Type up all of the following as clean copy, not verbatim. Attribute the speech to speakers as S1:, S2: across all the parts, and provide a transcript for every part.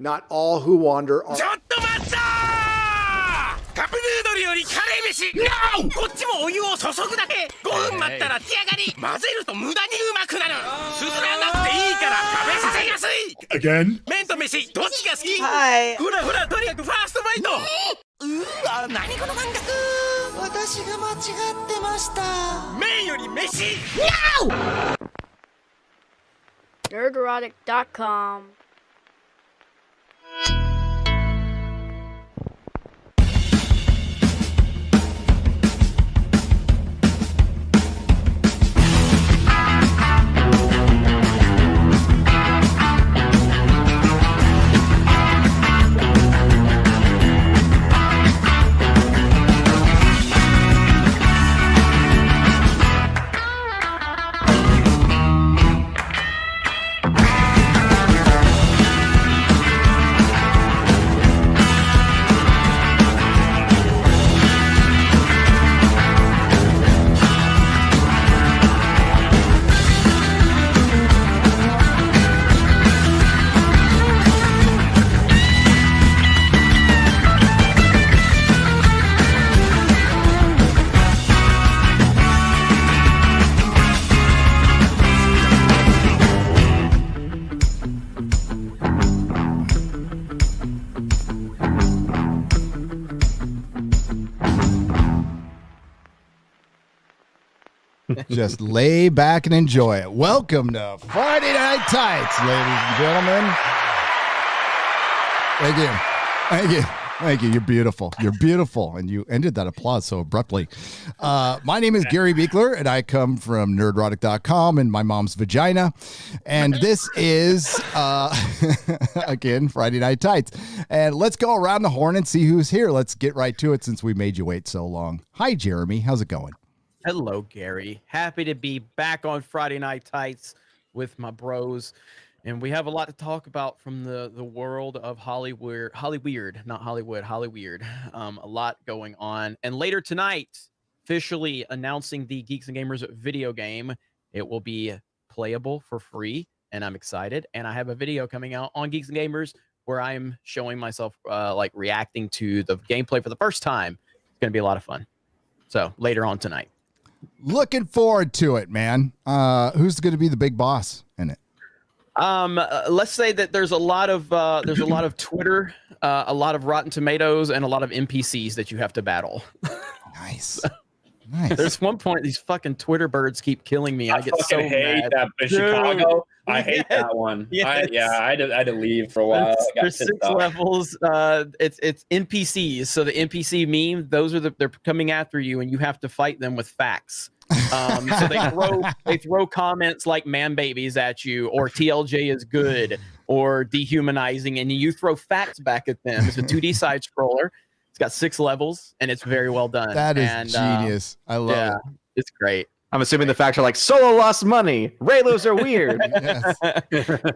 S1: Not all who wander are...
S2: ちょっと待ったー！カップヌードルよりカレー飯 NO! こっちもお湯を注ぐだけ5分待ったら仕上がり混ぜると無駄にうまくなるすすらなくていいから食べさせやすい
S3: Again?
S2: 麺と飯どっちが好き
S4: はい
S2: ほらほらとにかくファーストバイトうわ何この感覚
S4: 私が間違ってました
S2: 麺より飯 NO!
S5: Nerdrotic.com
S6: Just lay back and enjoy it. Welcome to Friday Night Tights, ladies and gentlemen. Thank you. Thank you. Thank you. You're beautiful. You're beautiful. And you ended that applause so abruptly. My name is Gary Beekler, and I come from Nerdrotic.com and my mom's vagina. And this is, again, Friday Night Tights. And let's go around the horn and see who's here. Let's get right to it since we made you wait so long. Hi, Jeremy. How's it going?
S7: Hello, Gary. Happy to be back on Friday Night Tights with my bros. And we have a lot to talk about from the world of Hollywood, not Hollywood, Hollyweird. A lot going on. And later tonight, officially announcing the Geeks and Gamers video game. It will be playable for free, and I'm excited. And I have a video coming out on Geeks and Gamers where I'm showing myself like reacting to the gameplay for the first time. It's going to be a lot of fun. So later on tonight.
S6: Looking forward to it, man. Who's going to be the big boss in it?
S7: Let's say that there's a lot of Twitter, a lot of Rotten Tomatoes, and a lot of NPCs that you have to battle.
S6: Nice. Nice.
S7: There's one point these fucking Twitter birds keep killing me. I get so
S3: hate
S7: mad.
S3: that in Chicago. I hate that one.
S7: Yes.
S3: I had to leave for a while.
S7: There's 6 levels. It's NPCs. So the NPC meme, they're coming after you, and you have to fight them with facts. So they throw comments like "man babies" at you, or "TLJ is good," or dehumanizing, and you throw facts back at them. It's a 2D side scroller. It's got 6 levels, and it's very well done.
S6: That is genius. I love it.
S7: It's great.
S8: I'm assuming the facts are like Solo lost money. Raylos are weird.
S6: Yes.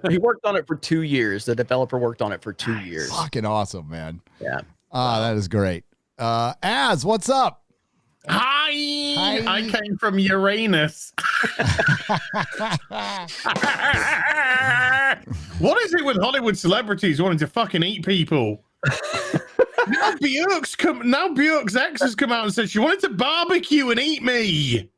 S7: He worked on it for 2 years. The developer worked on it for 2 years.
S6: Fucking awesome, man.
S7: Yeah.
S6: That is great. Az, what's up?
S3: Hi. I came from Uranus. What is it with Hollywood celebrities wanting to fucking eat people? Now Bjork's ex has come out and said she wanted to barbecue and eat me.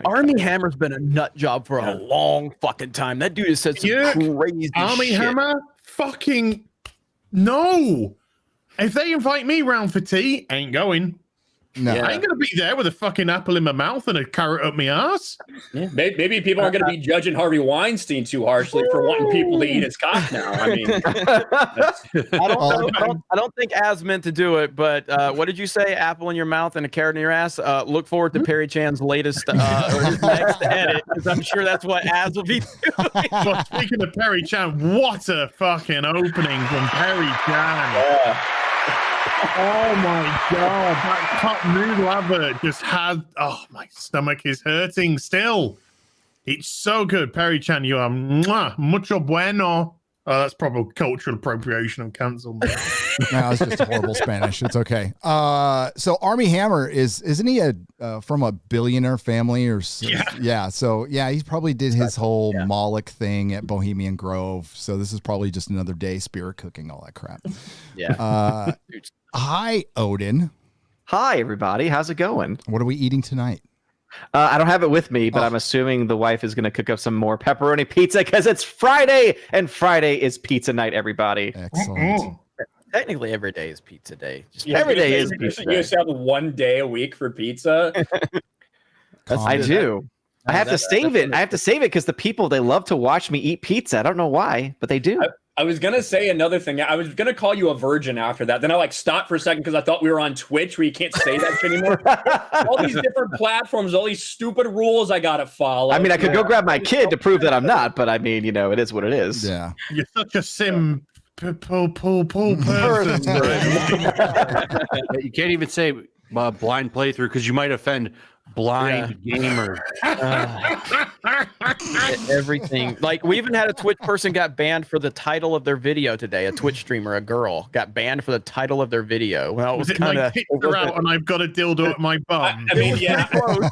S7: Army Hammer's been a nut job for a long fucking time. That dude has said some crazy
S3: Army
S7: shit.
S3: Hammer? Fucking no. If they invite me round for tea, ain't going.
S6: No.
S3: I ain't gonna be there with a fucking apple in my mouth and a carrot up my ass.
S9: Yeah, maybe people aren't going to be judging Harvey Weinstein too harshly for wanting people to eat his cock now. I mean,
S7: I don't think Az meant to do it, but what did you say? Apple in your mouth and a carrot in your ass. Look forward to Perry Chan's latest or his next edit, because I'm sure that's what Az will be doing.
S3: Well, speaking of Perry Chan, what a fucking opening from Perry Chan.
S9: yeah.
S3: Oh my god, that cup noodle advert just had, oh, my stomach is hurting still. It's so good. Perry Chan, you are mucho bueno. Oh, that's probably cultural appropriation and cancel.
S6: No, it's just horrible Spanish. It's okay. So Army Hammer isn't he from a billionaire family or yeah? So yeah, he probably did his whole Moloch thing at Bohemian Grove. So this is probably just another day spirit cooking, all that crap.
S7: Yeah.
S6: Hi, Odin.
S8: Hi, everybody. How's it going?
S6: What are we eating tonight?
S8: I don't have it with me, but I'm assuming the wife is going to cook up some more pepperoni pizza because it's Friday, and Friday is pizza night, everybody.
S6: Excellent.
S7: Technically, every day is pizza day.
S8: Every day is pizza
S9: You
S8: day.
S9: just have 1 day a week for pizza.
S8: I do. I have to save it. I have to save it because the people, they love to watch me eat pizza. I don't know why, but they do.
S9: I was gonna say another thing. I was gonna call you a virgin after that. Then I stopped for a second because I thought we were on Twitch where you can't say that shit anymore. All these different platforms, all these stupid rules I gotta follow.
S8: I mean, I could go grab my kid to prove that I'm not, but I mean, it is what it is.
S6: Yeah.
S3: You're such a sim person.
S1: You can't even say blind playthrough because you might offend blind gamers.
S7: Everything. Like, we even had a Twitch person got banned for the title of their video today. A Twitch streamer, a girl, got banned for the title of their video. Well, it was kind of
S3: out and I've got a dildo at my bum.
S9: I mean, yeah.
S7: close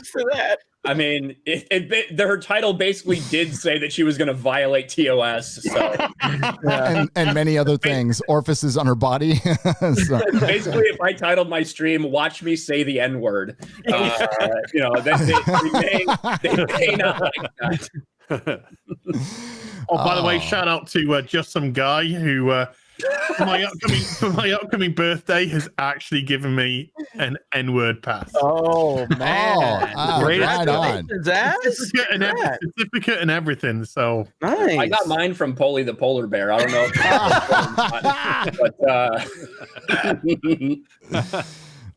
S7: for that.
S9: I mean, her title basically did say that she was going to violate TOS. So
S6: and many other things, orifices on her body. So.
S9: basically, if I titled my stream, "Watch me say the N-word," they may not like that.
S3: Oh, by the way, shout out to just some guy who for my upcoming birthday has actually given me an N-word pass.
S7: Oh man!
S6: Great on.
S3: Certificate and everything. So
S7: Nice.
S9: I got mine from Polly the polar bear. I don't know, but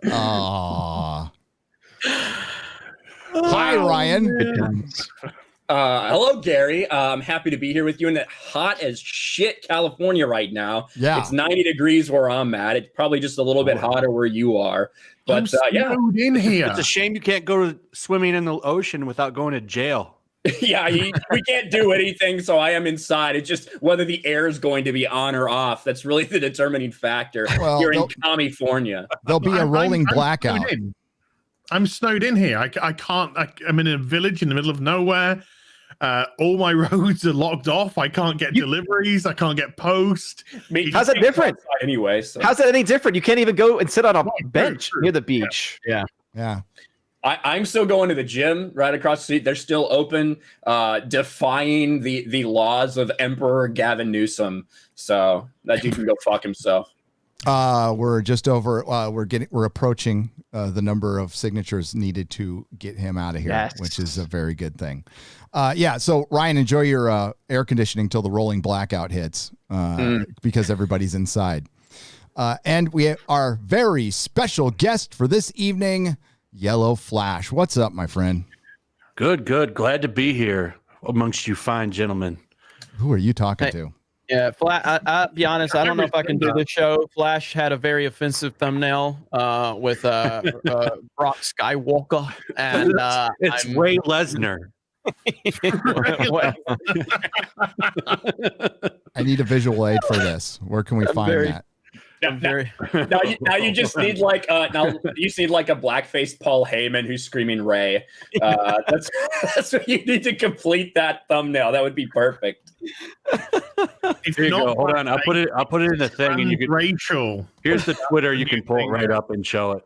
S6: Aww. Hi, Ryan.
S9: hello, Gary. I'm happy to be here with you in that hot as shit California right now.
S6: Yeah.
S9: It's 90 degrees where I'm at. It's probably just a little bit hotter where you are. But yeah,
S3: in here.
S1: It's a shame you can't go to swimming in the ocean without going to jail.
S9: yeah, we can't do anything, so I am inside. It's just whether the air is going to be on or off. That's really the determining factor here in California.
S6: There'll be a rolling blackout.
S3: I'm snowed in here. I can't. I'm in a village in the middle of nowhere. All my roads are locked off. I can't get deliveries. I can't get post.
S8: How's that different?
S9: Anyway, so.
S8: How's that any different? You can't even go and sit on a bench near the beach.
S6: Yeah.
S9: I'm still going to the gym right across the street. They're still open, defying the laws of Emperor Gavin Newsom. So that dude can go fuck himself.
S6: We're just over. We're approaching the number of signatures needed to get him out of here, which is a very good thing. Yeah. So Ryan, enjoy your air conditioning till the rolling blackout hits, because everybody's inside. And we have our very special guest for this evening, YellowFlash. What's up, my friend?
S1: Good. Glad to be here amongst you fine gentlemen.
S6: Who are you talking to?
S7: Yeah, I'll be honest. I don't know if I can do this show. Flash had a very offensive thumbnail with Brock Skywalker, and
S1: it's Ray Lesnar.
S6: I need a visual aid for this. Where can we find that?
S9: Now you just need like a blackface Paul Heyman who's screaming Ray. That's what you need to complete that thumbnail. That would be perfect.
S1: Here you go. Hold on. I'll put it in the thing, and you can.
S3: Rachel.
S1: Here's the Twitter. You can pull it right up and show it.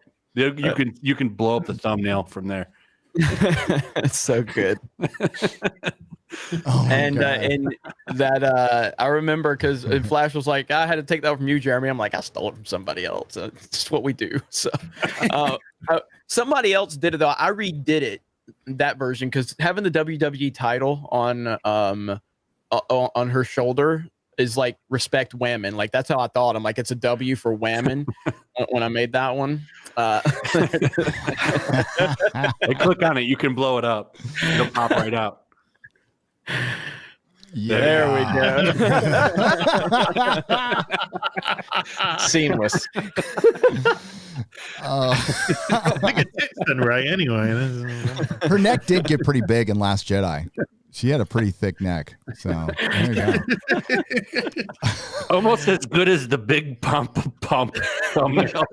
S1: You can blow up the thumbnail from there.
S7: It's so good.
S6: Oh,
S7: and that I remember because Flash was like, I had to take that from you, Jeremy. I'm like, I stole it from somebody else. It's just what we do. So somebody else did it though. I redid it, that version, because having the WWE title on her shoulder is like respect women. Like that's how I thought. I'm like, it's a W for women when I made that one.
S1: Hey, click on it. You can blow it up. It'll pop right out.
S6: Yeah.
S7: There we go. Seamless.
S3: Look at tits then, Ray. Anyway,
S6: her neck did get pretty big in Last Jedi. She had a pretty thick neck. So there you go.
S1: Almost as good as the big pump thumbnail.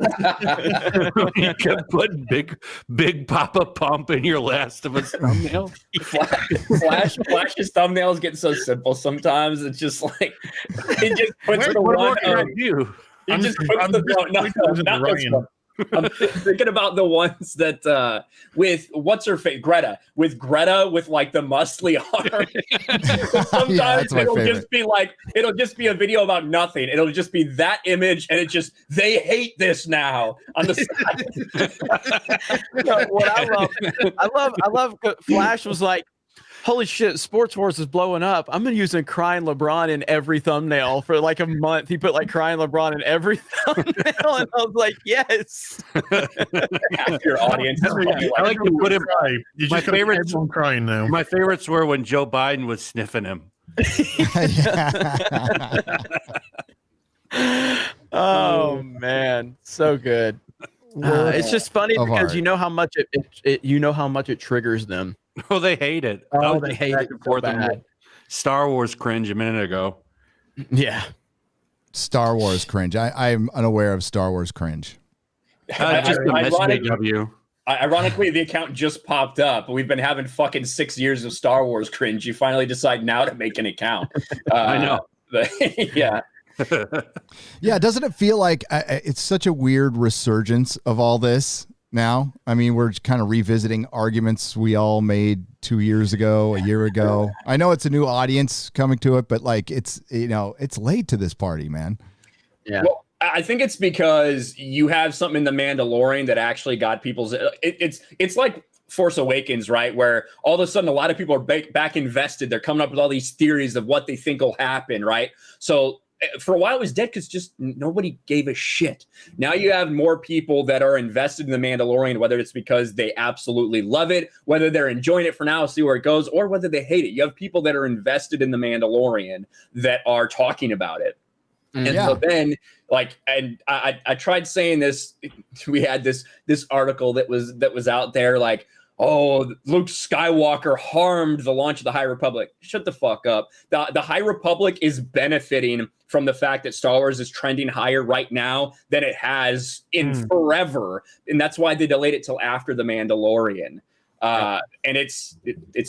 S1: You can put big Papa Pump in your Last of Us thumbnail.
S9: Flash's thumbnails get so simple sometimes. It's just like it just puts the one. He just puts the not this one. I'm thinking about the ones that with what's her face, Greta with like the muscly arm. Sometimes it'll just be a video about nothing. It'll just be that image, and it just they hate this now on the side.
S7: What I love. Flash was like, holy shit, Sports Wars is blowing up. I'm gonna use crying LeBron in every thumbnail for like a month. He put like crying LeBron in every thumbnail, and I was like, yes.
S9: Half your audience.
S1: I like to put him. My favorites.
S3: Crying now.
S1: My favorites were when Joe Biden was sniffing him.
S7: Oh man, so good. It's just funny because you know how much it triggers them.
S1: Oh, they hate it.
S7: Oh, they hate it so bad.
S1: Star Wars cringe a minute ago.
S7: Yeah.
S6: Star Wars cringe. I'm unaware of Star Wars cringe.
S9: Ironically, the account just popped up. We've been having fucking 6 years of Star Wars cringe. You finally decide now to make an account.
S1: I know.
S9: Yeah.
S6: Yeah. Doesn't it feel like it's such a weird resurgence of all this now? I mean, we're kind of revisiting arguments we all made 2 years ago, a year ago. I know it's a new audience coming to it, but like it's late to this party, man.
S7: Yeah.
S9: Well, I think it's because you have something in The Mandalorian that actually got people's. It's like Force Awakens, right? Where all of a sudden a lot of people are back invested. They're coming up with all these theories of what they think will happen, right? So for a while it was dead because just nobody gave a shit. Now you have more people that are invested in The Mandalorian, whether it's because they absolutely love it, whether they're enjoying it for now, see where it goes, or whether they hate it. You have people that are invested in The Mandalorian that are talking about it. And so then, like, and I tried saying this. We had this article that was out there, like, oh, Luke Skywalker harmed the launch of the High Republic. Shut the fuck up. The High Republic is benefiting from the fact that Star Wars is trending higher right now than it has in forever, and that's why they delayed it till after The Mandalorian. And it's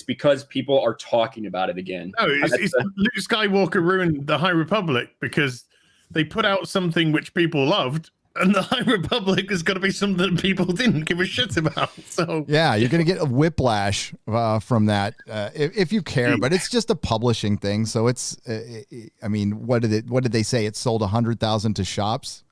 S9: because people are talking about it again.
S3: No, it's Luke Skywalker ruined the High Republic because they put out something which people loved, and the High Republic is going to be something that people didn't give a shit about. So
S6: yeah, you're going to get a whiplash from that if you care, but it's just a publishing thing. So it's, I mean, what did they say? It sold 100,000 to shops.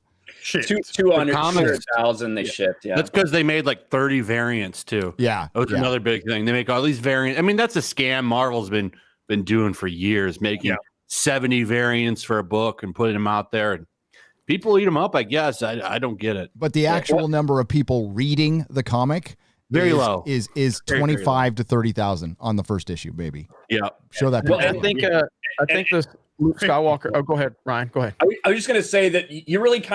S9: 200,000 they shipped. Yeah,
S1: that's because they made like 30 variants too.
S6: Yeah,
S1: that was another big thing. They make all these variants. I mean, that's a scam Marvel's been doing for years, making 70 variants for a book and putting them out there, and people eat them up. I guess I don't get it.
S6: But the actual number of people reading the comic
S1: very low
S6: is 25 to 30,000 on the first issue, baby.
S1: Yeah,
S6: show that.
S7: Well, I think this Luke Skywalker. Oh, go ahead, Ryan. Go ahead.
S9: I was just gonna say that you really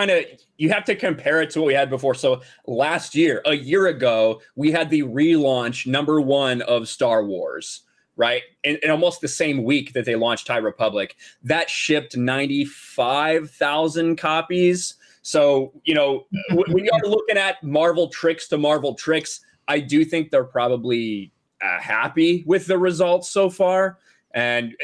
S9: you have to compare it to what we had before. So a year ago, we had the relaunch #1 of Star Wars. Right. In almost the same week that they launched High Republic, that shipped 95,000 copies. So, when you are looking at Marvel tricks to Marvel tricks, I do think they're probably happy with the results so far. And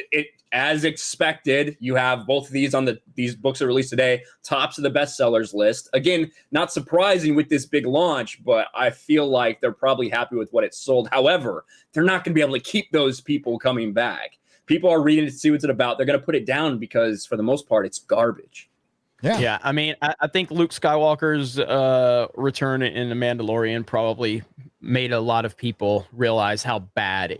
S9: as expected, you have both of these these books are released today, tops of the bestsellers list. Again, not surprising with this big launch, but I feel like they're probably happy with what it sold. However, they're not going to be able to keep those people coming back. People are reading it to see what's it about. They're going to put it down because for the most part, it's garbage.
S7: Yeah. I mean, I think Luke Skywalker's return in The Mandalorian probably made a lot of people realize how bad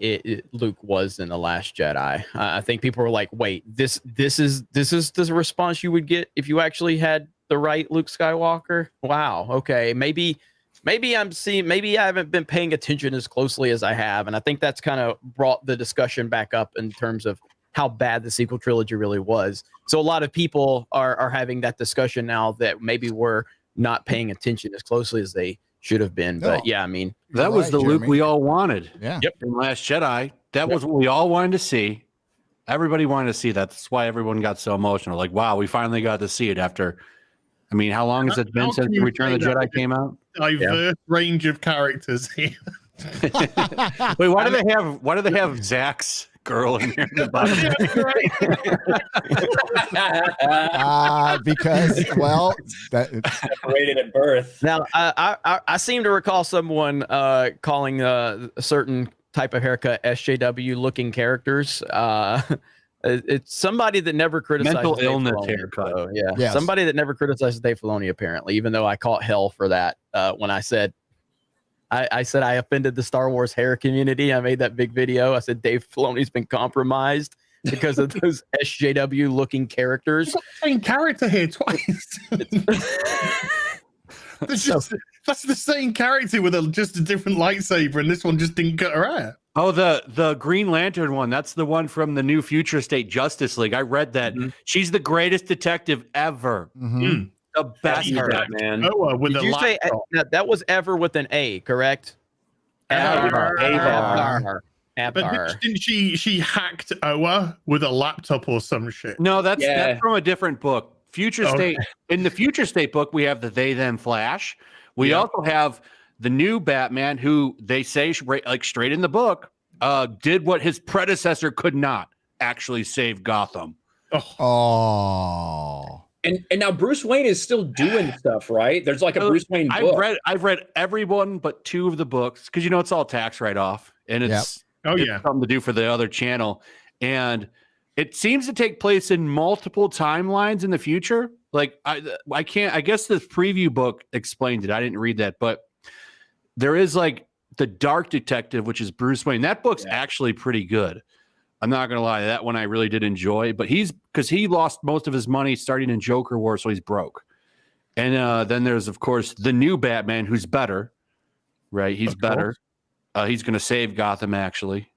S7: Luke was in The Last Jedi. I think people were like, wait, this is the response you would get if you actually had the right Luke Skywalker. Wow. Okay. Maybe I haven't been paying attention as closely as I have. And I think that's kind of brought the discussion back up in terms of how bad the sequel trilogy really was. So a lot of people are having that discussion now that maybe we're not paying attention as closely as they should have been. But yeah, I mean,
S1: that was the Luke we all wanted.
S6: Yeah.
S7: Yep.
S1: In Last Jedi, that was what we all wanted to see. Everybody wanted to see that. That's why everyone got so emotional. Like, wow, we finally got to see it after. I mean, how long has it been since Return of the Jedi came out?
S3: Diverse range of characters here.
S1: Wait, why do they have Zach's girl in there?
S6: Because, well,
S9: Separated at birth.
S7: Now, I seem to recall someone calling a certain type of haircut SJW looking characters. It's somebody that never criticized
S1: mental
S7: Dave
S1: illness
S7: Filoni,
S1: haircut.
S7: so, yeah,
S6: Yes.
S7: somebody that never criticized Dave Filoni, apparently, even though I caught hell for that when I said I said I offended the Star Wars hair community. I made that big video. I said Dave Filoni's been compromised because of those SJW looking characters.
S3: You've got the same character here twice. That's the same character with just a different lightsaber, and this one just didn't cut her hair.
S1: Oh, the Green Lantern one. That's the one from the new Future State Justice League. I read that. She's the greatest detective ever.
S6: Mhm.
S1: The best.
S9: Man.
S3: With
S7: Did
S3: a
S7: you say that was ever with an A, correct?
S9: Avar.
S3: But didn't she hacked Oa with a laptop or some shit?
S1: No, that's from a different book. Future
S3: Okay.
S1: State. In the Future State book, we have the They Them Flash. We also have the new Batman, who they say, like straight in the book, did what his predecessor could not, actually save Gotham.
S6: Oh.
S9: And now Bruce Wayne is still doing stuff, right? There's like a Bruce Wayne book.
S1: I've read every one but 2 of the books because it's all tax write-off, and it's something to do for the other channel, and it seems to take place in multiple timelines in the future. Like I can't. I guess the preview book explained it. I didn't read that, but there is like the Dark Detective, which is Bruce Wayne. That book's actually pretty good. I'm not gonna lie, that one I really did enjoy. But because he lost most of his money starting in Joker War, so he's broke. And then there's of course the new Batman, who's better, right? He's better. He's gonna save Gotham actually,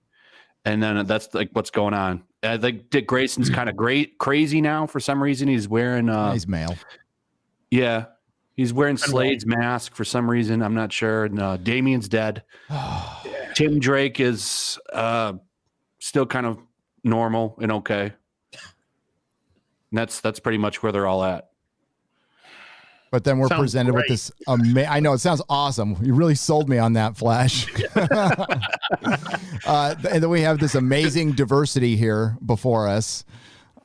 S1: and then that's like what's going on. I think Dick Grayson's kind of crazy now for some reason. He's wearing
S6: he's male.
S1: Yeah, he's wearing Slade's mask for some reason. I'm not sure. And Damien's dead. Tim Drake is still kind of normal and okay. And that's pretty much where they're all at.
S6: But then we're
S3: Sounds
S6: presented
S3: great.
S6: with this. I know it sounds awesome. You really sold me on that, Flash. And then we have this amazing diversity here before us.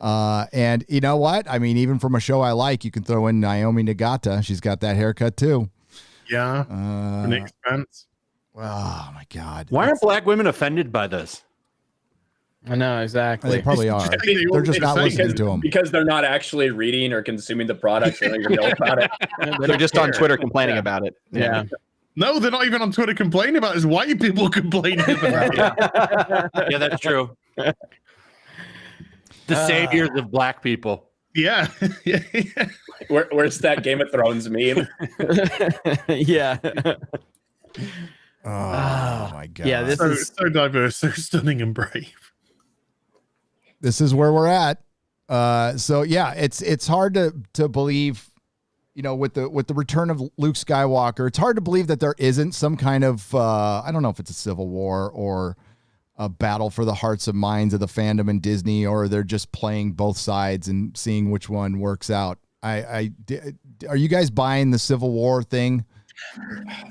S6: And you know what? I mean, even from a show I like, you can throw in Naomi Nagata. She's got that haircut too.
S3: Yeah. An expense.
S6: Oh my God.
S1: Why aren't black women offended by this?
S7: I know exactly.
S6: They probably are. They're just not listening to them.
S9: Because they're not actually reading or consuming the product. They don't even know about it.
S8: They're just on Twitter complaining about it.
S7: Yeah.
S3: No, they're not even on Twitter complaining about it. It's white people complaining about it.
S1: Yeah, that's true. The saviors of black people.
S3: Yeah.
S9: Where's that Game of Thrones meme?
S7: Yeah.
S6: Oh my God.
S7: Yeah, this is
S3: so diverse, so stunning and brave.
S6: This is where we're at. So yeah, it's hard to believe, with the return of Luke Skywalker, it's hard to believe that there isn't some kind of I don't know if it's a civil war or a battle for the hearts and minds of the fandom in Disney, or they're just playing both sides and seeing which one works out. Are you guys buying the Civil War thing?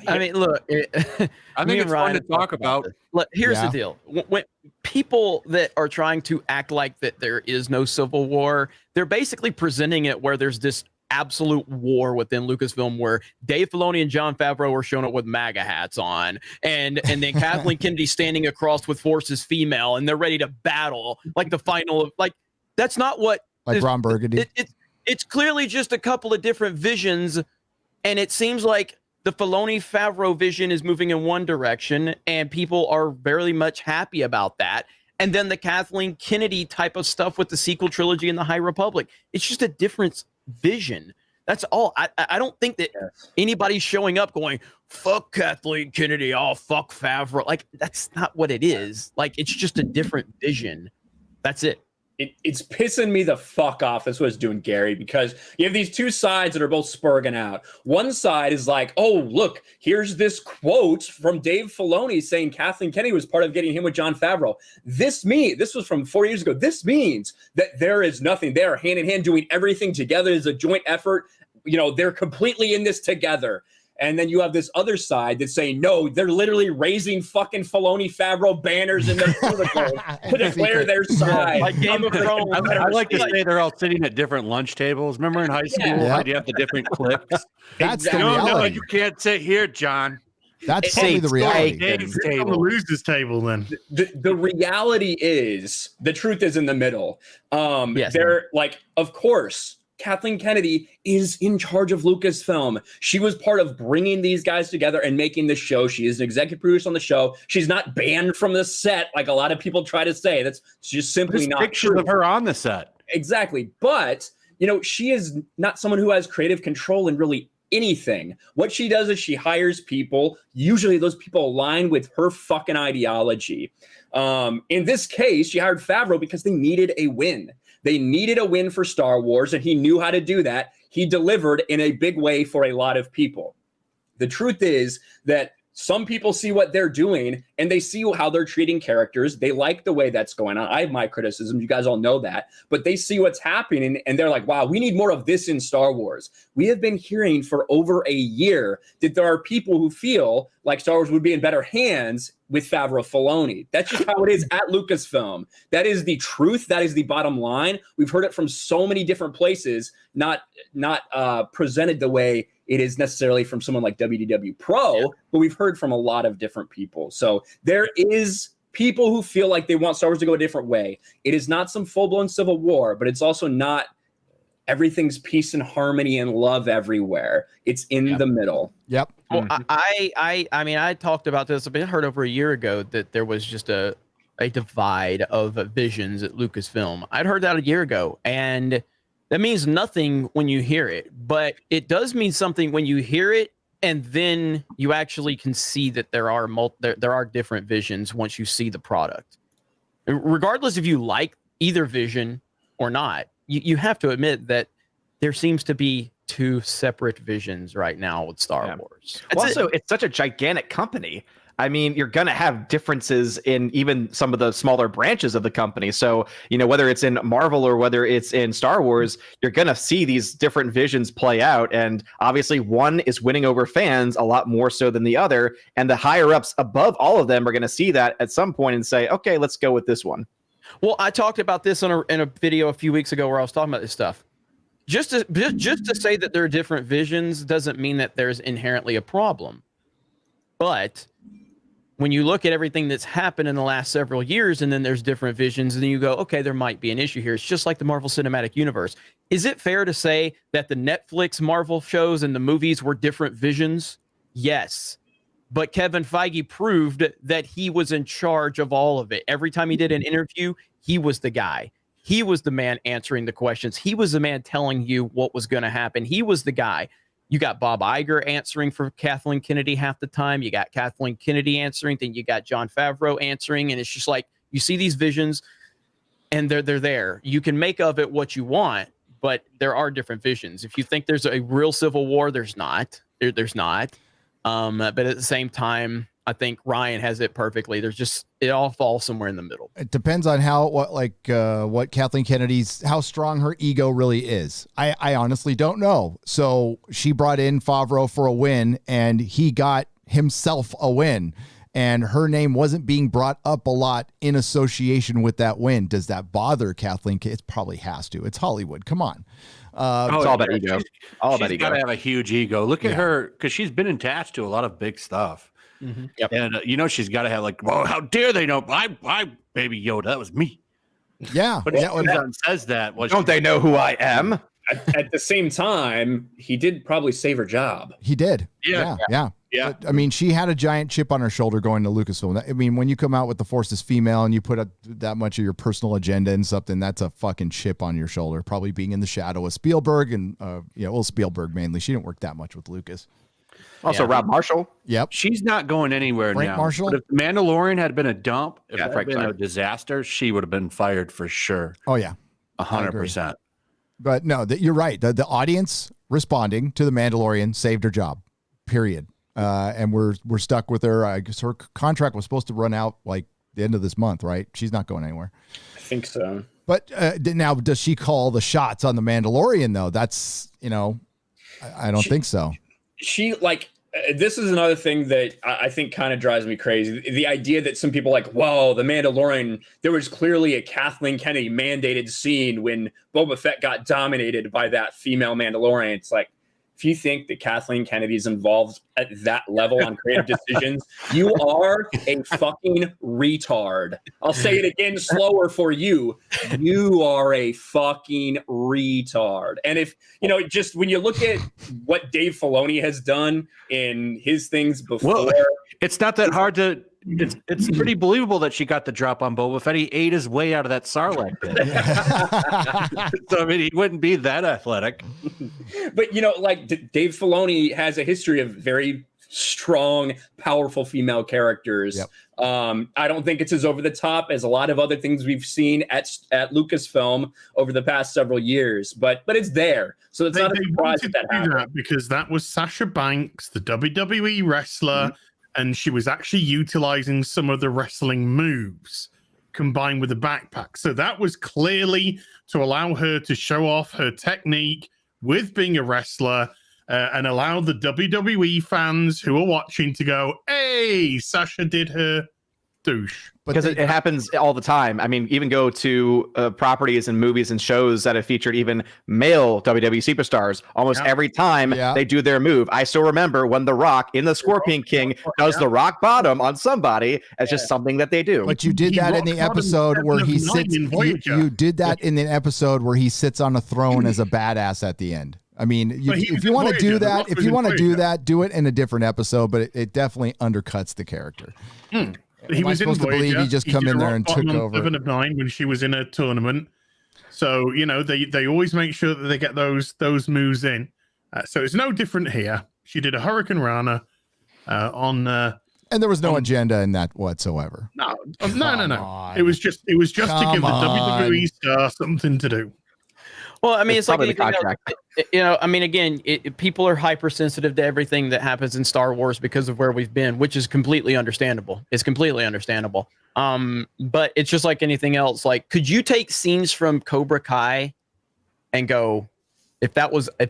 S7: I mean, look,
S1: I think it's fun to talk about.
S7: Look, here's the deal. When people that are trying to act like that there is no civil war, they're basically presenting it where there's this absolute war within Lucasfilm where Dave Filoni and Jon Favreau are showing up with MAGA hats on, and then Kathleen Kennedy standing across with forces female, and they're ready to battle like the final of that's not what
S6: Ron Burgundy.
S7: It's clearly just a couple of different visions, and it seems like the Filoni Favreau vision is moving in one direction, and people are very much happy about that. And then the Kathleen Kennedy type of stuff with the sequel trilogy and the High Republic, it's just a different vision. That's all. I don't think that anybody's showing up going, fuck Kathleen Kennedy, oh, fuck Favreau. Like, that's not what it is. Like, it's just a different vision. That's it.
S9: it's pissing me the fuck off. That's what it's doing, Gary, because you have these two sides that are both spurging out. One side is like, oh, look, here's this quote from Dave Filoni saying Kathleen Kennedy was part of getting him with Jon Favreau. This was from 4 years ago. This means that there is nothing. They are hand in hand doing everything together. It's a joint effort. You know, they're completely in this together. And then you have this other side that's saying, no, they're literally raising fucking Filoni Favreau banners in their cubicles to declare their side.
S7: Like Game of Thrones.
S1: I like to say they're all sitting at different lunch tables. Remember in high school, how you have the different cliques?
S6: That's
S9: Exactly.
S6: the reality.
S1: No, you can't sit here, John.
S6: That's totally the reality.
S1: Dave's
S3: On the
S1: table.
S3: losers table, then.
S9: The reality is, the truth is in the middle.
S7: Yes.
S9: They're like, of course, Kathleen Kennedy is in charge of Lucasfilm. She was part of bringing these guys together and making the show. She is an executive producer on the show. She's not banned from the set like a lot of people try to say. That's just simply
S1: There's
S9: not
S1: pictures
S9: true.
S1: of her on the set.
S9: Exactly. But, you know, she is not someone who has creative control in really anything. What she does is she hires people. Usually those people align with her fucking ideology. In this case, she hired Favreau because they needed a win. They needed a win for Star Wars, and he knew how to do that. He delivered in a big way for a lot of people. The truth is that some people see what they're doing and they see how they're treating characters. They like the way that's going on. I have my criticism. You guys all know that. But they see what's happening and they're like, wow, we need more of this in Star Wars. We have been hearing for over a year that there are people who feel like Star Wars would be in better hands with Favreau Filoni. That's just how it is at Lucasfilm. That is the truth. That is the bottom line. We've heard it from so many different places, not presented the way it is necessarily from someone like WDW Pro, but we've heard from a lot of different people. So there is people who feel like they want Star Wars to go a different way. It is not some full-blown civil war, but it's also not everything's peace and harmony and love everywhere. It's in the middle.
S6: Yep.
S7: Well, I mean, I talked about this. I heard over a year ago that there was just a divide of visions at Lucasfilm. I'd heard that a year ago, and that means nothing when you hear it, but it does mean something when you hear it, and then you actually can see that there are different visions once you see the product. Regardless if you like either vision or not, you have to admit that there seems to be two separate visions right now with Star Wars.
S8: Also, it's such a gigantic company. I mean, you're going to have differences in even some of the smaller branches of the company. So, you know, whether it's in Marvel or whether it's in Star Wars, you're going to see these different visions play out. And obviously one is winning over fans a lot more so than the other. And the higher ups above all of them are going to see that at some point and say, okay, let's go with this one.
S7: Well, I talked about this in a video a few weeks ago where I was talking about this stuff. Just to say that there are different visions doesn't mean that there's inherently a problem. But when you look at everything that's happened in the last several years and then there's different visions, and then you go, okay, there might be an issue here. It's just like the Marvel Cinematic Universe. Is it fair to say that the Netflix Marvel shows and the movies were different visions? Yes. But Kevin Feige proved that he was in charge of all of it. Every time he did an interview, he was the guy. He was the man answering the questions. He was the man telling you what was going to happen. He was the guy. You got Bob Iger answering for Kathleen Kennedy half the time. You got Kathleen Kennedy answering. Then you got Jon Favreau answering. And it's just like, you see these visions and they're there. You can make of it what you want, but there are different visions. If you think there's a real civil war, there's not. There's not. But at the same time, I think Ryan has it perfectly. It all falls somewhere in the middle.
S6: It depends on what Kathleen Kennedy's, how strong her ego really is. I honestly don't know. So she brought in Favreau for a win and he got himself a win, and her name wasn't being brought up a lot in association with that win. Does that bother Kathleen? It probably has to. It's Hollywood. Come on.
S8: It's all about ego.
S1: She's got to have a huge ego. Look at her, because she's been attached to a lot of big stuff.
S7: Mm-hmm.
S8: Yep.
S1: And she's got to have like, well, how dare they know? I Baby Yoda, that was me.
S6: Yeah,
S1: but says that.
S8: Don't they know who I am?
S9: At the same time, he did probably save her job.
S6: He did. Yeah. But, I mean, she had a giant chip on her shoulder going to Lucasfilm. I mean, when you come out with the Force is female and you put up that much of your personal agenda in something, that's a fucking chip on your shoulder. Probably being in the shadow of Spielberg and Spielberg mainly. She didn't work that much with Lucas.
S8: Also,
S1: Yeah.
S8: Rob Marshall.
S6: Yep.
S1: She's not going anywhere
S6: Frank
S1: now.
S6: Marshall?
S1: But if Mandalorian had been a dump, if
S8: Yeah,
S1: it had
S8: Frank
S1: been a
S8: Marshall.
S1: disaster, she would have been fired for sure.
S6: Oh yeah.
S1: 100%.
S6: But no, you're right. The audience responding to the Mandalorian saved her job. Period. And we're stuck with her. I guess her contract was supposed to run out like the end of this month, right? She's not going anywhere.
S9: I think so.
S6: But now, does she call the shots on the Mandalorian though? That's I don't think so.
S9: She this is another thing that I think kind of drives me crazy. The idea that some people are like, whoa, the Mandalorian, there was clearly a Kathleen Kennedy mandated scene when Boba Fett got dominated by that female Mandalorian. It's like, if you think that Kathleen Kennedy is involved at that level on creative decisions, you are a fucking retard. I'll say it again slower for you. You are a fucking retard. And if, just when you look at what Dave Filoni has done in his things before.
S1: Well, it's not that hard to. It's pretty believable that she got the drop on Boba Fett. He ate his way out of that Sarlacc pit. So I mean, he wouldn't be that athletic.
S9: But Dave Filoni has a history of very strong, powerful female characters.
S6: Yep.
S9: I don't think it's as over the top as a lot of other things we've seen at Lucasfilm over the past several years. But it's there, so it's not a surprise that happened.
S3: Because that was Sasha Banks, the WWE wrestler. And she was actually utilizing some of the wrestling moves combined with the backpack. So that was clearly to allow her to show off her technique with being a wrestler and allow the WWE fans who are watching to go, hey, Sasha did her douche.
S8: Because it happens all the time. I mean, even go to properties and movies and shows that have featured even male WWE superstars. Almost every time they do their move. I still remember when The Rock in the Scorpion King does the rock bottom on somebody. It's just something that they do.
S6: But you did that in the episode where he sits. You did that in the episode where he sits on a throne as a badass at the end. I mean, if you want to do that, do it in a different episode. But it definitely undercuts the character.
S3: He was
S6: supposed to believe he just come in there and took over
S3: 7 of 9 when she was in a tournament. So they always make sure that they get those moves in. So it's no different here. She did a Hurricane Rana on.
S6: And there was no agenda in that whatsoever.
S3: No. It was just to give the WWE star something to do.
S7: Well, I mean, it's like
S8: probably
S7: anything else. I mean, again, people are hypersensitive to everything that happens in Star Wars because of where we've been, which is completely understandable. It's completely understandable. But it's just like anything else. Like, could you take scenes from Cobra Kai and go, if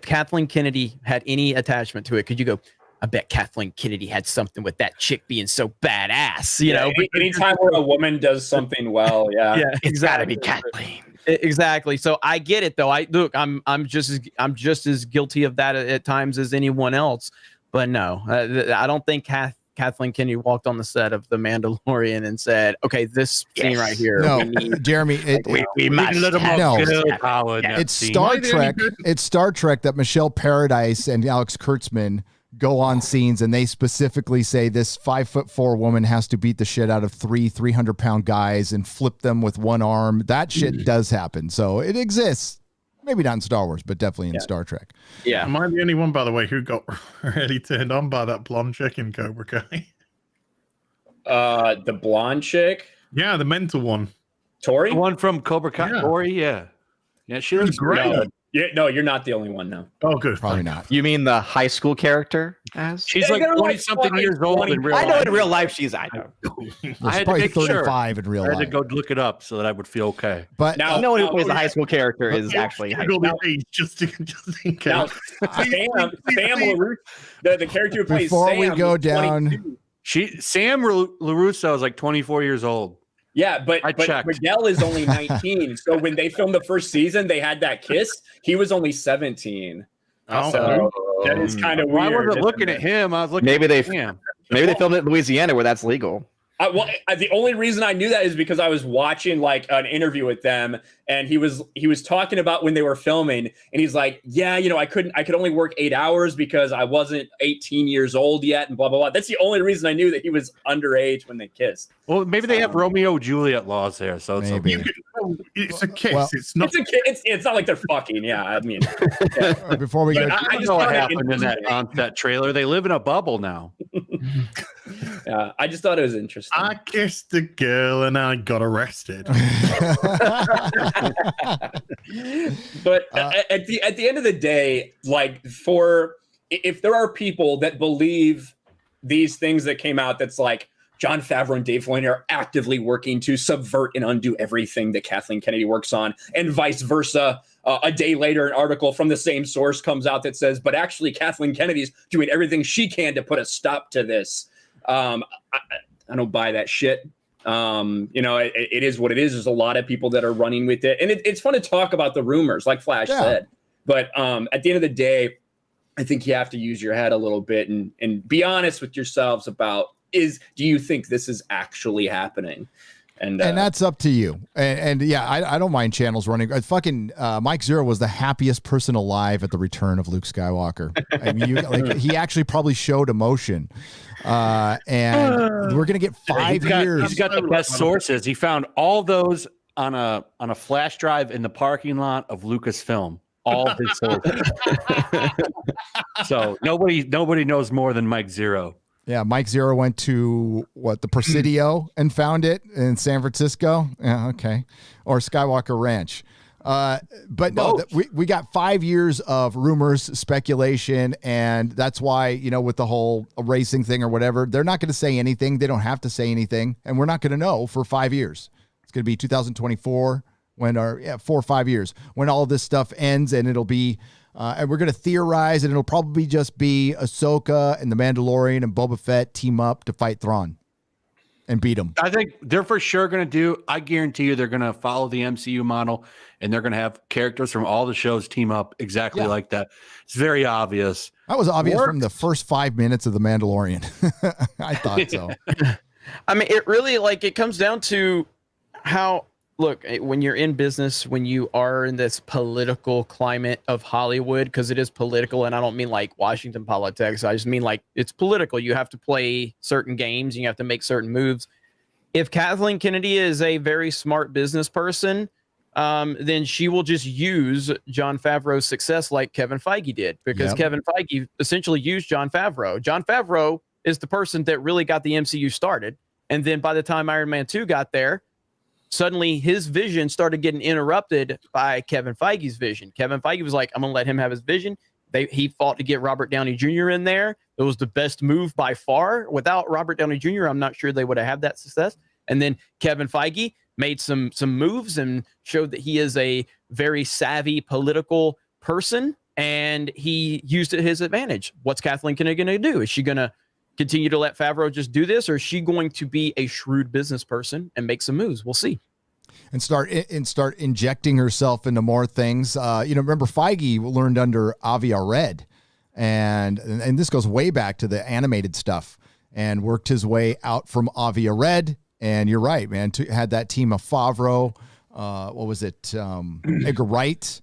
S7: Kathleen Kennedy had any attachment to it, could you go, I bet Kathleen Kennedy had something with that chick being so badass,
S9: Anytime where a woman does something well,
S8: It's gotta be Kathleen.
S7: Exactly. So I get it though. I'm just as guilty of that at times as anyone else. But no, I don't think Kathleen Kennedy walked on the set of The Mandalorian and said, "Okay, this scene right here."
S6: No, Jeremy,
S8: we must
S6: It's Star Trek. It's Star Trek that Michelle Paradise and Alex Kurtzman go on scenes and they specifically say this 5'4" woman has to beat the shit out of 300-pound guys and flip them with one arm. That shit does happen. So it exists. Maybe not in Star Wars, but definitely in Star Trek.
S7: Yeah.
S3: Am I the only one, by the way, who got really turned on by that blonde chick in Cobra Kai?
S9: The blonde chick?
S3: Yeah, the mental one.
S9: Tori?
S1: The one from Cobra Kai.
S3: Yeah.
S1: Tori, yeah. Yeah, she looks
S3: great.
S9: No, you're not the only one, no.
S3: Oh, good.
S6: Probably not.
S8: You mean the high school character?
S1: She's like 20-something years old in real life.
S8: I know in real life she's I know.
S1: I had to
S6: probably
S1: make sure.
S6: 35 in real
S1: I had to
S6: life.
S1: go look it up so that I would feel okay.
S6: But
S8: Now, no one who plays a high school character is actually high school.
S3: Just in case.
S9: Now, Sam LaRusso, the character who plays
S6: before
S9: Sam,
S6: we go
S9: is
S6: down,
S9: 22.
S1: Sam LaRusso is like 24 years old.
S9: Yeah, but
S1: checked.
S9: Miguel is only 19. So when they filmed the first season, they had that kiss. He was only 17.
S3: Oh,
S9: So that is kind of weird.
S1: I wasn't looking at him. I was looking
S8: Maybe
S1: at
S8: they
S1: Sam.
S8: maybe they filmed it in Louisiana where that's legal.
S9: The only reason I knew that is because I was watching like an interview with them, and he was talking about when they were filming, and he's like, yeah, I could only work 8 hours because I wasn't 18 years old yet, and blah blah blah. That's the only reason I knew that he was underage when they kissed.
S1: Well, maybe they have Romeo Juliet laws there, so it's
S6: Maybe.
S1: okay.
S3: It's a kiss.
S6: Well,
S3: it's not.
S9: It's not like they're fucking. Yeah, I mean, yeah.
S6: Before we
S9: But
S6: go,
S9: I
S1: I
S9: just
S1: know what
S9: thought it
S1: happened in that trailer. They live in a bubble now.
S9: Yeah, I just thought it was interesting.
S3: I kissed the girl and I got arrested.
S9: But at the end of the day, like if there are people that believe these things that came out, that's like Jon Favreau and Dave Filoni are actively working to subvert and undo everything that Kathleen Kennedy works on, and vice versa. A day later, an article from the same source comes out that says, but actually Kathleen Kennedy's doing everything she can to put a stop to this. I don't buy that shit. It is what it is. There's a lot of people that are running with it. And it's fun to talk about the rumors, like Flash said. But at the end of the day, I think you have to use your head a little bit and be honest with yourselves about, do you think this is actually happening? And
S6: that's up to you. And yeah, I don't mind channels running. Fucking Mike Zero was the happiest person alive at the return of Luke Skywalker. I mean, he actually probably showed emotion. And we're gonna get 5 years.
S1: He's got the best sources. He found all those on a flash drive in the parking lot of Lucasfilm. All his sources. So nobody knows more than Mike Zero.
S6: Yeah, Mike Zero went to the Presidio and found it in San Francisco. Yeah, okay, or Skywalker Ranch. But no, we got 5 years of rumors, speculation, and that's why, with the whole racing thing or whatever, they're not going to say anything. They don't have to say anything, and we're not going to know for 5 years. It's going to be 2024 4 or 5 years when all of this stuff ends, and it'll be. And we're going to theorize, and it'll probably just be Ahsoka and the Mandalorian and Boba Fett team up to fight Thrawn and beat him.
S1: I think they're for sure going to do. I guarantee you they're going to follow the MCU model, and they're going to have characters from all the shows team up exactly like that. It's very obvious.
S6: That was obvious from the first 5 minutes of the Mandalorian. I thought so.
S7: I mean, it really it comes down to how. Look, when you're in business, when you are in this political climate of Hollywood, because it is political, and I don't mean like Washington politics, I just mean like it's political. You have to play certain games, and you have to make certain moves. If Kathleen Kennedy is a very smart business person, then she will just use Jon Favreau's success like Kevin Feige did, because Kevin Feige essentially used Jon Favreau. Jon Favreau is the person that really got the MCU started, and then by the time Iron Man 2 got there, suddenly his vision started getting interrupted by Kevin Feige's vision. Kevin Feige was like, I'm going to let him have his vision. He fought to get Robert Downey Jr. in there. It was the best move by far. Without Robert Downey Jr., I'm not sure they would have had that success. And then Kevin Feige made some moves and showed that he is a very savvy political person, and he used it to his advantage. What's Kathleen Kennedy going to do? Is she going to continue to let Favreau just do this, or is she going to be a shrewd business person and make some moves? We'll see.
S6: And start injecting herself into more things. Remember Feige learned under Avi Arad, and this goes way back to the animated stuff, and worked his way out from Avi Arad. And you're right, man. Had that team of Favreau, what was it? Edgar Wright,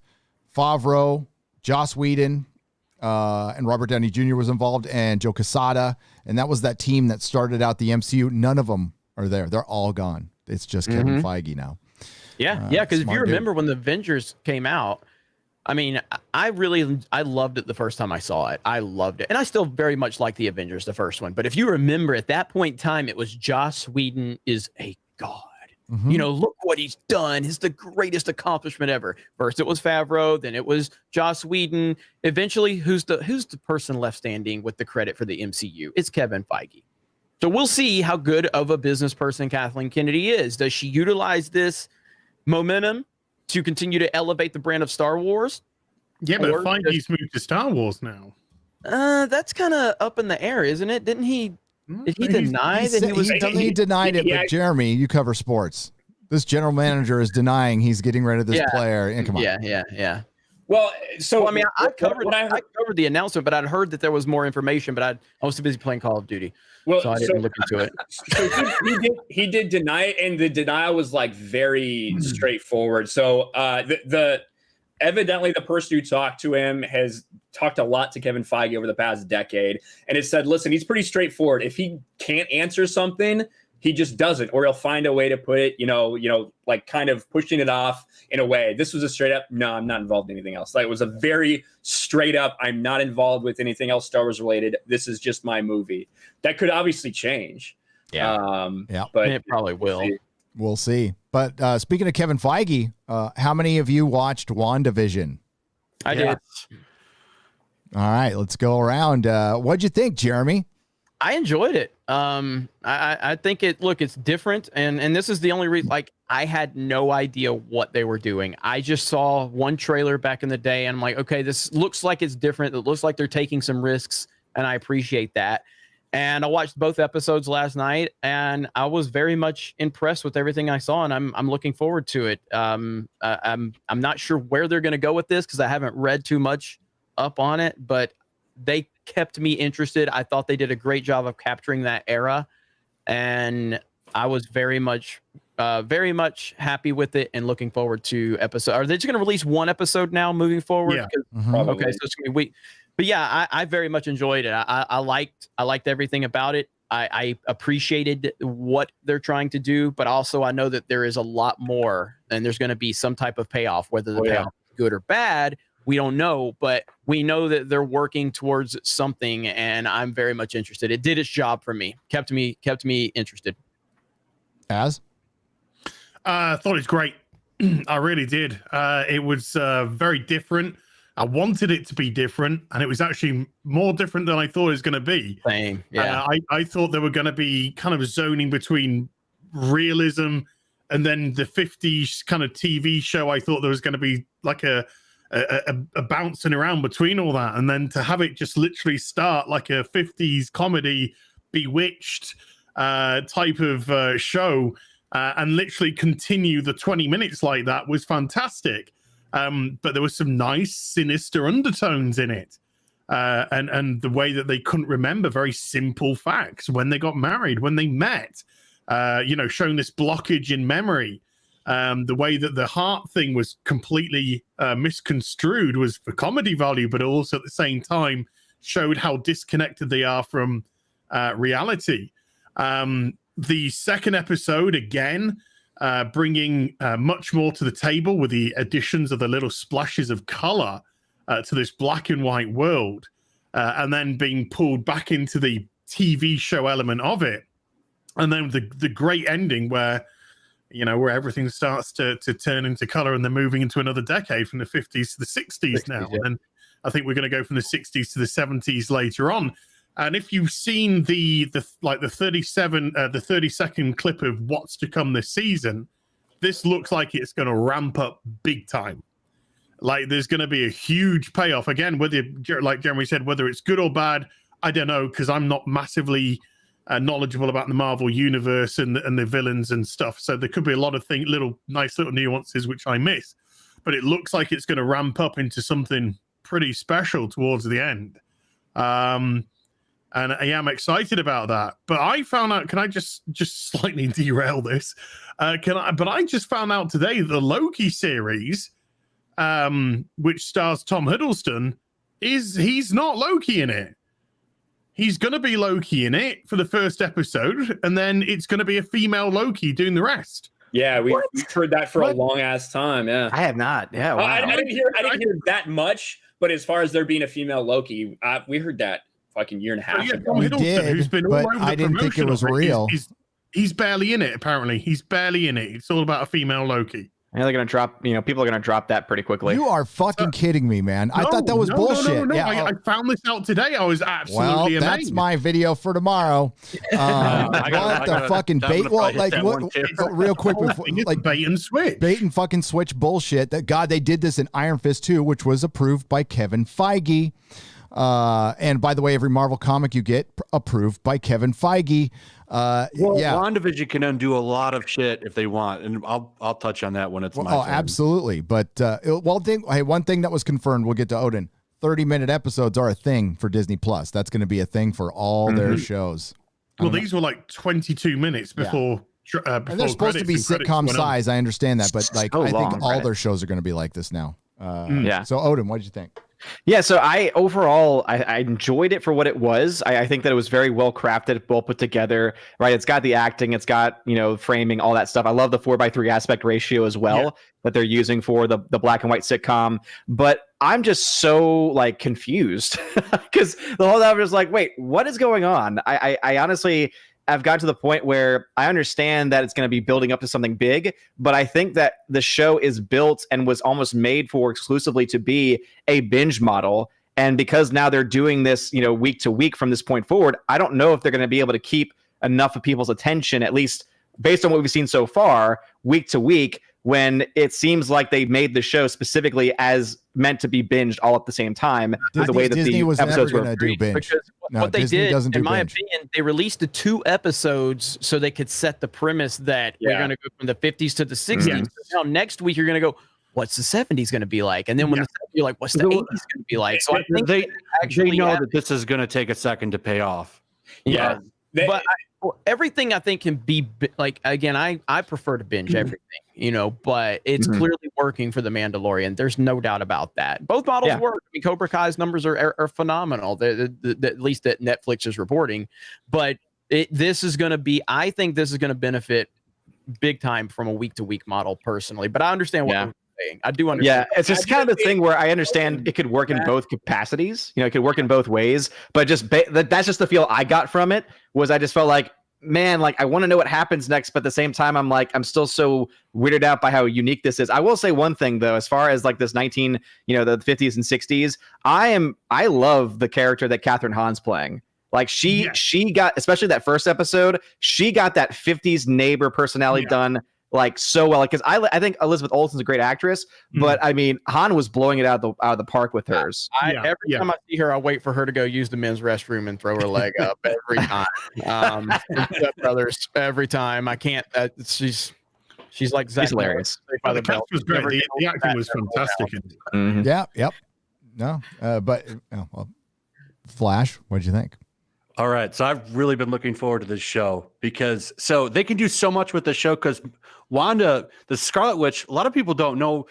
S6: Favreau, Joss Whedon, and Robert Downey Jr. was involved, and Joe Quesada. And that was that team that started out the MCU. None of them are there. They're all gone. It's just Kevin Feige now.
S7: Yeah. Because if you remember when the Avengers came out, I mean, I loved it the first time I saw it. I loved it. And I still very much like the Avengers, the first one. But if you remember at that point in time, it was Joss Whedon is a god. Mm-hmm. Look what he's done. It's the greatest accomplishment ever. First it was Favreau, then it was Joss Whedon. Eventually, who's the person left standing with the credit for the MCU? It's Kevin Feige. So we'll see how good of a business person Kathleen Kennedy is. Does she utilize this momentum to continue to elevate the brand of Star Wars?
S3: Yeah, but Feige's moved to Star Wars now.
S7: That's kind of up in the air, isn't it? Didn't he? Did he deny that he was?
S6: He denied it, but Jeremy, you cover sports. This general manager is denying he's getting rid of this player. And come on.
S7: Yeah.
S9: Well, so
S7: Well, I mean, I covered
S9: what I heard,
S7: I covered the announcement, but I'd heard that there was more information, but I was too busy playing Call of Duty, so I didn't look into it.
S9: So he did deny it, and the denial was like very straightforward. So the evidently the person who talked to him has talked a lot to Kevin Feige over the past decade, and it said, listen, he's pretty straightforward. If he can't answer something, he just doesn't, or he'll find a way to put it, like kind of pushing it off in a way. This was a straight up, no, I'm not involved in anything else. Like, it was a very straight up, I'm not involved with anything else Star Wars related. This is just my movie. That could obviously change.
S6: Yeah.
S7: But it probably will.
S6: We'll see. But speaking of Kevin Feige, how many of you watched WandaVision?
S7: I did.
S6: All right, let's go around. What'd you think, Jeremy?
S7: I enjoyed it. I think it's different, and this is the only reason. Like, I had no idea what they were doing. I just saw one trailer back in the day, and I'm like, okay, this looks like it's different. It looks like they're taking some risks, and I appreciate that. And I watched both episodes last night, and I was very much impressed with everything I saw, and I'm looking forward to it. I'm not sure where they're going to go with this because I haven't read too much up on it, but they kept me interested. I thought they did a great job of capturing that era, and I was very much happy with it and looking forward to episode. Are they just going to release one episode now moving forward?
S3: Yeah.
S7: Okay, so it's going to be week. But yeah, I very much enjoyed it. I liked everything about it. I appreciated what they're trying to do, but also I know that there is a lot more, and there's going to be some type of payoff, whether the payoff is good or bad. We don't know, but we know that they're working towards something, and I'm very much interested. It did its job for me, kept me interested.
S6: Az?
S3: I thought it was great. I really did. It was very different. I wanted it to be different, and it was actually more different than I thought it was going to be.
S7: Same, yeah.
S3: I thought they were going to be kind of zoning between realism and then the 50s kind of TV show. I thought there was going to be like a bouncing around between all that, and then to have it just literally start like a 50s comedy Bewitched type of show, and literally continue the 20 minutes like that was fantastic. But there was some nice sinister undertones in it, and the way that they couldn't remember very simple facts when they got married, when they met, showing this blockage in memory. The way that the heart thing was completely misconstrued was for comedy value, but also at the same time showed how disconnected they are from reality. The second episode, again, bringing much more to the table with the additions of the little splashes of color to this black and white world, and then being pulled back into the TV show element of it. And then the great ending where everything starts to turn into color, and they're moving into another decade from the 50s to the 60s now. Yeah. And I think we're going to go from the 60s to the 70s later on. And if you've seen the 30-second clip of what's to come this season, this looks like it's going to ramp up big time. Like, there's going to be a huge payoff. Again, whether, like Jeremy said, whether it's good or bad, I don't know, because I'm not massively knowledgeable about the Marvel universe and the villains and stuff. So there could be a lot of nice little nuances which I miss. But it looks like it's going to ramp up into something pretty special towards the end. And I am excited about that. But I found out, can I just slightly derail this? But I just found out today that the Loki series, which stars Tom Hiddleston, he's not Loki in it. He's going to be Loki in it for the first episode, and then it's going to be a female Loki doing the rest.
S9: Yeah, we've heard that for a long ass time. Yeah,
S8: I have not. Yeah, wow.
S9: I didn't hear that much, but as far as there being a female Loki, we heard that fucking year and a half ago.
S6: We did, who's been all over I didn't think it was real.
S3: He's barely in it. Apparently, he's barely in it. It's all about a female Loki.
S8: And they're going to drop, people are going to drop that pretty quickly.
S6: You are fucking kidding me, man. I thought that was bullshit.
S3: No. Yeah, I found this out today. I was absolutely amazed.
S6: That's my video for tomorrow. What the fucking bait? Well, like, real quick, like
S3: bait and switch.
S6: Bait and fucking switch bullshit. That God, they did this in Iron Fist 2, which was approved by Kevin Feige. And by the way, every Marvel comic you get approved by Kevin Feige.
S1: Well,
S6: yeah.
S1: WandaVision can undo a lot of shit if they want, and I'll touch on that when it's my turn.
S6: Absolutely. But one thing that was confirmed, we'll get to Odin. 30-minute episodes are a thing for Disney Plus. That's going to be a thing for all their shows.
S3: Well, these were like 22 minutes before.
S6: And they're supposed to be sitcom size. I understand that, but like I think all their shows are going to be like this now. So Odin, what did you think?
S8: Yeah, so I enjoyed it for what it was. I think that it was very well crafted, well put together, right? It's got the acting, it's got, framing, all that stuff. I love the 4:3 aspect ratio as well that they're using for the black and white sitcom. But I'm just so like confused because the whole time I was like, wait, what is going on? I honestly I've got to the point where I understand that it's going to be building up to something big, but I think that the show is built and was almost made for exclusively to be a binge model. And because now they're doing this, week to week from this point forward, I don't know if they're going to be able to keep enough of people's attention, at least based on what we've seen so far, week to week, when it seems like they made the show specifically as meant to be binged all at the same time. The way that
S6: Disney was
S8: episodes
S6: never
S8: were
S6: going to do binge.
S7: Because what they
S6: Disney
S7: did, in my
S6: binge.
S7: opinion, they released the 2 episodes so they could set the premise that we're going to go from the 50s to the 60s. So now next week you're going to go, what's the 70s going to be like? And then when you're like, what's the 80s going to be like? So I think
S1: they know that this is going to take a second to pay off.
S7: Yeah. But everything I think can be like, again, I prefer to binge everything, but it's clearly working for the Mandalorian. There's no doubt about that. Both models work. I mean, Cobra Kai's numbers are phenomenal. At least that Netflix is reporting, but this is going to be, I think this is going to benefit big time from a week to week model personally, but I understand what you're saying. I do understand.
S8: Yeah, it's just kind of the thing where I understand it could work in both capacities. It could work in both ways, but just that's just the feel I got from it. Was I just felt like, man, like I want to know what happens next, but at the same time, I'm like, I'm still so weirded out by how unique this is. I will say one thing though, as far as like this the 50s and 60s, I love the character that Catherine Hahn's playing. Like she got, especially that first episode, she got that 50s neighbor personality done like so well. Because I think Elizabeth Olsen's a great actress, but I mean Hahn was blowing it out of the park with hers.
S7: Every time I see her, I wait for her to go use the men's restroom and throw her leg up every time. Brothers, every time. I can't. She's like Zach.
S8: She's hilarious.
S3: The cast was great. The acting was fantastic.
S6: Yeah. Yep. No. But Flash, what'd you think?
S1: All right. So I've really been looking forward to this show because they can do so much with the show because Wanda, the Scarlet Witch, a lot of people don't know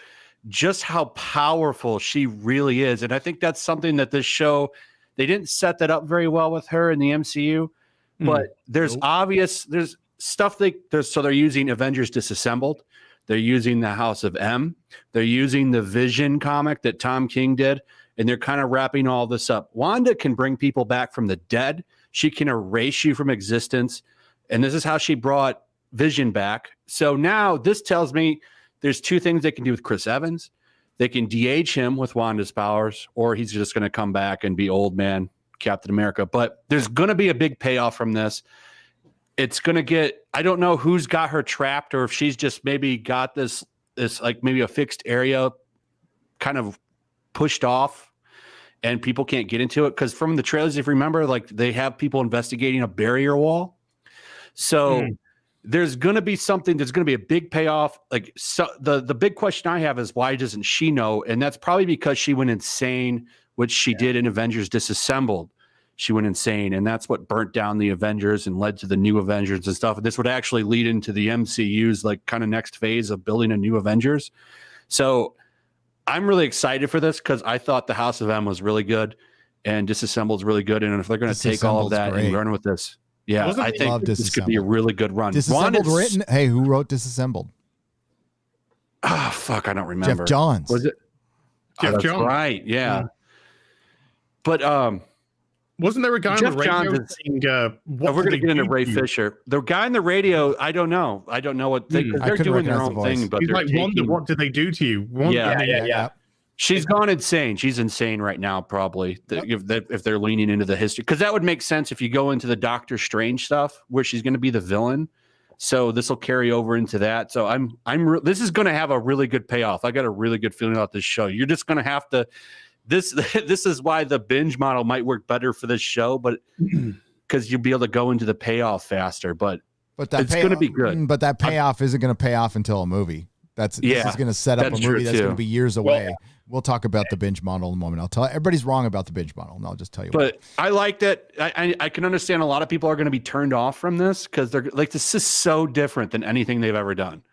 S1: just how powerful she really is. And I think that's something that this show, they didn't set that up very well with her in the MCU, but there's stuff so they're using Avengers Disassembled. They're using the House of M. They're using the Vision comic that Tom King did. And they're kind of wrapping all this up. Wanda can bring people back from the dead. She can erase you from existence. And this is how she brought Vision back. So now this tells me there's 2 things they can do with Chris Evans. They can DH him with Wanda's powers, or he's just going to come back and be old man Captain America. But there's going to be a big payoff from this. It's going to get, I don't know who's got her trapped or if she's just maybe got this like maybe a fixed area kind of pushed off and people can't get into it because from the trailers, if you remember, like they have people investigating a barrier wall. So there's going to be something, there's going to be a big payoff. Like so the big question I have is why doesn't she know? And that's probably because she went insane, which she did in Avengers Disassembled. She went insane. And that's what burnt down the Avengers and led to the new Avengers and stuff. This would actually lead into the MCU's like kind of next phase of building a new Avengers. So I'm really excited for this because I thought the House of M was really good and Disassembled is really good. And if they're going to take all of that and run with this, I think this could be a really good run.
S6: Disassembled written. Hey, who wrote Disassembled?
S1: Oh, fuck. I don't remember.
S6: Jeff Johns.
S1: Was it?
S3: Jeff Johns.
S1: Right. Yeah. But
S3: wasn't there a guy
S1: Jeff
S3: on the radio
S1: Johns
S3: saying,
S1: we're going to get into Ray Fisher. The guy on the radio, I don't know. I don't know what they're doing their own thing. But
S3: he's like, Wanda, what did they do to you?
S1: Yeah. She's gone insane. She's insane right now, probably. If they're leaning into the history, because that would make sense if you go into the Doctor Strange stuff where she's going to be the villain. So this will carry over into that. So this is going to have a really good payoff. I got a really good feeling about this show. You're just going to have to. This is why the binge model might work better for this show, but because you'll be able to go into the payoff faster. But
S6: that
S1: it's going to be good.
S6: But that payoff isn't going to pay off until a movie. This is going to set up a movie that's going to be years away. We'll talk about the binge model in a moment. I'll tell everybody's wrong about the binge model, and I'll just tell you.
S1: But I like that. I can understand a lot of people are going to be turned off from this because they're like, this is so different than anything they've ever done.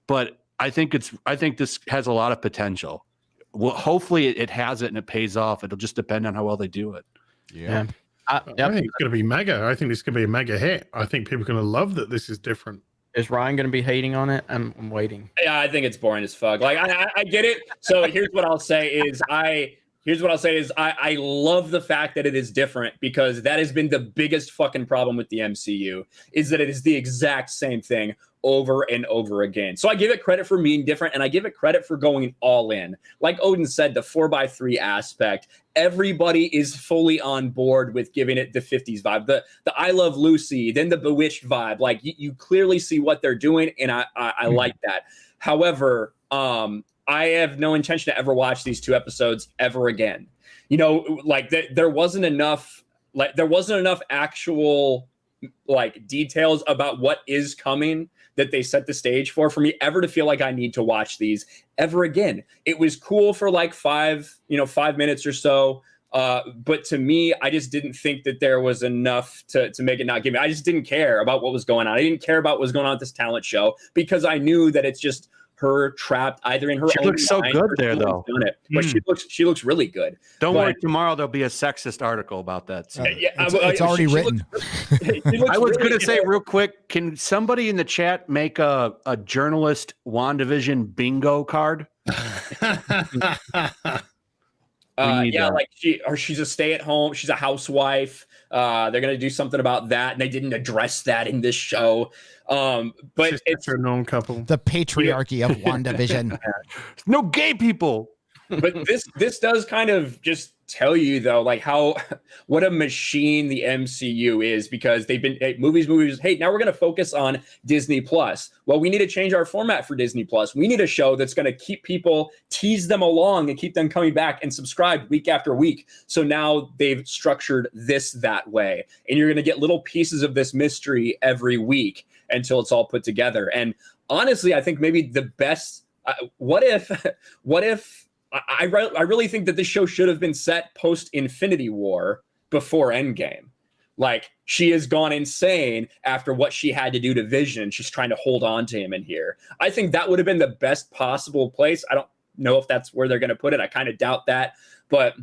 S1: But I think this has a lot of potential. Well, hopefully it has it and it pays off. It'll just depend on how well they do it.
S3: Yeah. I think it's going to be mega. I think it's going to be a mega hit. I think people are going to love that this is different.
S7: Is Ryan going to be hating on it? I'm waiting.
S9: Yeah, I think it's boring as fuck. Like I get it. So here's what I'll say is I love the fact that it is different, because that has been the biggest fucking problem with the MCU, is that it is the exact same thing over and over again. So I give it credit for being different, and I give it credit for going all in. Like Odin said, the 4x3 aspect, everybody is fully on board with giving it the 50s vibe, the I Love Lucy, then the Bewitched vibe. Like you clearly see what they're doing, and I like that. However, I have no intention to ever watch these 2 episodes ever again. You know, like there wasn't enough actual like details about what is coming that they set the stage for me ever to feel like I need to watch these ever again. It was cool for like 5 minutes or so. But to me, I just didn't think that there was enough to make it not give me. I just didn't care about what was going on. I didn't care about what was going on at this talent show, because I knew that it's just her trapped either in her
S1: she
S9: own
S1: looks so good there though.
S9: But she looks really good.
S1: Don't worry, tomorrow there'll be a sexist article about that.
S6: It's already written.
S1: I was going to say real quick, can somebody in the chat make a journalist WandaVision bingo card?
S9: She's a stay-at-home. She's a housewife. They're gonna do something about that, and they didn't address that in this show. But
S3: it's a known couple.
S6: The patriarchy of WandaVision.
S1: No gay people.
S9: But this does kind of just tell you though, like what a machine the MCU is, because they've been movies. Hey, now we're going to focus on Disney Plus. Well, we need to change our format for Disney Plus. We need a show that's going to keep people, tease them along and keep them coming back and subscribe week after week. So now they've structured this that way, and you're going to get little pieces of this mystery every week until it's all put together. And honestly, I think maybe the best, what if I really think that this show should have been set post Infinity War, before Endgame. Like, she has gone insane after what she had to do to Vision. She's trying to hold on to him in here. I think that would have been the best possible place. I don't know if that's where they're going to put it. I kind of doubt that. But,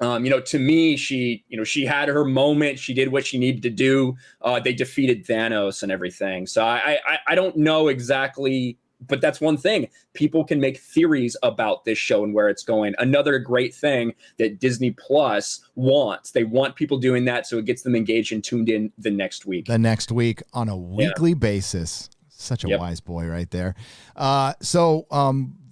S9: to me, she had her moment. She did what she needed to do. They defeated Thanos and everything. So I don't know exactly. But that's one thing. People can make theories about this show and where it's going. Another great thing that Disney Plus wants. They want people doing that, so it gets them engaged and tuned in the next week.
S6: The next week on a weekly basis. Such a wise boy right there. So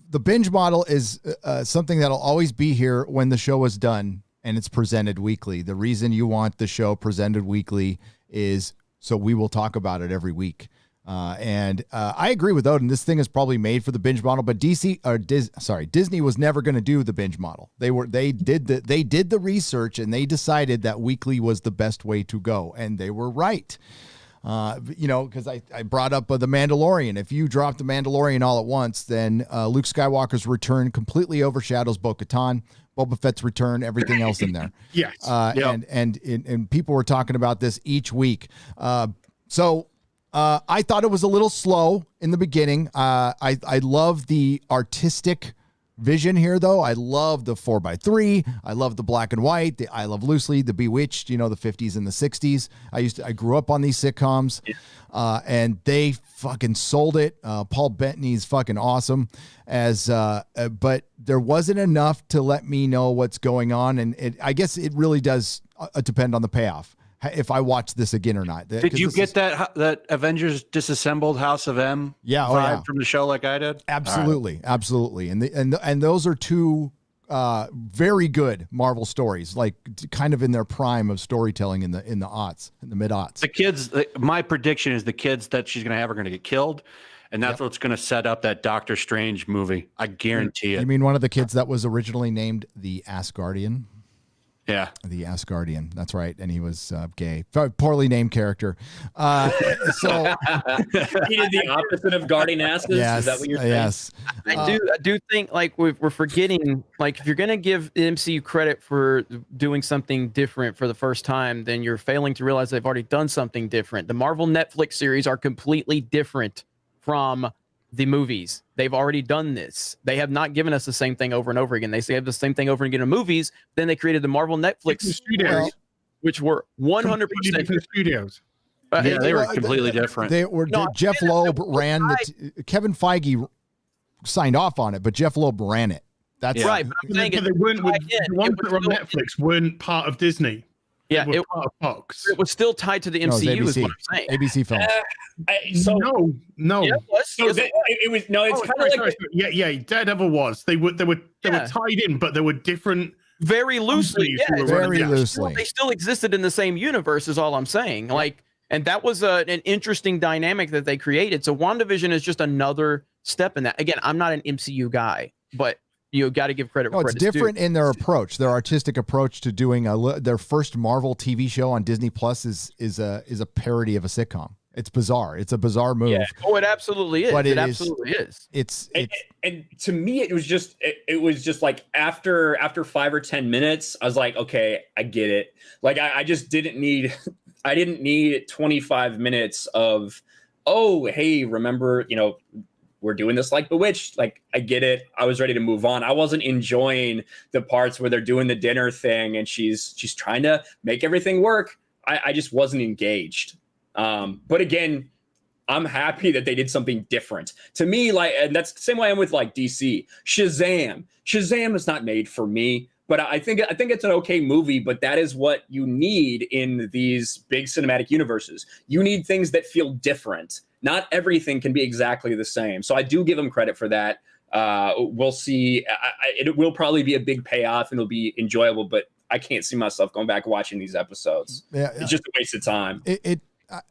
S6: the binge model is something that'll always be here when the show is done and it's presented weekly. The reason you want the show presented weekly is so we will talk about it every week. And I agree with Odin. This thing is probably made for the binge model, but Disney was never going to do the binge model. They did the research and they decided that weekly was the best way to go, and they were right. Because I brought up The Mandalorian. If you drop The Mandalorian all at once, then Luke Skywalker's return completely overshadows Bo-Katan, Boba Fett's return, everything else in there.
S3: Yes.
S6: And people were talking about this each week. I thought it was a little slow in the beginning. I love the artistic vision here, though. I love the 4x3. I love the black and white. I love Loosely, the Bewitched, the 50s and the 60s. I grew up on these sitcoms, and they fucking sold it. Paul Bettany's fucking awesome. But there wasn't enough to let me know what's going on, and I guess it really does depend on the payoff. If I watch this again or not.
S1: Did you get that Avengers Disassembled House of M vibe from the show like I did?
S6: Absolutely. Right. Absolutely. And those are two very good Marvel stories, like kind of in their prime of storytelling in the mid-aughts.
S1: The kids, my prediction is the kids that she's going to have are going to get killed. And that's what's going to set up that Doctor Strange movie. I guarantee it.
S6: You mean one of the kids that was originally named the Asgardian?
S1: Yeah.
S6: The Asgardian. That's right. And he was gay. Poorly named character. So
S9: He did the opposite of guarding asses.
S6: yes,
S9: Is that what you're saying?
S6: yes.
S7: I do think like we're forgetting, like if you're gonna give the MCU credit for doing something different for the first time, then you're failing to realize they've already done something different. The Marvel Netflix series are completely different from the movies. They've already done this. They have not given us the same thing over and over again. They say the same thing over and again in movies. Then they created the Marvel Netflix
S3: studios,
S7: which were 100%
S3: different studios.
S1: Yeah, they were completely different.
S6: They were. Jeff Loeb ran Kevin Feige signed off on it, but Jeff Loeb ran it. That's
S7: right. But I'm saying
S3: they weren't. The ones that were on Netflix weren't part of Disney.
S7: Yeah,
S3: it was part of Fox.
S7: It was still tied to the MCU, is what I'm saying.
S6: ABC Films.
S3: No.
S7: Yeah, it was.
S9: So it was no. It's kind of like
S3: yeah. Daredevil was. They were tied in, but they were different.
S7: Very loosely. Yeah,
S6: very loosely.
S7: They still existed in the same universe. Is all I'm saying. Like, and that was an interesting dynamic that they created. So WandaVision is just another step in that. Again, I'm not an MCU guy, but you got to give credit.
S6: No, it's different in their approach. Their artistic approach to doing their first Marvel TV show on Disney Plus is a parody of a sitcom. It's bizarre. It's a bizarre move.
S7: Yeah. Oh, it absolutely is.
S6: But
S7: it absolutely is.
S6: It's
S9: and to me, it was just like after 5 or 10 minutes, I was like, okay, I get it. Like I just didn't need 25 minutes of, oh, hey, remember, we're doing this like Bewitched. Like, I get it. I was ready to move on. I wasn't enjoying the parts where they're doing the dinner thing and she's trying to make everything work. I just wasn't engaged. But again, I'm happy that they did something different. To me, and that's the same way I'm with like DC. Shazam is not made for me, but I think it's an okay movie, but that is what you need in these big cinematic universes. You need things that feel different. Not everything can be exactly the same. So I do give them credit for that. We'll see. It will probably be a big payoff and it'll be enjoyable, but I can't see myself going back and watching these episodes. Yeah, it's just a waste of time.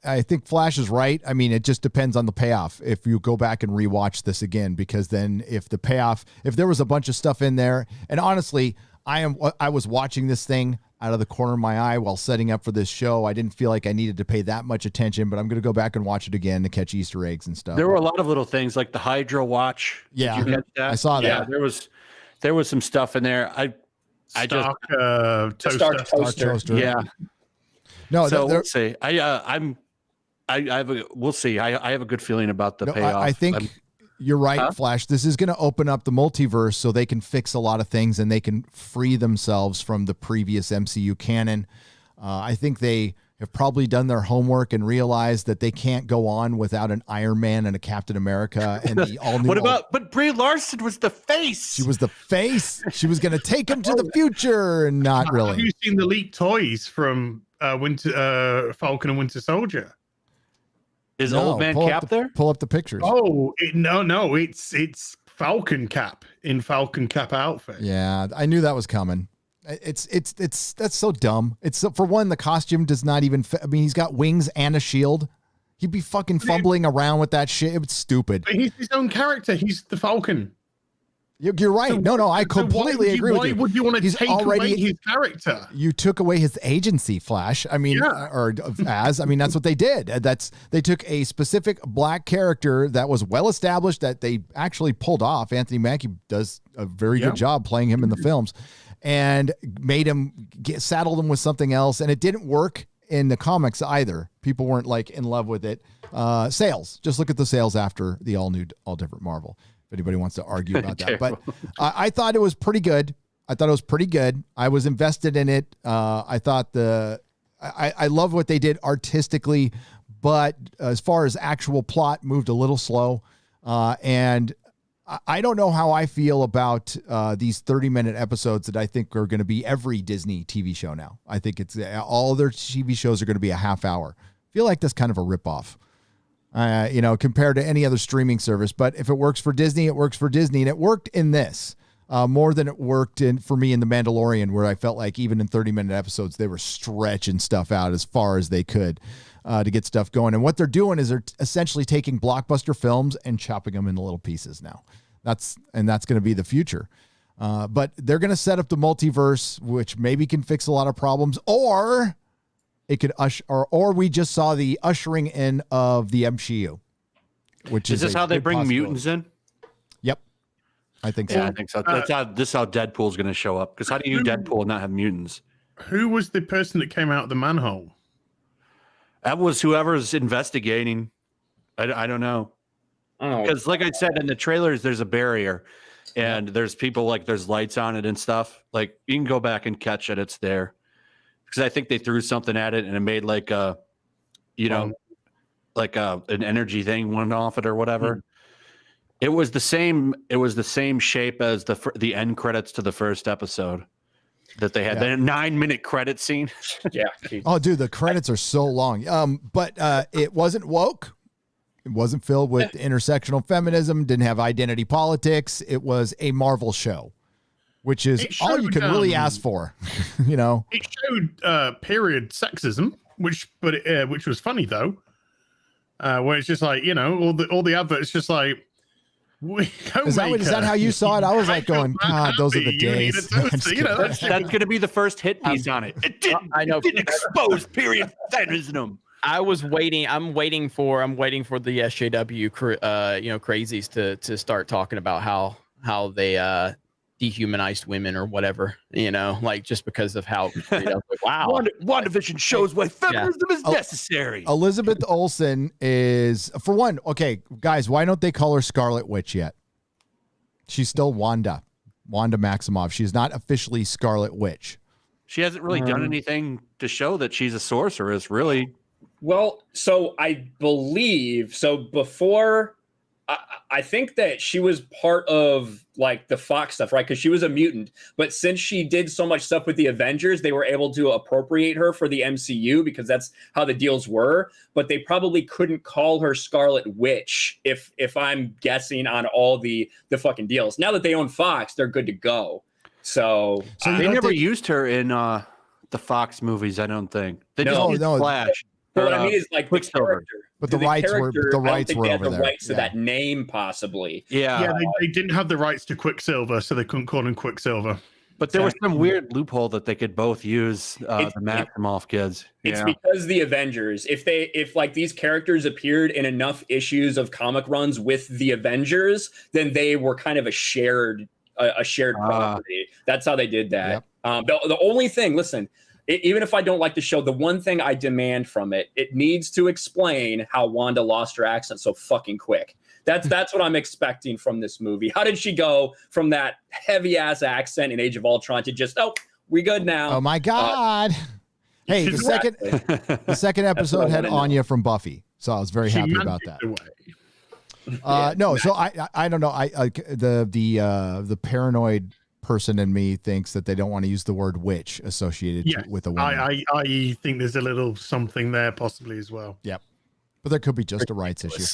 S6: I think Flash is right. I mean, it just depends on the payoff. If you go back and rewatch this again, because then if there was a bunch of stuff in there, and honestly, I was watching this thing out of the corner of my eye while setting up for this show. I didn't feel like I needed to pay that much attention, but I'm going to go back and watch it again to catch Easter eggs and stuff.
S1: There were a lot of little things like the Hydra watch.
S6: Yeah,
S1: Did you catch that?
S6: I saw that.
S1: Yeah, there was some stuff in there.
S3: Stark toaster.
S1: Yeah.
S6: No,
S1: so we'll see. We'll see. I have a good feeling about the payoff.
S6: I think you're right, Flash. This is going to open up the multiverse so they can fix a lot of things and they can free themselves from the previous MCU canon. I think they have probably done their homework and realized that they can't go on without an Iron Man and a Captain America and the all new.
S1: But Brie Larson was the face.
S6: She was the face. She was going to take him to the future, and not really.
S3: Have you seen the leaked toys from Falcon and Winter Soldier?
S1: Is old man Cap there?
S6: Pull up the pictures.
S3: Oh, no, it's Falcon Cap in Falcon Cap outfit.
S6: Yeah, I knew that was coming. It's that's so dumb. For one, the costume does not even fit. I mean, he's got wings and a shield. He'd be fucking fumbling around with that shit. It's stupid.
S3: But he's his own character. He's the Falcon.
S6: You're right. No, I completely agree with you.
S3: Why would you want to take away his character?
S6: You took away his agency, Flash. I mean, that's what they did. They took a specific black character that was well established that they actually pulled off. Anthony Mackie does a very good job playing him in the films, and made him saddled him with something else, and it didn't work in the comics either. People weren't like in love with it. Sales. Just look at the sales after the all different Marvel. If anybody wants to argue about that, but I thought it was pretty good. I was invested in it. I thought I love what they did artistically, but as far as actual plot, moved a little slow. And I don't know how I feel about these 30-minute episodes that I think are going to be every Disney TV show now. I think it's all their TV shows are going to be a half hour. I feel like that's kind of a ripoff. Compared to any other streaming service. But if it works for Disney, it works for Disney. And it worked in this more than it worked for me in The Mandalorian, where I felt like even in 30-minute episodes, they were stretching stuff out as far as they could to get stuff going. And what they're doing is they're essentially taking blockbuster films and chopping them into little pieces now. That's going to be the future. But they're going to set up the multiverse, which maybe can fix a lot of problems, or it could or we just saw the ushering in of the MCU, which
S1: is this how they bring mutants in?
S6: Yep, I think so.
S1: Yeah, I think so. This is how Deadpool's going to show up. Because how do you Deadpool not have mutants?
S3: Who was the person that came out of the manhole?
S1: That was whoever's investigating. I don't know. Because like I said in the trailers, there's a barrier, and there's people like there's lights on it and stuff. Like you can go back and catch it; it's there. Because I think they threw something at it and it made like a, like an energy thing went off it or whatever. It was the same. It was the same shape as the end credits to the first episode that they had. The 9-minute credit scene.
S9: Yeah.
S6: Oh, dude, the credits are so long. But it wasn't woke. It wasn't filled with intersectional feminism, didn't have identity politics. It was a Marvel show, which is all you can really ask for,
S3: It showed period sexism, which was funny though. Where it's just like, all the adverts just like
S6: is that how you saw it? I was like going, God, those are the days.
S1: That's going to be the first hit piece on it. It didn't expose period feminism.
S7: I'm waiting for the SJW, crazies to start talking about how they dehumanized women or whatever, like just because of how wow.
S1: WandaVision shows why feminism is necessary.
S6: Elizabeth Olsen is, for one, okay, guys, why don't they call her Scarlet Witch yet? She's still Wanda Maximoff. She's not officially Scarlet Witch.
S1: She hasn't really done anything to show that she's a sorceress, really.
S9: Well, so I believe before. I think that she was part of like the Fox stuff, right? Because she was a mutant. But since she did so much stuff with the Avengers, they were able to appropriate her for the MCU because that's how the deals were. But they probably couldn't call her Scarlet Witch if I'm guessing on all the fucking deals. Now that they own Fox, they're good to go. So
S1: they never used her in the Fox movies, I don't think. They just used Flash.
S9: But what I mean is like the character.
S6: But the rights were over there.
S9: Rights to that name, possibly.
S3: Yeah, they didn't have the rights to Quicksilver, so they couldn't call him Quicksilver.
S1: But there was some weird loophole that they could both use the Maximoff kids.
S9: It's because the Avengers, if like these characters appeared in enough issues of comic runs with the Avengers, then they were kind of a shared property. That's how they did that. Yep. The only thing, listen. Even if I don't like the show, the one thing I demand from it needs to explain how Wanda lost her accent so fucking quick. That's what I'm expecting from this movie. How did she go from that heavy ass accent in Age of Ultron to just, we good now?
S6: Oh my God. Hey, the second episode had Anya from Buffy. So I was very happy about that. So I don't know. The paranoid person in me thinks that they don't want to use the word witch associated with a woman.
S3: I think there's a little something there possibly as well.
S6: Yep. But there could be just a rights issue.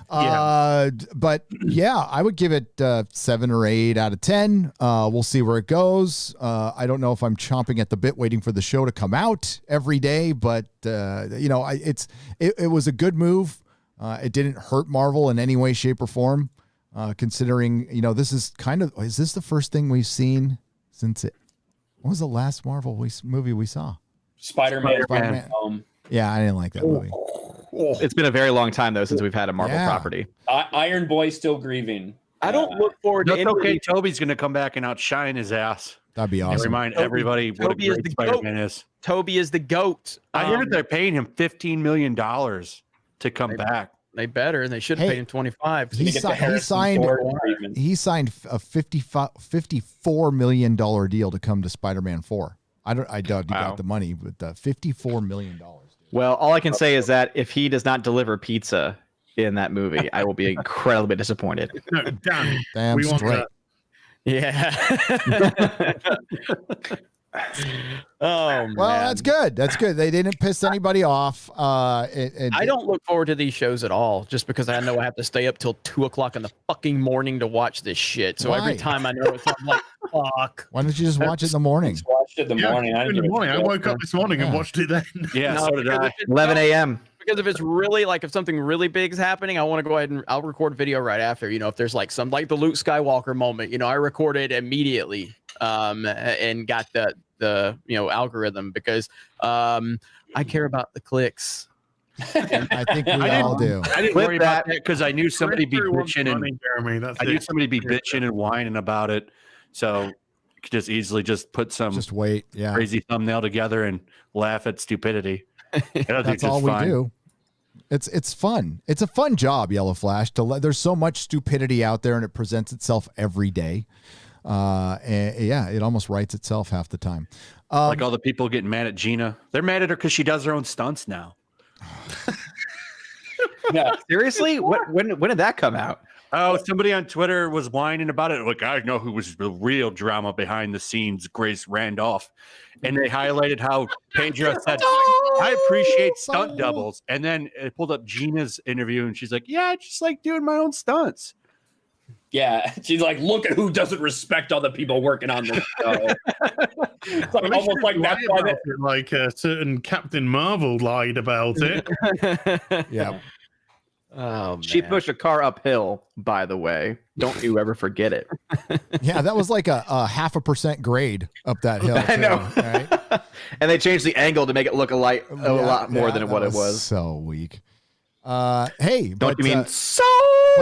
S6: But yeah, I would give it 7 or 8 out of 10. We'll see where it goes. I don't know if I'm chomping at the bit waiting for the show to come out every day, but it was a good move. It didn't hurt Marvel in any way, shape, or form. Considering, this is is this the first thing we've seen since what was the last Marvel movie we saw?
S9: Spider-Man.
S6: Yeah, I didn't like that movie.
S8: It's been a very long time though since we've had a Marvel property.
S9: Iron Boy still grieving.
S7: I don't look forward to
S1: okay. Toby's going to come back and outshine his ass.
S6: That'd be awesome.
S1: And remind everybody what a great Spider-Man is.
S7: Toby is the GOAT.
S1: I heard they're paying him $15 million to come back.
S7: They better. They should have paid him 25.
S6: He signed a $54 million deal to come to Spider-Man 4. I doubt he got the money, but $54 million.
S8: Well, all I can say is that if he does not deliver pizza in that movie, I will be incredibly disappointed.
S3: No,
S6: damn
S3: we
S6: straight.
S3: Want
S7: that. Yeah. Oh man.
S6: Well, that's good. That's good. They didn't piss anybody off.
S7: I don't look forward to these shows at all, just because I know I have to stay up till 2:00 in the fucking morning to watch this shit. So every time I know it's, I'm like, fuck.
S6: Why don't you just watch it in the morning?
S9: Watched it in the morning.
S3: I woke up this morning and watched it then.
S1: Yeah, so did I.
S8: 11 a.m.
S7: because if it's really like if something really big is happening, I want to go ahead and I'll record video right after. If there's like some like the Luke Skywalker moment, I record it immediately and got the algorithm because I care about the clicks.
S6: I think we all do.
S1: I didn't worry about that because I knew somebody be bitching
S3: and
S1: bitching and whining about it. So you could just easily just put some
S6: wait,
S1: crazy thumbnail together and laugh at stupidity.
S6: That's all we do. It's fun. It's a fun job, YellowFlash. There's so much stupidity out there, and it presents itself every day. And it almost writes itself half the time.
S1: Like all the people getting mad at Gina. They're mad at her because she does her own stunts now.
S8: Yeah, seriously? When did that come out?
S1: Oh, somebody on Twitter was whining about it. Like, I know who was the real drama behind the scenes, Grace Randolph. And they highlighted how Pedro said, I appreciate stunt doubles. And then it pulled up Gina's interview, and she's like, yeah, I just like doing my own stunts.
S9: Yeah, she's like, look at who doesn't respect all the people working on this show. It's like, almost like that's why
S3: like a certain Captain Marvel lied about it.
S6: Yeah.
S7: Oh, man.
S8: She pushed a car uphill, by the way. Don't you ever forget it.
S6: Yeah, that was like a 0.5% grade up that hill.
S8: I know.
S6: Right?
S8: And they changed the angle to make it look a lot more than what it was.
S6: So weak. Hey,
S8: don't you mean so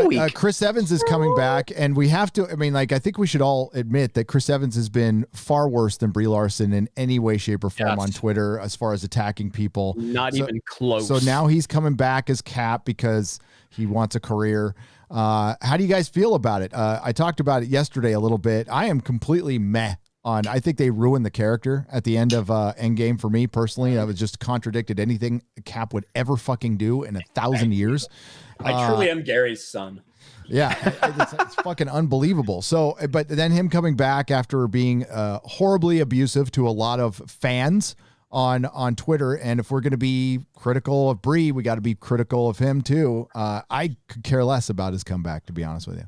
S8: weak?
S6: Chris Evans is coming back, and we have to. I mean, like, I think we should all admit that Chris Evans has been far worse than Brie Larson in any way, shape, or form on Twitter as far as attacking people.
S7: Not even close.
S6: So now he's coming back as Cap because he wants a career. How do you guys feel about it? I talked about it yesterday a little bit. I am completely meh on. I think they ruined the character at the end of Endgame for me personally. That was just contradicted anything Cap would ever fucking do in 1,000 years.
S9: I truly am Gary's son.
S6: Yeah, it's fucking unbelievable. So, but then him coming back after being horribly abusive to a lot of fans on Twitter, and if we're going to be critical of Brie, we got to be critical of him too. I could care less about his comeback, to be honest with you.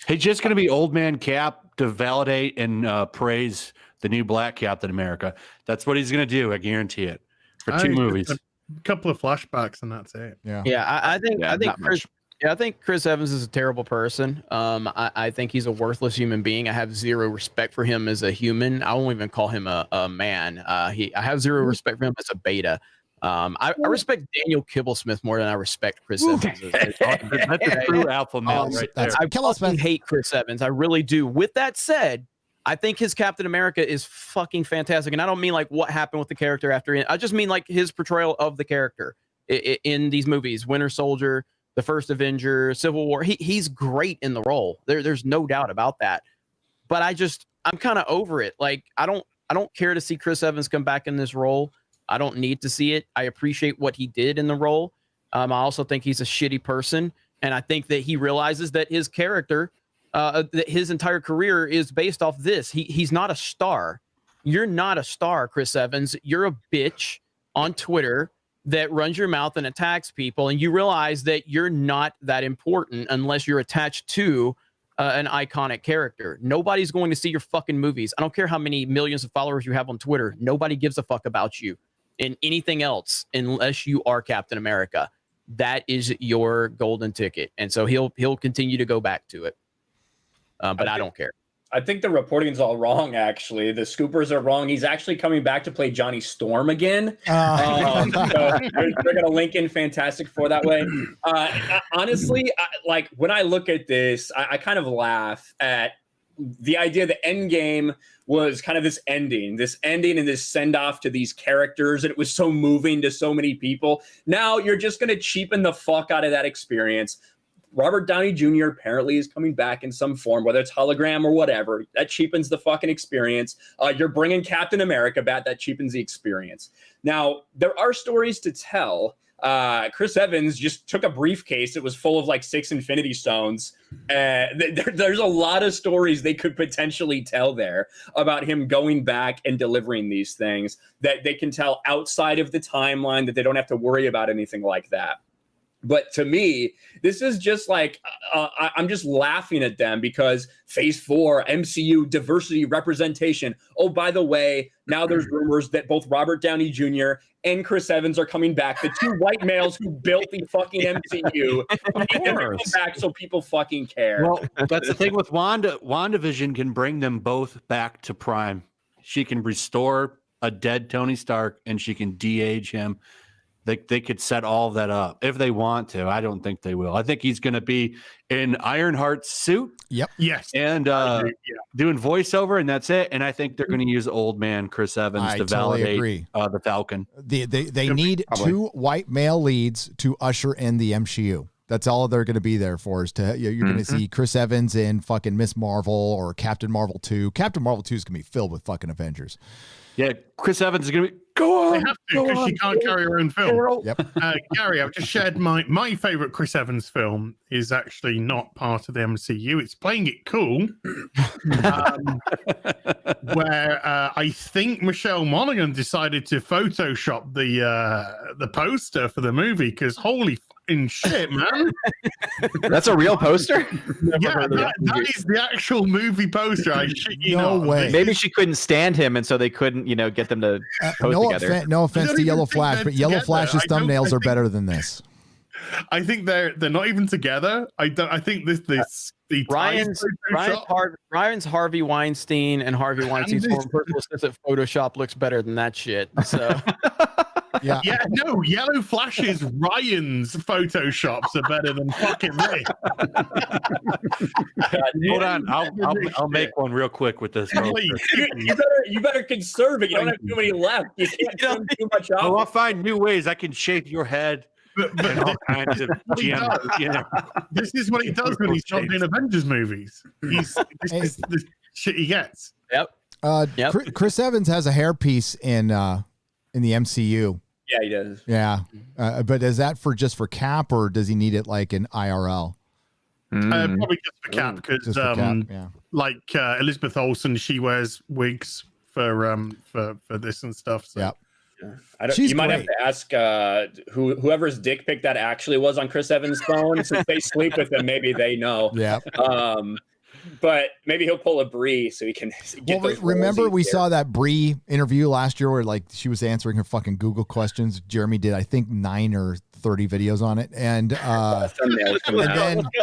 S1: He's just going to be old man Cap to validate and praise the new Black Captain America. That's what he's going to do. I guarantee it. For 2 movies,
S3: a couple of flashbacks, and that's it.
S7: Yeah. I think Chris Evans is a terrible person. I think he's a worthless human being. I have zero respect for him as a human. I won't even call him a man. I have zero respect for him as a beta. I respect Daniel Kibblesmith more than I respect Chris Evans.
S1: That's a true alpha male right there.
S7: I fucking hate Chris Evans. I really do. With that said, I think his Captain America is fucking fantastic. And I don't mean like what happened with the character after. I just mean like his portrayal of the character in these movies. Winter Soldier, The First Avenger, Civil War. He's great in the role. There's no doubt about that. But I'm kind of over it. Like I don't care to see Chris Evans come back in this role. I don't need to see it. I appreciate what he did in the role. I also think he's a shitty person. And I think that he realizes that his character, that his entire career is based off this. He's not a star. You're not a star, Chris Evans. You're a bitch on Twitter that runs your mouth and attacks people. And you realize that you're not that important unless you're attached to an iconic character. Nobody's going to see your fucking movies. I don't care how many millions of followers you have on Twitter. Nobody gives a fuck about you in anything else unless you are Captain America. That is your golden ticket. And so he'll continue to go back to it. But I don't care.
S9: I think the reporting's all wrong, actually. The scoopers are wrong. He's actually coming back to play Johnny Storm again. So they're going to link in Fantastic Four that way. Honestly, like when I look at this, I kind of laugh at the idea that Endgame was kind of this ending and this send off to these characters. And it was so moving to so many people. Now you're just going to cheapen the fuck out of that experience. Robert Downey Jr. apparently is coming back in some form, whether it's hologram or whatever. That cheapens the fucking experience. You're bringing Captain America back. That cheapens the experience. Now, there are stories to tell. Chris Evans just took a briefcase that was full of like 6 Infinity Stones. There's a lot of stories they could potentially tell there about him going back and delivering these things that they can tell outside of the timeline, that they don't have to worry about anything like that. But to me, this is just like I'm just laughing at them because Phase 4, MCU, diversity, representation. Oh, by the way, now there's rumors that both Robert Downey Jr. and Chris Evans are coming back. The two white males who built the fucking MCU. Need them to come back so people fucking care.
S1: Well, that's the thing with Wanda. WandaVision can bring them both back to prime. She can restore a dead Tony Stark, and she can de-age him. They could set all of that up if they want to. I don't think they will. I think he's going to be in Ironheart's suit.
S6: Yep.
S3: Yes.
S1: And doing voiceover, and that's it. And I think they're going to use old man Chris Evans to validate the Falcon.
S6: They need two white male leads to usher in the MCU. That's all they're going to be there for. Is to you're going to see Chris Evans in fucking Miss Marvel or Captain Marvel 2. Captain Marvel 2 is going to be filled with fucking Avengers.
S1: Yeah, Chris Evans is going to be go on.
S3: They have to because she can't carry her own film.
S6: Yep.
S3: Gary, I've just shared my favorite Chris Evans film is actually not part of the MCU. It's Playing It Cool, where I think Michelle Monaghan decided to Photoshop the poster for the movie because holy fucking shit, man!
S8: That's a real poster.
S3: Yeah, that is the actual movie poster. I shit you
S6: No
S3: not.
S6: way.
S8: Maybe she couldn't stand him, and so they couldn't, get them to pose together.
S6: No offense to YellowFlash, but YellowFlash's thumbnails are better than this.
S3: I think they're not even together. I think the
S7: Ryan's Harvey Weinstein and Harvey Weinstein's former personal assistant Photoshop looks better than that shit. So
S6: Yeah.
S3: Yeah, no, YellowFlash's Ryan's Photoshops are better than fucking me.
S1: Hold on, I'll make one real quick with this.
S9: You better conserve it. You don't have too many left. You can't turn too much off.
S1: Oh, I'll find new ways. I can shape your head.
S3: But
S1: all kinds of
S3: this is what he does when he's not doing Avengers movies. This is the shit he gets.
S7: Yep.
S6: Chris Evans has a hairpiece in the MCU.
S9: Yeah, he does.
S6: Yeah, but is that just for Cap, or does he need it like in IRL?
S3: Probably just for Cap because,
S6: yeah.
S3: like Elizabeth Olsen, she wears wigs for this and stuff. So.
S6: Yep.
S9: You might have to ask whoever's dick pic that actually was on Chris Evans' phone. Since they sleep with him, maybe they know.
S6: Yeah.
S9: But maybe he'll pull a Brie so he can get those
S6: remember
S9: roles
S6: we
S9: easier.
S6: saw that Brie interview last year where like she was answering her fucking Google questions. Jeremy did, I think, 9 or 30 videos on it, and then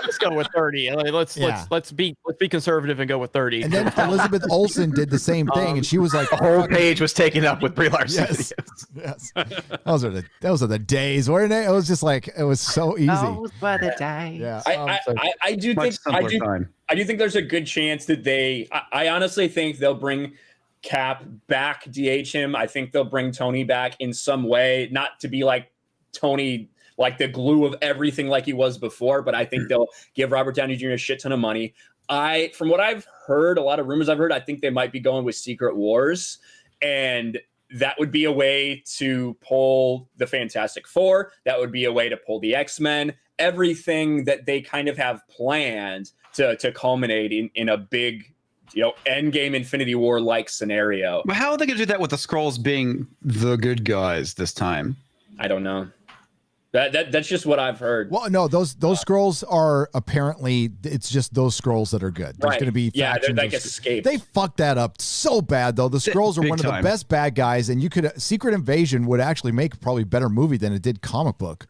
S7: let's go with 30. Let's be conservative and go with 30.
S6: And then Elizabeth Olsen did the same thing, and she was like,
S8: the whole page was taken up with Brie Larson
S6: Yes.
S8: videos.
S6: Yes. Those are the days, weren't they? It was just like it was so easy.
S8: Those were the days.
S6: Yeah.
S9: I do think there's a good chance that I honestly think they'll bring Cap back, DH him. I think they'll bring Tony back in some way, not to be like Tony, like the glue of everything like he was before, but I think they'll give Robert Downey Jr. a shit ton of money. From what I've heard, a lot of rumors I've heard, I think they might be going with Secret Wars, and that would be a way to pull the Fantastic Four. That would be a way to pull the X-Men. Everything that they kind of have planned to culminate in a big, Endgame Infinity War like scenario.
S5: But how are they going to do that with the Skrulls being the good guys this time?
S9: I don't know. That's just what I've heard.
S6: Well, no, those scrolls are apparently it's just those scrolls that are good. There's going to be
S9: they're
S6: factions
S9: like
S6: of-
S9: escape.
S6: They fucked that up so bad though. The scrolls are
S5: Big
S6: one of the
S5: time.
S6: best bad guys, and you could Secret Invasion would actually make probably a better movie than it did comic book.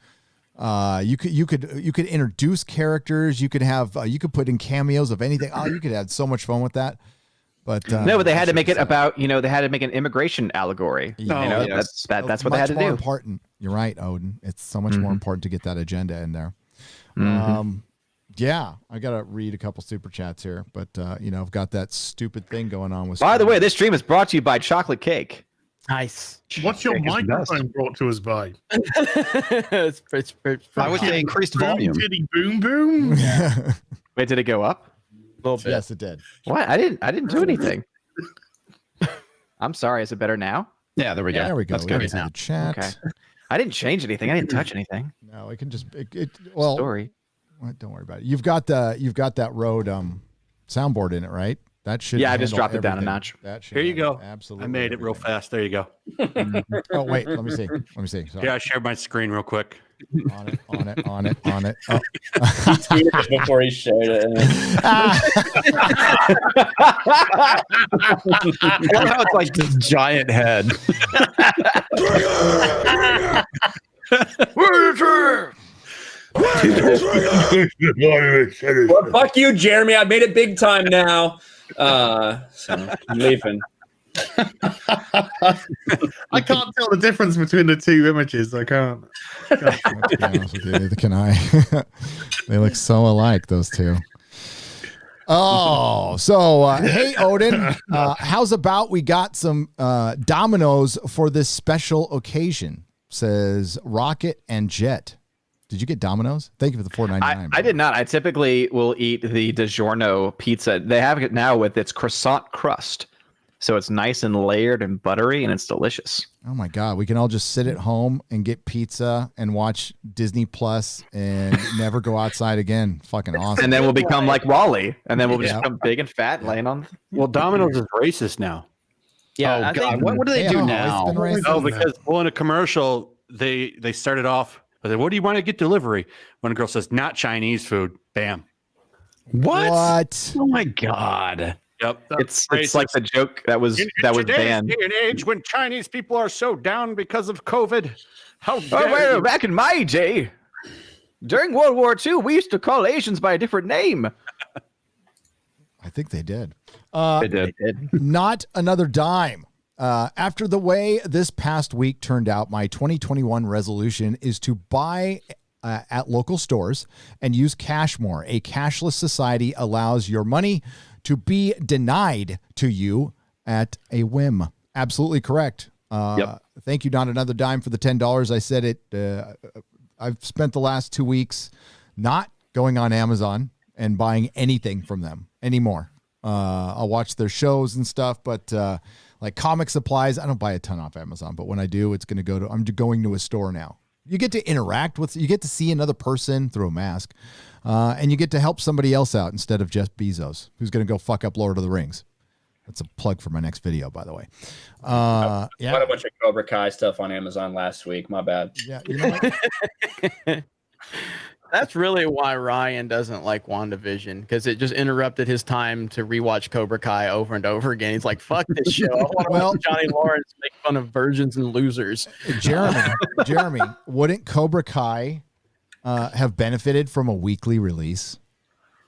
S6: You could introduce characters. You could have you could put in cameos of anything. Oh, you could have so much fun with that. But
S8: No, but they had to make it about, they had to make an immigration allegory.
S6: Yeah.
S8: That's what they had to do.
S6: Important. You're right, Odin. It's so much more important to get that agenda in there. Yeah, I gotta read a couple super chats here, but I've got that stupid thing going on with.
S8: By the way, this stream is brought to you by Chocolate Cake.
S7: Nice.
S3: What's your microphone brought to us by?
S7: it's
S5: I would say increased volume.
S3: Titty boom boom.
S8: Wait, did it go up?
S7: A little bit.
S6: Yes, it did.
S8: What? I didn't do anything. I'm sorry. Is it better now?
S5: Yeah, there we go.
S6: There we go.
S5: That's good.
S6: Into the chat.
S8: Okay. I didn't change anything. I didn't touch anything.
S6: No, it can just
S8: Story.
S6: Don't worry about it. You've got that Rode soundboard in it, right? That should.
S8: Yeah, I just
S6: handle
S8: dropped it down a
S6: everything.
S8: notch.
S6: That should
S1: Here you
S6: handle
S1: go.
S6: Absolutely.
S1: I made it real
S6: everything.
S1: fast. There you go.
S6: Oh wait, let me see. Sorry.
S1: Yeah, I shared my screen real quick.
S6: On it. Oh.
S9: He tweeted it before he shared it.
S5: I love how it's like this giant head.
S9: Well, fuck you, Jeremy. I made it big time now. So I'm leaving.
S3: I can't tell the difference between the two images. I can't.
S6: To be honest with you, neither can I. They look so alike, those two. Oh, so hey, Odin, how's about we got some dominoes for this special occasion? Says Rocket and Jet. Did you get Domino's? Thank you for the $4.99.
S8: I did not. I typically will eat the DiGiorno pizza. They have it now with its croissant crust. So it's nice and layered and buttery, and it's delicious.
S6: Oh my God, we can all just sit at home and get pizza and watch Disney Plus and never go outside again. Fucking awesome.
S8: And then we'll become like Wally, and then we'll just become big and fat, laying on.
S1: Well, Domino's is racist now.
S7: Yeah,
S5: Oh God, what do they
S6: Yeah,
S5: do
S6: it's
S5: now?
S6: been racist.
S1: Oh, because in a commercial they started off with, "What do you want to get delivery?" When a girl says, "Not Chinese food," bam.
S6: What?
S5: Oh my God.
S1: Yep.
S8: It's like the joke that was banned.
S1: Day and age when Chinese people are so down because of COVID. How
S8: Oh,
S1: dare
S8: well,
S1: you?
S8: back in my day, during World War II, we used to call Asians by a different name.
S6: I think they did.
S8: They did.
S6: Not another dime. After the way this past week turned out, my 2021 resolution is to buy at local stores and use cash more. A cashless society allows your money to be denied to you at a whim. Absolutely correct.
S8: Yep.
S6: Thank you, Not Another Dime, for the $10. I said it. I've spent the last 2 weeks not going on Amazon and buying anything from them anymore. I'll watch their shows and stuff, but like comic supplies, I don't buy a ton off Amazon. But when I do, it's going to go to. I'm going to a store now. You get to interact with. You get to see another person through a mask, and you get to help somebody else out instead of Jeff Bezos, who's going to go fuck up Lord of the Rings. That's a plug for my next video, by the way.
S9: Yeah.
S6: Yeah.
S9: Bought a bunch of Cobra Kai stuff on Amazon last week. My bad.
S6: Yeah, you know what?
S7: That's really why Ryan doesn't like WandaVision, because it just interrupted his time to rewatch Cobra Kai over and over again. He's like, fuck this show. I want to watch Johnny Lawrence make fun of virgins and losers.
S6: Jeremy, wouldn't Cobra Kai have benefited from a weekly release?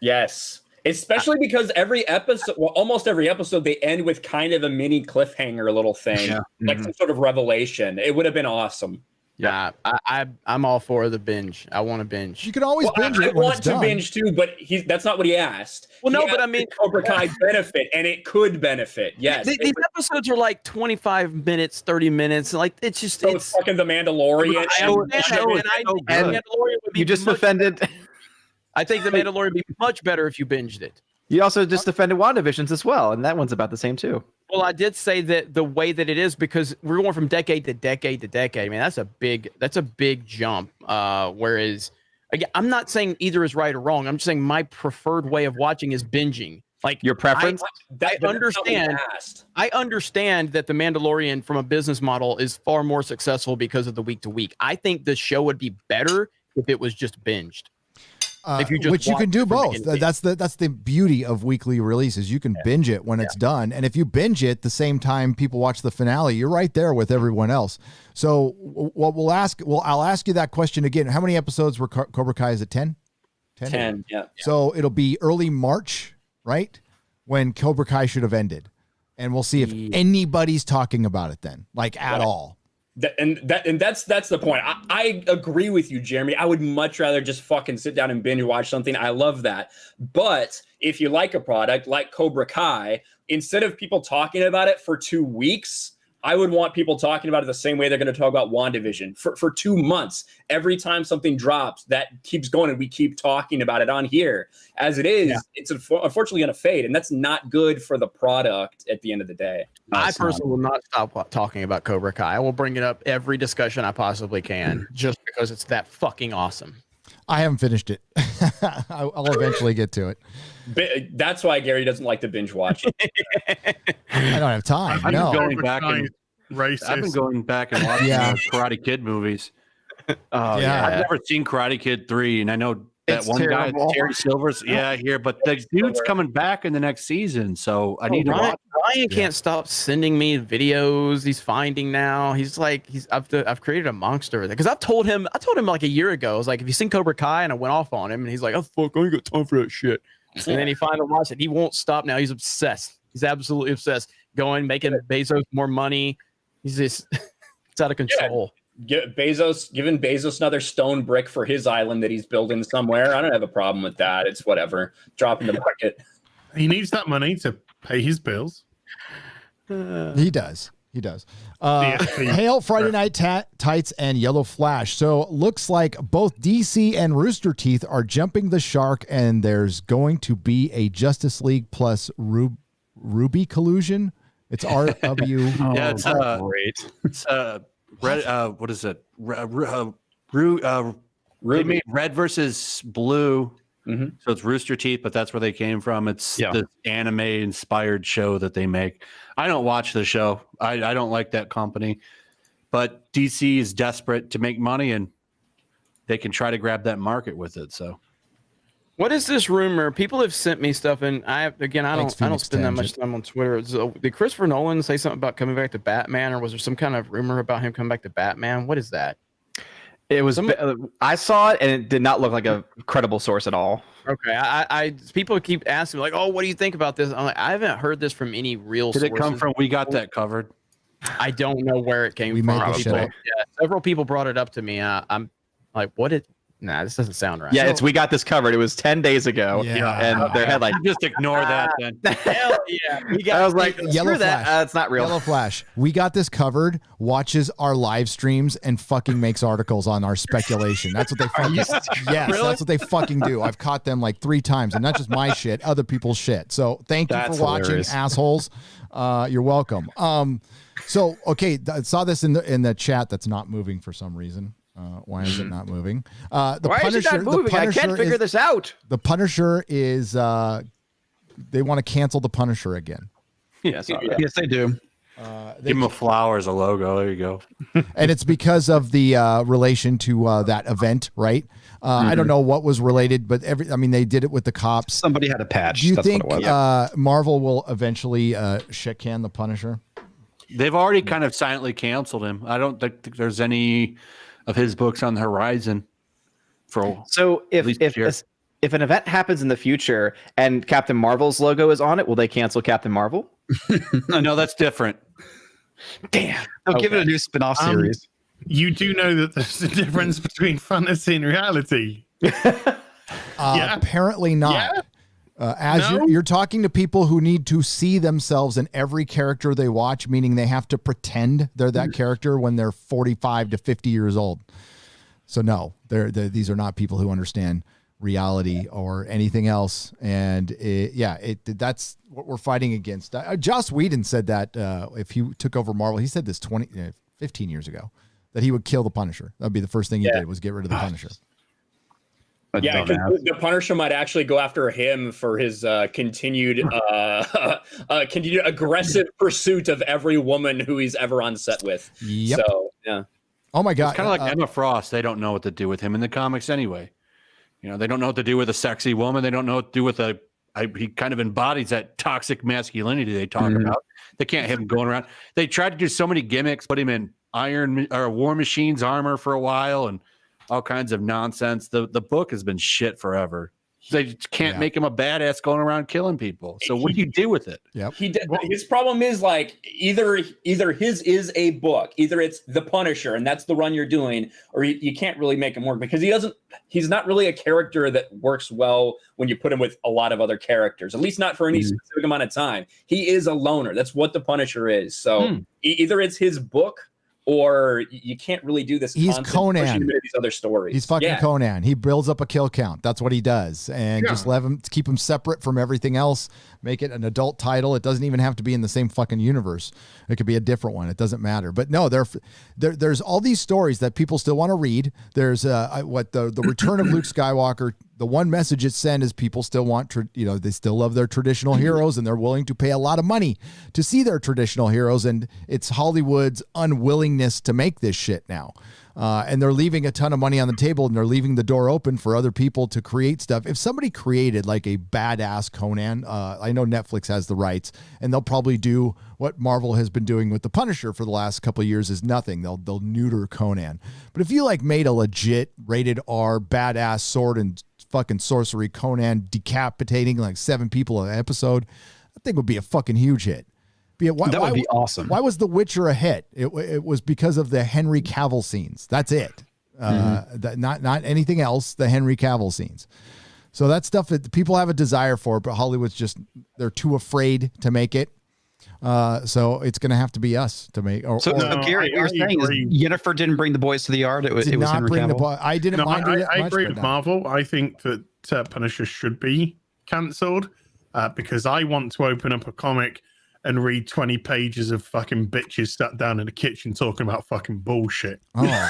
S9: Yes. Especially because every episode, well, almost every episode, they end with kind of a mini cliffhanger little thing, like some sort of revelation. It would have been awesome.
S7: Yeah, I'm all for the binge. I want to binge.
S6: You can always binge
S9: I
S6: it when
S9: want
S6: it's
S9: to
S6: done.
S9: binge too, but that's not what he asked.
S7: Well, no,
S9: He
S7: but I
S9: asked
S7: mean,
S9: if Cobra Kai benefit, and it could benefit. Yes,
S7: these episodes are like 25 minutes, 30 minutes. Like it's just
S9: so
S7: it's
S9: fucking The Mandalorian.
S8: You just offended.
S7: I think The Mandalorian would be much better if you binged it.
S8: You also just defended WandaVisions as well, and that one's about the same too.
S7: Well, I did say that the way that it is, because we're going from decade to decade to decade. I mean, that's a big jump. Whereas, again, I'm not saying either is right or wrong. I'm just saying my preferred way of watching is binging. Like
S8: your preference.
S7: I understand that The Mandalorian, from a business model, is far more successful because of the week to week. I think the show would be better if it was just binged. If you just
S6: which you can do both.
S7: That's
S6: That's the beauty of weekly releases. You can binge it when it's done, and if you binge it the same time people watch the finale, you're right there with everyone else. So what I'll ask you that question again. How many episodes were Cobra Kai? Is it 10?
S9: 10, yeah.
S6: So it'll be early March, right, when Cobra Kai should have ended, and we'll see if anybody's talking about it then, like at all.
S9: That's the point. I agree with you, Jeremy. I would much rather just fucking sit down and binge watch something. I love that. But if you like a product like Cobra Kai, instead of people talking about it for 2 weeks, I would want people talking about it the same way they're going to talk about WandaVision for 2 months. Every time something drops, that keeps going, and we keep talking about it on here. As it is, it's unfortunately going to fade, and that's not good for the product at the end of the day.
S7: I personally will not stop talking about Cobra Kai. I will bring it up every discussion I possibly can, just because it's that fucking awesome.
S6: I haven't finished it. I'll eventually get to it.
S9: That's why Gary doesn't like to binge watch.
S6: I don't have time.
S1: I've
S6: No.
S1: been going back and
S3: Racist.
S1: I've been going back and watching Karate Kid movies.
S8: Oh
S6: Yeah.
S1: I've never seen Karate Kid 3, and I know that
S8: It's
S1: one
S8: terrible.
S1: guy, Terry Silver's, I hear, but the dude's coming back in the next season, so I need to
S7: Ryan,
S1: watch.
S7: Ryan can't stop sending me videos he's finding now. He's like, I've created a monster because I told him like a year ago. I was like, have you seen Cobra Kai? And I went off on him, and he's like, oh fuck, I ain't got time for that shit. And then he finally watched it. He won't stop now. He's obsessed. He's absolutely obsessed. Making Bezos more money. He's just it's out of control.
S9: Giving Bezos another stone brick for his island that he's building somewhere. I don't have a problem with that. It's whatever. Drop in the bucket.
S3: He needs that money to pay his bills.
S6: He does. Hail Friday Night Tights and YellowFlash. So looks like both DC and Rooster Teeth are jumping the shark, and there's going to be a Justice League plus Ruby collusion. It's RW.
S1: Yeah, it's
S5: great.
S1: It's what is it? They made Red versus Blue.
S9: Mm-hmm.
S1: So it's Rooster Teeth, but that's where they came from. It's the anime inspired show that they make. I don't watch the show. I don't like that company, but DC is desperate to make money, and they can try to grab that market with it. So
S7: What is this rumor? People have sent me stuff, and I don't spend that much time on Twitter. So, did Christopher Nolan say something about coming back to Batman, or was there some kind of rumor about him coming back to Batman? What is that?
S8: It was. I saw it, and it did not look like a credible source at all.
S7: Okay, I people keep asking me like, "Oh, what do you think about this?" I'm like, I haven't heard this from any real.
S1: Did it come from? We got that covered.
S7: I don't know where it came
S6: We
S7: from.
S6: made this shit up.
S7: Yeah, several people brought it up to me. I'm like, what did? Nah, this doesn't sound right.
S8: Yeah, we got this covered. It was 10 days ago, and their headline.
S1: Just ignore that then.
S7: Hell yeah,
S8: I was like,
S6: Yellow
S8: screw that.
S6: Flash.
S8: It's not real.
S6: YellowFlash. We got this covered. Watches our live streams and fucking makes articles on our speculation. That's what they fucking. Yes, that's what they fucking do. I've caught them like 3 times, and not just my shit, other people's shit. So thank you for watching,
S5: hilarious.
S6: assholes. You're welcome. So okay, I saw this in the chat that's not moving for some reason. Why is it not moving?
S8: Why is it not moving? I can't figure this out.
S6: The Punisher is. They want to cancel the Punisher again.
S8: Yes,
S5: Yes, they do.
S1: Give him a flower as a logo. There you go.
S6: And it's because of the relation to that event, right? I don't know what was related, but they did it with the cops.
S5: Somebody had a patch.
S6: Do you
S5: That's
S6: think
S5: what it was.
S6: Marvel will eventually shit can the Punisher?
S1: They've already kind of silently canceled him. I don't think there's any of his books on the horizon.
S8: So if an event happens in the future and Captain Marvel's logo is on it, will they cancel Captain Marvel?
S1: No, that's different.
S8: Damn.
S5: They'll give it a new spin-off series.
S3: You do know that there's a difference between fantasy and reality.
S6: Apparently not.
S3: Yeah.
S6: You're talking to people who need to see themselves in every character they watch, meaning they have to pretend they're that character when they're 45 to 50 years old. So no, these are not people who understand reality or anything else. And that's what we're fighting against. Joss Whedon said that if he took over Marvel, he said this 15 years ago, that he would kill the Punisher. That'd be the first thing he did, was get rid of the Punisher.
S9: Yeah, because the Punisher might actually go after him for his continued aggressive pursuit of every woman who he's ever on set with.
S6: Yep.
S9: So yeah.
S6: Oh my God.
S1: It's kind of like Emma Frost. They don't know what to do with him in the comics anyway. They don't know what to do with a sexy woman. They don't know what to do with he kind of embodies that toxic masculinity they talk about. They can't have him going around. They tried to do so many gimmicks, put him in War Machine's armor for a while and all kinds of nonsense. The book has been shit forever. They can't make him a badass going around killing people. So what do you do with it?
S6: Yep.
S9: His problem is like either his is a book, either it's The Punisher and that's the run you're doing, or you can't really make him work because he's not really a character that works well when you put him with a lot of other characters, at least not for any specific amount of time. He is a loner. That's what The Punisher is. So either it's his book or you can't really do this.
S6: He's
S9: constant
S6: Conan.
S9: pushing him into these other stories.
S6: He's fucking Conan. He builds up a kill count. That's what he does. And just keep him separate from everything else. Make it an adult title. It doesn't even have to be in the same fucking universe. It could be a different one. It doesn't matter. But no, there's all these stories that people still want to read. There's the Return of Luke Skywalker. The one message it sent is people still want, they still love their traditional heroes, and they're willing to pay a lot of money to see their traditional heroes. And it's Hollywood's unwillingness to make this shit now. And they're leaving a ton of money on the table, and they're leaving the door open for other people to create stuff. If somebody created like a badass Conan, I know Netflix has the rights, and they'll probably do what Marvel has been doing with the Punisher for the last couple of years is nothing. They'll neuter Conan. But if you like made a legit rated R badass sword and fucking sorcery Conan decapitating like 7 people an episode, I think would be a fucking huge hit.
S5: That would be awesome.
S6: Why was The Witcher a hit? It was because of the Henry Cavill scenes. That's it. Not anything else. The Henry Cavill scenes. So that's stuff that people have a desire for, but Hollywood's they're too afraid to make it. So it's going to have to be us to make.
S5: Gary, you're saying is Yennefer didn't bring the boys to the yard. It was Henry Cavill.
S6: I didn't mind it.
S3: I agree with Marvel. I think that Punisher should be cancelled because I want to open up a comic and read 20 pages of fucking bitches sat down in the kitchen talking about fucking bullshit.
S6: Oh.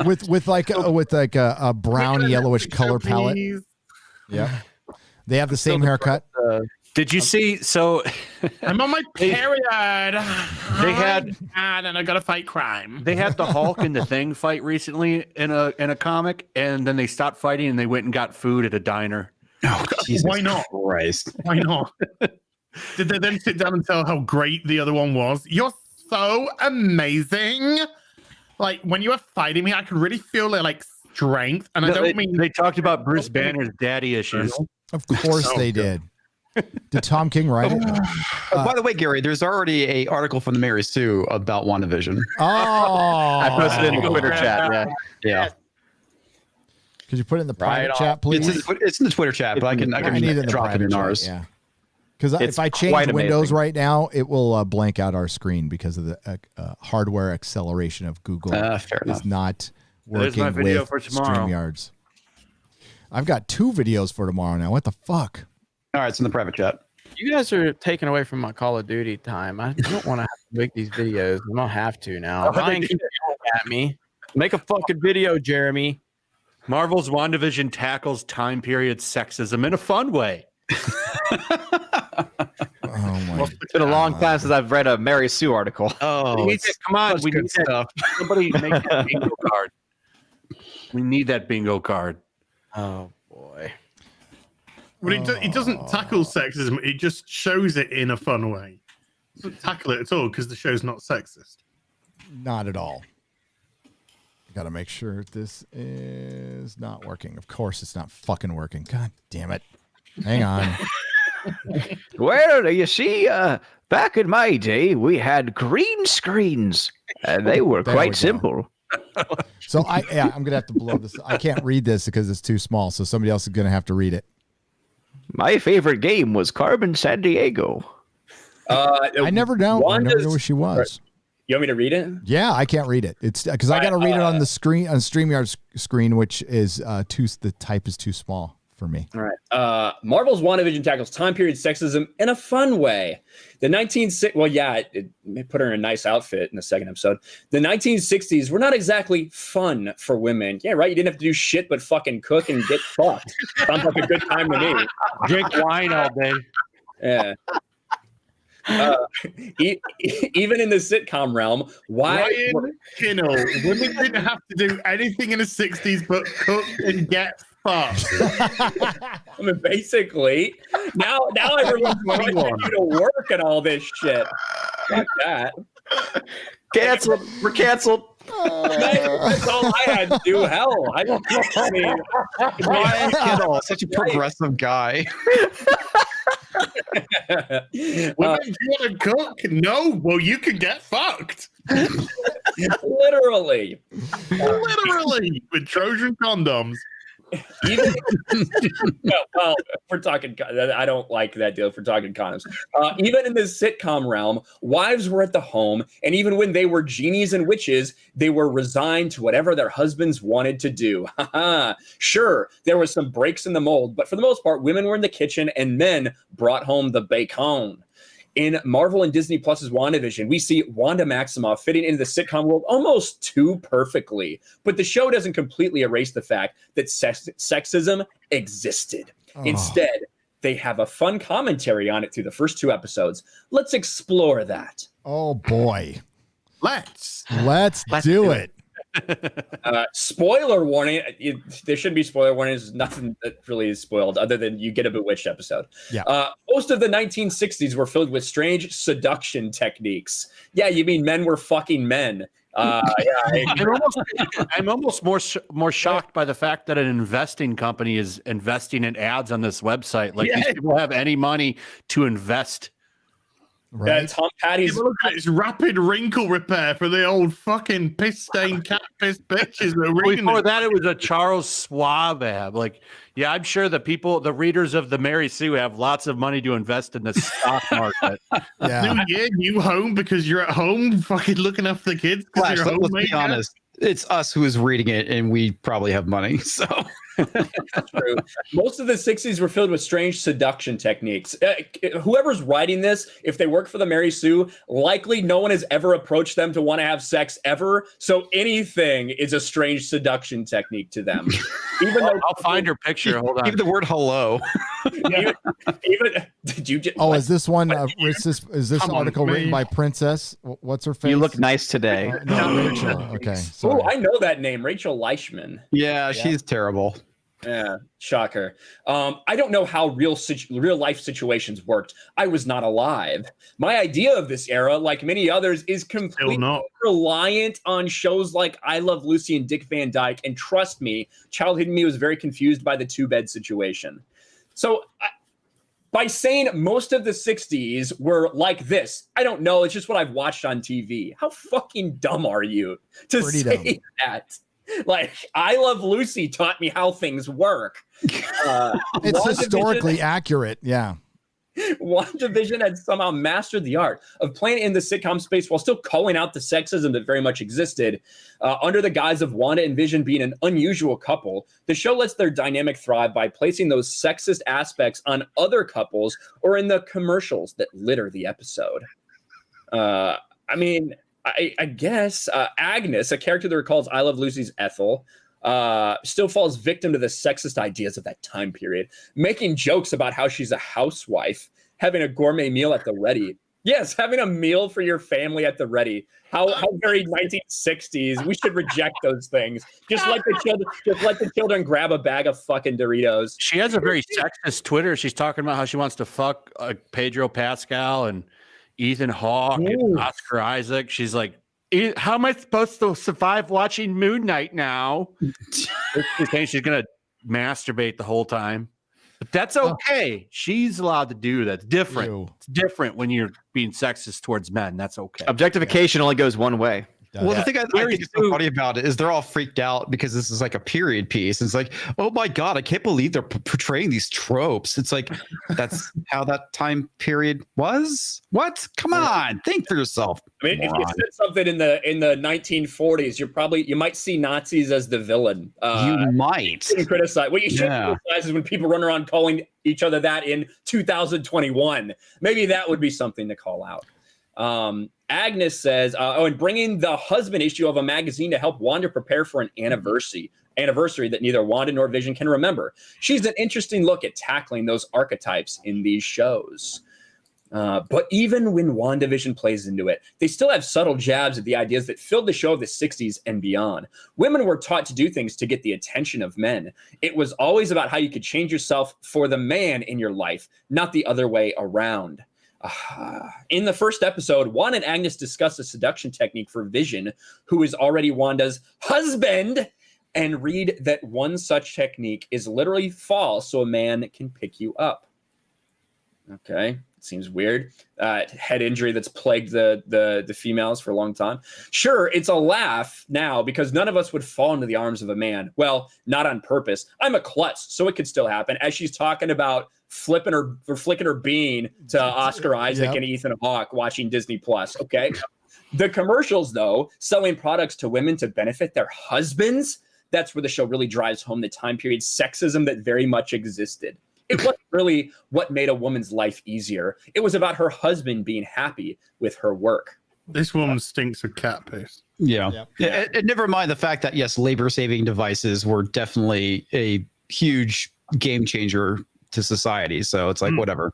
S6: with a brown yellowish color palette. Yeah. They have the same haircut.
S1: Did you see? So
S3: I'm on my period.
S1: They had,
S3: and I gotta fight crime.
S1: They had the Hulk and the Thing fight recently in a comic, and then they stopped fighting and they went and got food at a diner.
S5: Oh, Jesus
S3: why not?
S5: Christ.
S3: Why not? Did they then sit down and tell how great the other one was? You're so amazing. Like when you were fighting me, I could really feel their like strength, and I don't mean
S1: they talked about Bruce Banner's daddy issues.
S6: Of course they did. Did Tom King write it?
S5: By the way, Gary, there's already a article from the Mary Sue about WandaVision.
S6: Oh,
S8: I posted it in the Twitter chat. Yeah.
S6: Could you put it in the private chat, please?
S5: It's in the Twitter chat, but I can drop it in ours.
S6: Yeah. Because if I change Windows right now, it will blank out our screen because of the hardware acceleration of Google.
S5: Fair enough.
S6: Is not working
S1: There's my video
S6: with
S1: for tomorrow.
S6: StreamYards. I've got 2 videos for tomorrow now. What the fuck?
S5: All right, it's in the private chat.
S7: You guys are taking away from my Call of Duty time. I don't want to have to make these videos. I don't have to now. Ryan, keep yelling at me. Make a fucking video, Jeremy.
S1: Marvel's WandaVision tackles time period sexism in a fun way.
S8: It's been a long time since I've read a Mary Sue article.
S5: Oh,
S1: come on, we need
S5: stuff.
S1: Somebody make that bingo card. We need that bingo card.
S7: Oh boy.
S3: But it doesn't tackle sexism. It just shows it in a fun way. It doesn't tackle it at all because the show's not sexist.
S6: Not at all. Got to make sure this is not working. Of course, it's not fucking working. God damn it. Hang on.
S8: Well, you see, back in my day, we had green screens, and they were quite simple.
S6: So I'm gonna have to blow this. I can't read this because it's too small. So somebody else is gonna have to read it.
S8: My favorite game was Carmen San Diego.
S6: I never know. I never knew who she was.
S9: You want me to read it?
S6: Yeah, I can't read it. It's because I got to read it on the screen, on StreamYard's screen, which is the type is too small for me.
S9: All right. Marvel's WandaVision tackles time period sexism in a fun way. The 1960s, well, yeah, it put her in a nice outfit in the second episode. The 1960s were not exactly fun for women. Yeah, right. You didn't have to do shit but fucking cook and get fucked. Sounds like a good time to me.
S1: Drink wine all day.
S9: Yeah. Even in the sitcom realm,
S3: Kinel, women didn't have to do anything in the 60s but cook and get fucked.
S9: I mean, basically, now everyone's wanting you to work and all this shit. Fuck that.
S8: Canceled. We're canceled.
S9: That's all I had to do. Hell, I mean,
S5: Ryan Kinel, such a progressive guy.
S3: Women, do you want to cook? No. Well, you can get fucked.
S9: Literally
S3: with Trojan condoms.
S9: Even well, if we're talking, I don't like that deal. If we're talking condoms, even in the sitcom realm, wives were at the home, and even when they were genies and witches, they were resigned to whatever their husbands wanted to do. Sure, there was some breaks in the mold, but for the most part, women were in the kitchen and men brought home the bacon. In Marvel and Disney Plus's WandaVision, we see Wanda Maximoff fitting into the sitcom world almost too perfectly. But the show doesn't completely erase the fact that sexism existed. Instead, they have a fun commentary on it through the first 2 episodes. Let's explore that.
S6: Oh, boy.
S3: Let's
S6: do it.
S9: Spoiler warning. There shouldn't be spoiler warnings. There's nothing that really is spoiled other than you get a Bewitched episode.
S6: Yeah.
S9: Most of the 1960s were filled with strange seduction techniques. Yeah, you mean men were fucking men.
S1: I'm almost more shocked by the fact that an investing company is investing in ads on this website. Like these people have any money to invest.
S6: Right.
S9: Tom Patty's
S3: look at this rapid wrinkle repair for the old fucking piss stained cat piss bitches.
S1: Before that, it was a Charles Schwab ad. Like, yeah, I'm sure the readers of the Mary Sue have lots of money to invest in the stock market.
S6: Yeah.
S3: New year, new home because you're at home fucking looking after the kids.
S5: Flash, let's be honest. It's us who is reading it, and we probably have money. So
S9: That's true. Most of the 60s were filled with strange seduction techniques. Whoever's writing this, if they work for the Mary Sue, likely no one has ever approached them to want to have sex ever. So anything is a strange seduction technique to them. Even though
S1: I'll find her picture. Hold on.
S5: even the word hello.
S9: even did you just
S6: Is this one? Is this article written by Princess? What's her face?
S8: You look nice today.
S6: No, Rachel. Okay.
S9: Oh,
S6: Sorry.
S9: I know that name, Rachel Leischman.
S5: Yeah, she's terrible.
S9: Yeah, shocker. I don't know how real life situations worked. I was not alive. My idea of this era, like many others, is completely reliant on shows like I Love Lucy and Dick Van Dyke. And trust me, childhood me was very confused by the 2-bed situation. So by saying most of the 60s were like this, I don't know. It's just what I've watched on TV. How fucking dumb are you to
S6: Pretty
S9: say
S6: dumb.
S9: that? Like, I Love Lucy taught me how things work.
S6: It's historically accurate. Yeah.
S9: WandaVision had somehow mastered the art of playing in the sitcom space while still calling out the sexism that very much existed. Under the guise of Wanda and Vision being an unusual couple, the show lets their dynamic thrive by placing those sexist aspects on other couples or in the commercials that litter the episode. I guess Agnes, a character that recalls I Love Lucy's Ethel, still falls victim to the sexist ideas of that time period, making jokes about how she's a housewife, having a gourmet meal at the ready. Yes, having a meal for your family at the ready. How very 1960s. We should reject those things. Just let the children grab a bag of fucking Doritos.
S1: She has a very sexist Twitter. She's talking about how she wants to fuck Pedro Pascal and Ethan Hawke and Oscar Isaac. She's like, how am I supposed to survive watching Moon Knight now? She's saying she's going to masturbate the whole time. But that's okay. She's allowed to do that. It's different.
S6: Ew.
S1: It's different when you're being sexist towards men. That's okay.
S8: Objectification only goes one way.
S5: Well, the thing I think is so funny about it is they're all freaked out because this is like a period piece. It's like, oh my God, I can't believe they're portraying these tropes. It's like, that's how that time period was? What? Come on, think for yourself.
S9: I mean, if you said something in the 1940s, you might see Nazis as the villain.
S5: You might.
S9: You criticize. What you should criticize is when people run around calling each other that in 2021. Maybe that would be something to call out. Agnes says, and bringing the husband issue of a magazine to help Wanda prepare for an anniversary that neither Wanda nor Vision can remember. She's an interesting look at tackling those archetypes in these shows. But even when WandaVision plays into it, they still have subtle jabs at the ideas that filled the show of the 60s and beyond. Women were taught to do things to get the attention of men. It was always about how you could change yourself for the man in your life, not the other way around. In the first episode, Wanda and Agnes discuss a seduction technique for Vision, who is already Wanda's husband, and read that one such technique is literally fall so a man can pick you up. Okay. seems weird. Head injury that's plagued the females for a long time. Sure, it's a laugh now because none of us would fall into the arms of a man. Well, not on purpose. I'm a klutz, so it could still happen. As she's talking about flicking her bean to Oscar Isaac and Ethan Hawke watching Disney Plus. Okay. The commercials, though, selling products to women to benefit their husbands, that's where the show really drives home the time period sexism that very much existed. It wasn't really what made a woman's life easier. It was about her husband being happy with her work.
S3: This woman stinks of cat piss.
S5: Yeah. And never mind the fact that, yes, labor-saving devices were definitely a huge game changer to society. So it's like, whatever.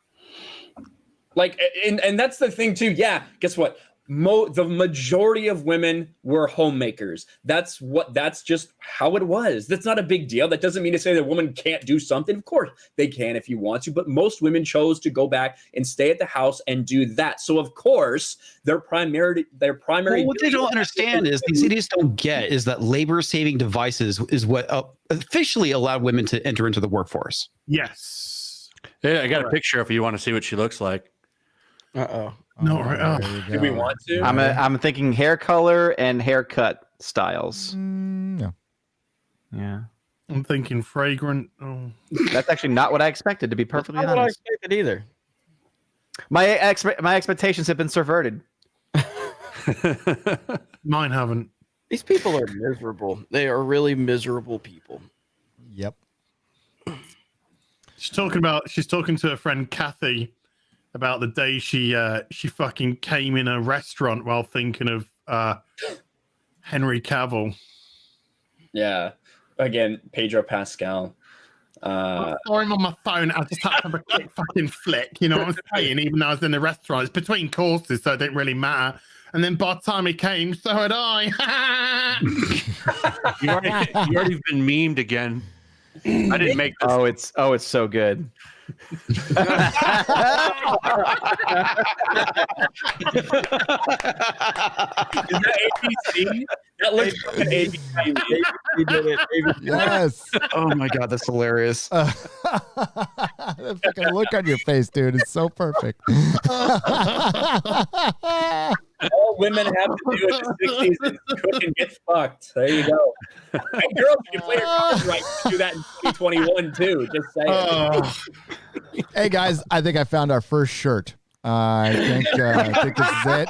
S9: Like, and that's the thing, too. Yeah, guess what? The majority of women were homemakers. That's just how it was. That's not a big deal. That doesn't mean to say that a woman can't do something. Of course they can if you want to, but most women chose to go back and stay at the house and do that. So of course their primary.
S5: Well, what they don't understand is these idiots don't get is that labor-saving devices is what officially allowed women to enter into the workforce.
S3: Yes.
S1: Yeah, I got a picture if you want to see what she looks like.
S3: No, right.
S9: Do we want to?
S8: I'm thinking hair color and haircut styles.
S6: No.
S8: Yeah.
S3: I'm thinking fragrant. Oh.
S8: That's actually not what I expected, to be perfectly
S7: Not what I
S8: honest.
S7: expected either.
S8: My expectations have been subverted.
S3: Mine haven't.
S7: These people are miserable. They are really miserable people.
S6: Yep.
S3: She's talking to her friend Kathy about the day she fucking came in a restaurant while thinking of Henry Cavill.
S9: Yeah. Again, Pedro Pascal.
S3: I saw him on my phone. I just had to have a quick fucking flick. You know what I'm saying? Even though I was in the restaurant, it's between courses, so it didn't really matter. And then by the time he came, so had I.
S1: You already been memed again. I didn't make this.
S8: Oh, it's so good.
S9: Is that ABC? That looks like an ABC.
S8: We did it.
S6: Yes.
S5: Oh my God, that's hilarious.
S6: That fucking look on your face, dude, is so perfect.
S9: All women have to do in the 60s is cook and get fucked. There you go. And girls, you play your cards right to do that in 2021 too. Just saying.
S6: Hey guys, I think I found our first shirt. I think this is it.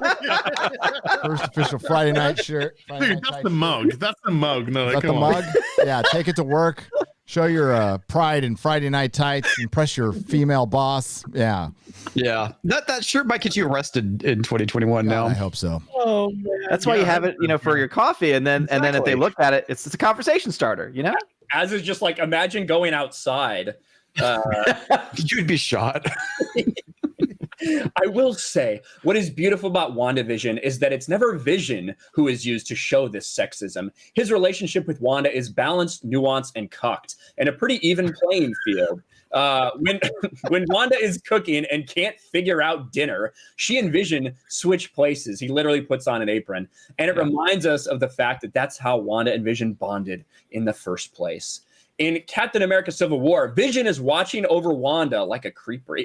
S6: First official Friday night shirt.
S3: Dude, that's the mug. That's the mug. No,
S6: Is that the mug? Yeah, take it to work. Show your pride in Friday night tights. Impress your female boss. Yeah.
S5: Yeah. That shirt might get you arrested in 2021 now.
S6: I hope so.
S7: Oh man.
S8: That's why you have it, for your coffee, and then if they look at it, it's a conversation starter,
S9: As is just like imagine going outside.
S5: You'd be shot.
S9: I will say, what is beautiful about WandaVision is that it's never Vision who is used to show this sexism. His relationship with Wanda is balanced, nuanced, and cocked, and a pretty even playing field. When Wanda is cooking and can't figure out dinner, she and Vision switch places. He literally puts on an apron, and it reminds us of the fact that that's how Wanda and Vision bonded in the first place. In Captain America Civil War, Vision is watching over Wanda like a creeper.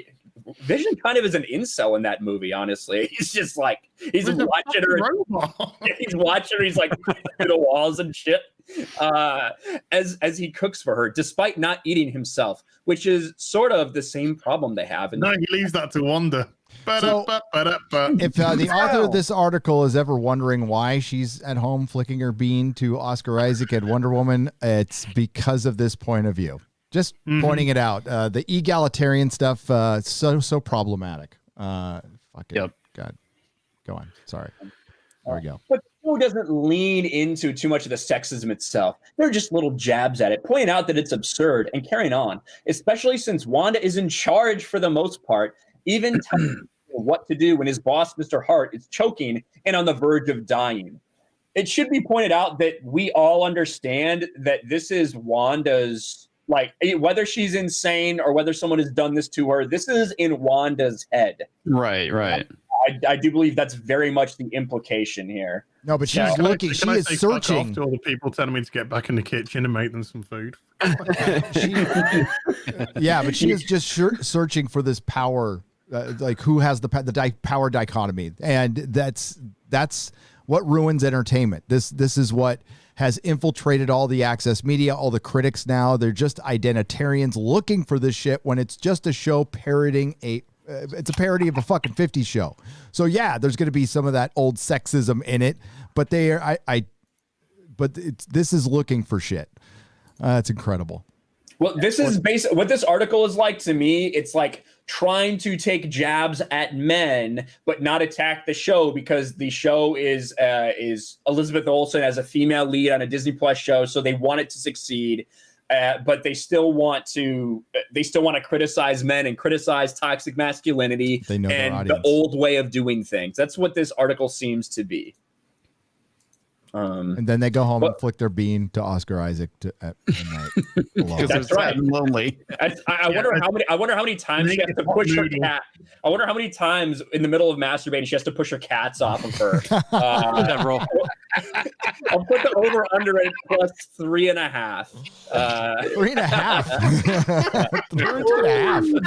S9: Vision kind of is an incel in that movie, honestly. He's just like, he's watching her. He's watching her. He's like through the walls and shit as he cooks for her, despite not eating himself, which is sort of the same problem they have.
S3: No, he leaves that to Wanda.
S6: So, if the author of this article is ever wondering why she's at home flicking her bean to Oscar Isaac and Wonder Woman, it's because of this point of view. Just pointing it out. The egalitarian stuff, so problematic. God. Go on. Sorry. There we go.
S9: But the show doesn't lean into too much of the sexism itself. They're just little jabs at it, pointing out that it's absurd and carrying on, especially since Wanda is in charge for the most part, even telling him what to do when his boss, Mr. Hart, is choking and on the verge of dying. It should be pointed out that we all understand that this is Wanda's, like, whether she's insane or whether someone has done this to her, this is in Wanda's head.
S5: Right.
S9: I do believe that's very much the implication here.
S6: No, but she's looking. She is searching.
S3: To all the people telling me to get back in the kitchen and make them some food.
S6: Yeah, but she is just searching for this power like who has the power dichotomy, and that's what ruins entertainment. This is what has infiltrated all the access media, all the critics now. They're just identitarians looking for this shit when it's just a show parroting it's a parody of a fucking 50s show. So yeah, there's going to be some of that old sexism in it, but this is looking for shit. It's incredible.
S9: Well, this is what this article is like to me. It's like trying to take jabs at men, but not attack the show, because the show is Elizabeth Olsen as a female lead on a Disney Plus show, so they want it to succeed. But they still want to criticize men and criticize toxic masculinity and the old way of doing things. That's what this article seems to be.
S6: And then they go home and flick their bean to Oscar Isaac at night.
S9: That's right.
S5: Lonely.
S9: I wonder how many times she has to push her cat. I wonder how many times in the middle of masturbating she has to push her cats off of her.
S1: Several.
S9: I'll put the over under at plus 3.5.
S6: 3.5. 3.5.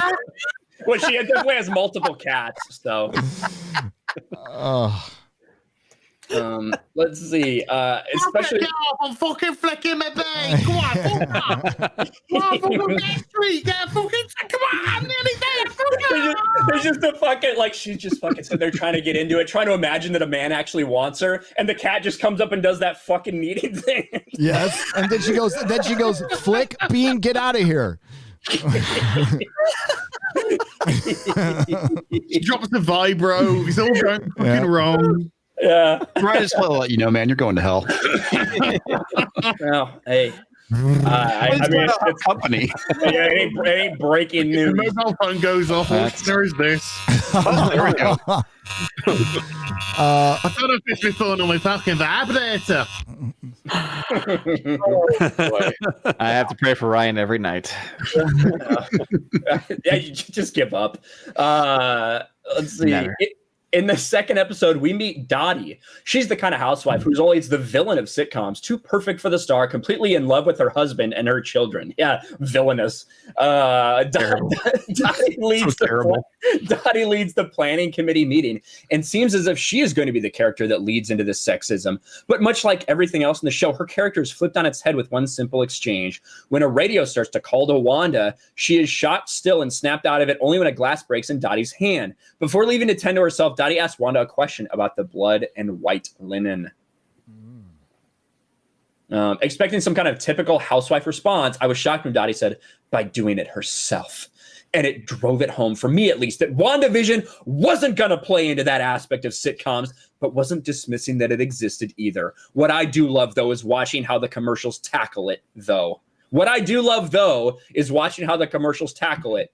S9: Well, she definitely has multiple cats, so. Let's see. Especially.
S3: I'm fucking flicking my bag. Come on, fucking next week. Come on, I'm nearly there.
S9: There's just a fucking she's just fucking sitting there trying to get into it, trying to imagine that a man actually wants her, and the cat just comes up and does that fucking kneading thing.
S6: Yes, and then she goes, flick, bean, get out of here.
S3: She drops the vibro. It's all going fucking wrong.
S9: Yeah.
S5: Right as well let you know, man, you're going to hell.
S9: Well, hey.
S5: It's company.
S9: It ain't breaking news.
S3: The mobile phone goes off. There is this.
S5: There we go.
S3: I thought of this before on my fucking vibrator.
S8: I have to pray for Ryan every night.
S9: Yeah, you just give up. Let's see. In the second episode, we meet Dottie. She's the kind of housewife who's always the villain of sitcoms, too perfect for the star, completely in love with her husband and her children. Yeah, villainous. Dottie leads the planning committee meeting and seems as if she is going to be the character that leads into this sexism. But much like everything else in the show, her character is flipped on its head with one simple exchange. When a radio starts to call to Wanda, she is shot still and snapped out of it only when a glass breaks in Dottie's hand. Before leaving to tend to herself, Dottie asked Wanda a question about the blood and white linen. Expecting some kind of typical housewife response, I was shocked when Dottie said, by doing it herself. And it drove it home, for me at least, that WandaVision wasn't going to play into that aspect of sitcoms, but wasn't dismissing that it existed either. What I do love, though, is watching how the commercials tackle it, though. What I do love, though, is watching how the commercials tackle it.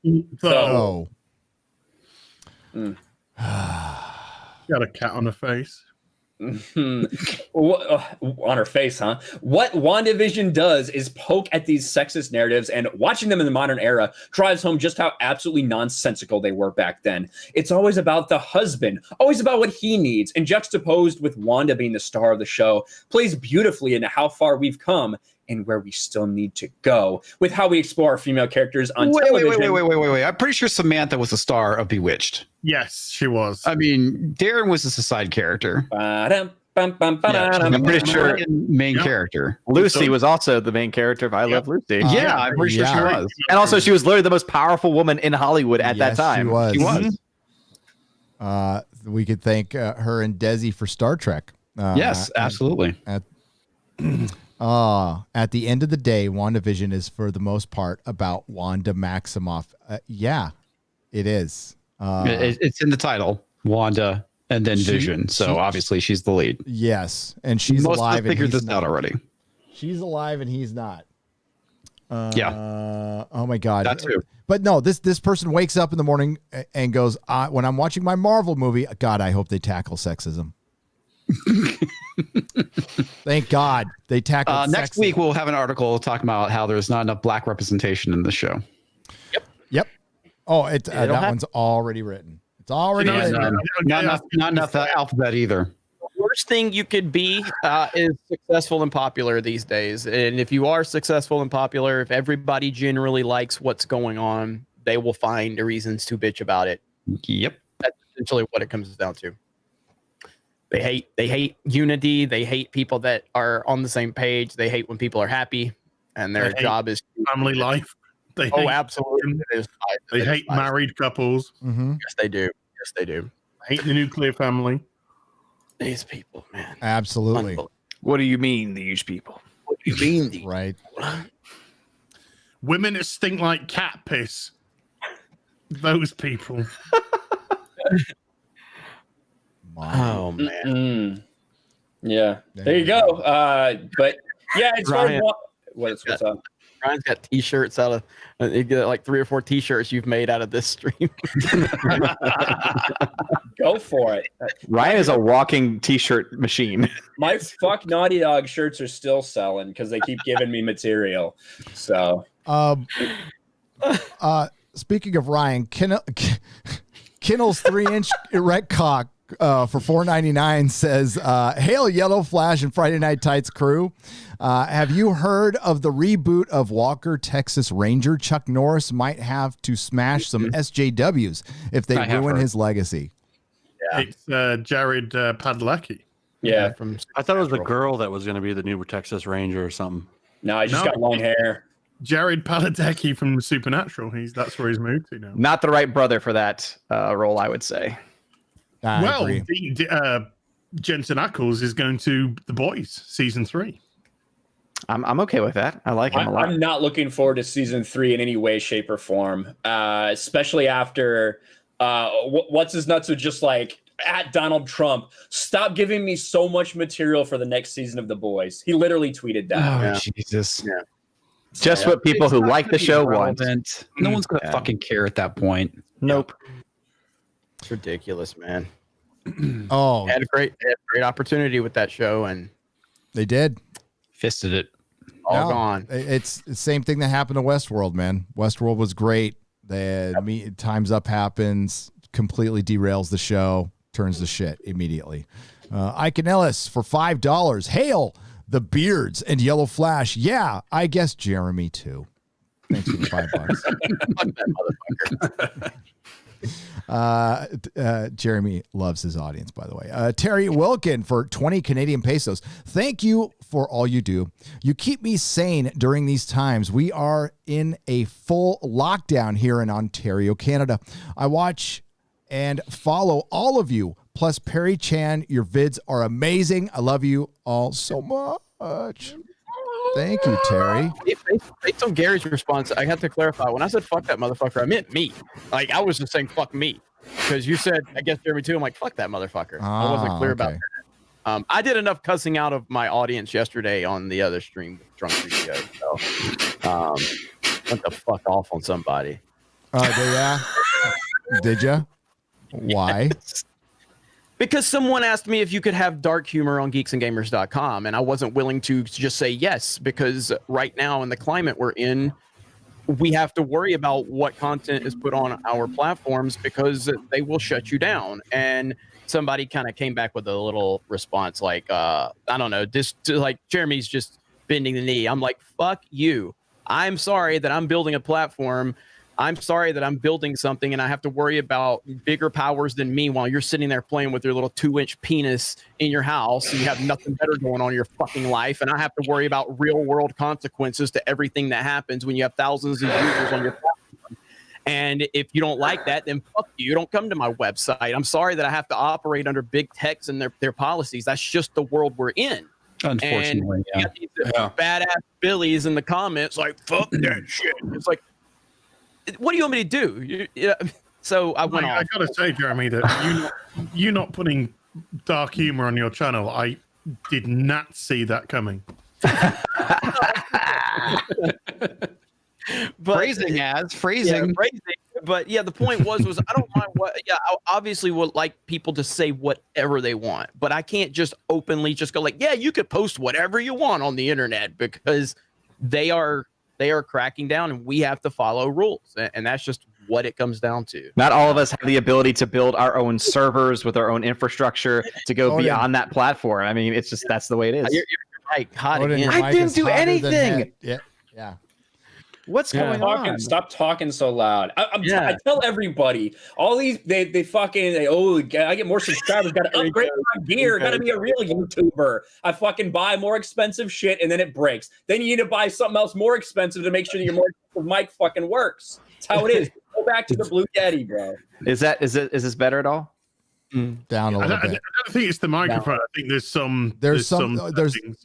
S3: Got a cat on her face.
S9: On her face, huh? What WandaVision does is poke at these sexist narratives, and watching them in the modern era drives home just how absolutely nonsensical they were back then. It's always about the husband, always about what he needs, and juxtaposed with Wanda being the star of the show, plays beautifully into how far we've come and where we still need to go with how we explore our female characters on television.
S5: Wait. I'm pretty sure Samantha was the star of Bewitched.
S3: Yes, she was.
S5: I mean, Darren was just a side character.
S8: I'm pretty sure
S5: main character.
S8: Lucy was also the main character of I Love Lucy.
S5: Yeah, I'm pretty sure she was.
S8: And also, she was literally the most powerful woman in Hollywood at that time.
S6: She was. We could thank her and Desi for Star Trek.
S5: Yes, absolutely.
S6: At the end of the day, WandaVision is for the most part about Wanda Maximoff. Yeah, it is.
S5: It's in the title, Wanda, and then Vision. So obviously she's the lead.
S6: Yes, and she's alive.
S5: Most figured this out already.
S6: She's alive and he's not.
S5: Yeah.
S6: Oh my God.
S5: That too.
S6: But no, this person wakes up in the morning and goes, when I'm watching my Marvel movie, God, I hope they tackle sexism. Thank God they tackled
S5: next week we'll have an article talking about how there's not enough black representation in the show.
S6: Yep. Oh, that one's already written. It's already written.
S5: Not enough alphabet either.
S7: The worst thing you could be is successful and popular these days. And if you are successful and popular, if everybody generally likes what's going on, they will find reasons to bitch about it.
S5: Yep.
S7: That's essentially what it comes down to. They hate unity. They hate people that are on the same page. They hate when people are happy, and their job is
S3: family life. They hate,
S7: absolutely.
S3: They hate married couples.
S6: Mm-hmm.
S7: Yes, they do. Yes, they do.
S3: Hate the nuclear family.
S7: These people, man.
S6: Absolutely.
S8: What do you mean, these people?
S7: What do you mean? These
S6: Right.
S3: Women that stink like cat piss. Those people.
S7: Oh man.
S9: Yeah. There you go. But yeah, it's
S7: Ryan.
S9: what's up?
S7: Ryan's got t-shirts out of you get like 3 or 4 t-shirts you've made out of this stream.
S9: Go for it.
S8: Ryan is a walking t-shirt machine.
S9: My fuck Naughty Dog shirts are still selling because they keep giving me material. So
S6: speaking of Ryan, Kinel's 3-inch erect cock for $4.99 says, "Hail YellowFlash and Friday Night Tights crew. Have you heard of the reboot of Walker, Texas Ranger? Chuck Norris might have to smash some SJWs if they ruin his legacy."
S3: Yeah. It's Jared Padalecki.
S9: Yeah.
S1: I thought it was the girl that was going to be the new Texas Ranger or something.
S9: No, he just got long hair.
S3: Jared Padalecki from Supernatural. That's where he's moved to now.
S8: Not the right brother for that role, I would say.
S3: Well, Jensen Ackles is going to The Boys season 3.
S8: I'm okay with that. I like him a lot.
S9: I'm not looking forward to season 3 in any way, shape, or form, especially after what's his nuts are just like at Donald Trump. Stop giving me so much material for the next season of The Boys. He literally tweeted that.
S5: Oh, Jesus.
S9: Yeah.
S8: Just what people who like the show want.
S5: No one's going to fucking care at that point.
S8: Nope.
S7: It's ridiculous, man.
S6: Oh,
S7: They had a great opportunity with that show, and
S6: they did.
S5: Fisted it.
S7: All gone.
S6: It's the same thing that happened to Westworld, man. Westworld was great. Time's Up happens, completely derails the show, turns to shit immediately. Ike and Ellis for $5. Hail the Beards and YellowFlash. Yeah, I guess Jeremy too. Thanks for the $5.
S7: Fuck that motherfucker.
S6: Jeremy loves his audience, by the way. Terry Wilkin for 20 Canadian pesos. Thank you for all you do. You keep me sane during these times. We are in a full lockdown here in Ontario, Canada. I watch and follow all of you. Plus, Perry Chan, your vids are amazing. I love you all so much. Thank you, Terry.
S7: Based on Gary's response, I have to clarify. When I said fuck that motherfucker, I meant me. Like, I was just saying fuck me. Because you said, I guess Jeremy too. I'm like, fuck that motherfucker. I wasn't clear about that. I did enough cussing out of my audience yesterday on the other stream with Drunk Show. So, went the fuck off on somebody.
S6: Did ya? Why?
S7: Yes. Because someone asked me if you could have dark humor on geeksandgamers.com, and I wasn't willing to just say yes, because right now in the climate we're in, we have to worry about what content is put on our platforms because they will shut you down. And somebody kind of came back with a little response like, I don't know, like Jeremy's just bending the knee. I'm like, fuck you. I'm sorry that I'm building a platform. I'm sorry that I'm building something and I have to worry about bigger powers than me while you're sitting there playing with your little 2-inch penis in your house and you have nothing better going on in your fucking life. And I have to worry about real world consequences to everything that happens when you have thousands of users on your platform. And if you don't like that, then fuck you. You don't come to my website. I'm sorry that I have to operate under big techs and their policies. That's just the world we're in.
S5: Unfortunately,
S7: and you got these badass Billies in the comments like, fuck that shit. It's like, what do you want me to do? So I went on.
S3: I gotta say, Jeremy, that you not putting dark humor on your channel, I did not see that coming.
S5: Phrasing.
S7: Yeah, phrasing. But yeah, the point was I don't mind I obviously would like people to say whatever they want, but I can't just openly just go like, yeah, you could post whatever you want on the internet because they are cracking down and we have to follow rules. And that's just what it comes down to.
S8: Not all of us have the ability to build our own servers with our own infrastructure to go beyond that platform. I mean, it's just, that's the way it is.
S7: You're right. Hot again.
S8: I didn't do anything.
S6: Yeah.
S8: What's going on?
S9: Stop talking so loud.
S7: Yeah.
S9: I tell everybody, all these they I get more subscribers, gotta upgrade my gear, gotta be a real YouTuber. I fucking buy more expensive shit and then it breaks. Then you need to buy something else more expensive to make sure that your more expensive mic fucking works. That's how it is. Go back to the Blue Yeti, bro.
S8: Is this better at all?
S6: Down a little bit.
S3: I don't think it's the microphone. I think there's some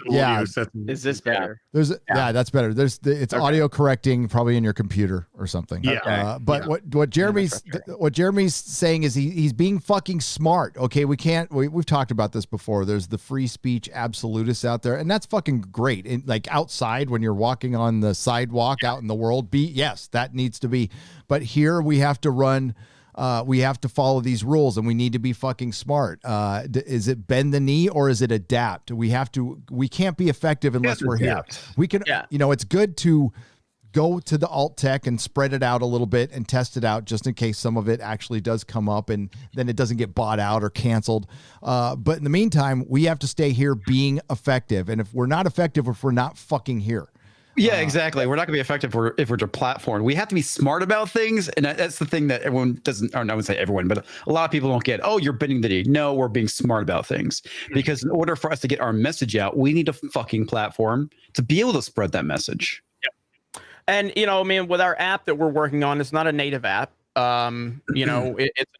S6: yeah.
S3: settings.
S8: Is this better?
S6: Yeah, that's better. It's audio correcting probably in your computer or something.
S3: Yeah.
S6: But what Jeremy's saying is he's being fucking smart. Okay, we've talked about this before. There's the free speech absolutists out there, and that's fucking great. And like outside when you're walking on the sidewalk out in the world, yes, that needs to be. But here we have to run. We have to follow these rules, and we need to be fucking smart. Is it bend the knee or is it adapt? We can't be effective unless we're here. We can, it's good to go to the alt tech and spread it out a little bit and test it out just in case some of it actually does come up and then it doesn't get bought out or canceled. But in the meantime, we have to stay here being effective. And if we're not effective, if we're not fucking here.
S5: Yeah, exactly. We're not going to be effective if we're deplatformed. We have to be smart about things, and that's the thing that everyone doesn't. Or I wouldn't say everyone, but a lot of people don't get. Oh, you're bending the knee. No, we're being smart about things because in order for us to get our message out, we need a fucking platform to be able to spread that message.
S7: Yep. And with our app that we're working on, it's not a native app. It's an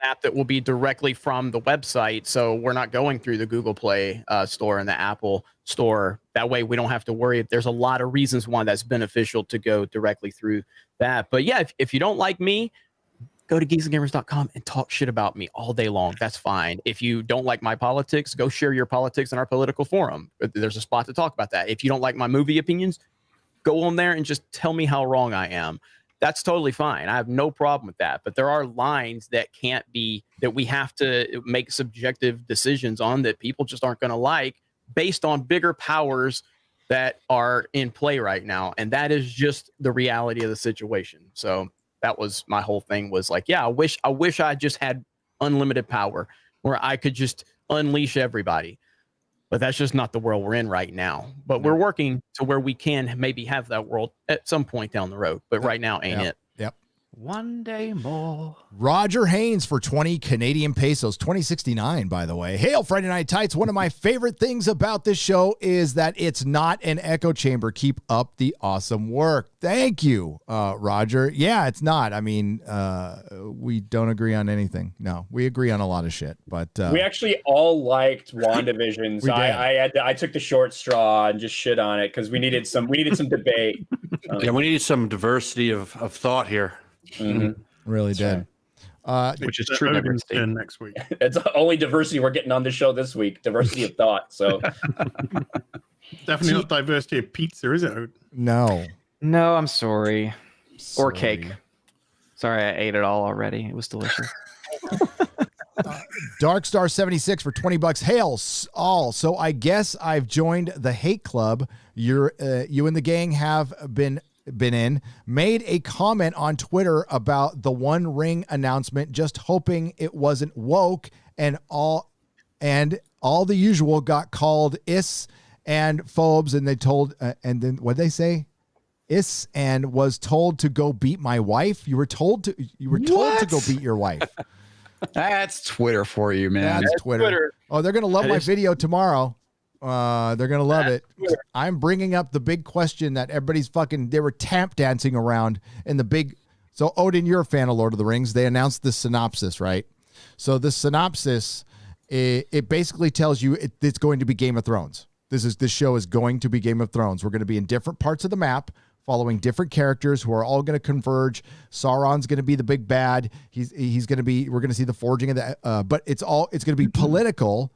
S7: app that will be directly from the website, so we're not going through the Google Play store and the Apple store. That way we don't have to worry. There's a lot of reasons why that's beneficial to go directly through that. But yeah, if you don't like me, go to geeksandgamers.com and talk shit about me all day long. That's fine. If you don't like my politics, go share your politics in our political forum. There's a spot to talk about that. If you don't like my movie opinions, go on there and just tell me how wrong I am. That's totally fine. I have no problem with that. But there are lines that we have to make subjective decisions on that people just aren't going to like based on bigger powers that are in play right now. And that is just the reality of the situation. So that was my whole thing was like, yeah, I wish I just had unlimited power where I could just unleash everybody. But that's just not the world we're in right now. But we're working to where we can maybe have that world at some point down the road. But right now ain't it.
S6: Yep.
S8: One day more.
S6: Roger Haynes for 20 Canadian pesos, 2069, by the way. Hail, Friday Night Tights. One of my favorite things about this show is that it's not an echo chamber. Keep up the awesome work. Thank you, Roger. Yeah, it's not. I mean, we don't agree on anything. No, we agree on a lot of shit. But
S9: we actually all liked WandaVision. So I took the short straw and just shit on it because we needed some debate.
S1: Yeah, we needed some diversity of thought here.
S9: Mm-hmm.
S6: Really did.
S8: Which is true
S3: next week.
S9: It's the only diversity we're getting on the show this week. Diversity of thought. So
S3: definitely not diversity of pizza, is it?
S6: No,
S8: I'm sorry. Or cake. Sorry, I ate it all already. It was delicious.
S6: Darkstar 76 for $20. Hail all. So I guess I've joined the hate club. You and the gang have been in, made a comment on Twitter about the One Ring announcement, just hoping it wasn't woke, and all the usual got called is and phobes, and they told and then what'd they say? Is and was told to go beat my wife. You were told to go beat your wife.
S5: That's Twitter for you, man.
S6: That's Twitter. Oh, they're gonna love my video tomorrow. They're gonna love it. I'm bringing up the big question that everybody's they were tap dancing around in the big. So Odin, you're a fan of Lord of the Rings. They announced the synopsis, right? So the synopsis, it basically tells you it's going to be Game of Thrones. This show is going to be Game of Thrones. We're going to be in different parts of the map, following different characters who are all going to converge. Sauron's going to be the big bad. We're going to see the forging of the. But it's going to be political.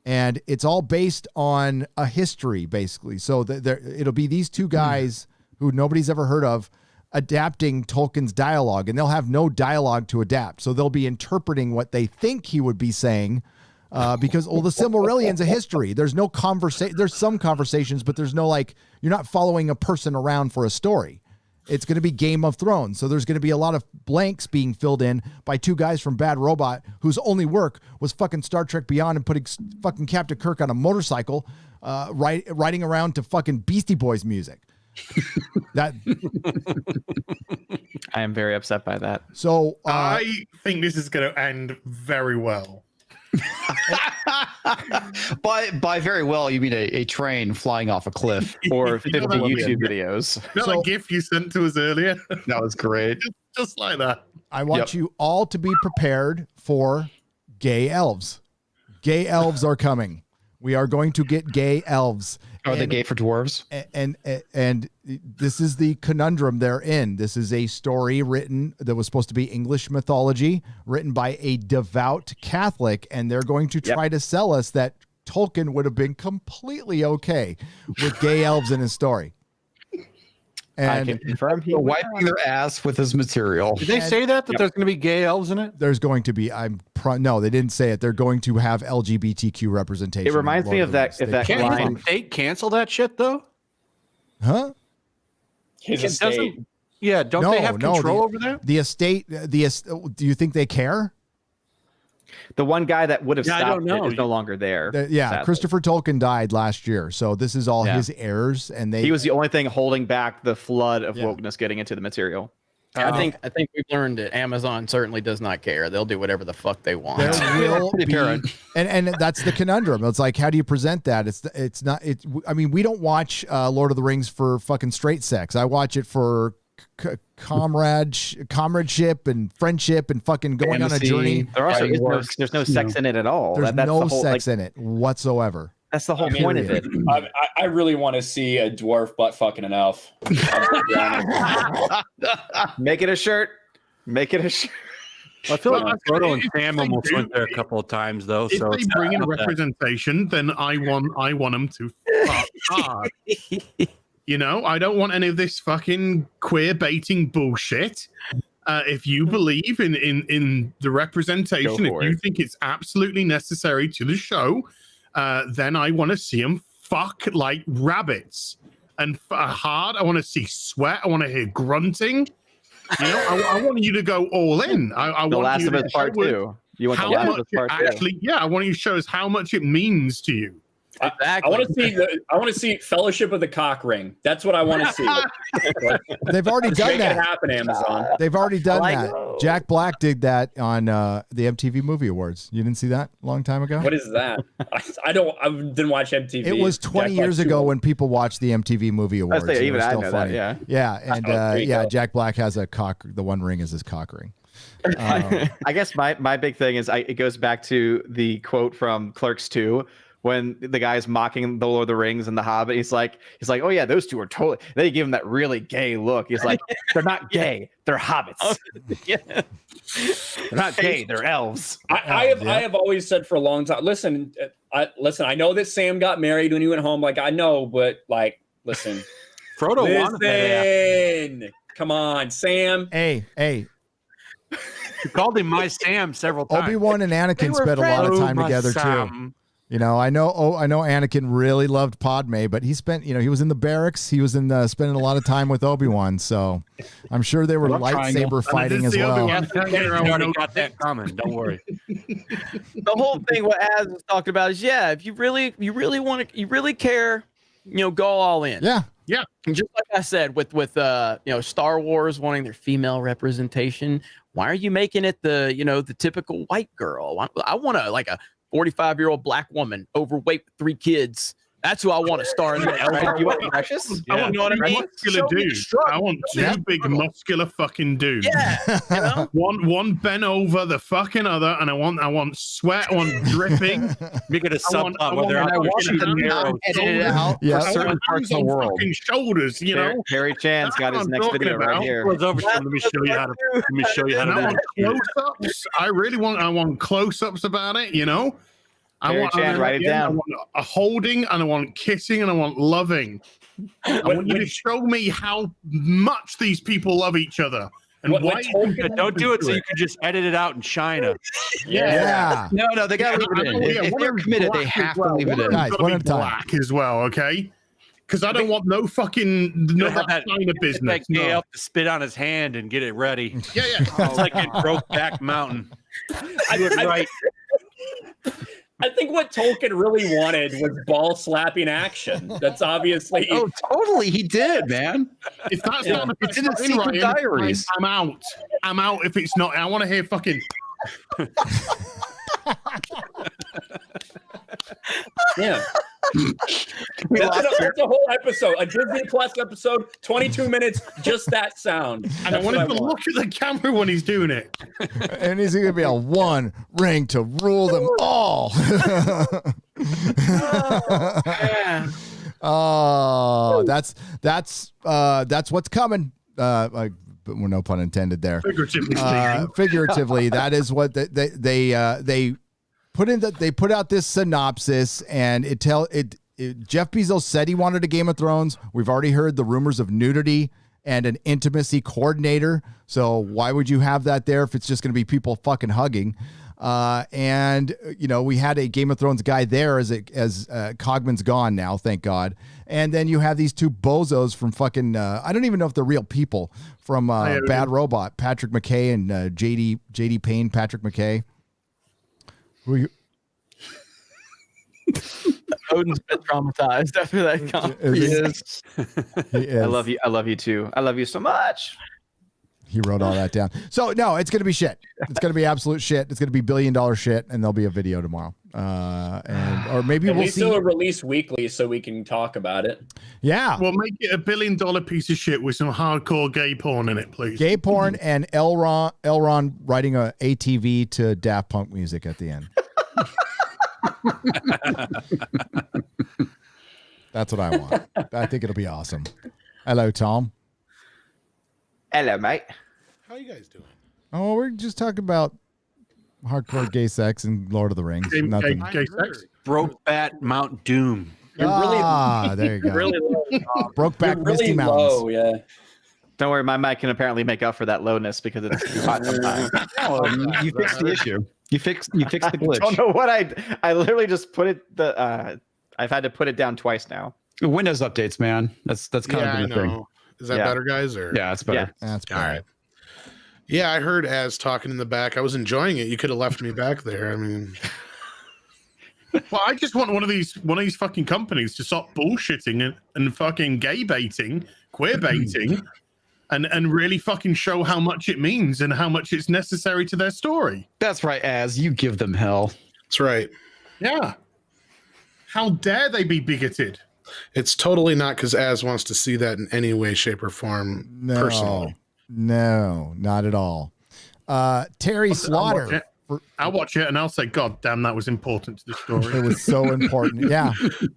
S6: And it's all based on a history, basically. So it'll be these two guys who nobody's ever heard of adapting Tolkien's dialogue, and they'll have no dialogue to adapt. So they'll be interpreting what they think he would be saying, because the Silmarillion's a history. There's no conversation. There's some conversations, but there's no you're not following a person around for a story. It's going to be Game of Thrones. So there's going to be a lot of blanks being filled in by two guys from Bad Robot whose only work was fucking Star Trek Beyond and putting fucking Captain Kirk on a motorcycle, riding around to fucking Beastie Boys music. That
S8: I am very upset by that.
S6: so
S3: I think this is going to end very well.
S5: By very well, you mean a train flying off a cliff.
S8: Or 50
S3: You know that would be
S8: YouTube videos.
S3: You know
S6: So-
S3: that GIF you sent to us earlier?
S5: That was great.
S3: Just like that.
S6: I want you all to be prepared for gay elves. Gay elves are coming. We are going to get gay elves.
S5: Are they gay for dwarves?
S6: And this is the conundrum they're in. This is a story written that was supposed to be English mythology, written by a devout Catholic, and they're going to try to sell us that Tolkien would have been completely okay with gay elves in his story.
S8: I can
S6: And
S8: confirm he
S5: Wiping their ass with his material.
S1: Did they say that there's going to be gay elves in it?
S6: there's going to be, no, they didn't say it. They're going to have LGBTQ representation.
S8: It reminds
S6: in
S8: me
S6: Lord
S8: of
S6: the
S8: that-
S6: Rings.
S8: if
S6: They
S8: that
S6: can't-
S1: Can't
S8: line-
S1: the state cancel that shit though?
S6: Huh?
S9: His
S1: It
S9: estate.
S1: doesn't. Yeah, don't they have control over that?
S6: The estate, do you think they care?
S8: The one guy that would have
S1: Yeah, I
S8: stopped
S1: don't know.
S8: it is no longer there.
S6: Yeah,
S8: sadly.
S6: Christopher Tolkien died last year, so this is all
S8: Yeah.
S6: his heirs, and they.
S8: He was the only thing holding back the flood of
S6: Yeah.
S8: wokeness getting into the material.
S7: I think we've learned that Amazon certainly does not care. They'll do whatever the fuck they want.
S6: There will
S5: Pretty
S6: be,
S5: apparent.
S6: and that's the conundrum. It's like, how do you present that? It's not. I mean, we don't watch Lord of the Rings for fucking straight sex. I watch it for comradeship and friendship and fucking going on a journey.
S8: There also
S5: Fighting
S8: is no,
S5: works,
S8: there's no
S5: you
S8: sex
S5: know.
S8: in it at all.
S6: There's
S8: That's
S6: no
S8: the whole,
S6: sex in it whatsoever.
S8: That's the whole
S9: I mean,
S8: point of it.
S9: I really want to see a dwarf butt fucking an elf.
S8: Make it a shirt. Make it a shirt.
S1: I feel
S3: Well,
S1: like
S3: I
S1: Frodo
S3: think
S1: and
S3: if
S1: Sam
S3: they
S1: almost
S3: do-
S1: went there a couple of times though.
S3: If
S1: So
S3: they
S1: it's
S3: bring in
S1: not that-
S3: representation, then I want them to fuck hard. You know, I don't want any of this fucking queer baiting bullshit. If you believe in the representation, if
S8: for
S3: you
S8: it.
S3: think it's absolutely necessary to the show, then I want to see them fuck like rabbits and hard. I want to see sweat. I want to hear grunting. You know, I want you to go all in. I
S8: The
S3: want
S8: Last
S3: you
S8: of
S3: to
S8: Us Part
S3: show us
S8: 2. You want the
S3: how
S8: Last of
S3: much
S8: Us
S3: it
S8: Part 2.
S3: actually, yeah, I want you to show us how much it means to you.
S9: I want to see I want to see Fellowship of the Cock Ring. That's what I want to see.
S6: They've already
S9: Let's
S6: done
S9: make it
S6: that.
S9: happen, Amazon.
S6: They've already done
S8: like-
S6: that. Jack Black did that on the MTV Movie Awards. You didn't see that a long time ago?
S9: What is that? I didn't watch MTV.
S6: It was 20
S9: Jack
S6: years
S9: Black
S6: ago
S9: too.
S6: when people watched the MTV Movie Awards.
S8: say,
S6: It
S8: even
S6: was
S8: I
S6: still
S8: know that,
S6: funny.
S8: yeah.
S6: Yeah, and
S9: there you go.
S6: Jack Black has a cock. The One Ring is his cock ring.
S8: I guess my big thing is it goes back to the quote from Clerks 2 when the guy's mocking the Lord of the Rings and the Hobbit. He's like, oh yeah, those two are totally. They give him that really gay look. He's like, they're not gay, they're hobbits. They're not gay, they're elves.
S9: I have always said for a long time. Listen, I know that Sam got married when he went home. Like I know, but like, listen,
S1: Frodo wanted that.
S9: listen. Come on, Sam.
S6: Hey,
S1: You called him my Sam several times.
S6: Obi-Wan and Anakin spent a lot of time together too. You know, I know Anakin really loved Padme, but he spent, he was in the barracks. He was spending a lot of time with Obi-Wan, so I'm sure they were lightsaber fighting as well.
S1: Yeah, you already got that coming. Don't worry.
S7: The whole thing what Az was talking about is if you really want to, you really care, go all in.
S6: Yeah.
S7: And just like I said, with Star Wars wanting their female representation, why are you making it the typical white girl? I want a 45-year-old black woman, overweight with 3 kids. That's who I want to star in the
S8: You want Precious?
S3: I want
S7: You know what I mean?
S3: muscular dude. I want two big muscular fucking dudes.
S7: Yeah.
S3: One bent over the fucking other, and I want sweat. I want dripping.
S1: Make it a subplot where they're
S3: I
S1: out
S3: want
S1: shooting
S3: them
S1: arrows.
S5: Edit it out
S6: Yeah.
S5: for
S3: I
S5: certain
S3: want
S5: parts
S3: hands
S5: of the
S3: on
S5: world.
S3: fucking shoulders, you know.
S8: Harry Chan's got
S3: That's
S8: his
S3: what I'm
S8: next
S3: talking
S8: video right
S3: about.
S8: here.
S1: Goes over to him. Let me show you how to. Let me show you how
S3: And I
S1: to.
S3: want close-ups. I want close-ups about it, you know.
S8: Harry Chan, write it
S3: I
S8: down.
S3: want a holding, and I want kissing, and I want loving. I want you to show me how much these people love each other. And
S9: What-
S3: why
S9: what
S3: you
S9: Tolkien-
S3: can
S1: Don't do it so you can just edit it out in China.
S6: Yeah.
S5: No, they gotta leave it in. If they're committed, they have to leave it in.
S6: Guys, one at a time.
S3: Black as well, okay? Because I don't want no
S1: have that-
S3: China
S1: Get
S3: business.
S1: that gay
S3: No.
S1: elf to spit on his hand and get it ready.
S3: Yeah.
S1: It's like in Brokeback Mountain. Do it right.
S9: I think what Tolkien really wanted was ball slapping action. That's obviously.
S5: Oh, totally. He did, man.
S3: If that's not
S5: It's in the
S3: that's
S5: Secret
S3: Ryan,
S5: Diaries.
S3: I'm out. I'm out if it's not. I want to hear fucking.
S9: Yeah. That's a whole episode, a Disney Plus episode, 22 minutes, just that sound.
S3: And I wanted to look at the camera when he's doing it.
S6: And he's going to be a one ring to rule them all. Oh, that's what's coming. Like, but no pun intended there.
S3: Figuratively
S6: figuratively, that is what they put in. They put out this synopsis, and Jeff Bezos said he wanted a Game of Thrones. We've already heard the rumors of nudity and an intimacy coordinator. So why would you have that there if it's just going to be people fucking hugging? And we had a Game of Thrones guy there as Cogman's gone now, thank God. And then you have these two bozos from fucking I don't even know if they're real people from Bad Robot, Patrick McKay and JD Payne, Patrick McKay.
S7: Odin's been traumatized after that comment.
S6: He is.
S8: I love you too. I love you so much.
S6: He wrote all that down. So no, it's going to be shit. It's going to be absolute shit. It's going to be $1 billion shit, and there'll be a video tomorrow. Or maybe we'll see.
S9: It'll release weekly so we can talk about it.
S6: Yeah.
S3: Well, make it $1 billion piece of shit with some hardcore gay porn in it, please.
S6: Gay porn and Elron writing a ATV to Daft Punk music at the end. That's what I want. I think it'll be awesome. Hello, Tom.
S8: Hello, mate.
S10: How you guys doing?
S6: Oh, we're just talking about hardcore gay sex and Lord of the Rings. Nothing.
S3: Gay sex.
S1: Brokeback Mount Doom.
S9: You're really,
S6: there you go.
S9: really low.
S6: Brokeback
S9: You're
S6: Misty
S9: really
S6: Mountains.
S9: low, yeah.
S8: Don't worry, my mic can apparently make up for that lowness because it's too hot sometimes.
S5: You fixed the issue. You fixed the glitch.
S8: I don't know what I literally just put it I've had to put it down twice now.
S5: Windows updates, man. That's kind
S10: Yeah, I
S5: of the thing.
S10: know. Is that
S8: Yeah.
S10: better, guys? Or
S5: Yeah, it's better.
S6: That's
S10: all right. Yeah, I heard Az talking in the back. I was enjoying it. You could have left me back there. I mean,
S3: Well, I just want one of these fucking companies to stop bullshitting and fucking gay baiting, queer baiting, and really fucking show how much it means and how much it's necessary to their story.
S5: That's right, Az. You give them hell.
S10: that's right.
S3: Yeah. How dare they be bigoted?
S10: It's totally not because Az wants to see that in any way, shape, or form. Personally,
S6: No, not at all. Terry Slaughter.
S3: I'll watch it and I'll say, God damn, that was important to the story.
S6: It was so important. Yeah.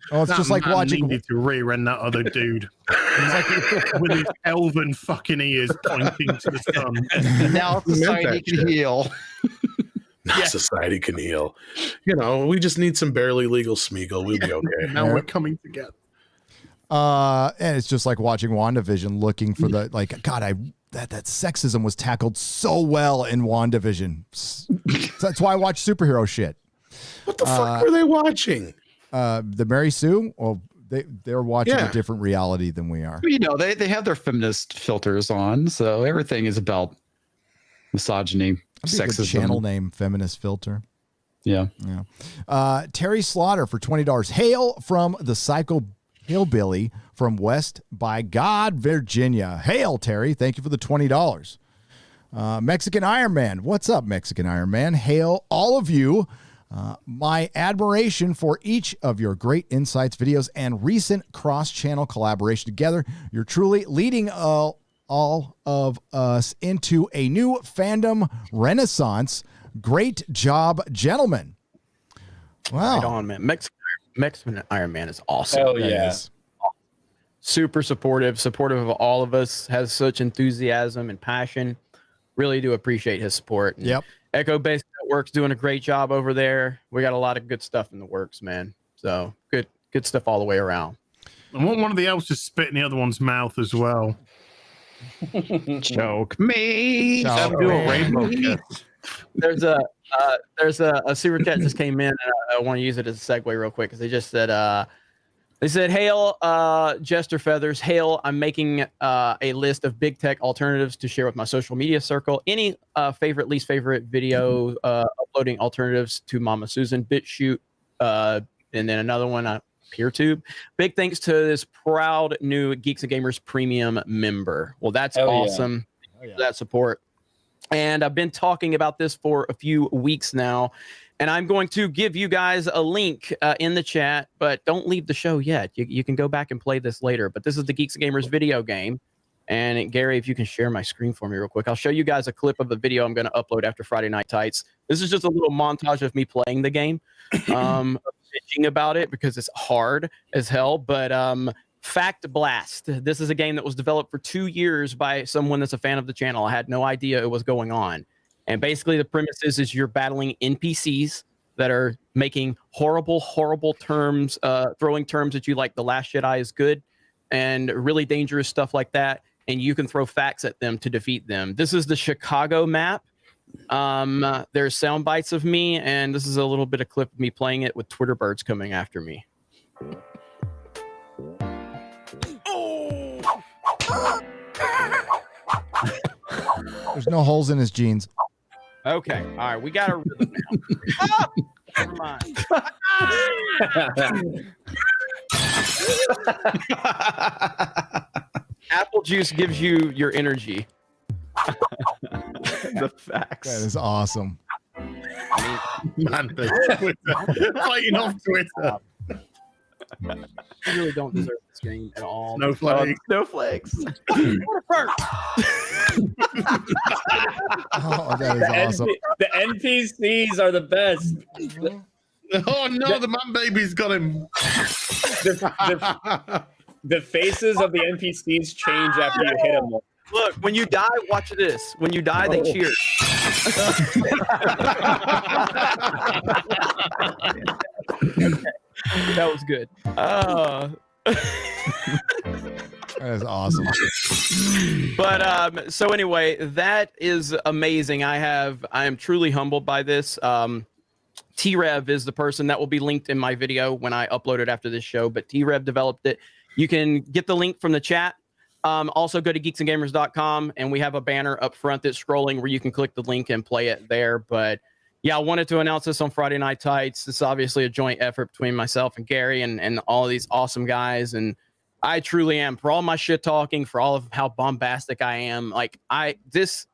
S6: Oh, it's
S3: That
S6: just like
S3: man
S6: watching.
S3: needed to rear-end that other dude. He's like with his elven fucking ears pointing to the sun.
S5: Now
S10: Who meant
S5: society
S10: that
S5: can
S10: shit?
S5: heal.
S10: Now society can heal. We just need some barely legal Smeagol. We'll be okay.
S3: Now we're coming together.
S6: And it's just like watching WandaVision, looking for the God. That sexism was tackled so well in WandaVision. So that's why I watch superhero shit.
S10: What the fuck were they watching?
S6: The Mary Sue. Well, they're watching a different reality than we are.
S5: They have their feminist filters on, so everything is about misogyny, sexism.
S6: Channel name, feminist filter.
S5: Yeah.
S6: Terry Slaughter for $20. Hail from the Psycho Hillbilly from West by God, Virginia. Hail, Terry. Thank you for the $20. Mexican Iron Man. What's up, Mexican Iron Man? Hail, all of you. My admiration for each of your great insights, videos, and recent cross-channel collaboration together. You're truly leading all of us into a new fandom renaissance. Great job, gentlemen. Wow.
S7: Right on, man. Mexican Iron Man is awesome.
S9: Hell yeah.
S7: Super supportive of all of us, has such enthusiasm and passion. Really do appreciate his support. And
S6: Yep.
S7: Echo Base Network's doing a great job over there. We got a lot of good stuff in the works, man. So good stuff all the way around.
S3: I want one of the elves to spit in the other one's mouth as well.
S5: Choke me.
S6: Choke
S1: Do
S6: me.
S1: a rainbow kiss.
S7: There's a super chat just came in. And I want to use it as a segue real quick because they said, "Hail, Jester Feathers. Hail, I'm making a list of big tech alternatives to share with my social media circle. Any least favorite video uploading alternatives to Mama Susan? BitChute, and then another one PeerTube. Big thanks to this proud new Geeks and Gamers Premium member. Well, that's awesome. Yeah. That support. And I've been talking about this for a few weeks now, and I'm going to give you guys a link in the chat, but don't leave the show yet. You can go back and play this later, but this is the Geeks and Gamers video game. And Gary, if you can share my screen for me real quick, I'll show you guys a clip of the video I'm going to upload after Friday Night Tights. This is just a little montage of me playing the game, bitching about it because it's hard as hell, but Fact Blast. This is a game that was developed for 2 years by someone that's a fan of the channel. I had no idea it was going on. And basically the premise is you're battling NPCs that are making horrible terms, throwing terms at you like the Last Jedi is good and really dangerous stuff like that. And you can throw facts at them to defeat them. This is the Chicago map. There's sound bites of me, and this is a little bit of clip of me playing it with Twitter birds coming after me.
S6: There's no holes in his jeans.
S7: Okay. All right. We got a rhythm now. Never mind. Apple juice gives you your energy.
S5: The facts.
S6: That is awesome.
S3: Man, fighting off Twitter.
S7: You really don't deserve this game at all.
S3: Snowflakes.
S5: Snowflakes.
S6: Oh, that is awesome.
S9: The NPCs are the best.
S3: Oh no, the man baby's got him.
S9: The faces of the NPCs change after you hit them.
S7: Look, when you die, watch this. When you die, they cheer. That was good.
S6: That is awesome.
S7: But so anyway, that is amazing. I am truly humbled by this. T-Rev is the person that will be linked in my video when I upload it after this show, but T-Rev developed it. You can get the link from the chat. Also go to geeksandgamers.com, and we have a banner up front that's scrolling where you can click the link and play it there. But yeah, I wanted to announce this on Friday Night Tights. This is obviously a joint effort between myself and Gary and all of these awesome guys. And I truly am, for all my shit talking, for all of how bombastic I am. Like this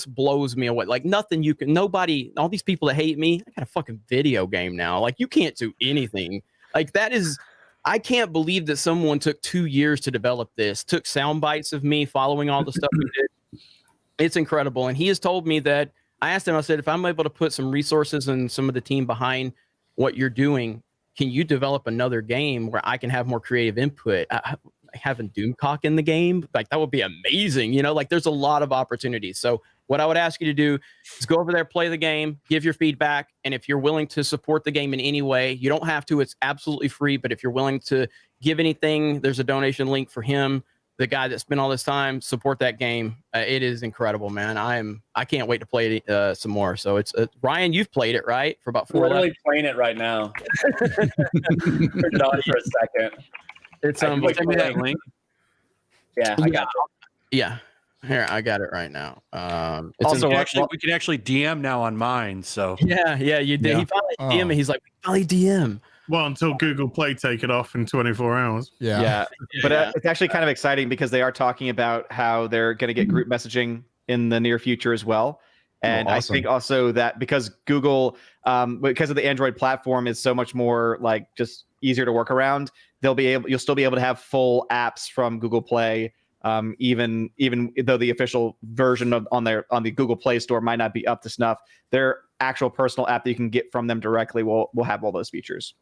S7: blows me away. Like nobody, all these people that hate me, I got a fucking video game now. Like you can't do anything. Like I can't believe that someone took 2 years to develop this, took sound bites of me following all the stuff we did. It's incredible. And he has told me that, I asked him, I said, if I'm able to put some resources and some of the team behind what you're doing, can you develop another game where I can have more creative input? Having Doomcock in the game, like that would be amazing. You know, like there's a lot of opportunities. So what I would ask you to do is go over there, play the game, give your feedback. And if you're willing to support the game in any way, you don't have to, it's absolutely free. But if you're willing to give anything, there's a donation link for him, the guy that spent all this time, support that game. It is incredible, man. I can't wait to play it some more. So it's Ryan, you've played it, right? For about 4
S9: literally playing it right now. Turned it on for a second.
S7: It's
S9: send me that link. Yeah, I got it.
S7: Yeah. Here, I got it right now.
S1: Also, we can actually DM now on mine. So
S7: yeah, you did.
S6: Yeah.
S7: He finally DM me. He's like, we finally DM.
S3: Well, until Google Play take it off in 24 hours.
S5: Yeah. But it's actually kind of exciting because they are talking about how they're going to get group messaging in the near future as well. And
S6: awesome.
S5: I think also that because Google, because of the Android platform is so much more like just easier to work around, you'll still be able to have full apps from Google Play. Even though the official version on the Google Play Store might not be up to snuff, their actual personal app that you can get from them directly will have all those features.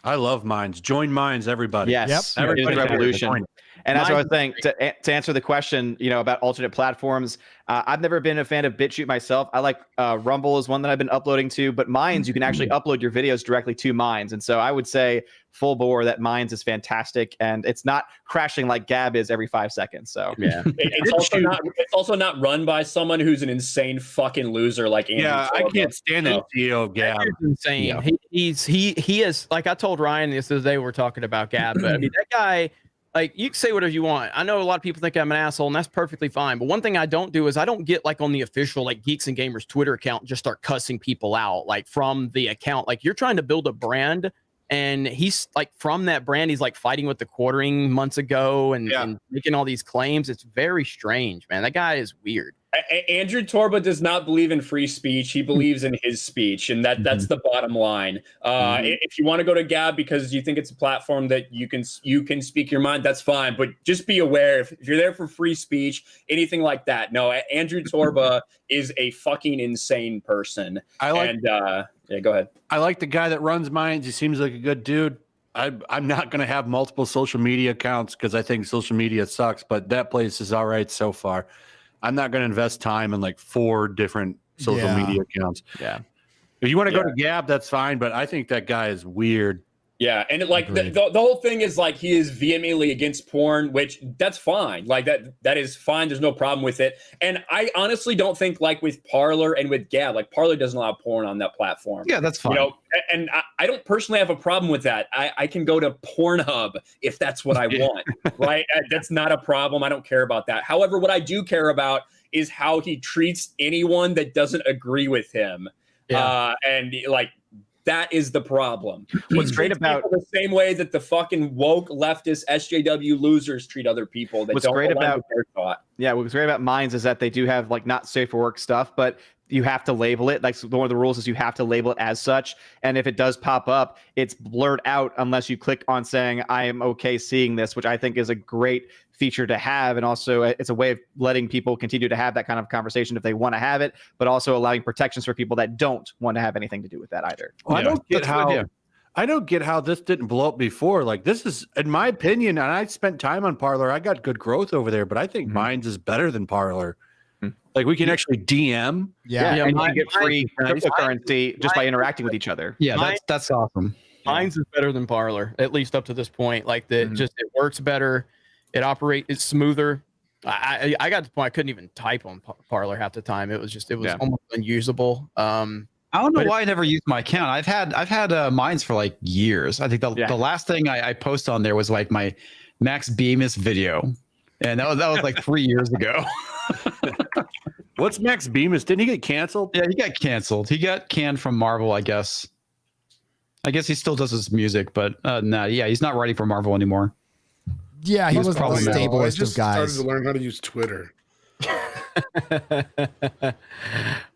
S1: I love Minds. Join Minds, everybody.
S5: Yes,
S6: Yep.
S5: it is revolution. And that's what I was saying.
S1: Great.
S5: To answer the question, about alternate platforms, I've never been a fan of BitChute myself. I like Rumble is one that I've been uploading to, but Minds, you can actually upload your videos directly to Minds. And so I would say full bore that Minds is fantastic, and it's not crashing like Gab is every 5 seconds. So
S7: yeah,
S9: it's also not run by someone who's an insane fucking loser like Andy.
S1: Yeah, I can't stand the CEO Gab.
S7: That is insane. Yeah. He is, like I told Ryan this day, we're talking about Gab, but I mean that guy. like you can say whatever you want. I know a lot of people think I'm an asshole, and that's perfectly fine. But one thing I don't do is I don't get like on the official like Geeks and Gamers Twitter account and just start cussing people out like from the account. Like you're trying to build a brand, and he's like from that brand, he's like fighting with the quartering months ago and making all these claims. It's very strange, man. That guy is weird.
S9: Andrew Torba does not believe in free speech. He believes in his speech, and that's the bottom line. If you want to go to Gab because you think it's a platform that you can speak your mind, that's fine. But just be aware if you're there for free speech, anything like that. No, Andrew Torba is a fucking insane person. Yeah, go ahead.
S1: I like the guy that runs Minds. He seems like a good dude. I'm not going to have multiple social media accounts because I think social media sucks, but that place is all right so far. I'm not going to invest time in like 4 different social media accounts.
S7: Yeah.
S1: If you want to go to Gab, that's fine, but I think that guy is weird.
S9: Yeah, and the whole thing is like he is vehemently against porn, which that's fine. Like that is fine. There's no problem with it. And I honestly don't think like with Parler and with Gab, like Parler doesn't allow porn on that platform.
S5: Yeah, that's fine.
S9: You know, and I don't personally have a problem with that. I can go to Pornhub if that's what I want, right? That's not a problem. I don't care about that. However, what I do care about is how he treats anyone that doesn't agree with him. And like, that is the problem.
S8: What's great about
S9: the same way that the fucking woke leftist SJW losers treat other people. That
S8: what's
S9: don't
S8: great
S9: align
S8: about
S9: with their thought.
S8: Yeah, what's great about Minds is that they do have like not safe for work stuff, but you have to label it. Like one of the rules is you have to label it as such. And if it does pop up, it's blurred out unless you click on saying I am okay seeing this, which I think is a great feature to have. And also it's a way of letting people continue to have that kind of conversation if they want to have it, but also allowing protections for people that don't want to have anything to do with that either.
S1: Well, I don't get how this didn't blow up before. Like this is, in my opinion, and I spent time on Parler. I got good growth over there, but I think Minds is better than Parler. Like we can actually DM.
S8: And you can get free cryptocurrency just by interacting with each other.
S5: Yeah, that's awesome.
S7: Minds is better than Parler, at least up to this point. Like just it works better. It it's smoother. I got to the point I couldn't even type on Parler half the time. It was almost unusable.
S5: I don't know why I never used my account. I've had Minds for like years. I think the last thing I post on there was like my Max Bemis video, and that was like 3 years ago.
S1: What's Max Bemis? Didn't he get canceled?
S5: Yeah, he got canceled. He got canned from Marvel, I guess. I guess he still does his music, but he's not writing for Marvel anymore.
S6: Yeah, he was probably the stablest of guys.
S10: Started to learn how to use Twitter.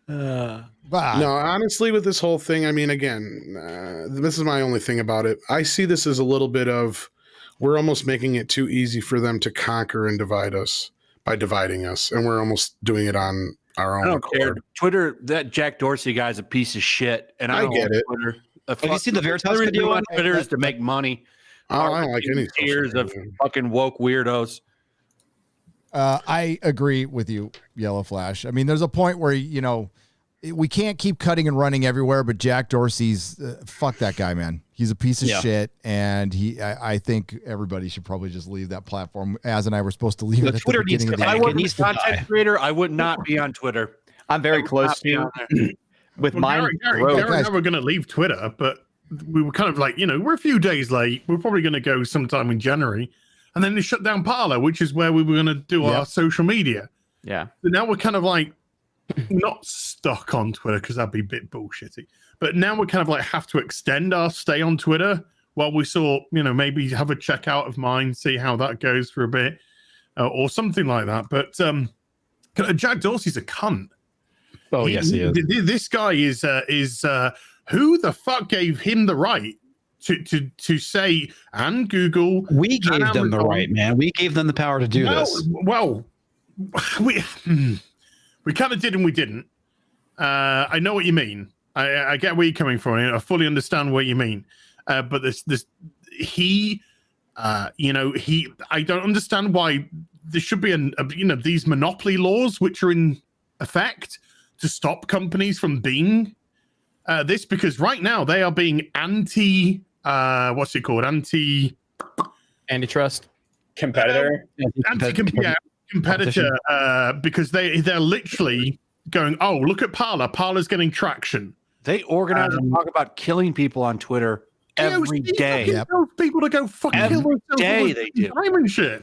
S10: No, honestly, with this whole thing, I mean, again, this is my only thing about it. I see this as a little bit of we're almost making it too easy for them to conquer and divide us by dividing us, and we're almost doing it on our own.
S1: I don't care. Twitter, that Jack Dorsey guy's a piece of shit, and I get it. Twitter.
S5: Have you seen the Veritas video on
S1: Twitter? Is to make money.
S10: I don't like any
S1: tears of fucking woke weirdos.
S6: I agree with you, YellowFlash. I mean, there's a point where we can't keep cutting and running everywhere, but Jack Dorsey's fuck that guy, man. He's a piece of shit, and I think everybody should probably just leave that platform. Az and I were supposed to leave it at
S8: Twitter
S6: the beginning of the
S1: If I wasn't a content creator, I would not be on Twitter.
S8: I'm very close to with mine.
S3: Gary, now we're going to leave Twitter, but we were kind of like, we're a few days late. We're probably going to go sometime in January, and then they shut down Parler, which is where we were going to do our social media.
S8: Yeah.
S3: So now we're kind of like not stuck on Twitter because that'd be a bit bullshitty. But now we kind of like have to extend our stay on Twitter while we sort, maybe have a checkout of mine, see how that goes for a bit, or something like that. But Jack Dorsey's a cunt.
S5: Oh yes, he is.
S3: This guy is who the fuck gave him the right to say, and Google?
S5: We gave them the right, man. We gave them the power to do this.
S3: Well, we kind of did and we didn't. I know what you mean. I get where you're coming from. I fully understand what you mean. But I don't understand why there should be these monopoly laws which are in effect to stop companies from being this, because right now they are being
S7: antitrust
S9: competitor,
S3: competitor, because they're literally going, oh, look at Parler's getting traction.
S1: They organize and talk about killing people on Twitter every day.
S3: Yep. People to go fucking
S1: Every
S3: kill themselves
S1: day
S3: with
S1: they do.
S3: diamond shit.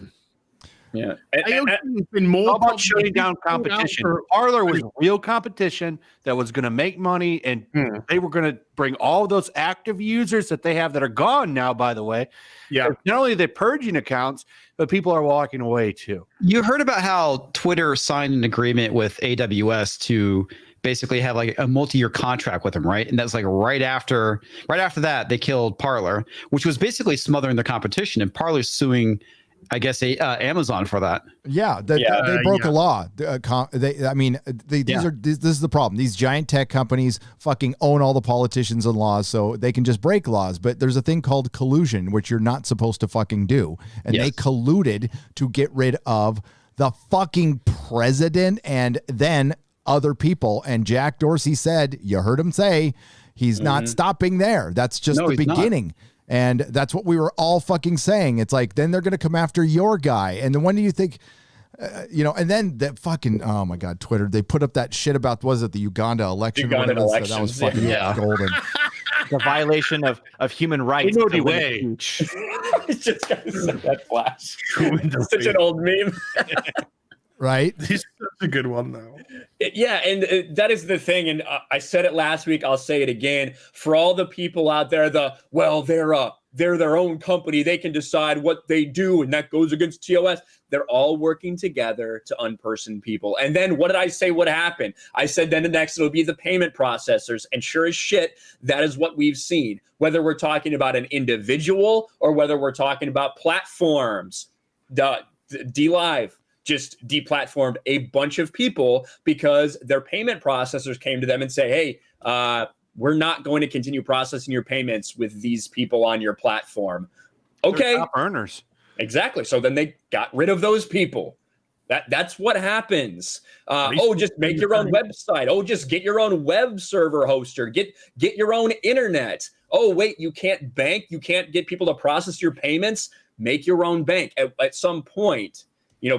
S9: Yeah.
S3: AOC has been more
S1: How about
S3: popular
S1: shutting down
S3: than
S1: competition?
S3: for-
S1: Parlor was real competition that was going to make money, and they were going to bring all those active users that they have that are gone now, by the way.
S3: Yeah.
S1: Not only are they purging accounts, but people are walking away too.
S5: You heard about how Twitter signed an agreement with AWS to basically have like a multi-year contract with them, right? And that's like right after that they killed Parler, which was basically smothering the competition, and Parler's suing, I guess, Amazon for that.
S6: Yeah, they broke a law. This is the problem. These giant tech companies fucking own all the politicians and laws, so they can just break laws. But there's a thing called collusion, which you're not supposed to fucking do. And they colluded to get rid of the fucking president and then other people. And Jack Dorsey said, you heard him say, he's not stopping there. That's just the beginning. Not. And that's what we were all fucking saying. It's like, then they're going to come after your guy. And then when do you think, and then that fucking, oh my God, Twitter, they put up that shit about, was it the Uganda election?
S9: Uganda
S6: that was fucking golden.
S8: The violation of human rights.
S1: No way.
S9: It's just got that flash. It's such an old meme.
S6: Right?
S3: This is such a good one, though.
S9: Yeah, and that is the thing. And I said it last week. I'll say it again. For all the people out there, they're their own company. They can decide what they do, and that goes against TOS. They're all working together to unperson people. And then what did I say would happen? I said then the next it'll be the payment processors. And sure as shit, that is what we've seen. Whether we're talking about an individual or whether we're talking about platforms, DLive just deplatformed a bunch of people because their payment processors came to them and say, hey, we're not going to continue processing your payments with these people on your platform. Okay.
S1: They're top earners.
S9: Exactly. So then they got rid of those people. That's what happens. Just make your own website. Just get your own web server hoster. Get your own internet. Oh, wait, you can't bank. You can't get people to process your payments. Make your own bank. At some point,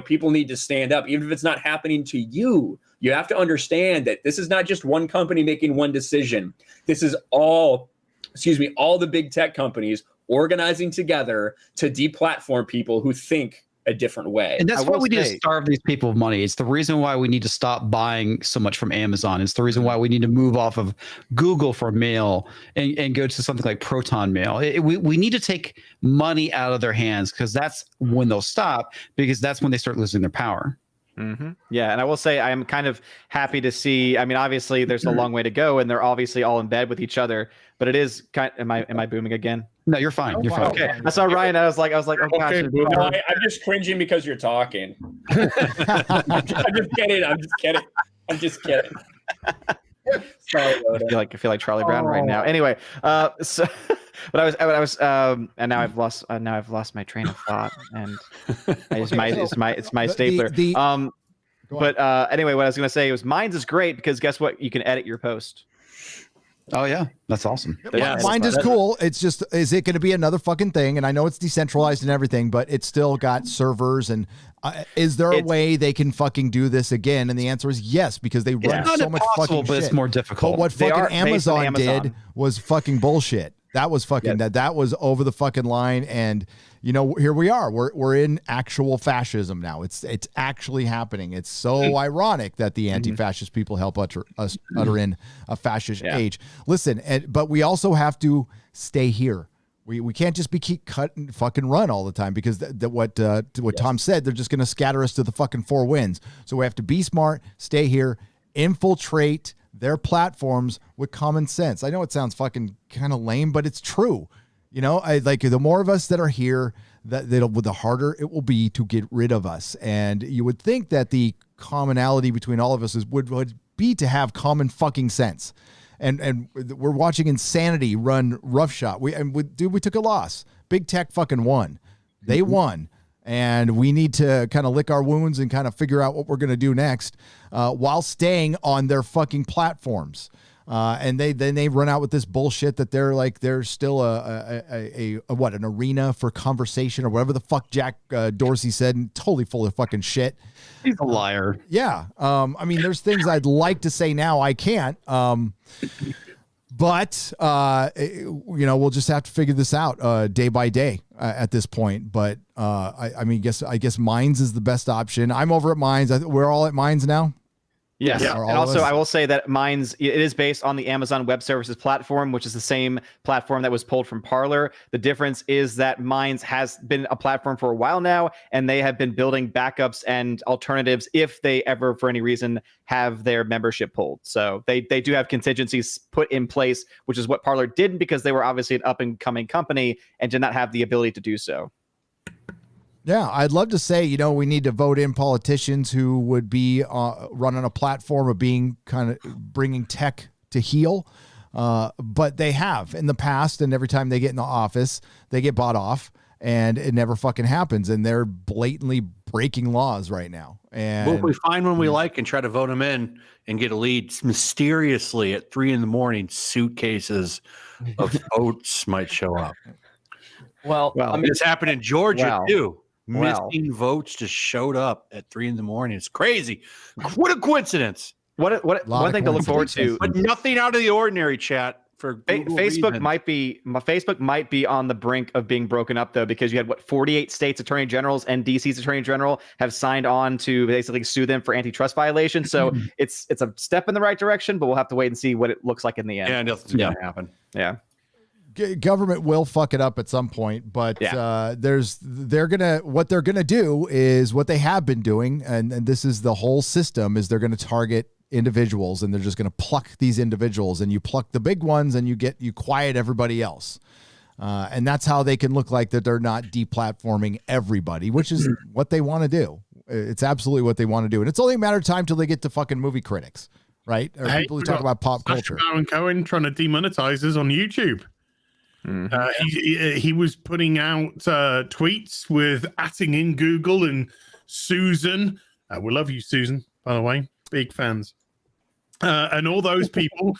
S9: people need to stand up, even if it's not happening to you. You have to understand that this is not just one company making one decision. This is all the big tech companies organizing together to deplatform people who think a different way.
S5: And that's why we need to starve these people of money. It's the reason why we need to stop buying so much from Amazon. It's the reason why we need to move off of Google for mail and go to something like Proton Mail. We need to take money out of their hands because that's when they'll stop, because that's when they start losing their power.
S8: Mm-hmm. Yeah, and I will say I am kind of happy to see. I mean, obviously, there's a long way to go, and they're obviously all in bed with each other. But it is kind. Am I booming again?
S5: No, you're fine. You're fine.
S8: Okay, I saw Ryan. I was like, oh gosh.
S9: Okay, I'm just cringing because you're talking. I'm just kidding. Sorry,
S8: I feel like Charlie Brown right now. Anyway, so. But I was and now I've lost my train of thought, and it's my stapler. Anyway, what I was gonna say was Minds is great because guess what? You can edit your post.
S5: Oh yeah, that's awesome.
S6: Mind is cool. It's just, is it going to be another fucking thing? And I know it's decentralized and everything, but it's still got servers. And is there a way they can fucking do this again? And the answer is yes, because they run so much fucking shit.
S5: It's more difficult.
S6: But what fucking Amazon did was fucking bullshit. That was fucking that was over the fucking line. And here we are. We're in actual fascism now. It's actually happening. It's so ironic that the anti-fascist people help usher in a fascist age. Listen, but we also have to stay here. We can't just keep cut and fucking run all the time, because what Tom said, they're just going to scatter us to the fucking four winds. So we have to be smart, stay here, infiltrate their platforms with common sense. I know it sounds fucking kind of lame, but it's true. The more of us that are here, the harder it will be to get rid of us. And you would think that the commonality between all of us would be to have common fucking sense. And we're watching insanity run roughshod. We took a loss. Big tech fucking won. They won. And we need to kind of lick our wounds and kind of figure out what we're going to do next, while staying on their fucking platforms. And they run out with this bullshit that they're still an arena for conversation or whatever the fuck Jack Dorsey said, and totally full of fucking shit.
S5: He's a liar.
S6: Yeah. I mean, there's things I'd like to say now I can't. But we'll just have to figure this out day by day at this point. But I guess Minds is the best option. I'm over at Minds. We're all at Minds now.
S8: Yes. Yeah. And also, I will say that Minds, it is based on the Amazon Web Services platform, which is the same platform that was pulled from Parler. The difference is that Minds has been a platform for a while now, and they have been building backups and alternatives if they ever, for any reason, have their membership pulled. So they do have contingencies put in place, which is what Parler didn't, because they were obviously an up-and-coming company and did not have the ability to do so.
S6: Yeah, I'd love to say, we need to vote in politicians who would be running a platform of being kind of bringing tech to heel. But they have in the past, and every time they get in the office, they get bought off, and it never fucking happens. And they're blatantly breaking laws right now. And
S1: well, if we find one we like and try to vote them in and get a lead, mysteriously at 3 a.m, suitcases of votes might show up.
S8: Well,
S1: it's happened in Georgia too. Missing votes just showed up at 3 a.m. It's crazy. What a coincidence.
S8: One thing to look forward to,
S1: but nothing out of the ordinary, chat. For
S8: Facebook might be on the brink of being broken up, though, because you had 48 states attorney generals and DC's attorney general have signed on to basically sue them for antitrust violations. So it's a step in the right direction, but we'll have to wait and see what it looks like in the end.
S1: Yeah, nothing's gonna happen.
S8: Yeah.
S6: Government will fuck it up at some point, but what they're gonna do is what they have been doing, and this is the whole system, is they're gonna target individuals, and they're just gonna pluck these individuals, and you pluck the big ones and you quiet everybody else. And that's how they can look like that they're not deplatforming everybody, which is what they want to do. It's absolutely what they want to do. And it's only a matter of time till they get to fucking movie critics, right? Or people who talk about pop culture.
S3: Baron Cohen trying to demonetize us on YouTube. He was putting out tweets with atting in Google and Susan. We love you, Susan, by the way. Big fans. And all those people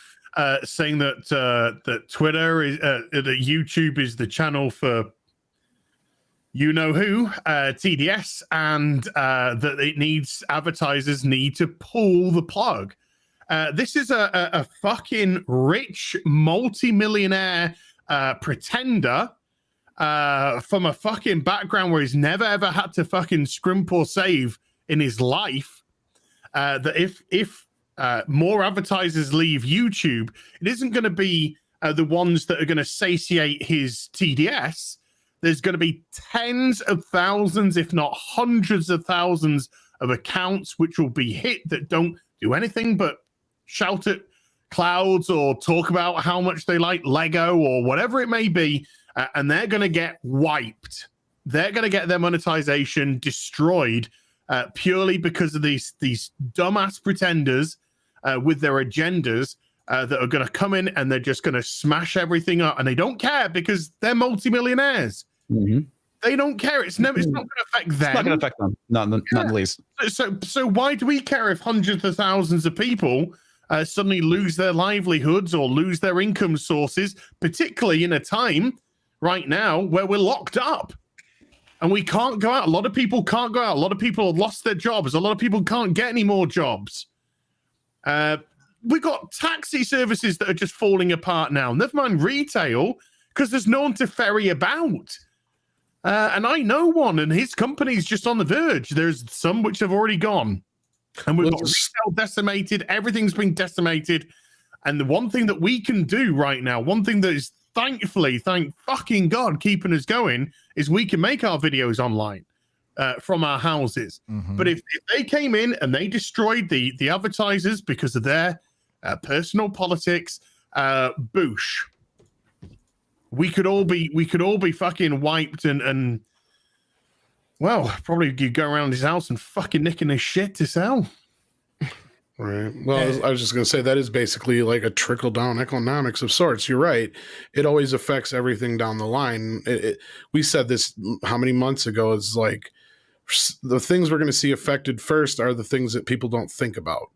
S3: saying that Twitter is that YouTube is the channel for who, TDS, and that advertisers need to pull the plug. This is a fucking rich multi-millionaire pretender from a fucking background where he's never ever had to fucking scrimp or save in his life. That if more advertisers leave YouTube, it isn't going to be the ones that are going to satiate his TDS. There's going to be tens of thousands, if not hundreds of thousands of accounts which will be hit that don't do anything but shout at clouds or talk about how much they like Lego or whatever it may be, and they're going to get wiped. They're going to get their monetization destroyed purely because of these dumbass pretenders with their agendas that are going to come in and they're just going to smash everything up, and they don't care because they're multimillionaires. They don't care. It's not going to affect them.
S5: It's not going to affect them, not the least.
S3: So why do we care if hundreds of thousands of people suddenly lose their livelihoods or lose their income sources, particularly in a time right now where we're locked up and we can't go out? A lot of people can't go out. A lot of people have lost their jobs. A lot of people can't get any more jobs. We've got taxi services that are just falling apart now. Never mind retail, because there's no one to ferry about. And I know one, and his company's just on the verge. There's some which have already gone. And we've got retail decimated. Everything's been decimated. And the one thing that we can do right now, one thing that is thank fucking God keeping us going, is we can make our videos online from our houses. But if they came in and they destroyed the advertisers because of their personal politics, boosh. We could all be fucking wiped and well, probably you go around his house and fucking nicking his shit to sell.
S10: Right. Well, I was just going to say that is basically like a trickle down economics of sorts. You're right. It always affects everything down the line. We said this how many months ago? It's like the things we're going to see affected first are the things that people don't think about.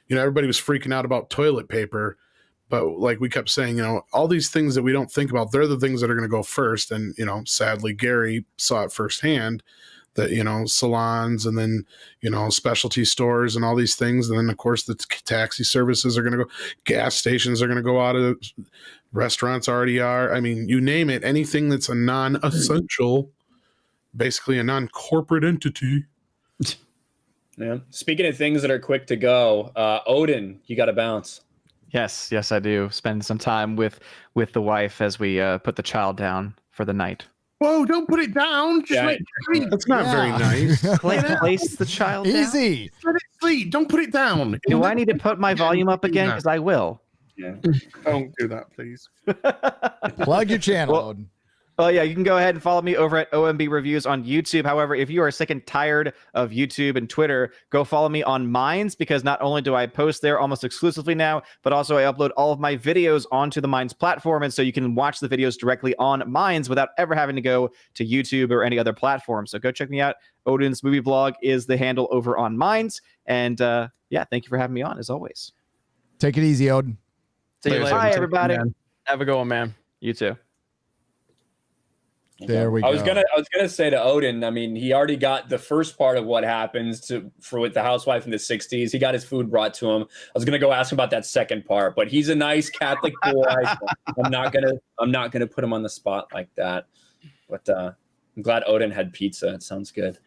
S10: Everybody was freaking out about toilet paper, but like we kept saying, all these things that we don't think about, they're the things that are going to go first. And, sadly, Gary saw it firsthand the salons, and then specialty stores and all these things, and then of course the taxi services are going to go, gas stations are going to go out of, restaurants already are. I mean, you name it, anything that's a non-essential, basically a non-corporate entity.
S9: Yeah. Speaking of things that are quick to go, Odin, you got to bounce.
S8: Yes, I do. Spend some time with the wife as we put the child down for the night.
S3: Whoa! Don't put it down. Just
S10: that's not very nice.
S8: Place the child
S6: easy.
S8: down.
S3: Let it sleep. Don't put it down.
S8: Do I need to put my volume up again? Because I will.
S9: Yeah.
S10: Don't do that, please.
S6: Plug your channel, Odin.
S8: Oh yeah, you can go ahead and follow me over at OMB Reviews on YouTube. However, if you are sick and tired of YouTube and Twitter, go follow me on Minds, because not only do I post there almost exclusively now, but also I upload all of my videos onto the Minds platform, and so you can watch the videos directly on Minds without ever having to go to YouTube or any other platform. So go check me out. Odin's Movie Blog is the handle over on Minds, and yeah, thank you for having me on as always.
S6: Take it easy, Odin.
S7: See you later.
S8: Bye, everybody.
S7: Have a good one, man.
S8: You too.
S6: There we go.
S9: I was gonna say to Odin, I mean, he already got the first part of what happens with the housewife in the 60s. He got his food brought to him. I was gonna go ask him about that second part, but he's a nice Catholic boy. I'm not gonna put him on the spot like that. But I'm glad Odin had pizza. It sounds good.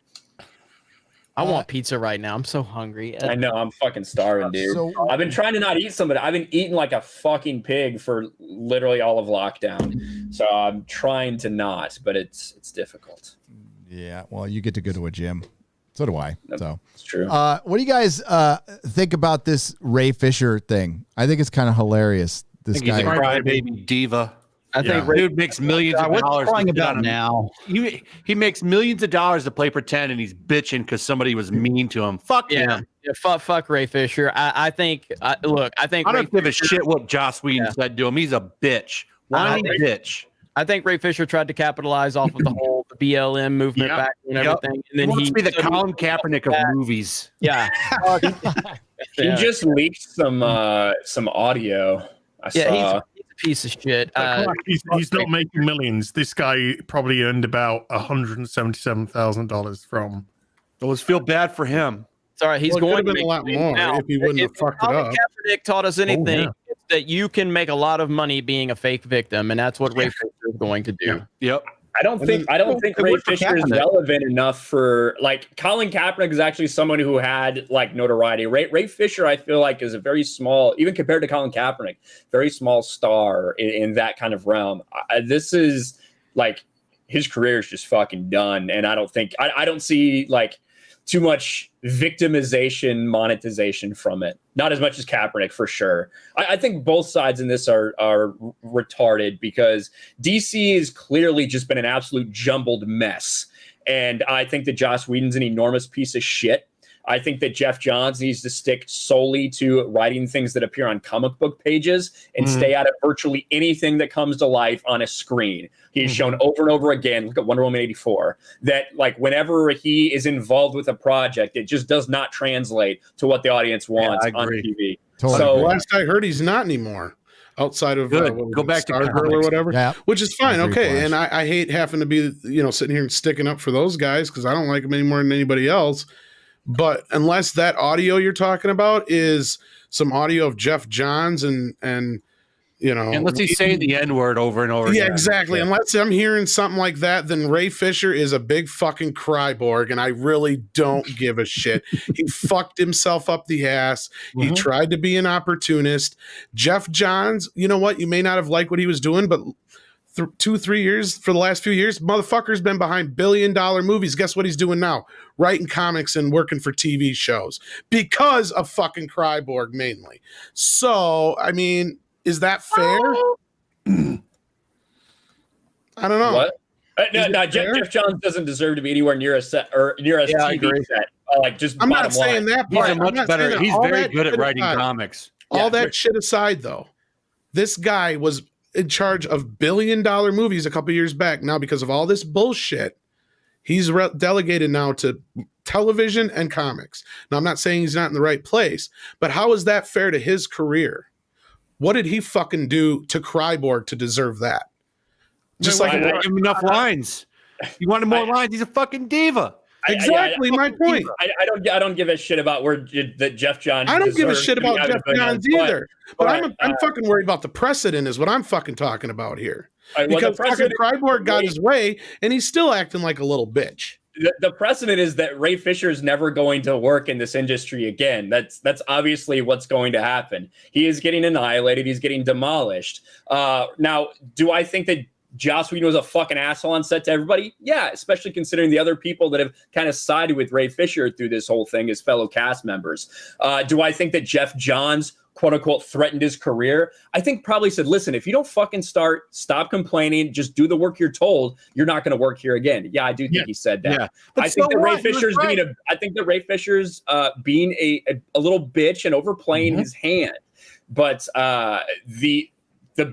S7: I want pizza right now. I'm so hungry.
S9: I know, I'm fucking starving, dude.
S6: So-
S9: I've been trying to not eat some, but I've been eating like a fucking pig for literally all of lockdown. So I'm trying to not, but it's difficult.
S6: Yeah, well, you get to go to a gym. So do I. So
S9: it's true.
S6: What do you guys think about this Ray Fisher thing? I think it's kind of hilarious. This
S1: He's a
S6: guy,
S1: crybaby diva.
S8: I think
S1: Dude makes millions of
S5: What's
S1: dollars.
S5: crying
S1: to get
S5: about
S1: on a-
S5: now?
S1: He makes millions of dollars to play pretend, and he's bitching because somebody was mean to him. Fuck him.
S7: Fuck Ray Fisher. I think
S1: I
S7: Ray
S1: don't give a
S7: Fisher-
S1: shit what Joss Whedon said to him. He's a bitch. Whiny bitch.
S7: I think Ray Fisher tried to capitalize off of the whole BLM movement
S3: Yep.
S7: back and everything, and then
S1: He wants
S7: he
S1: to be the
S7: suddenly-
S1: Colin Kaepernick of movies.
S7: Yeah,
S9: He just leaked some audio. I
S7: yeah,
S9: saw.
S7: he's a piece of shit.
S3: Come on, he's not making millions. This guy probably earned about $177,000 from.
S1: Well, let's feel bad for him.
S7: Sorry, he's
S10: Well, it
S7: going
S10: could
S7: to
S10: have been a
S7: make
S10: lot
S7: millions
S10: more
S7: now.
S10: if he wouldn't have fucked it
S7: Colin
S10: up.
S7: Kaepernick taught us anything,
S3: yeah.
S7: it's that you can make a lot of money being a fake victim, and that's what Ray Fisher is going to do.
S1: Yep.
S9: I don't think
S5: it
S9: Ray
S5: worked for
S9: Fisher is
S5: Kaepernick.
S9: relevant enough for like Colin Kaepernick is actually someone who had like notoriety. Ray Fisher, I feel like, is a very small, even compared to Colin Kaepernick, very small star in that kind of realm. This is like his career is just fucking done, and I don't see like too much victimization, monetization from it. Not as much as Kaepernick, for sure. I think both sides in this are retarded because DC has clearly just been an absolute jumbled mess. And I think that Joss Whedon's an enormous piece of shit. I think that Jeff Johns needs to stick solely to writing things that appear on comic book pages and stay out of virtually anything that comes to life on a screen. He's shown over and over again, look at Wonder Woman 84, that like whenever he is involved with a project, it just does not translate to what the audience wants on TV.
S6: Totally
S9: So
S6: agree.
S10: Last I heard, he's not anymore. Outside of
S1: Good.
S10: what was
S1: Go
S10: it,
S1: back to
S10: Stargirl or
S1: comics.
S10: whatever,
S6: Yeah.
S10: which is fine.
S6: Agree,
S10: Okay,
S6: Flash.
S10: and I hate having to be sitting here and sticking up for those guys because I don't like them any more than anybody else. But unless that audio you're talking about is some audio of Jeff Johns and
S1: Unless he's saying the N-word over and over
S10: yeah,
S1: again.
S10: exactly.
S1: Yeah.
S10: Unless I'm hearing something like that, then Ray Fisher is a big fucking cryborg, and I really don't give a shit. He fucked himself up the ass. He tried to be an opportunist. Jeff Johns, you know what? You may not have liked what he was doing, but 2-3 years for the last few years, motherfucker's been behind billion-dollar movies. Guess what he's doing now? Writing comics and working for TV shows because of fucking Cryborg mainly. So, I mean, is that fair? I don't know.
S9: what?
S10: Is
S9: No,
S10: it fair?
S9: Jeff Johns doesn't deserve to be anywhere near a set or near a
S7: Yeah, I
S9: TV
S7: agree.
S9: set. Like just
S10: I'm
S9: bottom
S10: not saying
S9: line.
S10: that
S1: He's
S10: part.
S1: a
S10: I'm
S1: much
S10: not
S1: better.
S10: saying
S1: He's
S10: all
S1: very
S10: that
S1: good at
S10: shit
S1: writing
S10: aside.
S1: comics.
S10: All that shit aside, though, this guy was in charge of billion-dollar movies a couple years back. Now, because of all this bullshit, he's delegated now to television and comics. Now, I'm not saying he's not in the right place, but how is that fair to his career? What did he fucking do to Cryborg to deserve that? Just
S1: Just
S10: like
S1: give him enough lines. You wanted more lines. He's a fucking diva.
S10: Exactly my point.
S9: I don't give a shit about that Jeff Johns.
S10: I don't give a shit about Jeff Johns either. But I'm fucking worried about the precedent is what I'm fucking talking about here. Because fucking Cyborg got his way and he's still acting like a little bitch.
S9: The precedent is that Ray Fisher is never going to work in this industry again. That's obviously what's going to happen. He is getting annihilated. He's getting demolished. Now, do I think that Joss Whedon was a fucking asshole on set to everybody? Yeah, especially considering the other people that have kind of sided with Ray Fisher through this whole thing as fellow cast members. Do I think that Jeff Johns, quote unquote, threatened his career? I think probably said, listen, if you don't fucking stop complaining, just do the work you're told, you're not going to work here again. Yeah, I do think he said that. Yeah. I think that Ray Fisher's being a little bitch and overplaying his hand. But the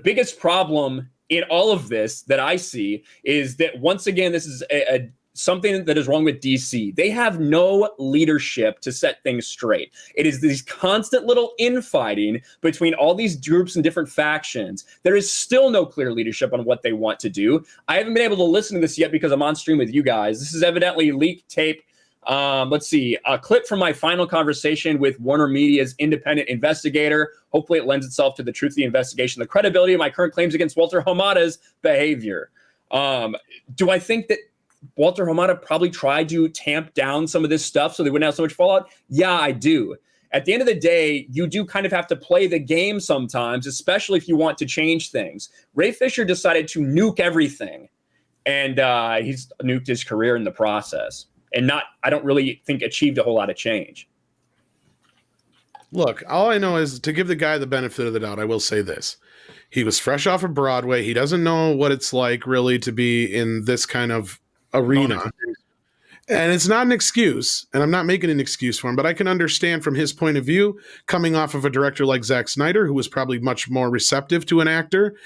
S9: biggest problem in all of this that I see is that, once again, this is something that is wrong with DC. They have no leadership to set things straight. It is these constant little infighting between all these groups and different factions. There is still no clear leadership on what they want to do. I haven't been able to listen to this yet because I'm on stream with you guys. This is evidently leaked tape. Let's see, a clip from my final conversation with Warner Media's independent investigator. Hopefully it lends itself to the truth of the investigation, the credibility of my current claims against Walter Hamada's behavior. Do I think that Walter Hamada probably tried to tamp down some of this stuff so they wouldn't have so much fallout? Yeah, I do. At the end of the day, you do kind of have to play the game sometimes, especially if you want to change things. Ray Fisher decided to nuke everything, and he's nuked his career in the process. And I don't really think achieved a whole lot of change.
S10: Look, all I know is, to give the guy the benefit of the doubt, I will say this. He was fresh off of Broadway. He doesn't know what it's like really to be in this kind of arena. And it's not an excuse, and I'm not making an excuse for him, but I can understand from his point of view, coming off of a director like Zack Snyder, who was probably much more receptive to an actor.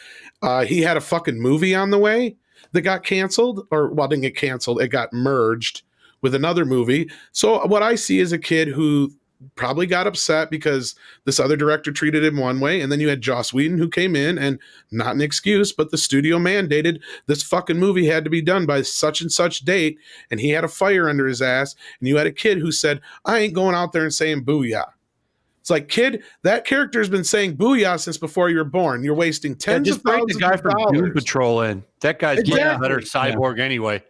S10: He had a fucking movie on the way that got canceled, or, well, didn't get canceled. It got merged with another movie. So what I see is a kid who probably got upset because this other director treated him one way, and then you had Joss Whedon who came in, and not an excuse, but the studio mandated this fucking movie had to be done by such and such date, and he had a fire under his ass, and you had a kid who said, I ain't going out there and saying booyah. It's like, kid, that character's been saying booyah since before you were born. You're wasting tens of thousands of dollars. Just bring the guy from Doom
S1: Patrol in. That guy's much better cyborg anyway.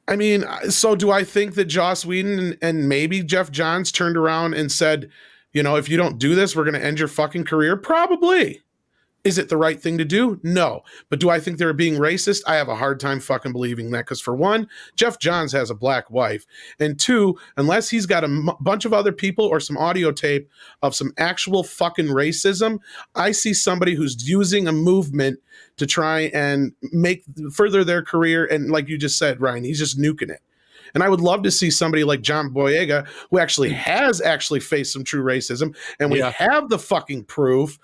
S10: I mean, so do I think that Joss Whedon and maybe Jeff Johns turned around and said, you know, if you don't do this, we're going to end your fucking career? Probably. Is it the right thing to do? No. But do I think they're being racist? I have a hard time fucking believing that, because for one, Jeff Johns has a black wife. And two, unless he's got a bunch of other people or some audio tape of some actual fucking racism, I see somebody who's using a movement to try and further their career. And like you just said, Ryan, he's just nuking it. And I would love to see somebody like John Boyega, who actually has faced some true racism, and we have the fucking proof,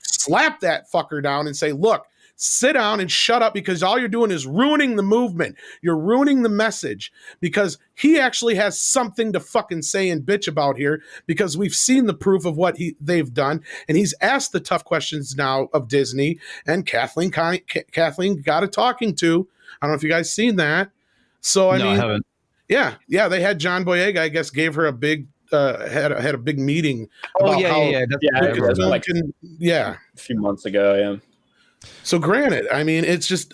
S10: slap that fucker down and say, look, sit down and shut up, because all you're doing is ruining the movement. You're ruining the message, because he actually has something to fucking say and bitch about here, because we've seen the proof of what they've done. And he's asked the tough questions now of Disney, and Kathleen got a talking to. I don't know if you guys seen that. So, I haven't. Yeah, they had John Boyega, I guess, gave her a big had a big meeting.
S9: About a few months ago. Yeah.
S10: So granted, I mean, it's just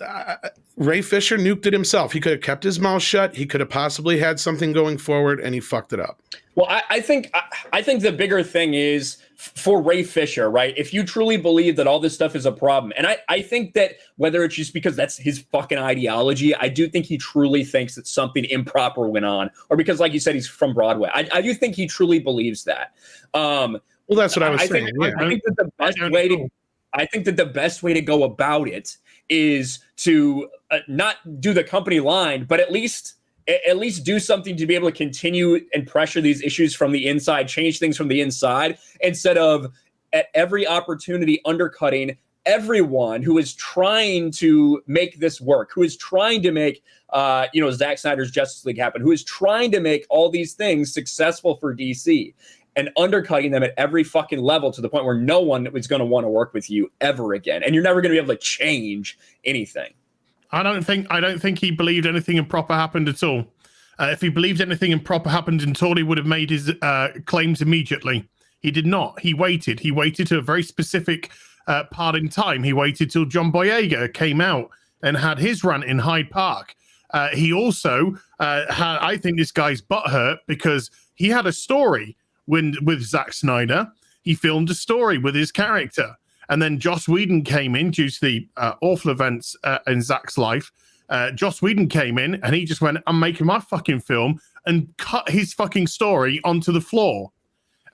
S10: Ray Fisher nuked it himself. He could have kept his mouth shut. He could have possibly had something going forward, and he fucked it up.
S9: Well, I think the bigger thing is for Ray Fisher, right? If you truly believe that all this stuff is a problem, and I think that whether it's just because that's his fucking ideology, I do think he truly thinks that something improper went on, or because, like you said, he's from Broadway. I do think he truly believes that.
S10: Well, that's what I was saying.
S9: I think that the best way to go about it is to not do the company line, but at least do something to be able to continue and pressure these issues from the inside, change things from the inside, instead of at every opportunity undercutting everyone who is trying to make this work, who is trying to make Zack Snyder's Justice League happen, who is trying to make all these things successful for DC, and undercutting them at every fucking level to the point where no one is going to want to work with you ever again, and you're never going to be able to change anything.
S3: I don't think he believed anything improper happened at all. If he believed anything improper happened in Tor, he would have made his claims immediately. He did not. He waited. He waited to a very specific part in time. He waited till John Boyega came out and had his rant in Hyde Park. He also had, I think this guy's butthurt because he had a story with Zack Snyder. He filmed a story with his character. And then Joss Whedon came in due to the awful events in Zack's life. Joss Whedon came in and he just went, I'm making my fucking film, and cut his fucking story onto the floor.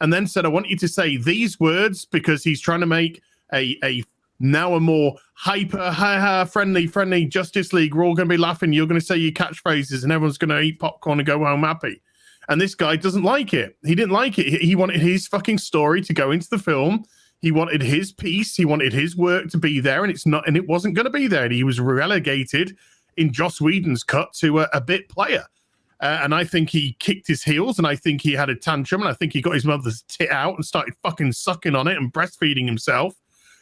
S3: And then said, I want you to say these words because he's trying to make a now a more hyper, friendly Justice League. We're all going to be laughing. You're going to say your catchphrases and everyone's going to eat popcorn and go home happy. And this guy doesn't like it. He didn't like it. He wanted his fucking story to go into the film. He wanted his piece. He wanted his work to be there, and it wasn't going to be there. And he was relegated in Joss Whedon's cut to a bit player. And I think he kicked his heels, and I think he had a tantrum, and I think he got his mother's tit out and started fucking sucking on it and breastfeeding himself.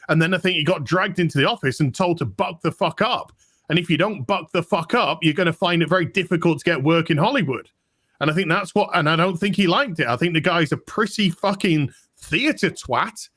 S3: And then I think he got dragged into the office and told to buck the fuck up. And if you don't buck the fuck up, you're going to find it very difficult to get work in Hollywood. And I think that's what, and I don't think he liked it. I think the guy's a prissy fucking theater twat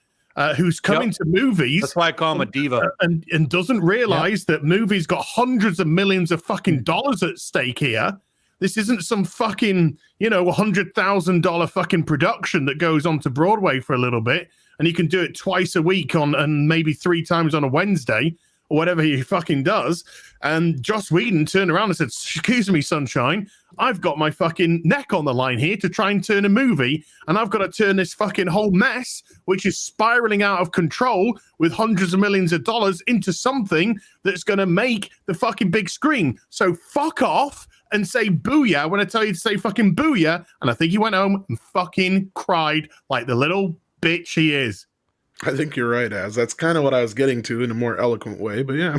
S3: who's coming to movies.
S1: That's why I call him a diva.
S3: And doesn't realize that movies got hundreds of millions of fucking dollars at stake here. This isn't some fucking, $100,000 fucking production that goes on to Broadway for a little bit, and you can do it twice a week and maybe 3 times on a Wednesday or whatever he fucking does. And Joss Whedon turned around and said, excuse me, sunshine, I've got my fucking neck on the line here to try and turn a movie, and I've got to turn this fucking whole mess, which is spiraling out of control with hundreds of millions of dollars, into something that's going to make the fucking big screen. So fuck off and say booyah when I tell you to say fucking booyah. And I think he went home and fucking cried like the little bitch he is.
S10: I think you're right, Az. That's kind of what I was getting to in a more eloquent way, but yeah.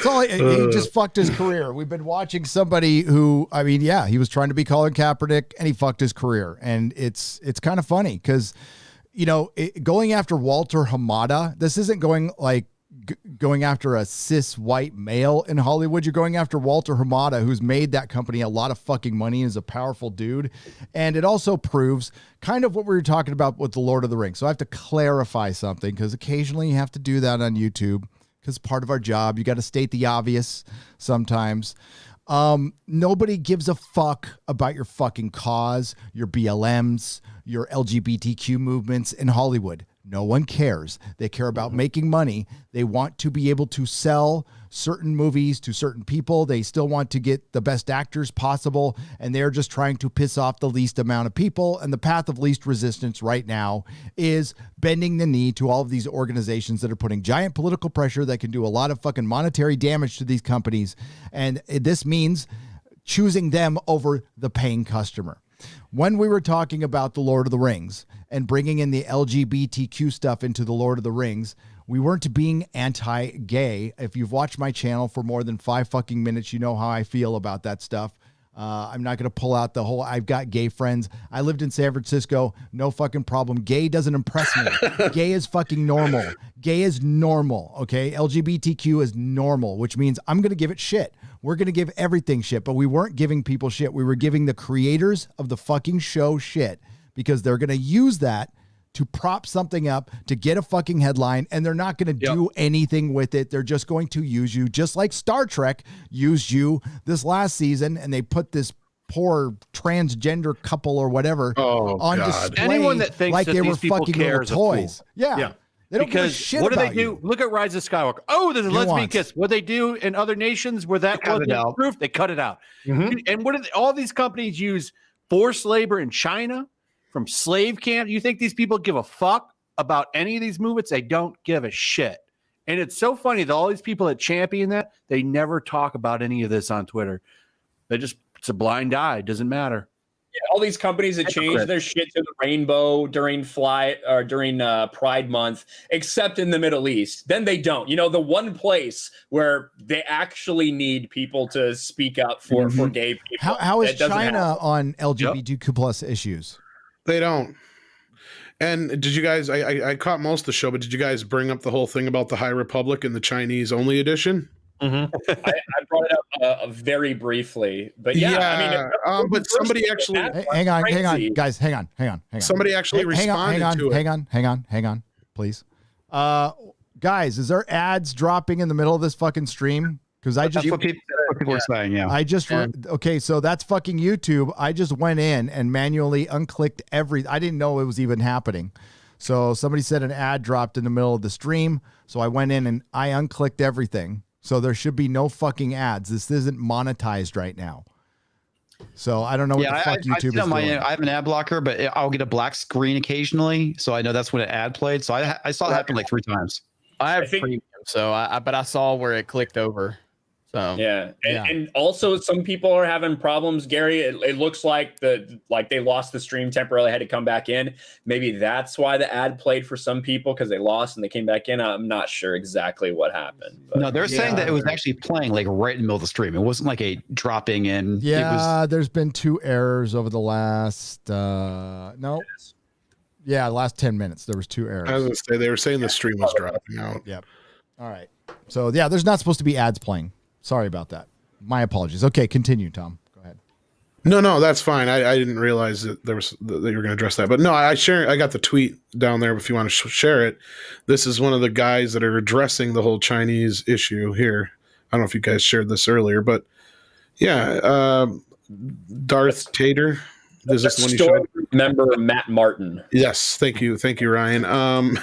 S6: So he just fucked his career. We've been watching somebody who, he was trying to be Colin Kaepernick and he fucked his career. And it's kind of funny because, going after Walter Hamada, this isn't going after a cis white male in Hollywood. You're going after Walter Hamada, who's made that company a lot of fucking money and is a powerful dude. And it also proves kind of what we were talking about with the Lord of the Rings. So I have to clarify something because occasionally you have to do that on YouTube because part of our job, you got to state the obvious sometimes. Nobody gives a fuck about your fucking cause, your BLMs, your LGBTQ movements in Hollywood. No one cares. They care about making money. They want to be able to sell certain movies to certain people. They still want to get the best actors possible, and they're just trying to piss off the least amount of people. And the path of least resistance right now is bending the knee to all of these organizations that are putting giant political pressure that can do a lot of fucking monetary damage to these companies. And this means choosing them over the paying customer. When we were talking about the Lord of the Rings and bringing in the LGBTQ stuff into the Lord of the Rings, we weren't being anti-gay. If you've watched my channel for more than 5 fucking minutes, you know how I feel about that stuff. I'm not going to pull out the whole, I've got gay friends. I lived in San Francisco. No fucking problem. Gay doesn't impress me. Gay is fucking normal. Gay is normal. Okay. LGBTQ is normal, which means I'm going to give it shit. We're going to give everything shit, but we weren't giving people shit. We were giving the creators of the fucking show shit because they're going to use that to prop something up to get a fucking headline, and they're not going to do anything with it. They're just going to use you, just like Star Trek used you this last season, and they put this poor transgender couple or whatever on display.
S1: Anyone that thinks
S6: like
S1: that
S6: they
S1: these
S6: were
S1: people
S6: fucking
S1: care
S6: little
S1: is a
S6: toys.
S1: fool.
S6: Yeah. They don't give a shit
S1: what do they
S6: about
S1: do?
S6: you.
S1: Look at Rise of Skywalker. Oh, there's a lesbian kiss. What they do in other nations where that wasn't proof, they cut it out.
S3: Mm-hmm.
S1: And what do all these companies use forced labor in China from slave camp? You think these people give a fuck about any of these movements? They don't give a shit. And it's so funny that all these people that champion that, they never talk about any of this on Twitter. It's a blind eye. It doesn't matter.
S9: Yeah, all these companies that change their shit to the rainbow during Pride Month, except in the Middle East. Then they don't. The one place where they actually need people to speak up for gay people.
S6: How is China on LGBTQ plus issues?
S10: They don't. And did you guys, I caught most of the show, but did you guys bring up the whole thing about the High Republic and the Chinese only edition?
S9: I brought it up very briefly, but yeah, I mean,
S10: but somebody actually
S6: hang on, guys, hang on.
S10: Somebody actually responded to it.
S6: Hang on, please. Guys, is there ads dropping in the middle of this fucking stream? Because
S5: that's what people are saying. Yeah,
S6: okay, so that's fucking YouTube. I just went in and manually unclicked I didn't know it was even happening. So somebody said an ad dropped in the middle of the stream. So I went in and I unclicked everything. So there should be no fucking ads. This isn't monetized right now. So I don't know what the fuck YouTube is doing.
S5: I have an ad blocker, but I'll get a black screen occasionally. So I know that's when an ad played. So I saw it happen like 3 times.
S7: I have premium, so but I saw where it clicked over. So
S9: and also some people are having problems, Gary. It looks like they lost the stream temporarily, had to come back in. Maybe that's why the ad played for some people, because they lost and they came back in. I'm not sure exactly what happened. But.
S5: No, they're saying that it was actually playing like right in the middle of the stream. It wasn't like a dropping in.
S6: Yeah, there's been 2 errors over the last last 10 minutes. There was 2 errors.
S10: I was gonna say they were saying the stream was dropping out.
S6: Yep. All right. So yeah, there's not supposed to be ads playing. Sorry about that. My apologies. Okay, continue, Tom. Go ahead.
S10: No, that's fine. I didn't realize that that you were going to address that. But no, I got the tweet down there if you want to share it. This is one of the guys that are addressing the whole Chinese issue here. I don't know if you guys shared this earlier, but yeah, Darth Tater. Is this the one you showed?
S9: Member Matt Martin.
S10: Yes, thank you, Ryan.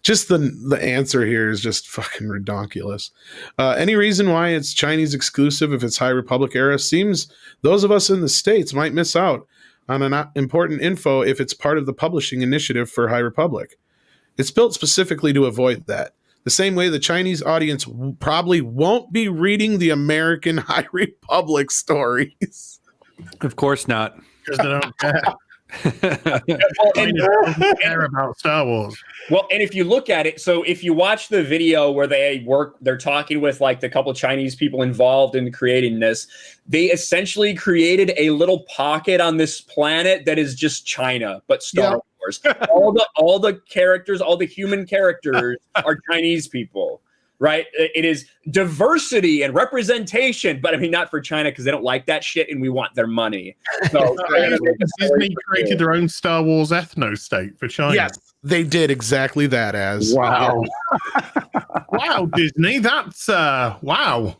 S10: Just the answer here is just fucking redonkulous. Any reason why it's Chinese exclusive if it's High Republic era? Seems those of us in the States might miss out on an important info if it's part of the publishing initiative for High Republic. It's built specifically to avoid that. The same way the Chinese audience probably won't be reading the American High Republic stories.
S1: Of course not.
S3: Because they don't care. Care about Star Wars.
S9: Well, and if you look at it, so if you watch the video where they're talking with like the couple Chinese people involved in creating this, they essentially created a little pocket on this planet that is just China, but Star Wars. All the characters, all the human characters are Chinese people. Right? It is diversity and representation, but I mean, not for China because they don't like that shit and we want their money. So
S3: Disney created their own Star Wars ethno state for China.
S10: Yes, they did exactly that.
S3: Wow. Wow, Disney. That's wow.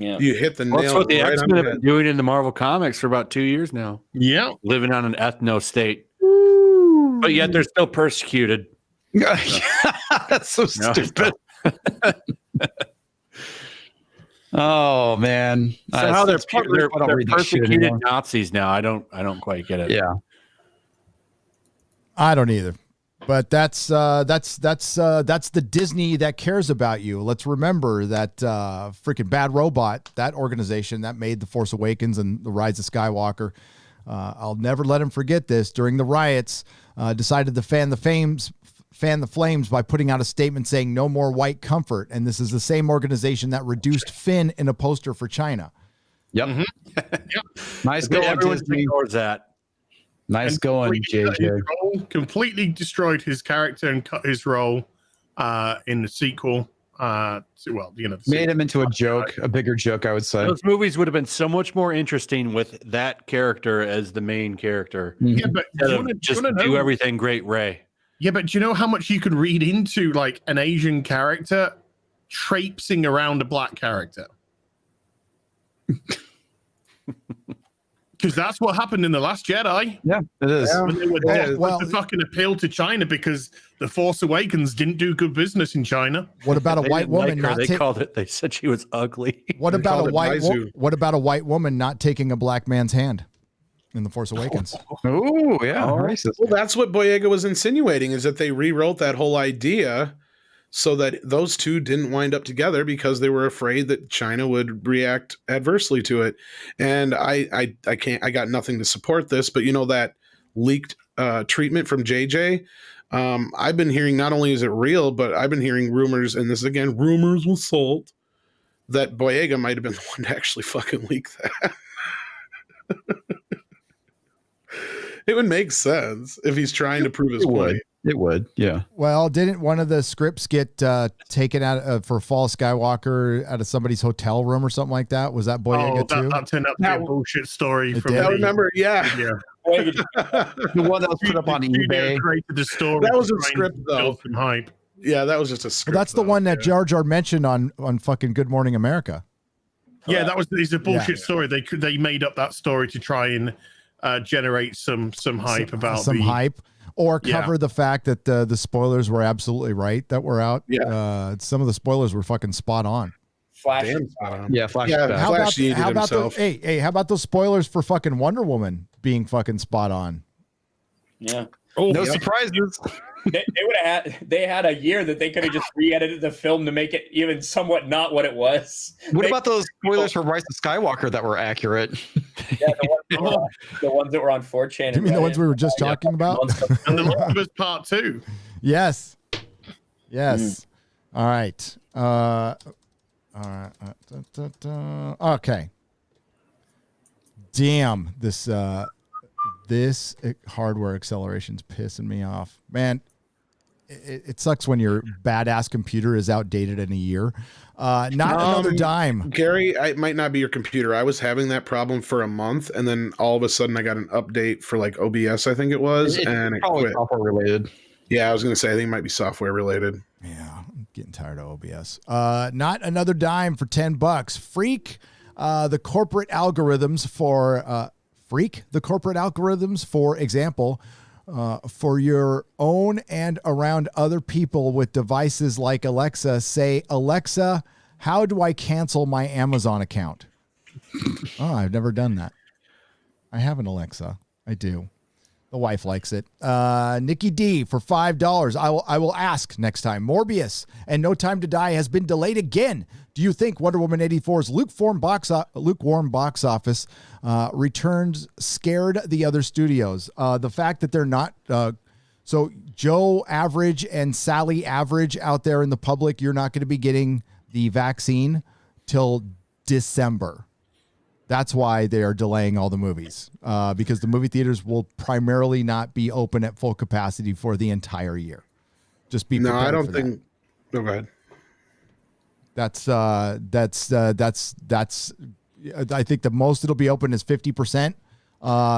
S10: Yeah. You hit the nail.
S1: That's what the
S10: right
S1: X-Men have been doing in the Marvel comics for about 2 years now.
S3: Yeah.
S1: Living on an ethno state. But yet they're still persecuted.
S5: That's so stupid. Oh man!
S1: Somehow they're persecuted Nazis now. I don't quite get it.
S5: Yeah,
S6: I don't either. But that's the Disney that cares about you. Let's remember that freaking Bad Robot, that organization that made The Force Awakens and The Rise of Skywalker. I'll never let him forget this. During the riots, decided to fan the flames by putting out a statement saying no more white comfort. And this is the same organization that reduced Finn in a poster for China.
S5: Yep.
S3: Mm-hmm.
S5: Yep. Nice going.
S1: Everyone ignores that.
S5: Nice going, JJ.
S3: Completely destroyed his character and cut his role in the sequel.
S5: Made him into a joke, a bigger joke, I would say.
S1: Those movies would have been so much more interesting with that character as the main character.
S3: Yeah, but
S1: do everything great, Ray.
S3: Yeah, but do you know how much you could read into like an Asian character traipsing around a black character? Because that's what happened in The Last Jedi.
S5: Yeah, it is.
S3: When they were to fucking appeal to China because The Force Awakens didn't do good business in China.
S6: What about a white woman?
S1: They said she was ugly.
S6: What about a white woman not taking a black man's hand in The Force Awakens?
S5: Oh, yeah. Racist.
S10: Well, that's what Boyega was insinuating, is that they rewrote that whole idea so that those two didn't wind up together because they were afraid that China would react adversely to it. And I got nothing to support this, but you know, that leaked treatment from JJ, I've been hearing, not only is it real, but I've been hearing rumors, and this is again rumors with salt, that Boyega might have been the one to actually fucking leak that. It would make sense if he's trying to prove his point.
S5: It would, yeah.
S6: Well, didn't one of the scripts get taken out for Fall Skywalker out of somebody's hotel room or something like that? Was that Boyega too?
S3: That turned out to be a bullshit story
S6: It
S3: from
S6: did?
S10: I remember, yeah.
S5: The one that was put up on eBay.
S3: The story
S10: That was a
S3: to try and
S10: script, though.
S3: build some hype.
S10: Yeah, that was just a script.
S6: Well, that's the one that Jar Jar mentioned on fucking Good Morning America.
S3: Yeah, it's a bullshit story. They made up that story to try and generate some hype about
S6: some hype, or cover the fact that the spoilers were absolutely right that were out. Yeah, some of the spoilers were fucking spot on.
S9: Flash.
S5: Yeah, Flash.
S6: How
S10: Flash
S6: about those? Hey, how about those spoilers for fucking Wonder Woman being fucking spot on?
S9: Yeah.
S5: No surprises.
S9: They had a year that they could have just re-edited the film to make it even somewhat not what it was.
S5: What about those spoilers for Rise of Skywalker that were accurate?
S9: Yeah, the ones that were on 4chan.
S6: You mean the ones we were just talking about?
S3: And The Last of Us Part 2.
S6: Yes. All right. Okay. Damn, this hardware acceleration's pissing me off, man. It sucks when your badass computer is outdated in a year. Not another dime.
S10: Gary, it might not be your computer. I was having that problem for a month, and then all of a sudden I got an update for like OBS, I think it was, and it quit.
S5: Software related.
S10: Yeah, I was going to say, I think it might be software related.
S6: Yeah, I'm getting tired of OBS. Not another dime for $10. Freak the corporate algorithms for example, for your own and around other people with devices like Alexa. Say, Alexa, how do I cancel my Amazon account? Oh, I've never done that. I have an Alexa. I do. The wife likes it. Nikki D for $5. I will ask next time. Morbius and No Time to Die has been delayed again. Do you think Wonder Woman 84's lukewarm box office returns scared the other studios? The fact that they're not so Joe Average and Sally Average out there in the public, you're not going to be getting the vaccine till December. That's why they are delaying all the movies, because the movie theaters will primarily not be open at full capacity for the entire year. Just be prepared.
S10: No, I don't
S6: for
S10: think.
S6: that.
S10: Oh, go ahead.
S6: That's I think the most it'll be open is 50%.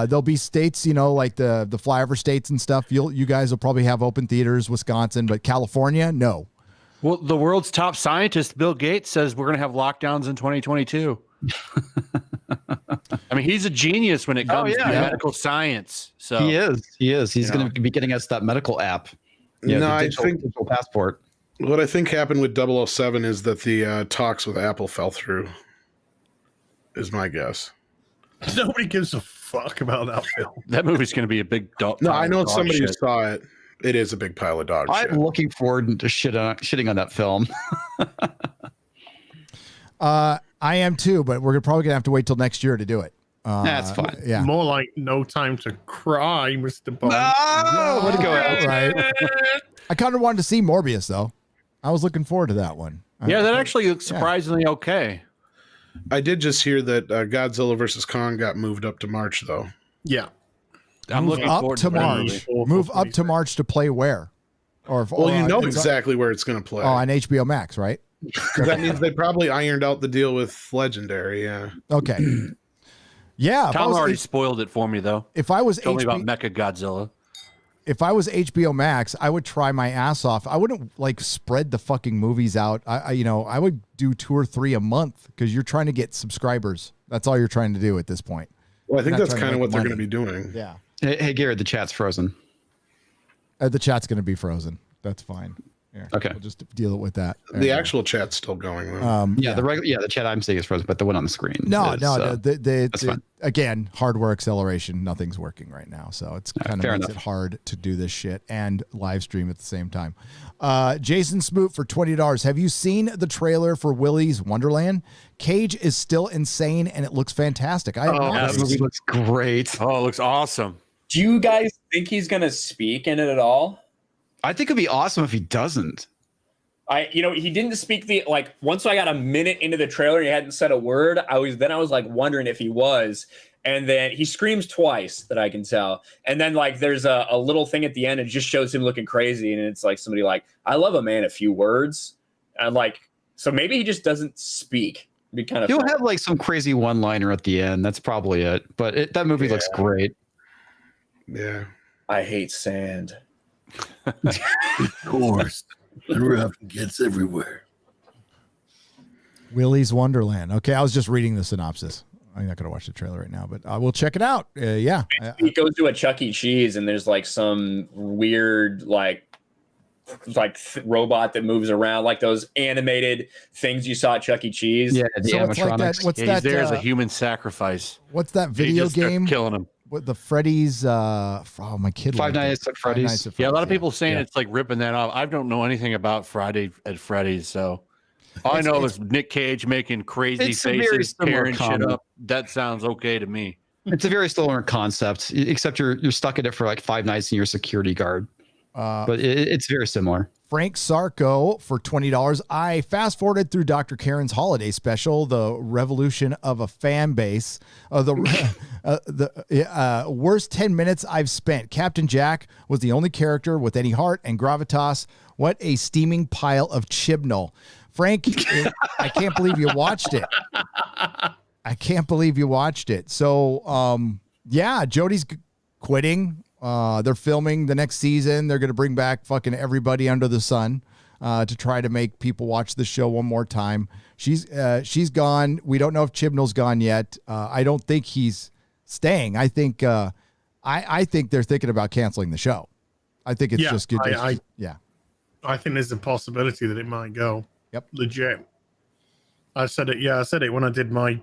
S6: There'll be states, like the flyover states and stuff. You guys will probably have open theaters, Wisconsin, but California, no.
S1: Well, the world's top scientist, Bill Gates, says we're going to have lockdowns in 2022. I mean, he's a genius when it comes to medical science. So
S5: he is. He's going to be getting us that medical app.
S10: No, I think
S5: digital passport.
S10: What I think happened with 007 is that the talks with Apple fell through. Is my guess.
S3: Nobody gives a fuck about that film.
S1: That movie's going to be a big dog.
S10: No, I know somebody who saw it. It is a big pile of dog shit.
S5: I'm looking forward to shitting on that film.
S6: I am too, but we're probably gonna have to wait till next year to do it.
S5: That's fine.
S6: Yeah,
S3: more like No Time to Cry, Mr. Bond.
S5: No, let it go out.
S6: Right. I kind of wanted to see Morbius though. I was looking forward to that one.
S1: Yeah, that actually looks surprisingly okay.
S10: I did just hear that Godzilla vs. Kong got moved up to March, though.
S3: Yeah,
S1: I'm looking forward to
S6: March. Move up to March to play where?
S10: Well, you know exactly where it's going to play.
S6: Oh, on HBO Max, right?
S10: That means they probably ironed out the deal with Legendary. Yeah.
S6: Okay. Yeah.
S1: Tom already spoiled it for me, though.
S6: If I was
S1: told me about Mecha Godzilla.
S6: If I was HBO Max, I would try my ass off. I wouldn't spread the fucking movies out. I would do 2 or 3 a month because you're trying to get subscribers. That's all you're trying to do at this point.
S10: Well, I think that's kind of what they're going to be doing.
S6: Yeah.
S5: Hey, Garrett, the chat's frozen.
S6: The chat's going to be frozen. That's fine. Here,
S5: okay,
S6: we'll just deal with that.
S10: The actual chat's still going. Though.
S5: The chat I'm seeing is frozen, but the one on the screen. That's fine.
S6: Again, hardware acceleration. Nothing's working right now, so it's kind of makes it hard to do this shit and live stream at the same time. Jason Smoot for $20. Have you seen the trailer for Willy's Wonderland? Cage is still insane, and it looks fantastic.
S5: That movie looks great.
S1: Oh, it looks awesome.
S9: Do you guys think he's gonna speak in it at all?
S5: I think it'd be awesome if he doesn't.
S9: He didn't speak once I got a minute into the trailer and he hadn't said a word, I was wondering if he was. And then he screams twice that I can tell. And then like there's a little thing at the end. It just shows him looking crazy. And it's like somebody like, I love a man a few words. And like, so maybe he just doesn't speak. It'd be kind of
S5: He'll
S9: fun.
S5: have like some crazy one-liner at the end. That's probably it. But that movie looks great.
S10: Yeah.
S9: I hate sand.
S11: Of course. The rough gets everywhere.
S6: Willy's Wonderland. Okay, I was just reading the synopsis. I'm not going to watch the trailer right now, but I will check it out. Yeah.
S9: He goes to a Chuck E. Cheese and there's like some weird robot that moves around, like those animated things you saw at Chuck E. Cheese.
S5: Yeah, the
S6: So it's like that.
S5: animatronics.
S6: What's
S1: Yeah,
S6: that?
S1: he's there as a human sacrifice.
S6: What's that
S1: He
S6: video
S1: just starts
S6: game?
S1: killing him.
S6: What the Freddy's? My kid.
S5: Five
S6: liked it.
S5: Nights at Freddy's.
S6: Nights at
S1: Yeah, a lot of
S6: Freddy's,
S1: people saying
S6: yeah.
S1: it's like ripping that off. I don't know anything about Friday at Freddy's, so all I know is Nick Cage making crazy
S5: It's a very
S1: faces,
S5: similar
S1: tearing shit
S5: comment.
S1: up. That sounds okay to me.
S5: It's a very similar concept, except you're stuck in it for like 5 nights and you're a security guard. But it's very similar.
S6: Frank Sarko for $20. I fast forwarded through Dr. Karen's holiday special, The Revolution of a Fan Base. The worst 10 minutes I've spent. Captain Jack was the only character with any heart and gravitas. What a steaming pile of chibnall. Frank, I can't believe you watched it. I can't believe you watched it. So, yeah, Jodie's quitting. They're filming the next season. They're going to bring back fucking everybody under the sun to try to make people watch the show one more time. She's gone. We don't know if Chibnall's gone yet. I don't think he's staying. I think I think they're thinking about canceling the show. I think it's just good.
S3: I think there's a possibility that it might go.
S6: Yep.
S3: Legit. I said it. Yeah, I said it when I did my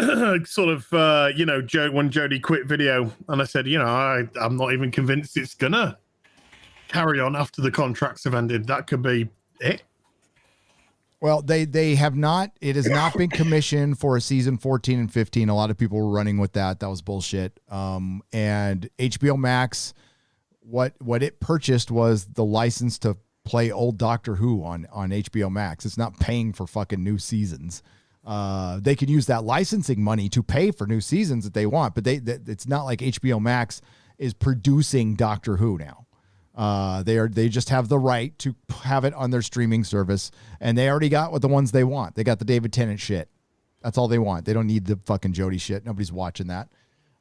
S3: sort of, when Jodie quit video. And I said, I'm not even convinced it's going to carry on after the contracts have ended. That could be it.
S6: Well, they have not. It has not been commissioned for a season 14 and 15. A lot of people were running with that. That was bullshit. And HBO Max, what it purchased was the license to play old Doctor Who on HBO Max. It's not paying for fucking new seasons. They can use that licensing money to pay for new seasons that they want, but it's not like HBO Max is producing Doctor Who now. They just have the right to have it on their streaming service, and they already got what the ones they want. They got the David Tennant shit. That's all they want. They don't need the fucking Jodie shit. Nobody's watching that.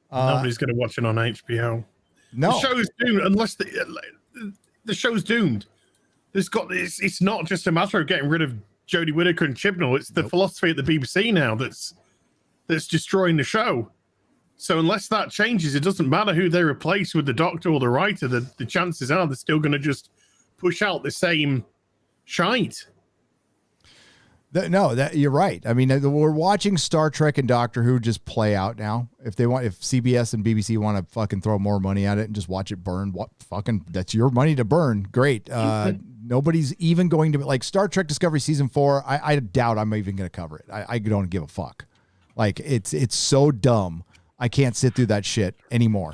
S3: Nobody's going to watch it on HBO.
S6: No,
S3: the show's doomed unless the show's doomed. It's not just a matter of getting rid of Jodie Whittaker and Chibnall. It's the philosophy at the BBC now that's destroying the show. So unless that changes, it doesn't matter who they replace with the doctor or the writer. The chances are they're still going to just push out the same shite.
S6: You're right. I mean, we're watching Star Trek and Doctor Who just play out now. If CBS and BBC want to fucking throw more money at it and just watch it burn, that's your money to burn. Great. Nobody's even going to like Star Trek Discovery season 4. I doubt I'm even going to cover it. I don't give a fuck. Like it's so dumb. I can't sit through that shit anymore.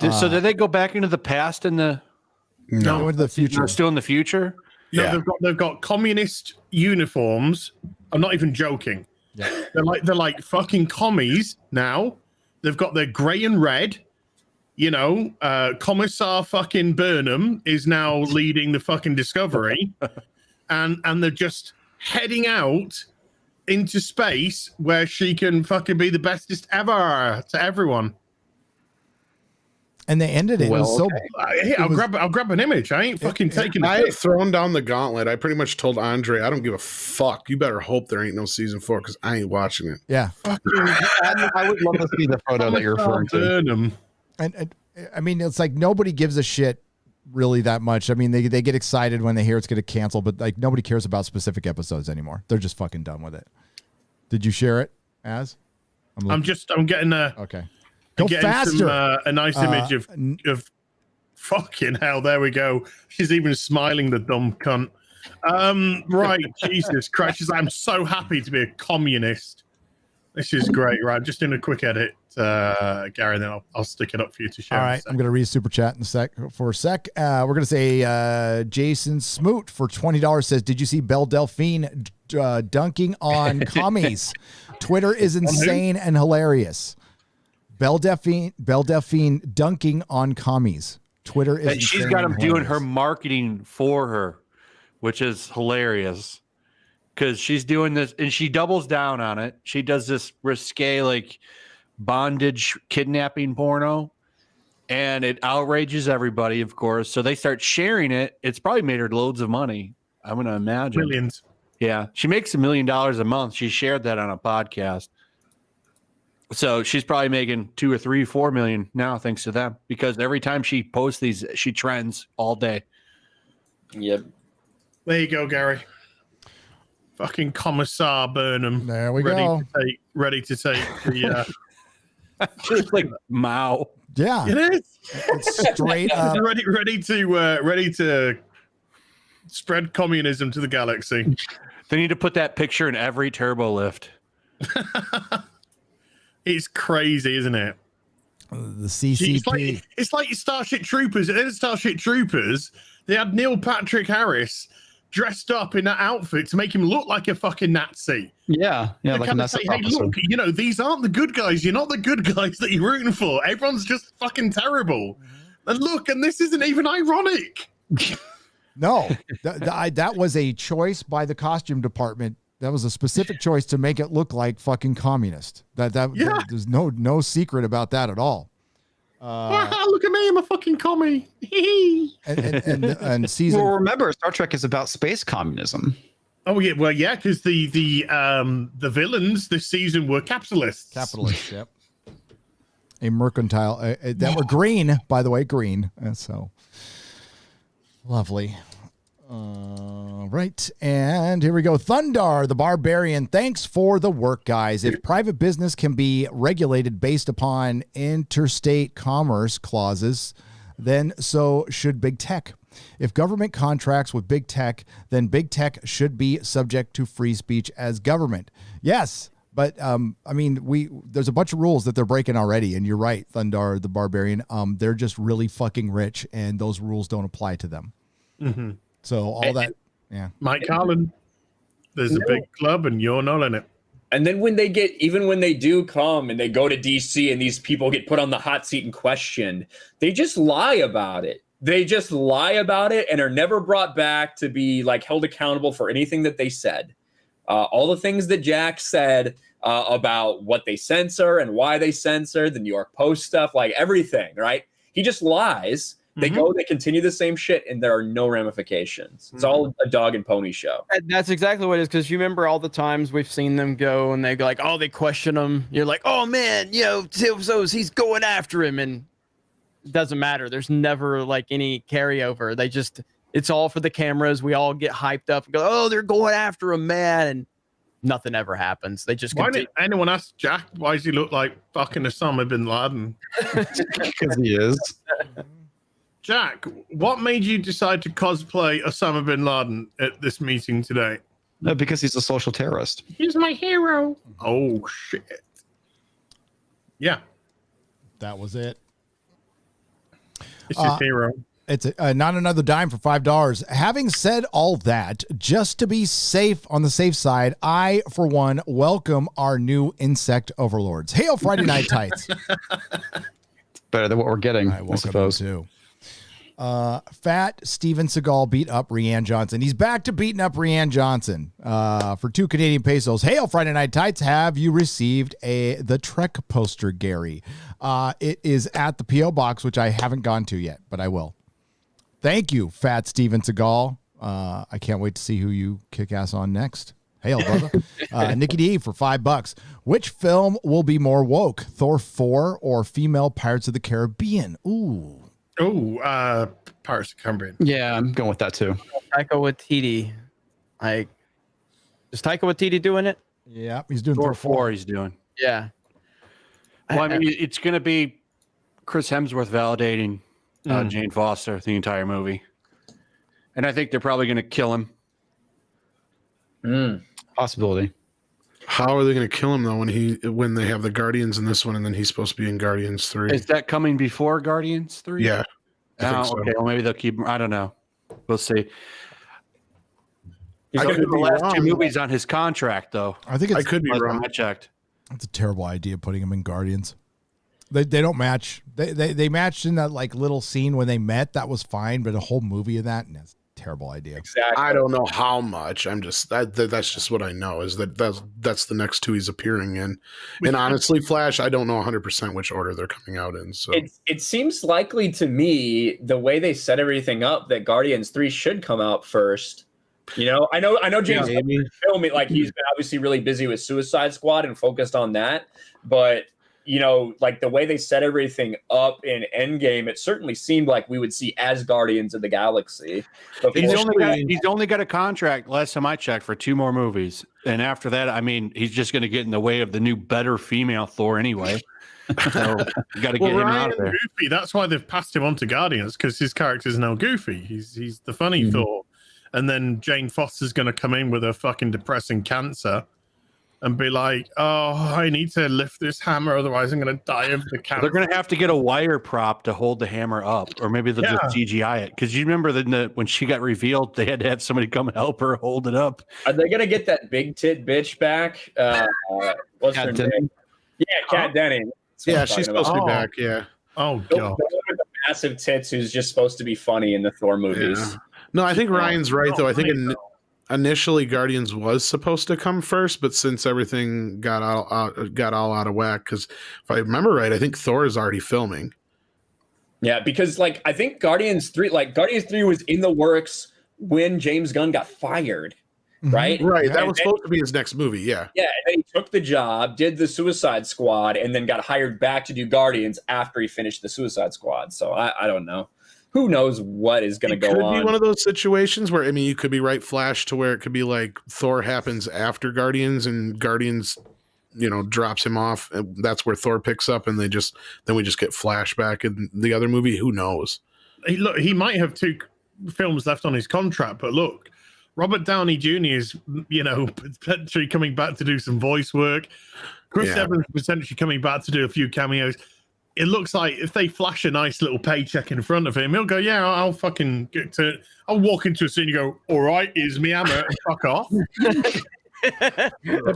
S1: So did they go back into the past and
S6: into the future?
S1: Still in the future?
S3: No,
S1: Yeah.
S3: they've got communist uniforms. I'm not even joking.
S6: Yeah.
S3: They're like fucking commies now. They've got their grey and red. Commissar fucking Burnham is now leading the fucking Discovery, and they're just heading out into space where she can fucking be the bestest ever to everyone.
S6: And they ended it. It was so.
S3: I'll grab an image. I ain't fucking taking.
S10: I have thrown down the gauntlet. I pretty much told Andre, I don't give a fuck. You better hope there ain't no season 4 because I ain't watching it.
S6: Yeah.
S5: I would love to see the photo that you're referring to.
S6: And I mean, it's like nobody gives a shit really that much. I mean, they get excited when they hear it's going to cancel, but like nobody cares about specific episodes anymore. They're just fucking done with it. Did you share it, Az?
S3: I'm getting a
S6: okay. Go faster.
S3: A nice image of fucking hell. There we go. She's even smiling, the dumb cunt. Right, Jesus Christ. I'm so happy to be a communist. This is great, right? Just in a quick edit, Gary, then I'll stick it up for you to share.
S6: All right, I'm going to read a super chat in a sec. We're going to say Jason Smoot for $20 says, did you see Belle Delphine dunking on commies? Twitter is insane and hilarious. Belle Delphine dunking on commies. Twitter is.
S1: And she's got them doing her marketing for her, which is hilarious because she's doing this and she doubles down on it. She does this risque like bondage kidnapping porno, and it outrages everybody, of course. So they start sharing it. It's probably made her loads of money. I'm going to imagine
S3: Millions.
S1: Yeah, she makes $1 million a month. She shared that on a podcast. So she's probably making 2 or 3, 4 million now, thanks to them, because every time she posts these, she trends all day.
S9: Yep.
S3: There you go, Gary. Fucking Commissar Burnham.
S6: There we go.
S3: Ready to take the.
S1: Just like Mao.
S6: Yeah,
S3: it is.
S6: It's straight up.
S3: ready to spread communism to the galaxy.
S1: They need to put that picture in every turbo lift.
S3: It's crazy, isn't it?
S6: The CCP.
S3: It's like Starship Troopers. In Starship Troopers, they had Neil Patrick Harris dressed up in that outfit to make him look like a fucking Nazi.
S5: Yeah, like
S3: kind of say, hey, look, these aren't the good guys. You're not the good guys that you're rooting for. Everyone's just fucking terrible. And look, and this isn't even ironic.
S6: No, that was a choice by the costume department. That was a specific choice to make it look like fucking communist. There's no secret about that at all.
S3: Look at me, I'm a fucking commie.
S6: and season.
S5: Well, remember, Star Trek is about space communism.
S3: Oh yeah, well yeah, because the villains this season were capitalists.
S6: Capitalists, yep. A mercantile that were green, by the way, green. So lovely. Right, and here we go. Thundar, the Barbarian. Thanks for the work, guys. If private business can be regulated based upon interstate commerce clauses, then so should big tech. If government contracts with big tech, then big tech should be subject to free speech as government. Yes, but I mean, there's a bunch of rules that they're breaking already, and you're right, Thundar, the Barbarian. They're just really fucking rich, and those rules don't apply to them.
S3: Mm-hmm.
S6: So all that, yeah.
S3: Mike Harlan, there's a big club and you're not in it.
S9: And then when they do come and they go to DC and these people get put on the hot seat and questioned, they just lie about it. They just lie about it and are never brought back to be like held accountable for anything that they said. All the things that Jack said about what they censor and why they censor, the New York Post stuff, like everything, right? He just lies. They go, they continue the same shit, and there are no ramifications. It's all a dog and pony show.
S7: That's exactly what it is, because you remember all the times we've seen them go, and they go like, oh, they question him. You're like, oh, man, he's going after him, and it doesn't matter. There's never, like, any carryover. It's all for the cameras. We all get hyped up and go, oh, they're going after him, man, and nothing ever happens. They just
S3: Why did anyone ask Jack, why does he look like fucking Osama bin Laden?
S5: Because he is.
S3: Jack, what made you decide to cosplay Osama bin Laden at this meeting today?
S5: No, because he's a social terrorist.
S3: He's my hero. Oh, shit. Yeah.
S6: That was it.
S3: It's his hero.
S6: It's not another dime for $5. Having said all that, just to be safe on the safe side, I, for one, welcome our new insect overlords. Hail Friday Night Tights.
S5: Better than what we're getting, I suppose.
S6: Too. Fat Steven Seagal beat up Rianne Johnson. He's back to beating up Rianne Johnson for 2 Canadian pesos. Hail Friday Night Tights. Have you received the Trek poster, Gary? It is at the P.O. box, which I haven't gone to yet, but I will. Thank you, Fat Steven Seagal. I can't wait to see who you kick ass on next. Hail, brother. Nikki D for $5. Which film will be more woke, Thor 4 or female Pirates of the Caribbean? Ooh.
S3: Oh, Pirates of the Caribbean.
S5: Yeah, I'm going with that too.
S7: Taika Waititi. Is Taika Waititi doing it?
S6: Yeah, he's doing
S1: Thor 4. He's doing.
S7: Yeah.
S1: Well, I mean, it's going to be Chris Hemsworth validating Jane Foster the entire movie, and I think they're probably going to kill him.
S5: Possibility.
S10: How are they going to kill him though when they have the Guardians in this one and then he's supposed to be in Guardians 3?
S1: Is that coming before Guardians 3?
S10: Yeah. I think so.
S1: Okay. Well, maybe they'll keep. I don't know. We'll see.
S10: I could be
S1: the last
S10: wrong.
S1: 2 movies on his contract, though.
S6: I think
S10: I could be wrong.
S1: I checked.
S6: It's a terrible idea putting him in Guardians. They don't match. They matched in that like little scene when they met. That was fine, but a whole movie of that, that's a terrible idea.
S9: Exactly.
S10: I don't know how much. I'm just that's just what I know is that's the next two he's appearing in. And honestly, Flash, I don't know 100% which order they're coming out in. So
S9: it seems likely to me the way they set everything up that Guardians 3 should come out first. You know, I know James filming, like he's been obviously really busy with Suicide Squad and focused on that, but you know, like the way they set everything up in Endgame, it certainly seemed like we would see as Guardians of the Galaxy.
S1: He's only got a contract, last time I checked, for 2 more movies. And after that, I mean, he's just going to get in the way of the new, better female Thor anyway. So you got to get him out of there.
S3: Goofy, that's why they've passed him on to Guardians, because his character's now Goofy. He's the funny Thor. And then Jane Foster's going to come in with a fucking depressing cancer and be like, oh, I need to lift this hammer, otherwise I'm going to die of the cancer.
S1: They're going to have to get a wire prop to hold the hammer up, or maybe they'll just CGI it. Because you remember when she got revealed, they had to have somebody come and help her hold it up.
S9: Are they going to get that big tit bitch back? What's her name? Yeah, Kat Denning.
S10: Yeah, she's supposed to be back. Yeah.
S3: Oh, God.
S9: The one with the massive tits who's just supposed to be funny in the Thor movies.
S10: Yeah. No, I think Ryan's right, though. I think initially Guardians was supposed to come first, but since everything got all out of whack, because if I remember right, I think Thor is already filming.
S9: Yeah, because like I think Guardians 3 was in the works when James Gunn got fired, right?
S10: Right. That was supposed to be his next movie. Yeah.
S9: Yeah, and then he took the job, did the Suicide Squad, and then got hired back to do Guardians after he finished the Suicide Squad. So I don't know. Who knows what is going to go on?
S10: Could be one of those situations where, I mean, you could be right, Flash, to where it could be like Thor happens after Guardians, and Guardians, you know, drops him off, and that's where Thor picks up, and then we just get Flash back in the other movie. Who knows?
S3: He might have 2 films left on his contract, but look, Robert Downey Jr. is, you know, potentially coming back to do some voice work. Chris Evans potentially coming back to do a few cameos. It looks like if they flash a nice little paycheck in front of him, he'll go, yeah, I'll fucking get to it. I'll walk into a scene and go, all right, here's me hammer, and fuck off.
S1: But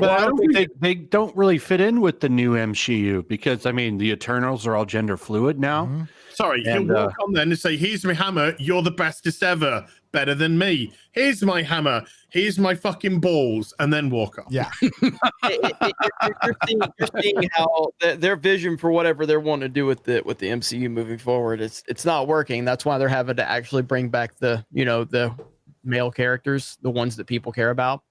S1: I don't think they don't really fit in with the new MCU, because, I mean, the Eternals are all gender fluid now.
S3: Sorry, he'll walk on then and say, here's my hammer, you're the bestest ever, better than me. Here's my hammer, here's my fucking balls, and then walk off.
S6: Yeah.
S7: You're seeing how their vision for whatever they're wanting to do with the MCU moving forward, it's not working. That's why they're having to actually bring back the male characters, the ones that people care about.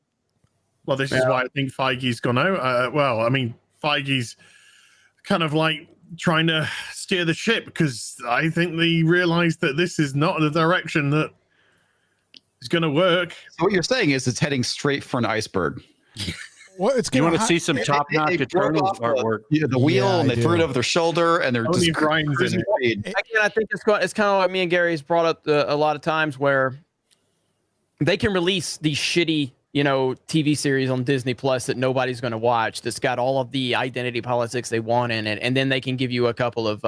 S3: Well, this is why I think Feige's gone out. I mean, Feige's kind of like trying to steer the ship, because I think they realized that this is not the direction that is going to work.
S5: So what you're saying is it's heading straight for an iceberg.
S6: Well, it's
S1: you want to see some top-notch Eternals artwork.
S5: The wheel, and they threw it over their shoulder, and they're just
S3: Brian's in it.
S7: Again, I think it's kind of like me and Gary's brought up a lot of times, where they can release these shitty, TV series on Disney Plus that nobody's going to watch, that's got all of the identity politics they want in it, and then they can give you a couple of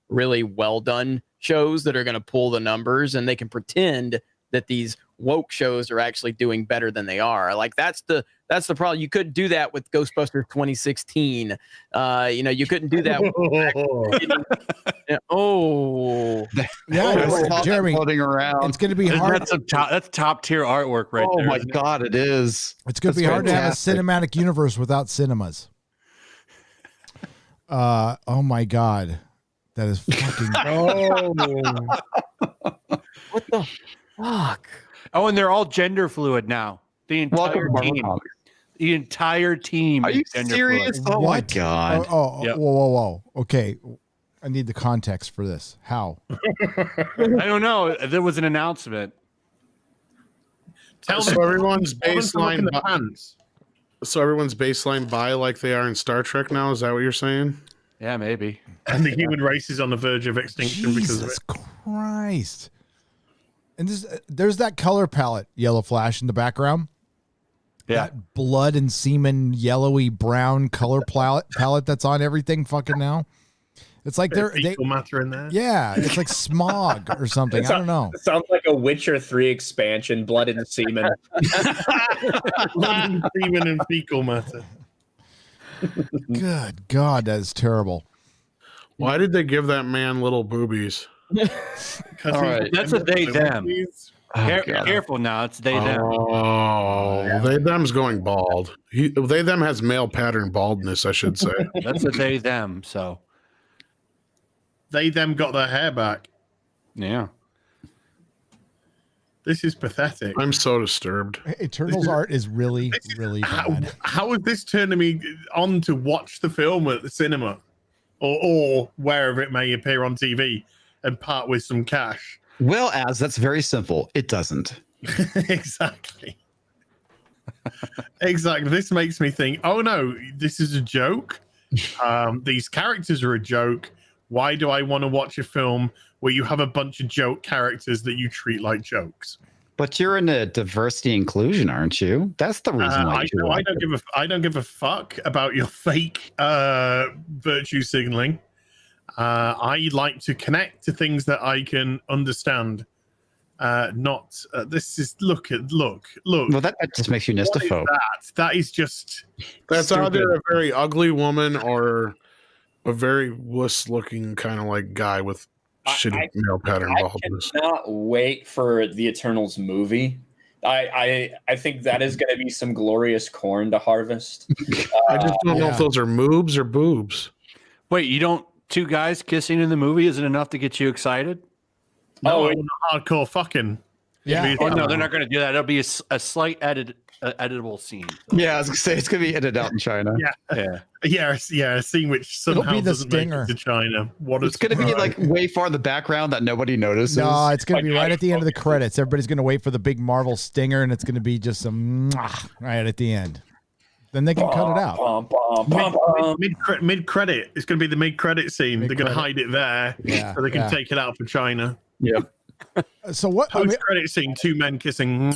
S7: really well done shows that are going to pull the numbers, and they can pretend that these woke shows are actually doing better than they are. Like that's the problem. You couldn't do that with Ghostbusters 2016. You couldn't do that
S6: Jeremy,
S5: floating around.
S6: It's going to be hard.
S1: That's top tier artwork right there.
S5: Oh my God, it is.
S6: It's going to be hard to have a cinematic universe without cinemas. Oh my God, that is fucking.
S7: What the fuck?
S1: Oh, and they're all gender fluid now. The entire team.
S5: Are you serious?
S6: Fluid.
S5: Oh my God.
S6: Yep. Whoa. Okay. I need the context for this. How?
S1: I don't know. There was an announcement.
S10: So everyone's baseline by like they are in Star Trek now. Is that what you're saying?
S1: Yeah, maybe.
S3: And the human race is on the verge of extinction because of it.
S6: Jesus Christ. And there's that color palette, YellowFlash, in the background.
S1: Yeah.
S6: That blood and semen, yellowy brown color palette that's on everything fucking now. It's like they're
S3: fecal matter in there.
S6: Yeah, it's like smog or something. I don't know.
S9: It sounds like a Witcher 3 expansion, blood and semen.
S3: Blood and semen and fecal matter.
S6: Good God, that is terrible.
S10: Why did they give that man little boobies?
S5: All right.
S1: That's a they them.
S5: Oh,
S1: Careful now. It's they them.
S10: Oh, they them's going bald. They them has male pattern baldness, I should say.
S1: That's a they them. So
S3: They them got their hair back.
S1: yeah.
S3: This is pathetic.
S10: I'm so disturbed.
S6: Eternals art is really, really bad.
S3: How is this turning me on to watch the film at the cinema or wherever it may appear on TV and part with some cash?
S5: Well, as that's very simple. It doesn't.
S3: Exactly. Exactly. This makes me think, oh no, this is a joke. These characters are a joke. Why do I want to watch a film where you have a bunch of joke characters that you treat like jokes?
S5: But you're in a diversity inclusion, aren't you? That's the reason why.
S3: I don't give a fuck about your fake virtue signaling. I like to connect to things that I can understand. This is look.
S5: Well, that just makes you nystophobe.
S3: That is just
S10: That's
S3: stupid.
S10: either a very ugly woman or a very wuss-looking kind of like guy with shitty male pattern baldness.
S9: I cannot wait for the Eternals movie. I think that is going to be some glorious corn to harvest.
S10: I just don't know if those are moobs or boobs.
S1: Wait, you don't? Two guys kissing in the movie isn't enough to get you excited?
S3: No, hardcore fucking.
S6: Yeah.
S1: Oh no, they're not going to do that. It'll be a slight editable scene.
S5: Yeah, I was gonna say it's gonna be edited out in China.
S3: Yeah, a scene which somehow
S6: be the
S3: doesn't make
S6: stinger.
S3: it to China. What
S5: It's gonna be like way far in the background that nobody notices.
S6: No, it's going to be right at the end of the credits. Everybody's going to wait for the big Marvel stinger, and it's going to be just some right at the end. Then they can cut it out.
S3: Mid credit. It's going to be the mid credit scene. They're going to hide it there so they can take it out for China.
S5: Yeah.
S6: So what?
S3: Post credit scene, two men kissing.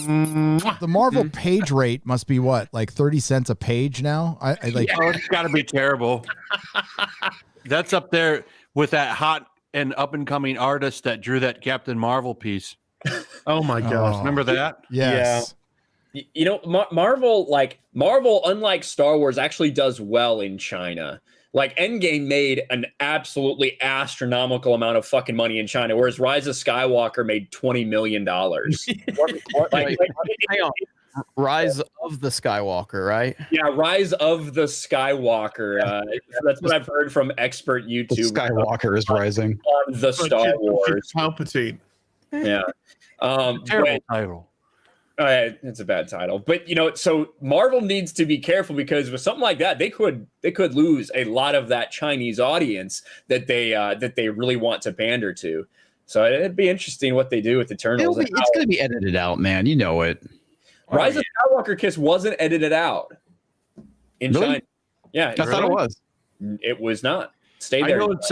S6: The Marvel page rate must be what, like 30 cents a page now? I like.
S1: Oh, it's got to be terrible. That's up there with that hot and up and coming artist that drew that Captain Marvel piece.
S3: Oh my gosh!
S1: Remember that?
S6: Yes.
S9: Yeah. You know, Marvel, unlike Star Wars, actually does well in China. Like, Endgame made an absolutely astronomical amount of fucking money in China, whereas Rise of Skywalker made $20 million.
S7: Hang on. Rise of the Skywalker, right?
S9: Yeah, Rise of the Skywalker. That's what I've heard from expert YouTubers.
S5: Skywalker is rising.
S9: On the Star Wars.
S3: Palpatine.
S9: Yeah.
S1: Terrible title.
S9: It's a bad title, but so Marvel needs to be careful because with something like that, they could lose a lot of that Chinese audience that they really want to pander to. So it'd be interesting what they do with Eternals.
S5: It's going to be edited out, man. You know it.
S9: Rise of Skywalker Kiss wasn't edited out in China. Yeah,
S5: I thought it was.
S9: It was not. Stayed
S1: I
S9: there.
S1: know it's it's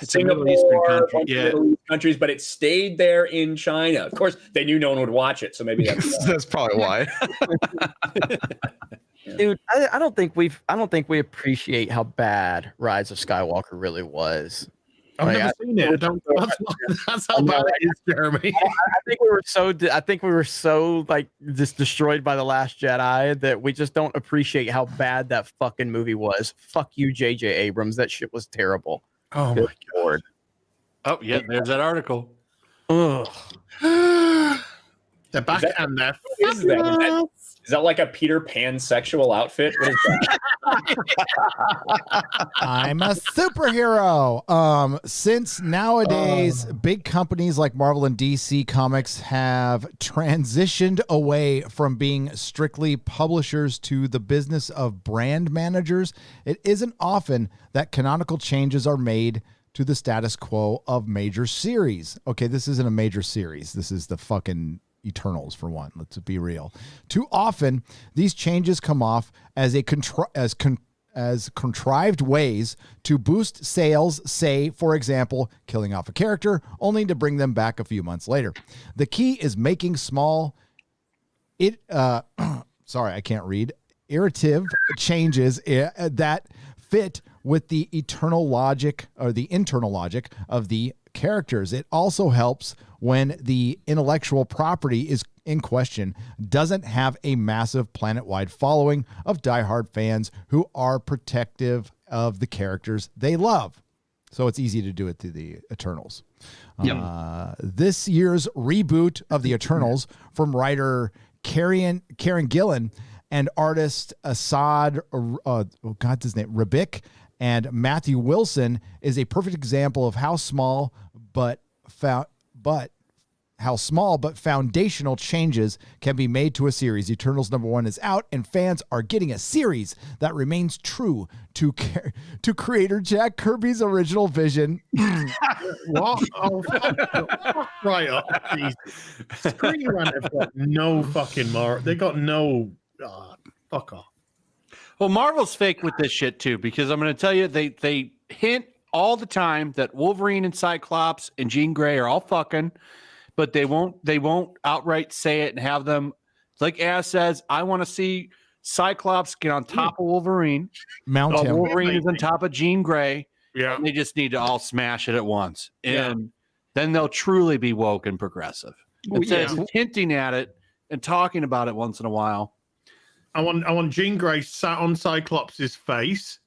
S1: a
S9: Singapore,
S1: Middle Eastern country.
S9: Yeah, Middle East countries, but it stayed there in China. Of course, they knew no one would watch it, so maybe
S5: that's probably why.
S7: Dude, I don't think we appreciate how bad Rise of Skywalker really was.
S3: I've never seen it. That's how bad it is, Jeremy.
S7: I think we were so like just destroyed by The Last Jedi that we just don't appreciate how bad that fucking movie was. Fuck you, J.J. Abrams. That shit was terrible.
S3: Oh my
S7: Lord.
S1: Oh yeah, there's that article.
S7: Ugh.
S3: The back and there.
S9: Is that like a Peter Pan sexual outfit? What is that?
S6: I'm a superhero. Since nowadays big companies like Marvel and DC Comics have transitioned away from being strictly publishers to the business of brand managers, it isn't often that canonical changes are made to the status quo of major series. Okay, this isn't a major series. This is the fucking Eternals, for one. Let's be real. Too often, these changes come off as contrived ways to boost sales, say, for example, killing off a character, only to bring them back a few months later. The key is making small, sorry, I can't read, iterative changes that fit with the internal logic of the characters. It also helps when the intellectual property is in question doesn't have a massive planet-wide following of diehard fans who are protective of the characters they love. So it's easy to do it through the Eternals. This year's reboot of the Eternals from writer Karen Gillan and artist Assad, what's his name, Rabik, and Matthew Wilson is a perfect example of how small but foundational changes can be made to a series. Eternals #1 is out, and fans are getting a series that remains true to creator Jack Kirby's original vision.
S3: What? Oh, right up. Screen Rant have got no fucking more. They got no. Fuck off.
S1: Well, Marvel's fake with this shit too, because I'm going to tell you, they hint all the time that Wolverine and Cyclops and Jean Grey are all fucking, but they won't outright say it and have them. Like Az says, I want to see Cyclops get on top of Wolverine.
S6: Mount him.
S1: Wolverine is on top of Jean Grey.
S3: Yeah.
S1: And they just need to all smash it at once. And then they'll truly be woke and progressive. Instead of hinting at it and talking about it once in a while.
S3: I want Jean Grey sat on Cyclops' face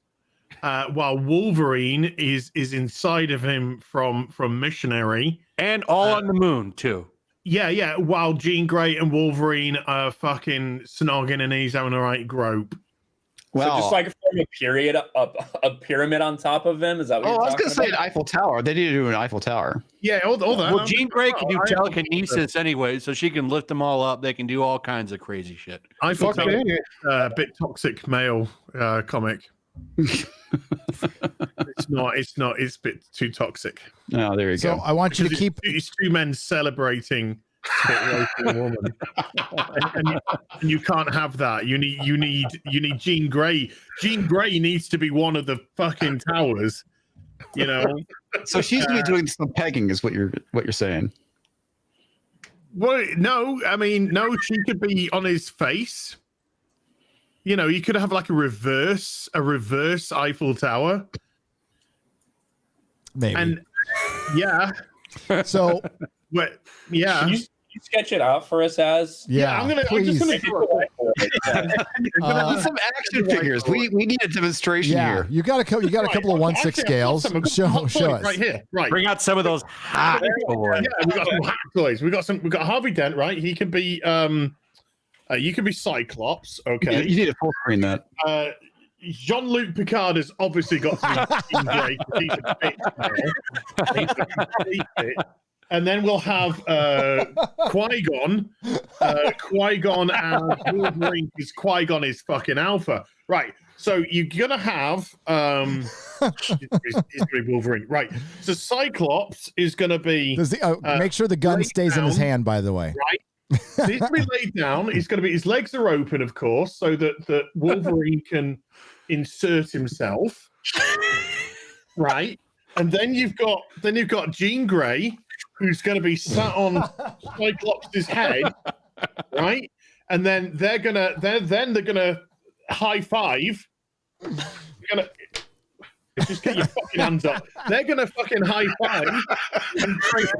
S3: while Wolverine is inside of him from Missionary.
S1: And all on the moon, too.
S3: Yeah. While Jean Grey and Wolverine are fucking snogging and he's having a right grope.
S9: Well, so just like a pyramid on top of him. Is that what you're
S5: I was
S9: talking
S5: going to say an Eiffel Tower. They need to do an Eiffel Tower.
S3: Yeah, all that.
S1: Well, Jean Grey can do telekinesis anyway, so she can lift them all up. They can do all kinds of crazy shit.
S3: Eiffel Tower, a bit toxic male comic. It's not. It's a bit too toxic.
S5: Oh, there you go.
S6: So I want you to keep.
S3: It's two men celebrating a woman, and you can't have that. You need Jean Grey. Jean Grey needs to be one of the fucking towers. You know.
S5: So she's gonna be doing some pegging, is what you're saying.
S3: Well, no, I mean, no. She could be on his face. You know, you could have like a reverse Eiffel Tower.
S6: Maybe.
S3: And yeah.
S6: So,
S3: yeah.
S9: Can you sketch it out for us, Az?
S6: Yeah,
S3: I'm just gonna
S5: some action figures. We need a demonstration here.
S6: You got a couple of 1/6 scales. Show us
S3: right here. Right.
S1: Bring out some of those hot toys.
S3: Yeah, we got some hot toys. We got Harvey Dent, right? He can be you can be Cyclops, okay.
S5: You need to full screen that.
S3: Jean-Luc Picard has obviously got to be Jean Grey because he's a bitch now. He's a complete bitch. And then we'll have Qui-Gon and Wolverine, because Qui-Gon is fucking alpha. Right. So you're gonna have he's gonna be Wolverine. Right. So Cyclops is gonna be
S6: make sure the gun stays in his hand, by the way.
S3: Right. So he's gonna be laid down. He's gonna be, his legs are open, of course, so that Wolverine can insert himself. Right. And then you've got Jean Grey, who's going to be sat on Cyclops' head, right? And then they're gonna high five. Just get your fucking hands up. They're gonna fucking high five and create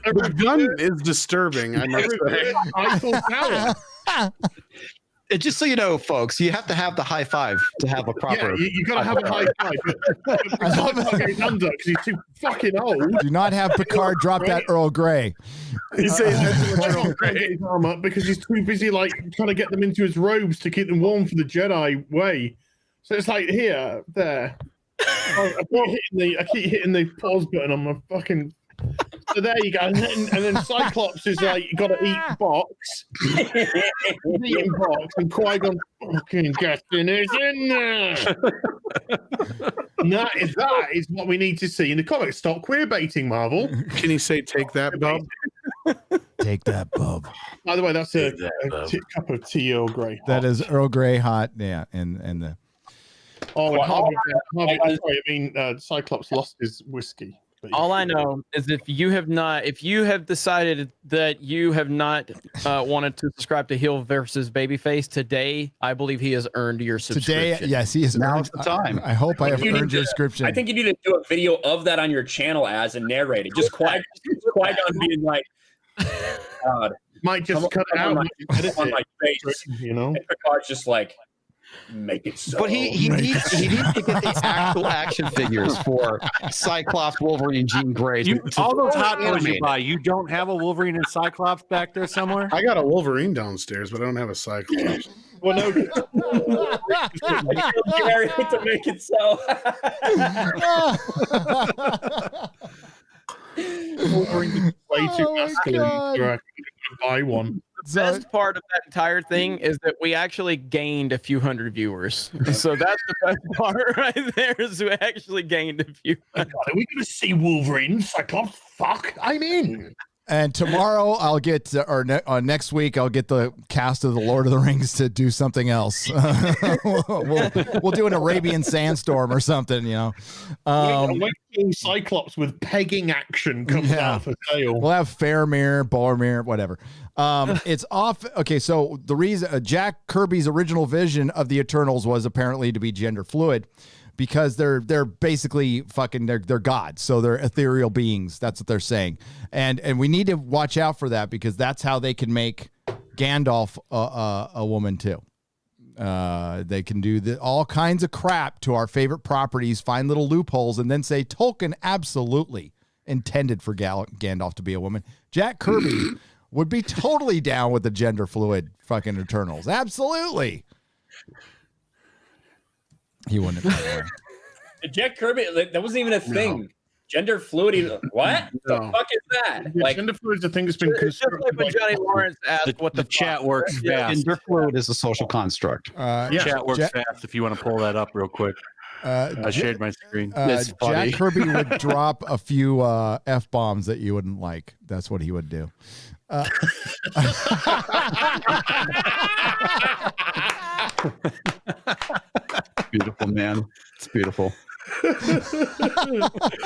S10: the gun is disturbing. I must say.
S3: Eiffel Tower.
S5: And just so you know, folks, you have to have the high five to have a proper.
S3: Yeah, you got to have a high five. I love his hands up because he's too fucking old.
S6: Do not have Picard drop that Earl Grey.
S3: He's saying Earl Grey his arm up because he's too busy like trying to get them into his robes to keep them warm for the Jedi way. So it's like here, there. I keep hitting the pause button on my fucking. So there you go, and then Cyclops is like, you got to eat box, eating box, and Qui-Gon fucking getting is in there. And that is what we need to see in the comics. Stop queer baiting, Marvel.
S10: Can you say "take that, bub"?
S6: Take that, bub.
S3: By the way, that's a cup of tea, Earl Grey.
S6: That is Earl Grey hot, yeah, and the.
S3: Oh, Cyclops lost his whiskey.
S7: All I know is if you have decided that you have not wanted to subscribe to Heel versus Babyface today, I believe he has earned your subscription.
S6: Today, yes, he has earned the time. I hope I have earned your subscription.
S9: I think you need to do a video of that on your channel as and narrate it. Just Qui-Gon being like, God.
S3: Might just cut it out
S9: on my face.
S3: You know?
S9: And Picard's just like, Make it so.
S5: But he needs to get the actual action figures for Cyclops, Wolverine, Jean Grey.
S1: All those hot toys you buy, you don't have a Wolverine and Cyclops back there somewhere?
S10: I got a Wolverine downstairs, but I don't have a Cyclops.
S9: Well, no. Gary to make it so.
S3: Wolverine way too masculine for I can buy one.
S7: The best part of that entire thing is that we actually gained a few hundred viewers. So that's the best part right there, is we actually gained a few.
S3: Are we going to see Wolverine, Cyclops? Fuck, I'm in.
S6: And tomorrow I'll get, next week I'll get the cast of the Lord of the Rings to do something else. we'll do an Arabian sandstorm or something, you know.
S3: Wait till Cyclops with pegging action comes out for sale.
S6: We'll have Faramir, Boromir, whatever. It's off. Okay, so the reason Jack Kirby's original vision of the Eternals was apparently to be gender fluid, because they're basically fucking they're gods, so they're ethereal beings. That's what they're saying, and we need to watch out for that, because that's how they can make Gandalf a woman too. They can do all kinds of crap to our favorite properties, find little loopholes, and then say Tolkien absolutely intended for Gandalf to be a woman. Jack Kirby would be totally down with the gender fluid fucking Eternals. Absolutely. He wouldn't have done that.
S9: Jack Kirby, that wasn't even a thing. No. Gender fluidity. What? No. The fuck is that?
S3: Yeah, gender fluid is a thing that's been constructed.
S7: Just like when Johnny Lawrence asked what the
S1: chat works fast.
S5: Gender fluid is a social construct.
S1: Chat works fast if you want to pull that up real quick. I shared my screen.
S6: Jack Kirby would drop a few F-bombs that you wouldn't like. That's what he would do.
S5: Beautiful, man. It's beautiful.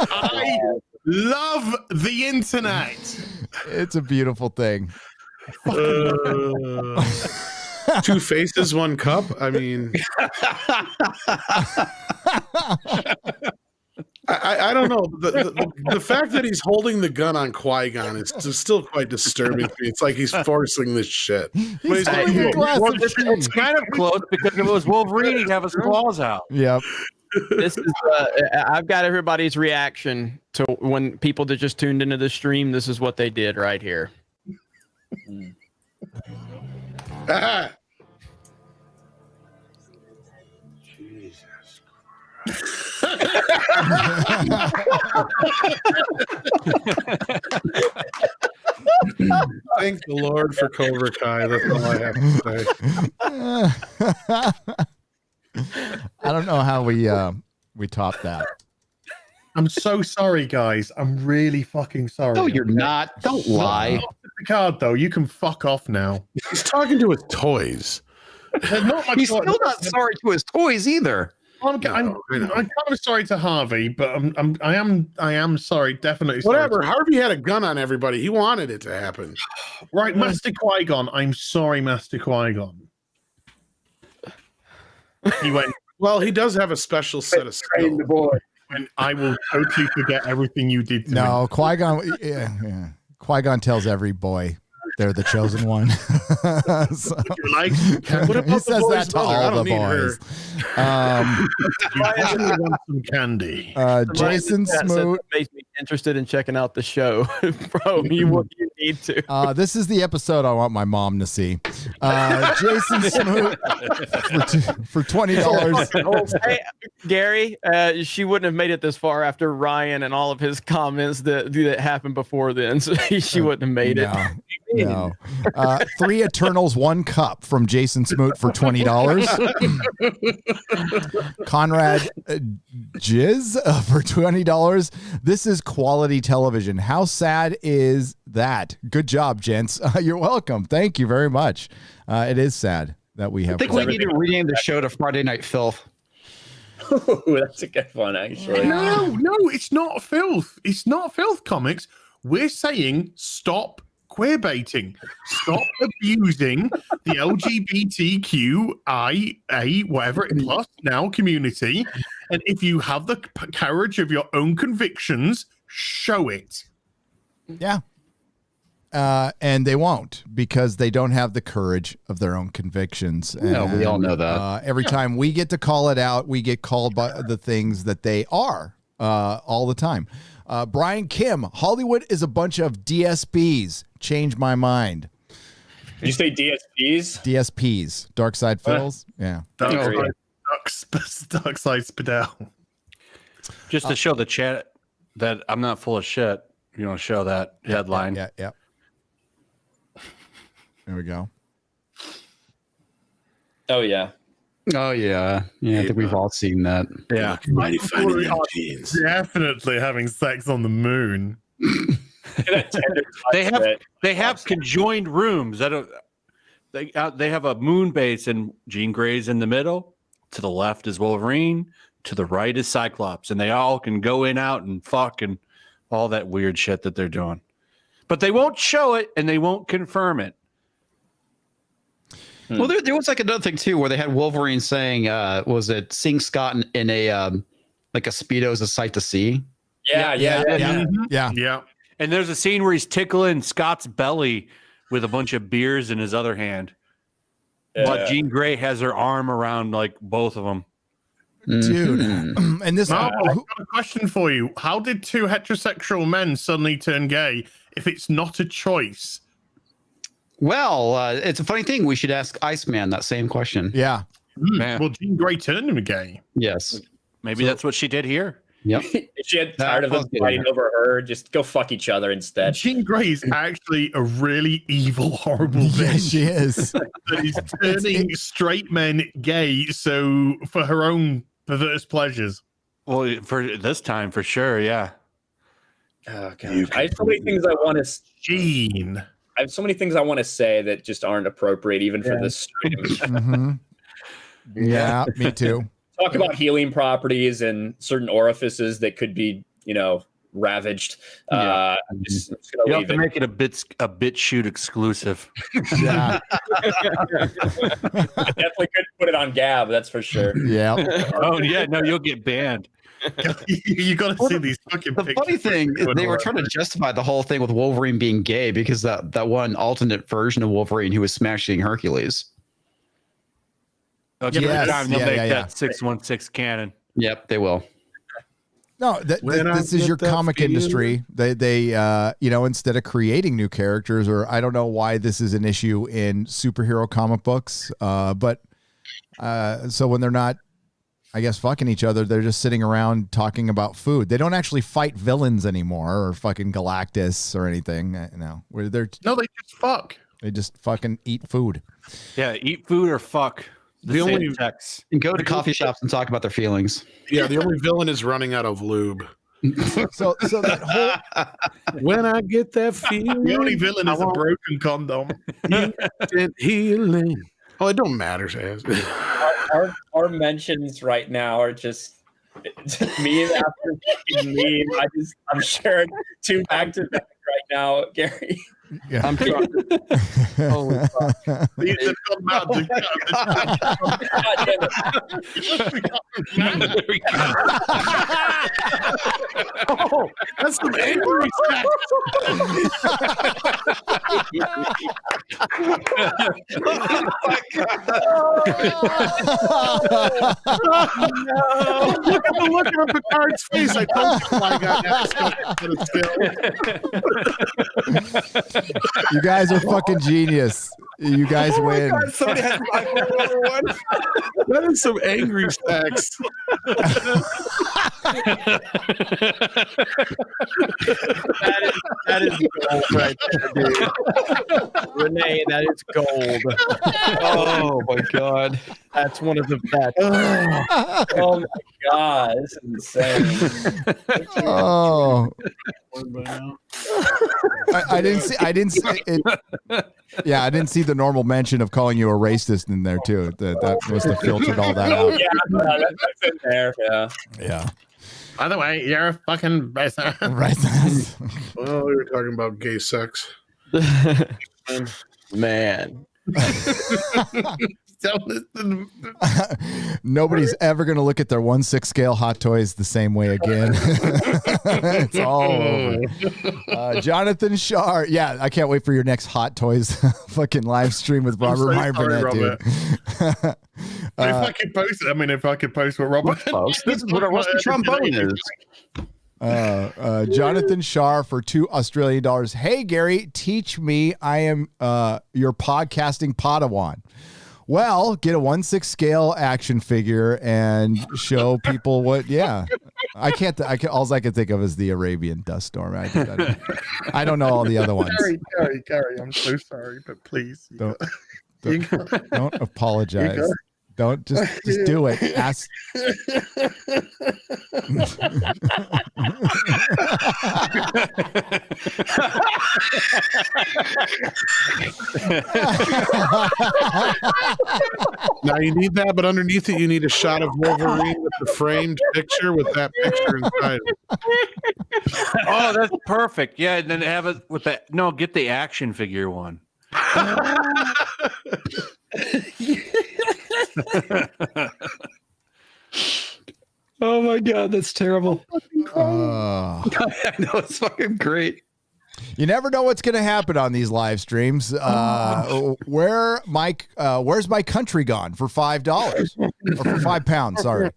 S3: I love the internet.
S6: It's a beautiful thing.
S10: Two faces, one cup. I mean, I don't know. The fact that he's holding the gun on Qui-Gon is still quite disturbing to me. It's like he's forcing this shit.
S1: It's kind of close, because if it was Wolverine, he'd have his claws out.
S6: Yep.
S7: This is I've got everybody's reaction to when people that just tuned into the stream. This is what they did right here.
S10: Jesus Thank the Lord for Cobra Kai. That's all I have to say.
S6: I don't know how we top that.
S3: I'm so sorry, guys. I'm really fucking sorry.
S5: No, you're not. Don't lie.
S3: The card, though. You can fuck off now.
S10: He's talking to his toys.
S5: He's still not sorry to his toys either.
S3: I'm kind of sorry to Harvey, but I am sorry, definitely.
S10: Whatever.
S3: Sorry.
S10: Harvey had a gun on everybody. He wanted it to happen.
S3: Right, Master Qui-Gon. I'm sorry, Master Qui-Gon. He went.
S10: Well, he does have a special set of skills.
S3: And I will totally forget everything you did to me.
S6: Qui-Gon. Yeah. Qui-Gon tells every boy they're the chosen one. So,
S3: like,
S6: he says that to all the boys.
S3: Want some candy.
S6: Jason Smoot
S7: makes me interested in checking out the show. Bro, you need to.
S6: This is the episode I want my mom to see. Jason Smoot for $20.
S7: Hey, Gary, she wouldn't have made it this far after Ryan and all of his comments that happened before then. So she wouldn't have made it.
S6: No. 3 Eternals, 1 cup from Jason Smoot for $20. Conrad Jizz for $20. This is quality television. How sad is that? Good job, gents. You're welcome. Thank you very much. It is sad that we have.
S5: I think we need to rename the show to Friday Night Filth.
S9: Ooh, that's a good one, actually.
S3: No, it's not filth. It's not filth comics. We're saying stop queer baiting. Stop abusing the LGBTQIA, whatever it plus now community. And if you have the courage of your own convictions, show it.
S6: Yeah. and they won't because they don't have the courage of their own convictions.
S5: No, we all know that.
S6: Every time we get to call it out, we get called by the things that they are all the time. Brian Kim, Hollywood is a bunch of DSPs. Change my mind.
S9: Did you say DSPs?
S6: DSPs, Dark Side Fills. Yeah.
S3: Dark Side Spadell.
S1: Just to show the chat that I'm not full of shit. You want to show that headline?
S6: Yeah. There we go.
S9: Oh yeah.
S5: Oh yeah. I think we've all seen that.
S1: Yeah.
S11: Mighty finding them jeans.
S3: Definitely having sex on the moon.
S1: They have conjoined rooms. They have a moon base, and Jean Grey's in the middle. To the left is Wolverine. To the right is Cyclops, and they all can go in, out, and fuck, and all that weird shit that they're doing. But they won't show it, and they won't confirm it.
S5: Well, there was like another thing too, where they had Wolverine saying, "Was it seeing Scott in a like a Speedo is a sight to see?"
S6: Yeah.
S1: And there's a scene where he's tickling Scott's belly with a bunch of beers in his other hand. But Jean Grey has her arm around like both of them.
S6: Dude. And this
S3: Marvel, I've got a question for you. How did two heterosexual men suddenly turn gay if it's not a choice?
S5: Well, it's a funny thing. We should ask Iceman that same question.
S6: Yeah.
S3: Well, Jean Grey turned him gay.
S5: Yes.
S1: Maybe that's what she did here.
S5: Yep.
S9: If she had tired of them fighting over her, just go fuck each other instead.
S3: Jean Grey is actually a really evil, horrible bitch.
S6: Yeah, she is.
S3: That is turning straight men gay, so for her own perverse pleasures.
S1: Well, for this time, for sure, yeah.
S9: Oh god, I have so many things I want to.
S3: Jean.
S9: I have so many things I want to say that just aren't appropriate, even for this stream.
S6: Yeah, me too.
S9: Talk about healing properties and certain orifices that could be, ravaged. I'm just gonna
S1: You have
S9: leave
S1: to
S9: it.
S1: make it a bit shoot exclusive.
S6: Yeah.
S9: I definitely couldn't put it on Gab, that's for sure.
S6: Yeah.
S1: Oh yeah, no, you'll get banned.
S3: You got to see these fucking
S5: The
S3: pictures.
S5: funny thing is they were trying to justify the whole thing with Wolverine being gay because that one alternate version of Wolverine who was smashing Hercules.
S1: Okay,
S6: Yes.
S1: time they'll
S6: Yeah,
S1: make
S6: yeah,
S1: that 616 canon.
S5: Yep, they will.
S6: No, this is your comic industry. They instead of creating new characters, or I don't know why this is an issue in superhero comic books, but so when they're not, I guess, fucking each other, they're just sitting around talking about food. They don't actually fight villains anymore, or fucking Galactus or anything. No, they
S3: just fuck.
S6: They just fucking eat food.
S1: Yeah, eat food or fuck.
S10: The only
S1: sex.
S5: And go to coffee shops and talk about their feelings.
S10: Yeah, the only villain is running out of lube.
S6: So that whole
S10: when I get that feeling,
S3: The only villain is a broken condom.
S10: healing. Oh, it don't matter, Chaz.
S9: Our mentions right now are just meme after fucking meme. I'm sharing two back to back right now, Gary.
S6: Yeah.
S5: I'm trying.
S9: Holy fuck.
S3: These have come out to
S10: Oh, that's some angry sex. Look at the look on Picard's face. I told you why I got that.
S6: You guys are fucking genius. You guys win.
S5: God, somebody has my number one.
S10: That is some angry sex.
S7: That is gold right there, dude. Renee, that is gold.
S5: Oh my god.
S7: That's one of the best.
S9: Oh my god, this is insane.
S6: Oh, I didn't see it. Yeah, I didn't see the normal mention of calling you a racist in there too. That must have filtered all that out.
S9: Yeah, that's in there. Yeah.
S6: Yeah.
S3: By the way, you're a fucking racist.
S6: Racist.
S10: Well, we were talking about gay sex.
S9: Man.
S3: Don't listen.
S6: Nobody's ever going to look at their 1/6 scale Hot Toys the same way again. It's all over. Jonathan Shar. Yeah, I can't wait for your next Hot Toys fucking live stream with Robert Myburnett, dude.
S3: If I could post it, if I could post what Robert
S5: Folks, this is what a rusty trombone is.
S6: Jonathan Shar for $2 Hey Gary, teach me. I am your podcasting Padawan. Well, get a 1/6 scale action figure and show people what. Yeah, I can't. All I can think of is the Arabian Dust Storm. I don't know all the other ones.
S3: Gary, I'm so sorry, but please
S6: don't apologize. Don't just do it. Ask.
S10: Now you need that, but underneath it, you need a shot of Wolverine with the framed picture with that picture inside.
S1: Oh, that's perfect. Yeah, and then have it with that. No, get the action figure one.
S5: Oh my god, that's terrible.
S6: I
S5: know, it's fucking great.
S6: You never know what's going to happen on these live streams. Where's my country gone for $5 or for £5? Sorry.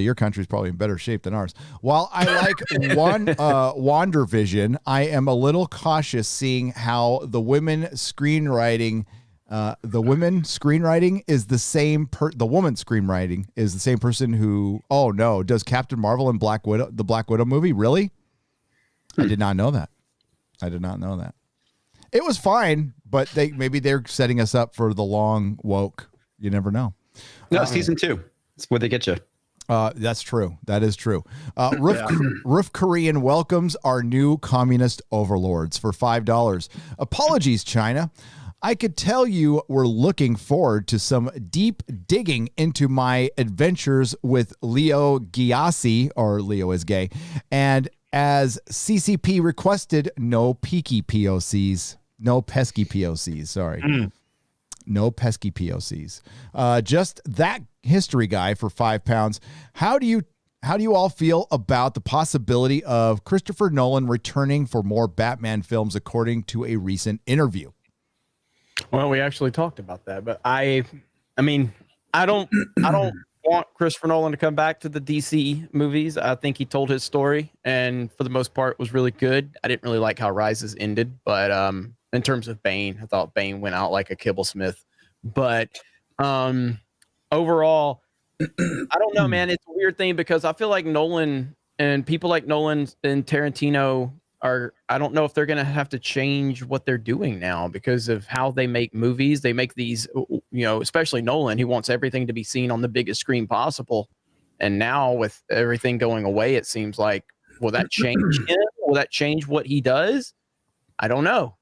S6: Your country's probably in better shape than ours. While I like Wander Vision, I am a little cautious seeing how the women screenwriting is the same the woman screenwriting is the same person who does Captain Marvel and the Black Widow movie. Really? I did not know that. It was fine, but maybe they're setting us up for the long woke. You never know.
S5: No, season 2. That's where they get you.
S6: That's true. That is true. Roof Korean welcomes our new communist overlords for $5. Apologies, China. I could tell you were looking forward to some deep digging into my adventures with Leo Gyasi, or Leo is gay, and as CCP requested, no pesky POCs. No pesky POCs, sorry. No pesky POCs. Just that history guy for £5. How do you all feel about the possibility of Christopher Nolan returning for more Batman films, according to a recent interview?
S7: Well, we actually talked about that, but I don't want Christopher Nolan to come back to the DC movies. I think he told his story, and for the most part was really good. I didn't really like how Rises ended, but in terms of Bane, I thought Bane went out like a kibblesmith. But overall, I don't know, man. It's a weird thing because I feel like Nolan and people like Nolan and Tarantino I don't know if they're going to have to change what they're doing now because of how they make movies. They make these, especially Nolan, he wants everything to be seen on the biggest screen possible. And now with everything going away, it seems like, will that change him? Will that change what he does? I don't know.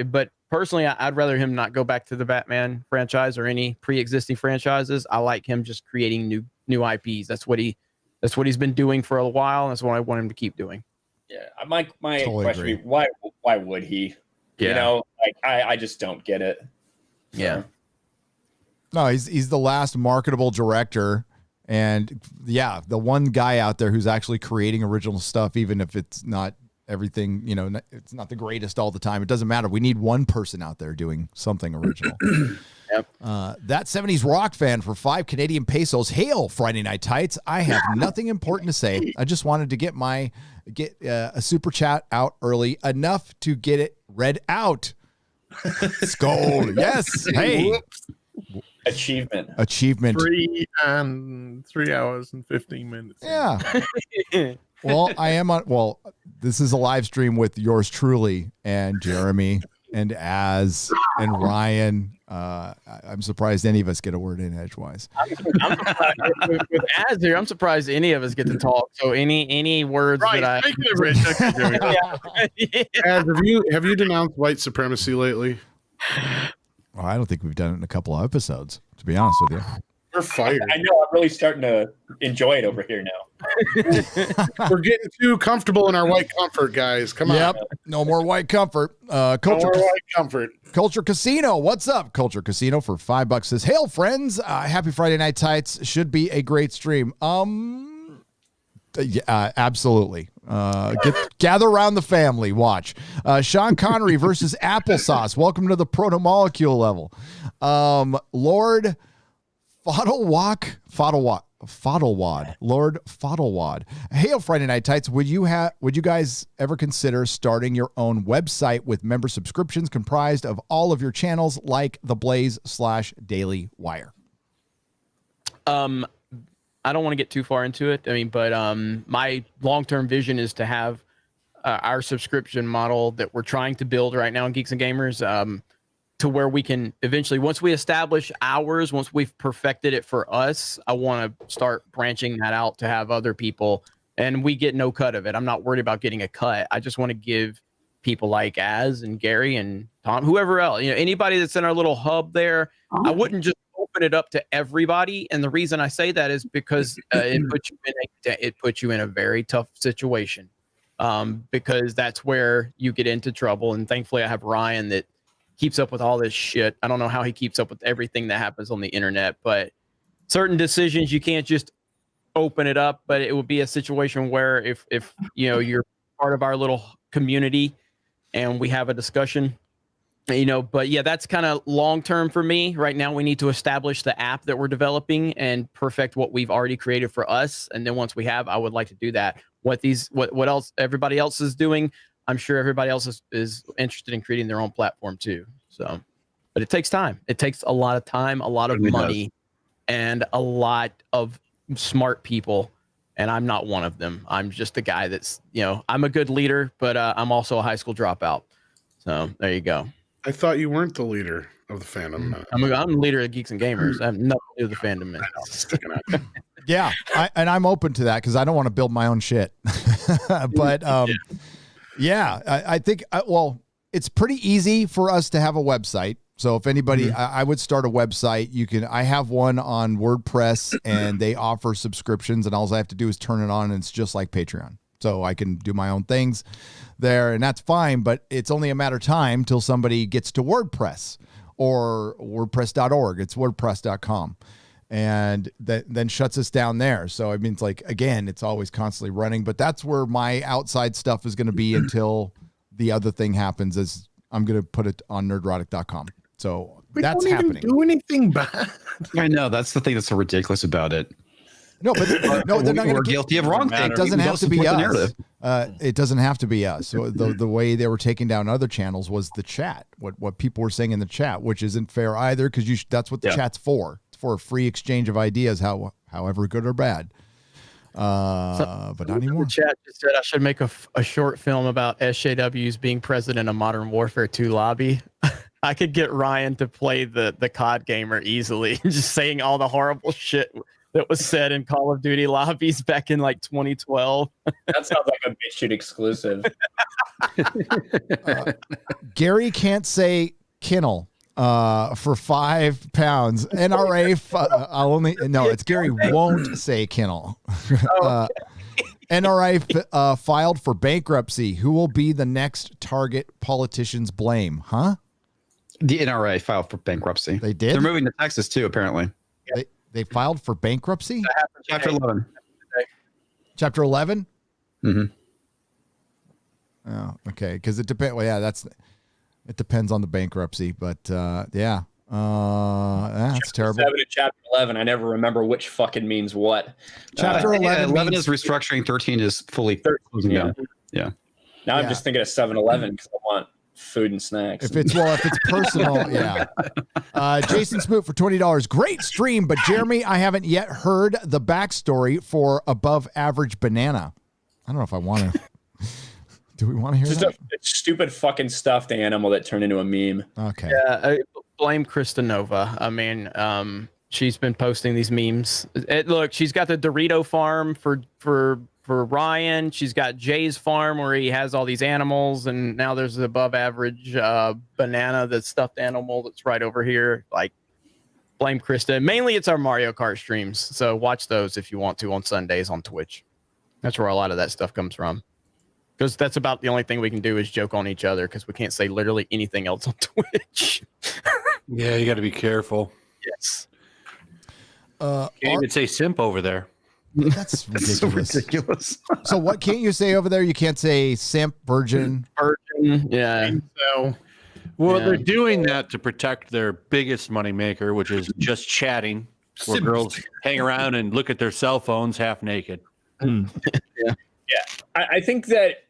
S7: But personally, I'd rather him not go back to the Batman franchise or any pre-existing franchises. I like him just creating new IPs. That's what he's been doing for a while. And that's what I want him to keep doing.
S9: Yeah, my
S6: Totally
S9: question
S6: agree.
S9: would be, why would he?
S7: Yeah.
S9: I just don't get it.
S7: Yeah.
S6: No, he's the last marketable director, and the one guy out there who's actually creating original stuff, even if it's not everything, it's not the greatest all the time. It doesn't matter. We need one person out there doing something original.
S7: Yep.
S6: That 70s rock fan for 5 Canadian pesos. Hail, Friday Night Tights. I have nothing important to say. I just wanted to get a super chat out early enough to get it read out. Skull. Yes. Hey.
S9: Achievement.
S3: 3 hours and 15 minutes.
S6: Yeah. Well, this is a live stream with yours truly and Jeremy and Az and Ryan. I'm surprised any of us get a word in edgewise.
S7: With Az here, I'm surprised any of us get to talk. So any words
S3: Right,
S7: that
S3: speaking of Rich,
S10: Az, have you denounced white supremacy lately?
S6: Well, I don't think we've done it in a couple of episodes, to be honest with you.
S10: We're fired.
S9: I know. I'm really starting to enjoy it over here now.
S10: We're getting too comfortable in our white comfort, guys. Come on.
S6: No more white comfort.
S10: No more white comfort.
S6: Culture Casino, what's up? Culture Casino for $5 says, "Hail friends, happy Friday Night Tights. Should be a great stream." Yeah, absolutely. Gather around the family. Watch. Sean Connery versus Applesauce. Welcome to the proto-molecule level. Lord Fadlwad. Lord Fadlwad. Hail Friday Night Tights. Would you guys ever consider starting your own website with member subscriptions comprised of all of your channels like The Blaze/Daily Wire?
S7: I don't want to get too far into it. I mean, but my long-term vision is to have our subscription model that we're trying to build right now in Geeks and Gamers to where we can eventually, once we establish ours, once we've perfected it for us, I want to start branching that out to have other people, and we get no cut of it. I'm not worried about getting a cut. I just want to give people like Az and Gary and Tom, whoever else, anybody that's in our little hub there. I wouldn't just open it up to everybody, and the reason I say that is because it puts you in a very tough situation, because that's where you get into trouble. And thankfully, I have Ryan that keeps up with all this shit. I don't know how he keeps up with everything that happens on the internet, but certain decisions you can't just open it up. But it would be a situation where if you're part of our little community and we have a discussion. But yeah, that's kind of long term for me. Right now, we need to establish the app that we're developing and perfect what we've already created for us. And then once we have, I would like to do that. What else everybody else is doing, I'm sure everybody else is interested in creating their own platform too. So, but it takes time. It takes a lot of time, a lot of money, and a lot of smart people. And I'm not one of them. I'm just a guy that's, I'm a good leader, but I'm also a high school dropout. So there you go.
S10: I thought you weren't the leader of the fandom.
S7: I'm the leader of Geeks and Gamers. I have nothing to do with the fandom.
S6: Yeah, I'm open to that because I don't want to build my own shit. But I think it's pretty easy for us to have a website. So if anybody, I would start a website. I have one on WordPress, and they offer subscriptions, and all I have to do is turn it on, and it's just like Patreon. So I can do my own things there, and that's fine, but it's only a matter of time till somebody gets to WordPress or WordPress.org. It's WordPress.com, and then shuts us down there. So I mean, it's like, again, it's always constantly running, but that's where my outside stuff is going to be until the other thing happens, is I'm going to put it on Nerdrotic.com. So that's happening.
S3: Do anything bad?
S5: I know, that's the thing that's so ridiculous about it.
S6: No, but no, they're not going to
S5: be guilty of wrong things.
S6: It doesn't have to be us. It doesn't have to be us. So the way they were taking down other channels was the chat. What people were saying in the chat, which isn't fair either, because that's what the chat's for. It's for a free exchange of ideas, however good or bad. But not anymore.
S7: The chat just said I should make a short film about SJWs being present in a Modern Warfare 2 lobby. I could get Ryan to play the COD gamer easily, just saying all the horrible shit that was said in Call of Duty lobbies back in like 2012.
S9: That sounds like a BitChute exclusive.
S6: Gary can't say Kinel for £5. NRA, it's Gary won't say Kinel. NRA filed for bankruptcy. Who will be the next target politicians blame? Huh?
S5: The NRA filed for bankruptcy.
S6: They did?
S5: They're moving to Texas too, apparently.
S6: They filed for bankruptcy?
S5: Chapter 11.
S6: Chapter 11?
S5: Mm-hmm.
S6: Oh, okay. Because it depends. Well, yeah, it depends on the bankruptcy, but that's terrible.
S9: 7 and Chapter 11. I never remember which fucking means what.
S6: Chapter
S5: 11 is restructuring. 13 is fully closing down. Yeah.
S9: Now I'm just thinking of 7-Eleven because I want food and snacks.
S6: If it's personal, yeah. Jason Smoot for $20. Great stream, but Jeremy, I haven't yet heard the backstory for Above Average Banana. I don't know if I want to. Do we want to hear
S9: just
S6: that?
S9: a stupid fucking stuffed animal that turned into a meme.
S6: Okay.
S7: Yeah, I blame Krista Nova. I mean, she's been posting these memes. Look, she's got the Dorito farm for Ryan. She's got Jay's farm where he has all these animals, and now there's the Above Average banana, the stuffed animal that's right over here. Like, Blame Krista. Mainly it's our Mario Kart streams. So watch those if you want to on Sundays on Twitch. That's where a lot of that stuff comes from. Because that's about the only thing we can do is joke on each other because we can't say literally anything else on Twitch.
S1: Yeah, you got to be careful.
S7: Yes.
S1: Can't even say simp over there.
S6: That's ridiculous. So what can't you say over there? You can't say simp, virgin.
S7: Yeah.
S1: Well, they're doing that to protect their biggest moneymaker, which is just chatting, where girls hang around and look at their cell phones half naked.
S9: Yeah. I think that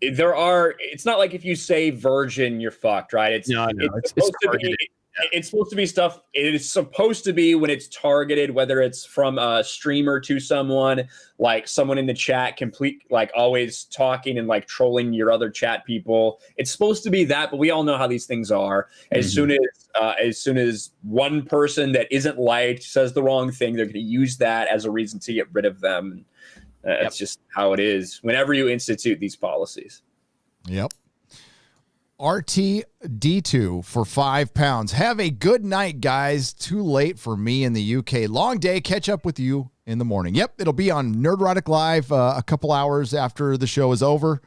S9: there are. It's not like if you say virgin, you're fucked, right? It's supposed to be stuff. It is supposed to be when it's targeted, whether it's from a streamer to someone, like someone in the chat, like always talking and like trolling your other chat people. It's supposed to be that, but we all know how these things are. As soon as one person that isn't liked says the wrong thing, they're going to use that as a reason to get rid of them. That's just how it is whenever you institute these policies.
S6: Yep. RTD2 for £5. Have a good night, guys. Too late for me in the UK. Long day. Catch up with you in the morning. Yep, it'll be on Nerdrotic Live a couple hours after the show is over.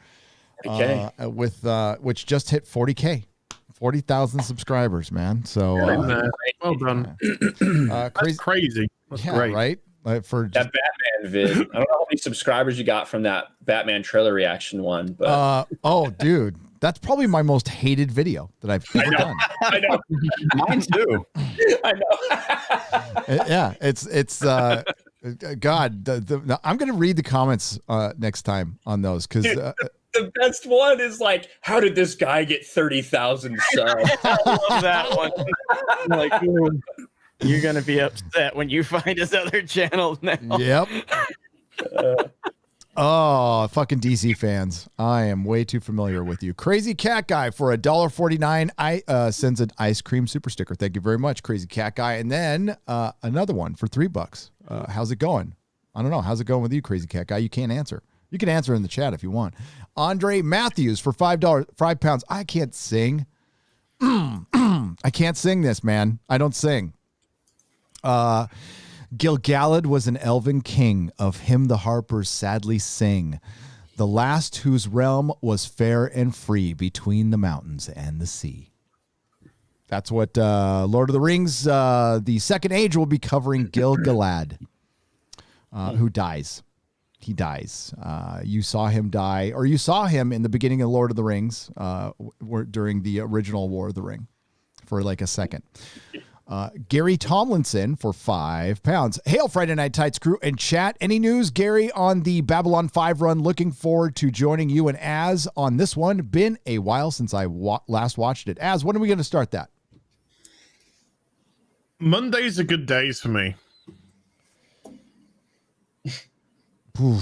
S6: Which just hit 40K. 40,000 subscribers, man. So
S3: well done. That's crazy. That's great.
S6: Right? For
S9: that Batman vid. I don't know how many subscribers you got from that Batman trailer reaction one, but
S6: dude, that's probably my most hated video that I've ever done.
S9: I know.
S5: Mine too.
S9: I know.
S6: Yeah, it's God. I'm gonna read the comments next time on those because
S9: the best one is like, how did this guy get 30,000 subs?
S7: I love that one. Like, you're gonna be upset when you find his other channel now.
S6: Yep. Oh, fucking DC fans. I am way too familiar with you. Crazy Cat Guy for $1.49 sends an ice cream super sticker. Thank you very much, Crazy Cat Guy. And then another one for $3. How's it going? I don't know. How's it going with you, Crazy Cat Guy? You can't answer. You can answer in the chat if you want. Andre Matthews for £5. I can't sing. I can't sing this, man. I don't sing. Gilgalad was an elven king, of him the harpers sadly sing. The last whose realm was fair and free between the mountains and the sea. That's what Lord of the Rings, the second age, will be covering Gilgalad, who dies. He dies. You saw him die, or you saw him in the beginning of Lord of the Rings during the original War of the Ring for like a second. Gary Tomlinson for £5. Hail Friday Night Tights crew and chat. Any news, Gary, on the Babylon 5 run? Looking forward to joining you and Az on this one. Been a while since I last watched it. Az, when are we going to start that?
S3: Mondays are good days for me.
S6: We'll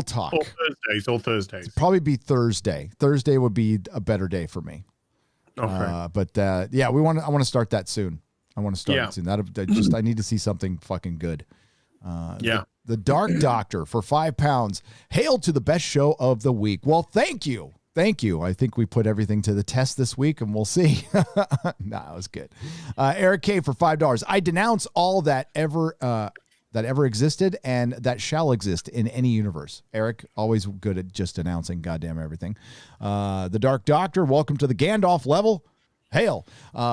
S6: talk.
S3: All Thursdays.
S6: Probably be Thursday. Thursday would be a better day for me.
S3: Okay.
S6: But I want to start that soon. I want to start it soon. I need to see something fucking good. The Dark Doctor for £5. Hail to the best show of the week. Well, thank you. I think we put everything to the test this week, and we'll see. Nah, it was good. Eric K for $5. I denounce all that ever existed and that shall exist in any universe. Eric, always good at just announcing goddamn everything. The Dark Doctor, welcome to the Gandalf level. Hail.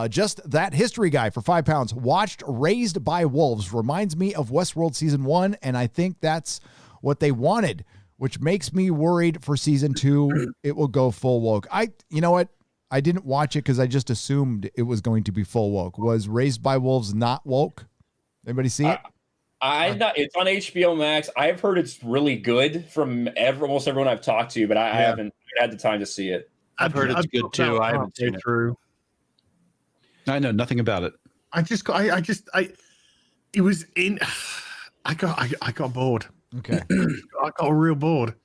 S6: Just that history guy for £5. Watched Raised by Wolves. Reminds me of Westworld Season 1, and I think that's what they wanted, which makes me worried for Season 2. It will go full woke. You know what? I didn't watch it because I just assumed it was going to be full woke. Was Raised by Wolves not woke? Anybody see it?
S9: It's on HBO Max. I've heard it's really good from almost everyone I've talked to, but I haven't had the time to see it.
S1: I've heard it's good too. I haven't seen it.
S3: True.
S5: I know nothing about it.
S3: It was in. I got bored.
S6: Okay.
S3: I got real bored.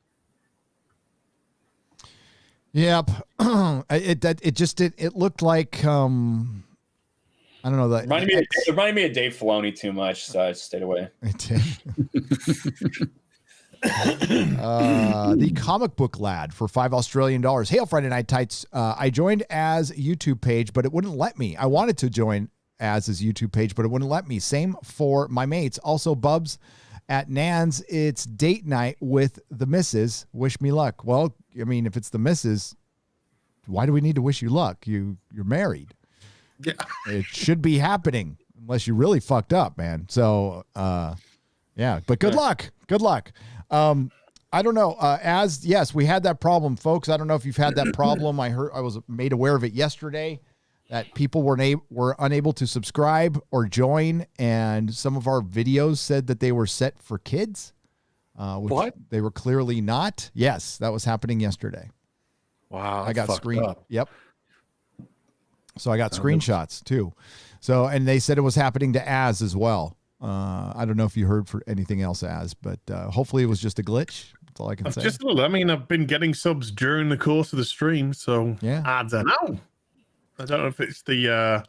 S6: Yep. It looked like I don't know that.
S9: It reminded me of Dave Filoni too much, so I stayed away.
S6: It did. The comic book lad for $5 Hail Friday Night Tights. I joined as YouTube page, but it wouldn't let me. I wanted to join as his YouTube page, but it wouldn't let me. Same for my mates. Also, Bubs at Nan's, it's date night with the missus. Wish me luck. Well, I mean, if it's the missus, why do we need to wish you luck? You're married.
S3: Yeah.
S6: It should be happening unless you really fucked up, man. So, yeah, but good luck. Good luck. I don't know. Yes, we had that problem, folks. I don't know if you've had that problem. I was made aware of it yesterday that people were unable to subscribe or join, and some of our videos said that they were set for kids. Which
S1: what?
S6: They were clearly not. Yes, that was happening yesterday.
S1: Wow.
S6: I got Yep. So I got screenshots too. So, and they said it was happening to Az as well. I don't know if you heard for anything else, Az, but hopefully it was just a glitch. That's all I can say.
S3: Just a little. I mean, I've been getting subs during the course of the stream, so
S6: yeah.
S3: I don't know. I don't know if it's the. I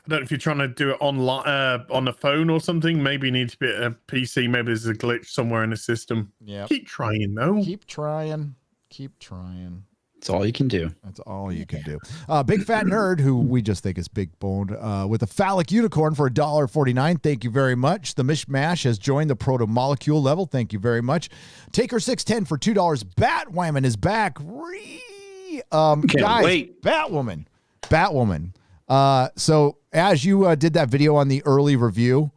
S3: don't know if you're trying to do it online on the phone or something. Maybe you need to be at a PC. Maybe there's a glitch somewhere in the system.
S6: Yeah.
S3: Keep trying, though.
S6: Keep trying. Keep trying.
S5: That's all you can do.
S6: That's all you can do. Big Fat Nerd, who we just think is big boned, with a phallic unicorn for $1.49. Thank you very much. The Mishmash has joined the proto molecule level. Thank you very much. Taker 610 for $2. Batwoman is back. Guys,
S1: wait.
S6: Batwoman. So as you did that video on the early review,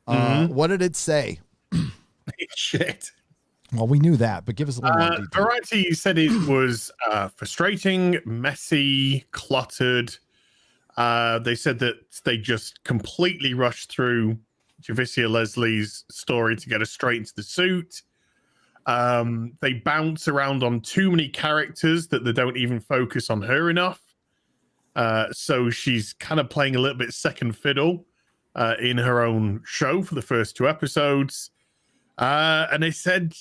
S6: what did it say?
S3: Shit.
S6: Well, we knew that, but give us a little more detail.
S3: Variety said it was frustrating, messy, cluttered. They said that they just completely rushed through Javicia Leslie's story to get her straight into the suit. They bounce around on too many characters that they don't even focus on her enough. So she's kind of playing a little bit second fiddle in her own show for the first 2 episodes. And they said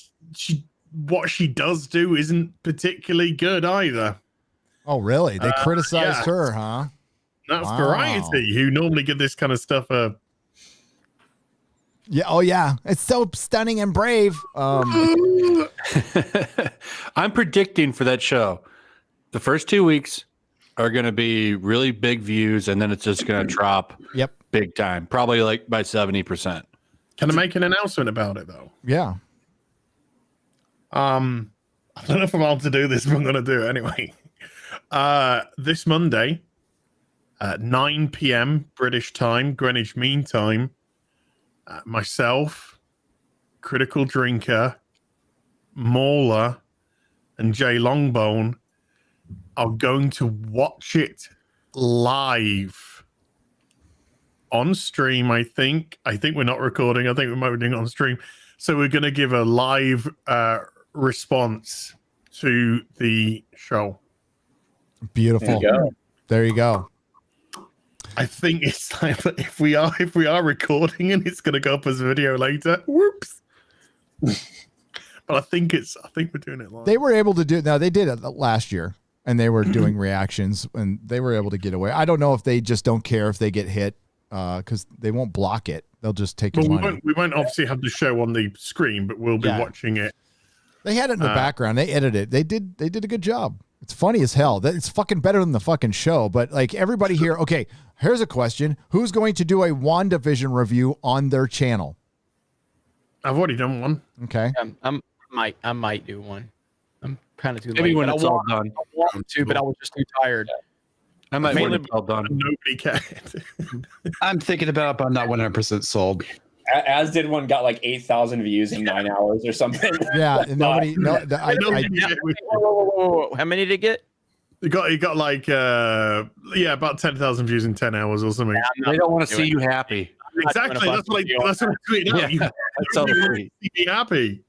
S3: what she does do isn't particularly good either.
S6: Oh, really? They criticized her, huh?
S3: That's Variety, who normally give this kind of stuff a...
S6: Yeah. Oh, yeah. It's so stunning and brave.
S1: I'm predicting for that show, the first 2 weeks are going to be really big views, and then it's just going to drop big time, probably like by 70%.
S3: Can I make an announcement about it, though?
S6: Yeah.
S3: I don't know if I'm allowed to do this, but I'm going to do it anyway. This Monday at 9 p.m. British time, Greenwich Mean Time, myself, Critical Drinker, Mauler, and Jay Longbone are going to watch it live on stream. I think we're not recording. I think we might be doing it on stream. So we're going to give a live response to the show.
S6: Beautiful. There you go.
S3: I think it's like if we are recording and it's going to go up as a video later. Whoops. But I think we're doing it live.
S6: They were able to do it. Now they did it last year, and they were doing reactions, and they were able to get away. I don't know if they just don't care if they get hit, because they won't block it. They'll just take your money.
S3: We won't obviously have the show on the screen, but we'll be watching it.
S6: They had it in the background. They edited it. They did a good job. It's funny as hell. It's fucking better than the fucking show. But like everybody here, okay, here's a question. Who's going to do a WandaVision review on their channel?
S3: I've already done one.
S6: Okay.
S7: I might do one. I'm kind of too
S1: Maybe
S7: late.
S1: when it's all done.
S7: I want to, but I was just too tired.
S1: I might when it's all done.
S3: Nobody cared.
S5: I'm thinking about it, but I'm not 100% sold.
S9: As did one, got like 8,000 views in 9 hours or something.
S6: Yeah, nobody.
S7: Whoa. How many did it get?
S3: You got like about 10,000 views in 10 hours or something.
S1: They don't want to see you happy.
S3: Exactly. That's what I tweeted out.
S1: Yeah, that's all
S3: see me happy.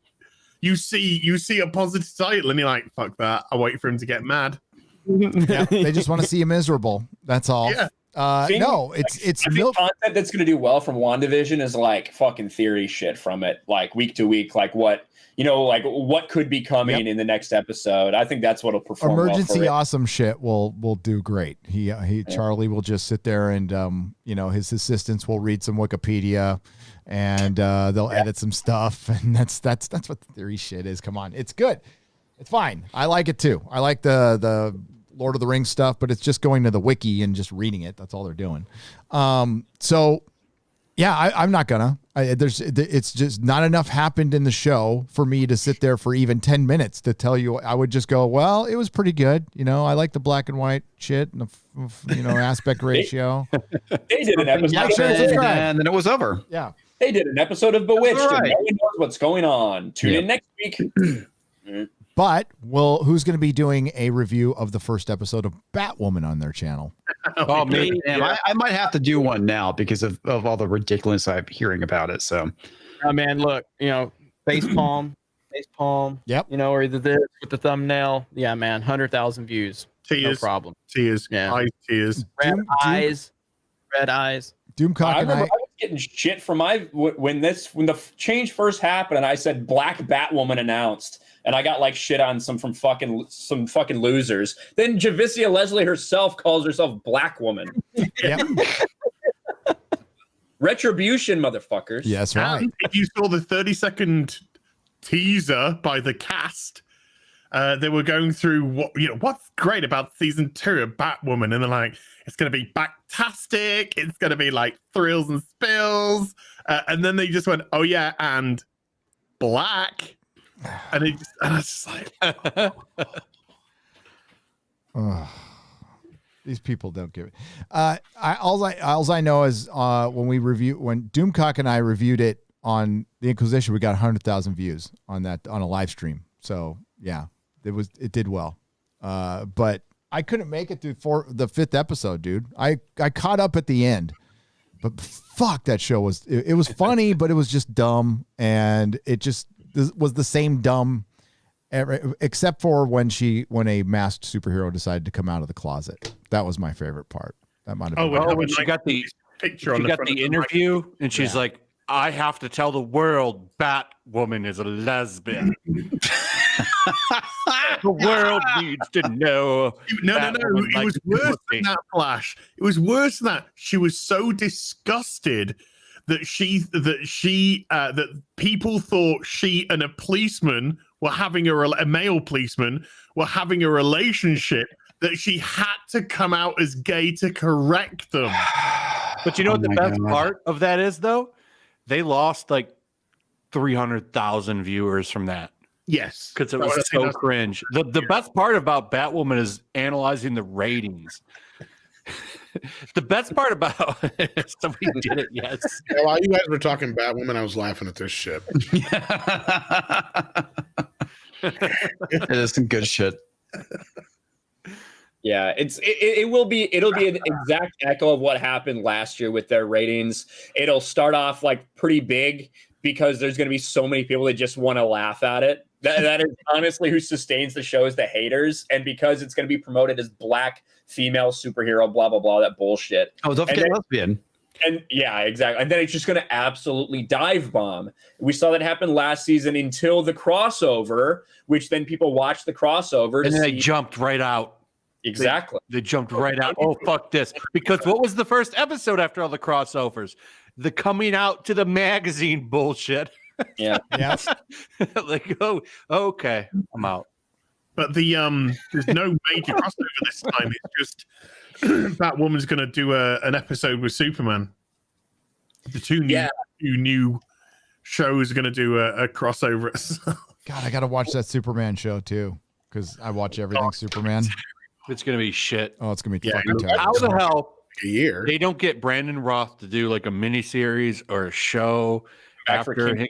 S3: You see a positive title and you're like, fuck that. I'll wait for him to get mad.
S6: Yeah, they just want to see you miserable. That's all.
S3: Yeah.
S6: No, it's milk.
S9: Content that's going to do well from WandaVision is like fucking theory shit from it, like week to week, like what what could be coming in the next episode. I think that's what'll perform.
S6: Emergency
S9: well for
S6: awesome shit will do great. Charlie will just sit there and his assistants will read some Wikipedia and they'll edit some stuff, and that's what the theory shit is. Come on, it's good, it's fine. I like it too. I like the Lord of the Rings stuff, but it's just going to the wiki and just reading it. That's all they're doing. So yeah, I'm not gonna. It's just not enough happened in the show for me to sit there for even 10 minutes to tell you. I would just go, well, it was pretty good. I like the black and white shit and the aspect ratio.
S9: They did an episode,
S5: and then it was over.
S6: Yeah,
S9: they did an episode of Bewitched.
S5: Right.
S9: And no one knows what's going on. Tune in next week.
S6: But who's going to be doing a review of the first episode of Batwoman on their channel?
S5: Oh, me. I might have to do one now because of all the ridiculous I'm hearing about it. So,
S7: oh man, look, face palm.
S6: Yep.
S7: Or either this with the thumbnail. Yeah, man, 100,000 views.
S3: Tears.
S7: No problem.
S3: Tears.
S7: Yeah.
S3: Eyes, tears.
S7: Red eyes.
S6: Doomcock
S9: I
S6: and
S9: remember I was getting shit from when the change first happened, and I said Black Batwoman announced. And I got like shit on some fucking losers. Then Javicia Leslie herself calls herself Black Woman.
S6: Yep.
S9: Retribution, motherfuckers.
S6: Yes, right.
S3: And if you saw the 30-second teaser by the cast, they were going through what's great about season 2 of Batwoman, and they're like, it's going to be backtastic, it's going to be like thrills and spills, and then they just went, oh yeah, and black. And I was just like,
S6: these people don't give it. All I know is when Doomcock and I reviewed it on the Inquisition, we got 100,000 views on a live stream. So yeah, it did well. But I couldn't make it through the 5th episode, dude. I caught up at the end, but fuck, that show was funny, but it was just dumb, and it just was the same dumb, except for when a masked superhero decided to come out of the closet. That was my favorite part. That might have been.
S1: When she got the picture, she got the interview, and she's like, "I have to tell the world Batwoman is a lesbian. The world needs to know."
S3: No. It was worse than that, Flash. It was worse than that. She was so disgusted that people thought she and a policeman were having a male policeman were having a relationship, that she had to come out as gay to correct them.
S1: But you know what the best part of that is, though? They lost like 300,000 viewers from that.
S3: Yes,
S1: because it was so cringe. The best part about Batwoman is analyzing the ratings. The best part about somebody did it, yes.
S10: Yeah, while you guys were talking Batwoman, I was laughing at this shit.
S5: It is some good shit.
S9: Yeah, it'll be an exact echo of what happened last year with their ratings. It'll start off like pretty big because there's going to be so many people that just want to laugh at it. That is honestly who sustains the show is the haters, and because it's going to be promoted as black female superhero, blah blah blah, that bullshit.
S5: Oh, don't forget lesbian.
S9: And yeah, exactly. And then it's just going to absolutely dive bomb. We saw that happen last season until the crossover, which then people watched the crossover,
S1: and then they jumped right out.
S9: Exactly.
S1: They jumped right out. Oh, fuck this. Because what was the first episode after all the crossovers? The coming out to the magazine bullshit.
S9: Yeah.
S6: Yeah.
S1: Like, oh, okay. I'm out.
S3: But there's no major crossover this time. It's just Batwoman's going to do an episode with Superman. The two new shows are going to do a crossover.
S6: God, I got to watch that Superman show too, because I watch everything Superman.
S1: It's going to be shit.
S6: Oh, it's going to be fucking terrible.
S1: How the hell
S10: a year
S1: they don't get Brandon Roth to do like a miniseries or a show after him?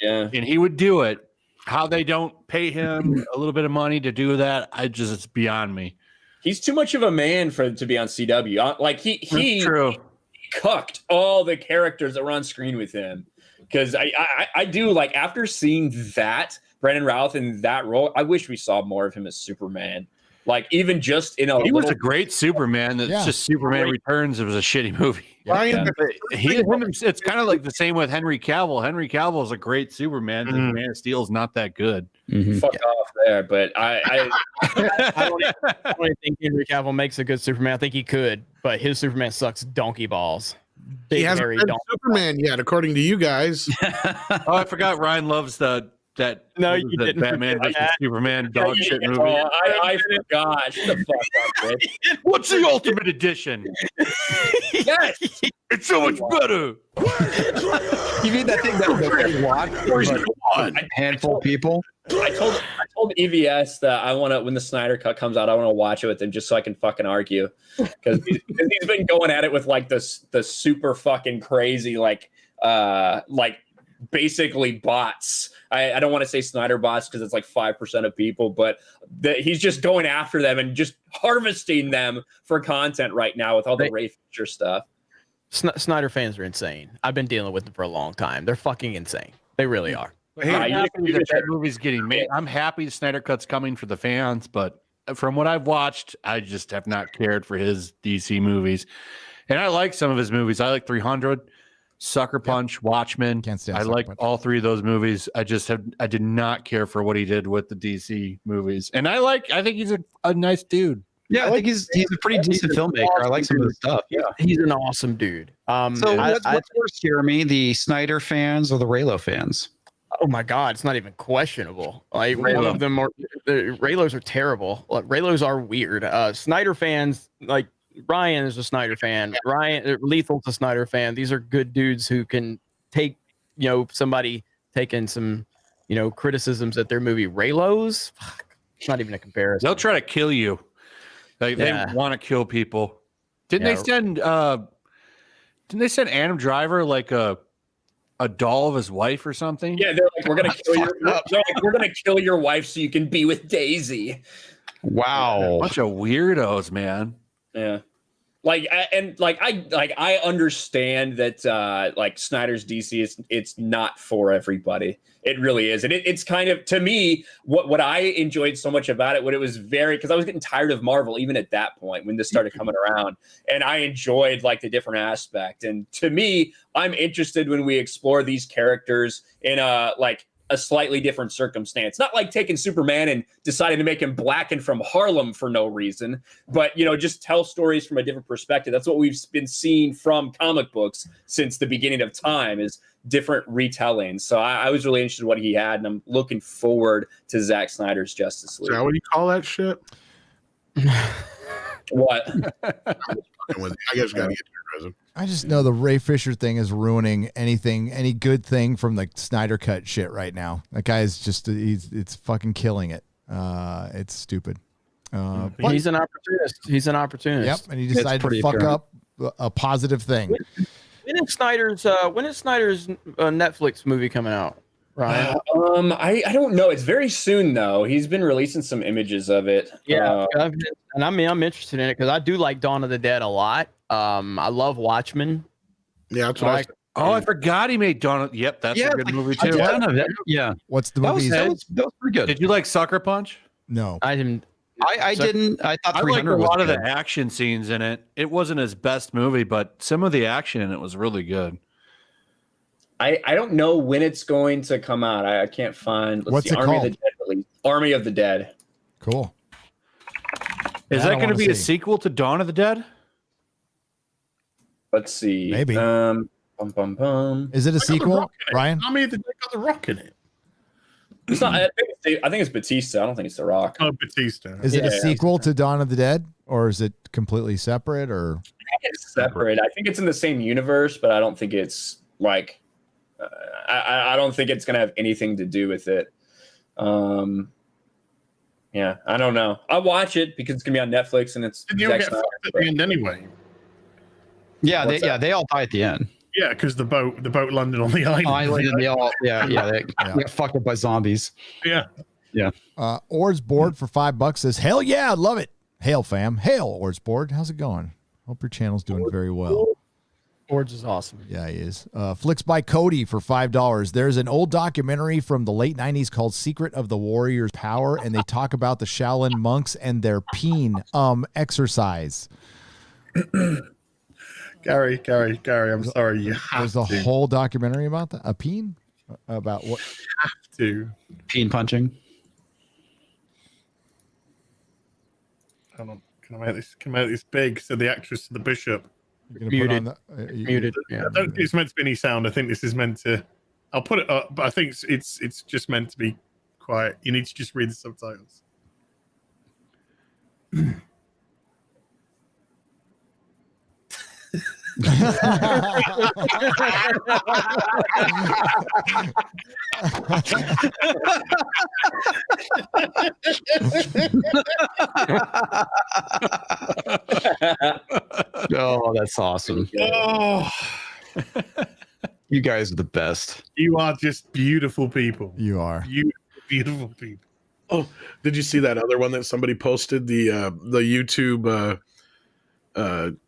S9: Yeah,
S1: and he would do it. How they don't pay him a little bit of money to do that, it's beyond me.
S9: He's too much of a man to be on CW. Like he cucked all the characters that were on screen with him. Because I do, like, after seeing that Brandon Routh in that role, I wish we saw more of him as Superman. Like even just in
S1: he was a great Superman. That's just Superman Returns. It was a shitty movie. It's kind of like the same with Henry Cavill. Henry Cavill is a great Superman. And Man of Steel is not that good.
S9: Fuck off there, but I
S7: don't even think Henry Cavill makes a good Superman. I think he could, but his Superman sucks donkey balls. Big
S10: he hasn't been Superman yet, according to you guys.
S1: Oh, I forgot Ryan loves that Batman versus Superman dog shit movie.
S9: Oh, I forgot. Shut the fuck up, bitch.
S1: What's the Ultimate Edition?
S9: Yes,
S1: it's so much better.
S5: You mean that thing that we watch? A handful of people.
S9: I told EVS that I want to, when the Snyder Cut comes out, I want to watch it with him just so I can fucking argue, because he's been going at it with like the super fucking crazy like basically bots. I don't want to say Snyder bots because it's like 5% of people, but he's just going after them and just harvesting them for content right now with all the Ray Fisher stuff.
S7: Snyder fans are insane. I've been dealing with them for a long time. They're fucking insane. They really are.
S1: Hey, I'm happy that movie's getting made. I'm happy the Snyder Cut's coming for the fans, but from what I've watched, I just have not cared for his DC movies. And I like some of his movies. I like 300. Sucker Punch, Watchmen.
S6: Can't stand
S1: I
S6: Sucker
S1: like
S6: Punch.
S1: all three of those movies. I did not care for what he did with the DC movies. And I think he's a nice dude.
S5: Yeah, I think he's a pretty decent filmmaker. I like some of the stuff. Yeah,
S7: he's an awesome dude.
S5: So what's worse, Jeremy? The Snyder fans or the Raylo fans?
S7: Oh my God, it's not even questionable. Like one of them are Raylos are terrible. Like, Raylos are weird. Snyder fans, like Ryan is a Snyder fan. Lethal's a Snyder fan. These are good dudes who can take, somebody taking some, criticisms at their movie. Raylos, it's not even a comparison.
S1: They'll try to kill you. Like they want to kill people. Didn't they send Adam Driver like a doll of his wife or something?
S9: Yeah, they're like, we're gonna kill your wife so you can be with Daisy.
S5: Wow,
S1: bunch of weirdos, man.
S9: Yeah, I understand that like Snyder's DC it's not for everybody. It really is, and it's kind of, to me, what I enjoyed so much about it. What it was because I was getting tired of Marvel even at that point when this started coming around, and I enjoyed like the different aspect. And to me, I'm interested when we explore these characters in a slightly different circumstance. Not like taking Superman and deciding to make him black and from Harlem for no reason, but just tell stories from a different perspective. That's what we've been seeing from comic books since the beginning of time, is different retellings. So I was really interested in what he had, and I'm looking forward to Zack Snyder's Justice League.
S10: Is that what you call that shit?
S9: What?
S10: I just gotta get to your present.
S6: I just know the Ray Fisher thing is ruining any good thing from the Snyder Cut shit right now. That guy is just, it's fucking killing it. It's stupid.
S7: He's an opportunist. He's an opportunist.
S6: Yep, and he decided to fuck up a positive thing.
S7: When is Snyder's Netflix movie coming out, Ryan?
S9: I don't know. It's very soon though. He's been releasing some images of it.
S7: Yeah, I'm interested in it because I do like Dawn of the Dead a lot. I love Watchmen.
S10: Yeah, that's what
S1: I forgot he made Dawn. Yep, that's a good movie too.
S5: Yeah.
S6: What's the movie?
S5: That was pretty good.
S1: Did you like Sucker Punch?
S6: No,
S5: I didn't. I didn't. I thought
S1: I
S5: 300
S1: liked a
S5: was
S1: lot of
S5: good.
S1: the action scenes in it. It wasn't his best movie, but some of the action in it was really good.
S9: I don't know when it's going to come out. I can't find.
S6: What's it
S9: Army
S6: called?
S9: of the Dead release. Army of the Dead.
S6: Cool.
S1: Is that going to be a sequel to Dawn of the Dead?
S9: Let's see.
S6: Maybe. Is it a sequel, Ryan?
S3: Army of the Dead got The Rock in it.
S9: It's not. I think it's Batista. I don't think it's The Rock.
S3: Oh, Batista.
S6: Is it a sequel to Dawn of the Dead, or is it completely separate? Or
S9: I think it's separate. I think it's in the same universe, but I don't think it's like. I don't think it's gonna have anything to do with it. Yeah, I don't know. I'll watch it because it's gonna be on Netflix and it's.
S3: Didn't you all get fucked at the end anyway?
S5: Yeah, they all die at the end.
S3: Yeah, because the boat landed on the island.
S5: They all they got fucked up by zombies.
S3: Yeah.
S6: Or's board for $5 says, "Hell yeah, love it." Hail, fam. Hail, Or's board. How's it going? Hope your channel's doing very well.
S7: Forge is awesome.
S6: Yeah, he is. Flicks by Cody for $5. There's an old documentary from the late 90s called Secret of the Warrior's Power, and they talk about the Shaolin monks and their peen exercise.
S3: Gary, I'm sorry. You have
S6: There's a whole documentary about that? A peen? About what?
S3: have to.
S5: Peen punching.
S3: Hold on. Can I make this big so the actress to the bishop?
S7: Muted. Muted. Yeah.
S3: I don't think it's meant to be any sound. I think this is meant to. I'll put it up, but I think it's just meant to be quiet. You need to just read the subtitles.
S5: Oh, that's awesome.
S3: Oh,
S5: You guys are the best.
S3: you are just beautiful people.
S6: You are.
S3: You beautiful people.
S10: Oh, did you see that other one that somebody posted? The YouTube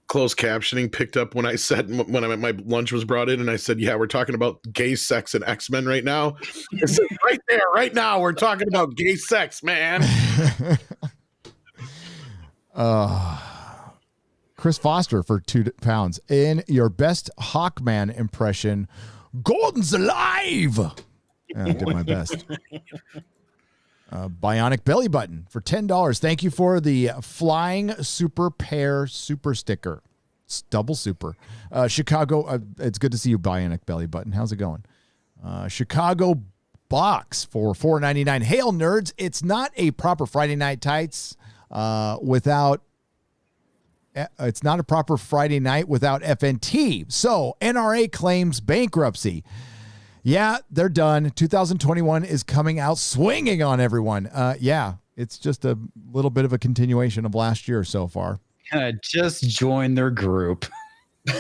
S10: closed captioning picked up when I said when my lunch was brought in, and I said, "Yeah, we're talking about gay sex and X-Men right now." It said right there, right now, we're talking about gay sex, man.
S6: Chris Foster for £2. In your best Hawkman impression, Gordon's alive. I did my best. Bionic Belly Button for $10. Thank you for the Flying Super Pair Super Sticker. It's double super. Chicago, it's good to see you, Bionic Belly Button. How's it going? Chicago Box for $4.99. Hail, nerds. It's not a proper Friday Night Tights without... It's not a proper Friday night without FNT. So NRA claims bankruptcy. Yeah, they're done. 2021 is coming out swinging on everyone. Yeah, it's just a little bit of a continuation of last year so far.
S5: Just join their group.
S6: You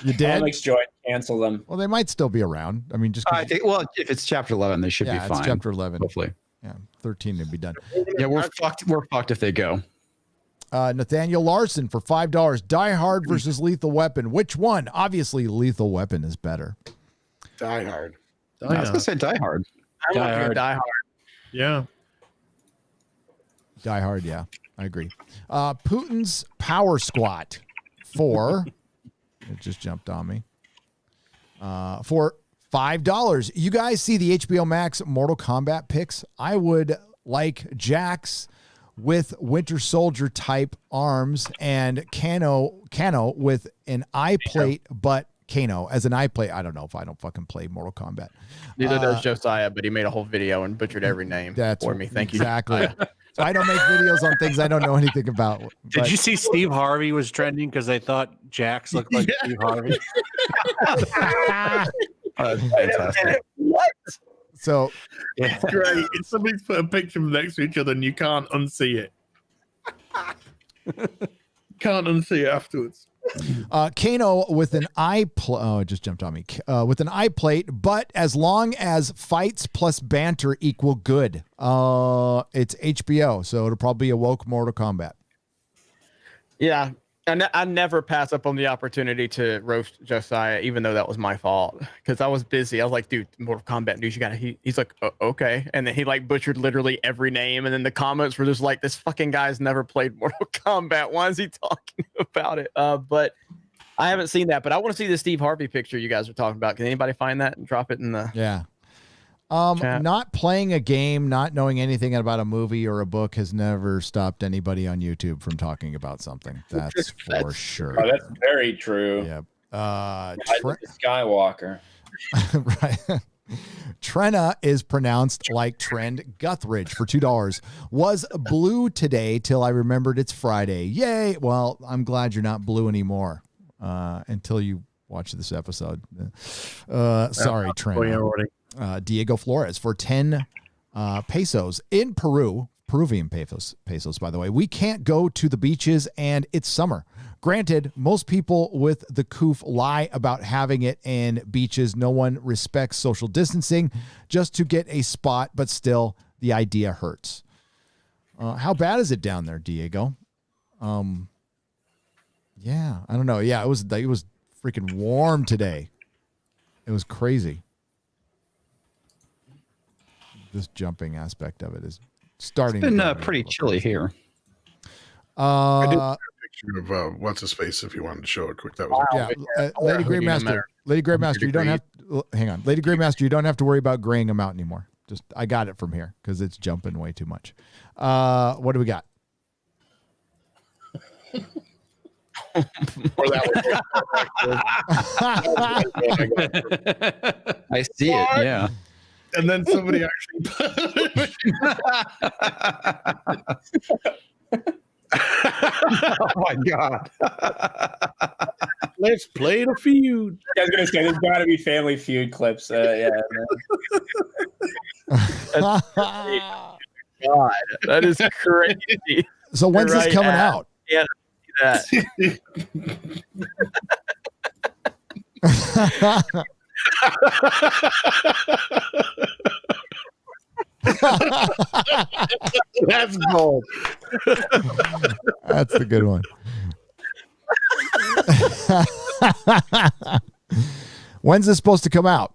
S6: did?
S9: Alex join, cancel them.
S6: Well, they might still be around. I mean, just
S5: I think. Well, if it's chapter 11, they should be fine.
S6: It's chapter 11.
S5: Hopefully.
S6: Yeah, 13 to be done.
S5: Yeah, we're fucked. We're fucked if they go.
S6: Nathaniel Larson for $5. Die Hard versus Lethal Weapon. Which one? Obviously, Lethal Weapon is better.
S10: Die Hard.
S5: I was gonna say Die Hard.
S7: I'm looking at Die Hard.
S3: Yeah.
S6: Die Hard, yeah. I agree. Putin's Power Squat for... It just jumped on me. For $5. You guys see the HBO Max Mortal Kombat picks? I would like Jax with Winter Soldier type arms and Kano with an eye plate, but Kano as an eye plate. I don't know if I don't fucking play Mortal Kombat.
S7: Neither does Josiah, but he made a whole video and butchered every name for me. Thank you.
S6: Exactly. So I don't make videos on things I don't know anything about.
S1: Did you see Steve Harvey was trending because they thought Jax looked like Steve Harvey?
S5: Fantastic.
S7: What?
S6: So
S3: It's great. It's somebody's put a picture of them next to each other and you can't unsee it. Can't unsee it afterwards.
S6: Kano with an eye plate. Oh, it just jumped on me. With an eye plate, but as long as fights plus banter equal good. It's HBO, so it'll probably be a woke Mortal Kombat.
S7: Yeah. I never pass up on the opportunity to roast Josiah, even though that was my fault, because I was busy. I was like, dude, Mortal Kombat news, you got to. He's like, okay. And then he like butchered literally every name. And then the comments were just like, this fucking guy's never played Mortal Kombat. Why is he talking about it? But I haven't seen that. But I want to see the Steve Harvey picture you guys are talking about. Can anybody find that and drop it in the
S6: chat?
S7: Chat.
S6: Not playing a game, not knowing anything about a movie or a book has never stopped anybody on YouTube from talking about something. That's for sure.
S9: Oh, that's very true.
S6: Yep.
S9: Skywalker.
S6: Right. Trenna is pronounced like Trend Guthridge for $2. Was blue today till I remembered it's Friday. Yay. Well, I'm glad you're not blue anymore until you watch this episode. Sorry, Trenna. Diego Flores for 10 pesos in Peru, Peruvian pesos, by the way. We can't go to the beaches and it's summer. Granted, most people with the coof lie about having it in beaches. No one respects social distancing just to get a spot, but still the idea hurts. How bad is it down there, Diego? Yeah, I don't know. Yeah, it was freaking warm today. It was crazy. This jumping aspect of it is starting.
S5: It's been pretty chilly here.
S10: I did a picture of what's his face if you wanted to show it quick. That was
S6: Lady Gravemaster, you don't have hang on. Lady Gravemaster, you don't have to worry about graying them out anymore. Just I got it from here because it's jumping way too much. What do we got?
S5: I see it. Yeah.
S10: And then somebody actually
S5: oh my god.
S10: Let's play the feud.
S9: I was gonna say there's gotta be Family Feud clips. Yeah.
S7: God, that is crazy.
S6: So when's this coming out?
S7: Yeah, that.
S10: That's gold.
S6: That's the good one. When's this supposed to come out?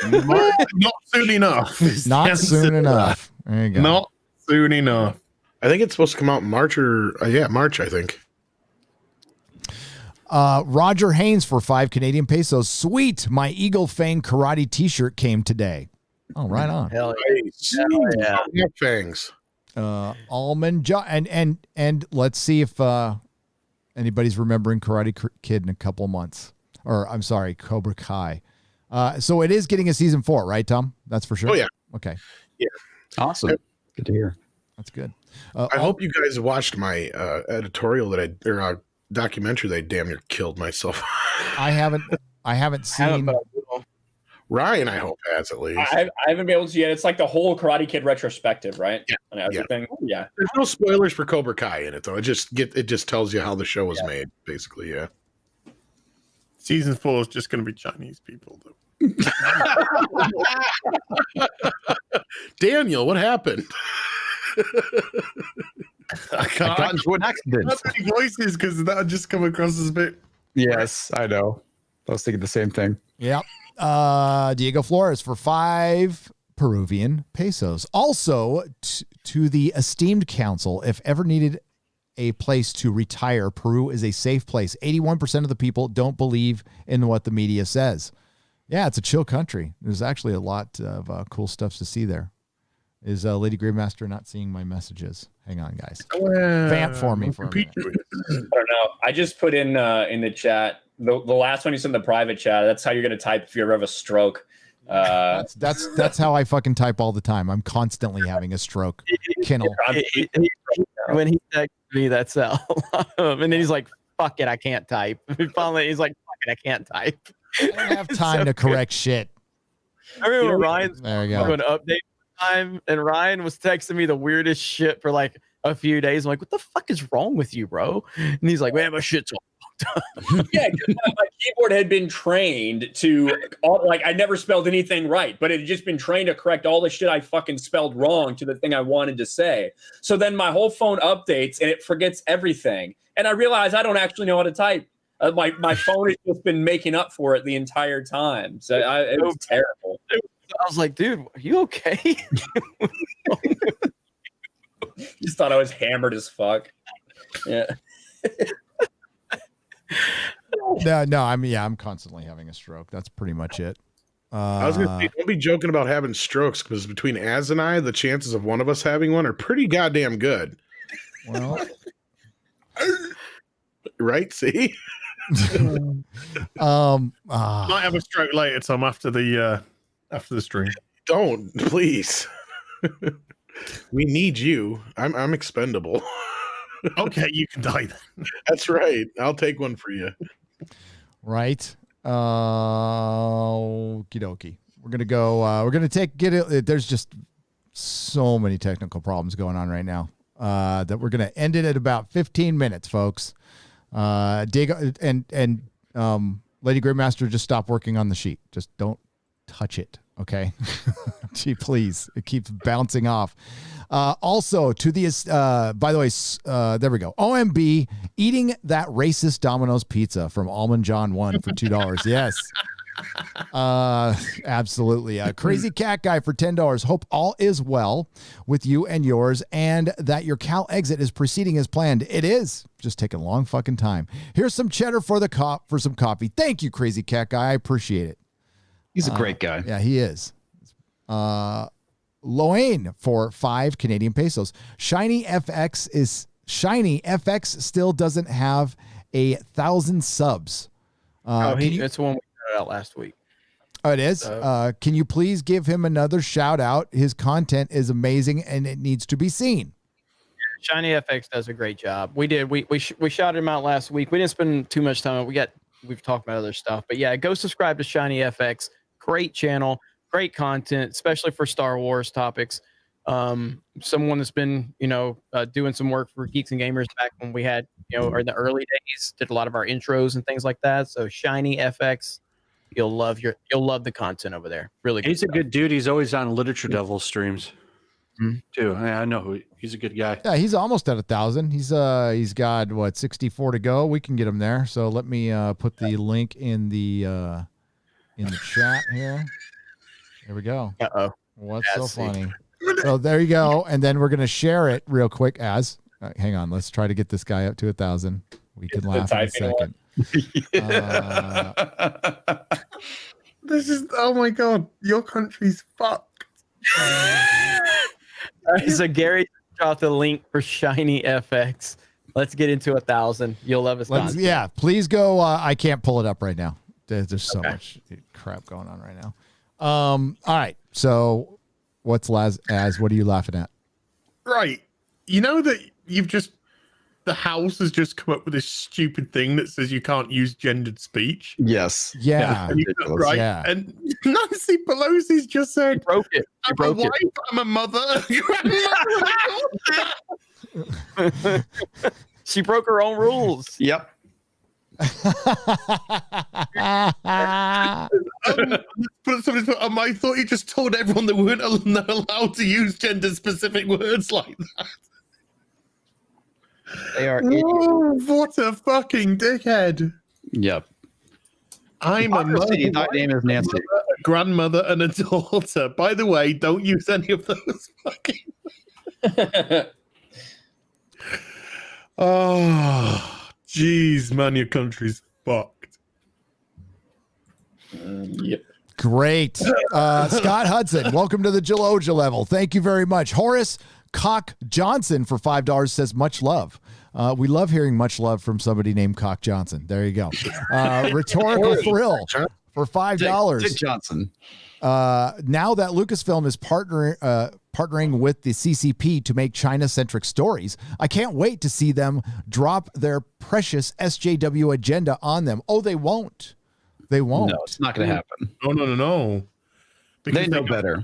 S10: Not soon enough.
S6: Not soon enough. There you go.
S10: Not soon enough. I think it's supposed to come out in March March, I think.
S6: Roger Haynes for 5 Canadian pesos. Sweet. My Eagle Fang karate t-shirt came today. Oh, right on.
S7: Hell
S10: Nice.
S7: yeah.
S10: Fangs.
S6: Almond and let's see if anybody's remembering Karate Kid in a couple months. Or I'm sorry, Cobra Kai. So it is getting a season 4, right, Tom? That's for sure.
S10: Oh yeah.
S6: Okay.
S10: Yeah.
S5: Awesome. Good to hear.
S6: That's good.
S10: I hope you guys watched my editorial or documentary that I damn near killed myself.
S6: I haven't seen.
S10: Ryan, I hope, has at least.
S9: I haven't been able to yet. It's like the whole Karate Kid retrospective, right?
S10: Yeah.
S9: And everything. Yeah.
S10: There's no spoilers for Cobra Kai in it though. It just tells you how the show was made, basically. Yeah.
S3: Season 4 is just going to be Chinese people, though.
S10: Daniel, what happened?
S5: I got into an accident.
S3: Not many voices because that just come across as a bit.
S5: Yes, I know. I was thinking the same thing.
S6: Yep. Diego Flores for 5 Peruvian pesos. Also, to the esteemed council, if ever needed a place to retire, Peru is a safe place. 81% of the people don't believe in what the media says. Yeah, it's a chill country. There's actually a lot of cool stuff to see there. Is Lady Gravemaster not seeing my messages? Hang on, guys. Vamp for me for a minute.
S9: I don't know. I just put in the chat the last one you sent in the private chat. That's how you're gonna type if you ever have a stroke.
S6: That's how I fucking type all the time. I'm constantly having a stroke. Kinel.
S7: When he texted me, that's and then he's like, "Fuck it, I can't type." Finally, he's like, "Fuck it, I can't type."
S6: I don't have time to correct shit.
S7: I remember Ryan's
S6: there you go.
S7: doing an update time, and Ryan was texting me the weirdest shit for like a few days. I'm like, "What the fuck is wrong with you, bro?" And he's like, "Man, my shit's all fucked up."
S9: Yeah, my keyboard had been trained to I never spelled anything right, but it had just been trained to correct all the shit I fucking spelled wrong to the thing I wanted to say. So then my whole phone updates and it forgets everything, and I realize I don't actually know how to type. My phone has just been making up for it the entire time. So it was terrible.
S7: I was like, "Dude, are you okay?"
S9: Just thought I was hammered as fuck. Yeah.
S6: No, I'm constantly having a stroke. That's pretty much it.
S10: I was gonna say, don't be joking about having strokes, because between Az and I, the chances of one of us having one are pretty goddamn good.
S6: Well,
S10: right? See,
S3: Might have a stroke later, Tom, after the stream.
S10: Don't, please. We need you. I'm expendable.
S3: Okay, you can die then.
S10: That's right. I'll take one for you.
S6: Right. Okie dokie. We're gonna go. We're gonna get it. There's just so many technical problems going on right now that we're gonna end it at about 15 minutes, folks. Diego and Lady Gravemaster, just stop working on the sheet. Just don't touch it. Okay. Gee, please. It keeps bouncing off. Also, to the by the way, there we go. OMB eating that racist Domino's pizza from Almond John 1 for $2. Yes. Absolutely. Crazy Cat Guy for $10. Hope all is well with you and yours, and that your Cal exit is proceeding as planned. It is just taking a long fucking time. Here's some cheddar for the for some coffee. Thank you, Crazy Cat Guy. I appreciate it.
S5: He's a great guy.
S6: Yeah, he is. Loane for 5 Canadian pesos. Shiny FX still doesn't have 1,000 subs.
S7: It's the one we put out last week.
S6: Oh, it is. Can you please give him another shout out? His content is amazing and it needs to be seen.
S7: Shiny FX does a great job. We did. We shouted him out last week. We didn't spend too much time. We've talked about other stuff, but yeah, go subscribe to Shiny FX. Great channel, great content, especially for Star Wars topics. Someone that's been, doing some work for Geeks and Gamers back when we had, or in the early days, did a lot of our intros and things like that. So Shiny FX, you'll love the content over there. Really,
S1: he's a good dude. He's always on Literature Devil streams too. I know he's a good guy.
S6: Yeah, he's almost at 1,000. He's got 64 to go. We can get him there. So let me put the link in the chat here. There we go. What's so funny? So there you go. And then we're going to share it real quick hang on. Let's try to get this guy up to 1,000. We can laugh in a second.
S3: This is, oh my God, your country's fucked.
S7: So Gary dropped the link for Shiny FX. Let's get into 1,000. You'll love us.
S6: Yeah, please go. I can't pull it up right now. There's so much crap going on right now. All right. So what's what are you laughing at?
S3: Right. You know that the house has just come up with this stupid thing that says you can't use gendered speach.
S5: Yes.
S6: Yeah.
S3: Right.
S6: Yeah.
S3: And Nancy Pelosi's just said,
S7: she broke it.
S3: I'm a wife, I'm a mother.
S7: She broke her own rules.
S5: Yep.
S3: I thought you just told everyone they weren't allowed to use gender specific words like that.
S7: They are
S3: what a fucking dickhead.
S5: Yep.
S3: I'm a mother.
S5: My name is Nancy.
S3: A grandmother and a daughter. By the way, don't use any of those fucking. Oh, jeez, man, your country's fucked.
S9: Yep.
S6: Great. Scott Hudson, welcome to the Geloja level. Thank you very much. Horace Cock Johnson for $5 says much love. We love hearing much love from somebody named Cock Johnson. There you go. Rhetorical Thrill for $5.
S5: Dick Johnson.
S6: Now that Lucasfilm is partnering with the CCP to make China-centric stories, I can't wait to see them drop their precious SJW agenda on them. Oh, they won't. They won't.
S5: No, it's not going to happen.
S3: No.
S5: They know better.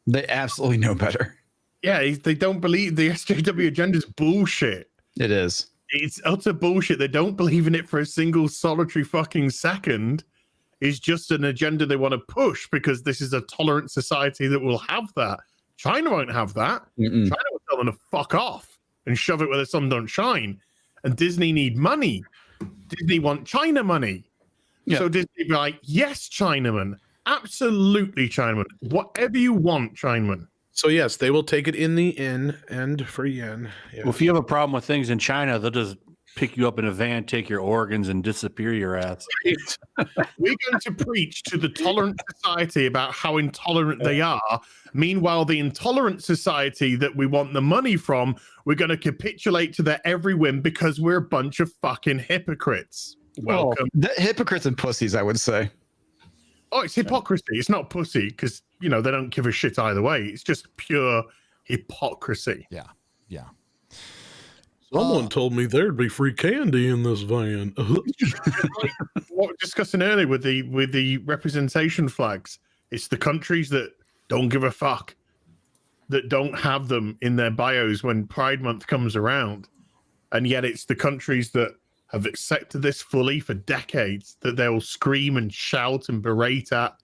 S5: They absolutely know better.
S3: Yeah, they don't believe the SJW agenda is bullshit.
S5: It is.
S3: It's utter bullshit. They don't believe in it for a single solitary fucking second. It's just an agenda they want to push because this is a tolerant society that will have that. China won't have that.
S5: Mm-mm.
S3: China will tell them to fuck off and shove it where the sun don't shine. And Disney need money. Disney want China money. Yeah. So Disney be like, yes, Chinaman. Absolutely, Chinaman. Whatever you want, Chinaman.
S10: So yes, they will take it in the end for yen. Yeah.
S1: Well, if you have a problem with things in China, they'll just pick you up in a van, take your organs, and disappear your ass.
S3: We're going to preach to the tolerant society about how intolerant they are. Meanwhile, the intolerant society that we want the money from, we're going to capitulate to their every whim because we're a bunch of fucking hypocrites. Welcome.
S5: Hypocrites and pussies, I would say.
S3: Oh, it's hypocrisy. It's not pussy because, they don't give a shit either way. It's just pure hypocrisy.
S6: Yeah.
S10: Someone told me there'd be free candy in this van.
S3: What we were discussing earlier with the representation flags, it's the countries that don't give a fuck, that don't have them in their bios when Pride Month comes around. And yet it's the countries that have accepted this fully for decades, that they'll scream and shout and berate at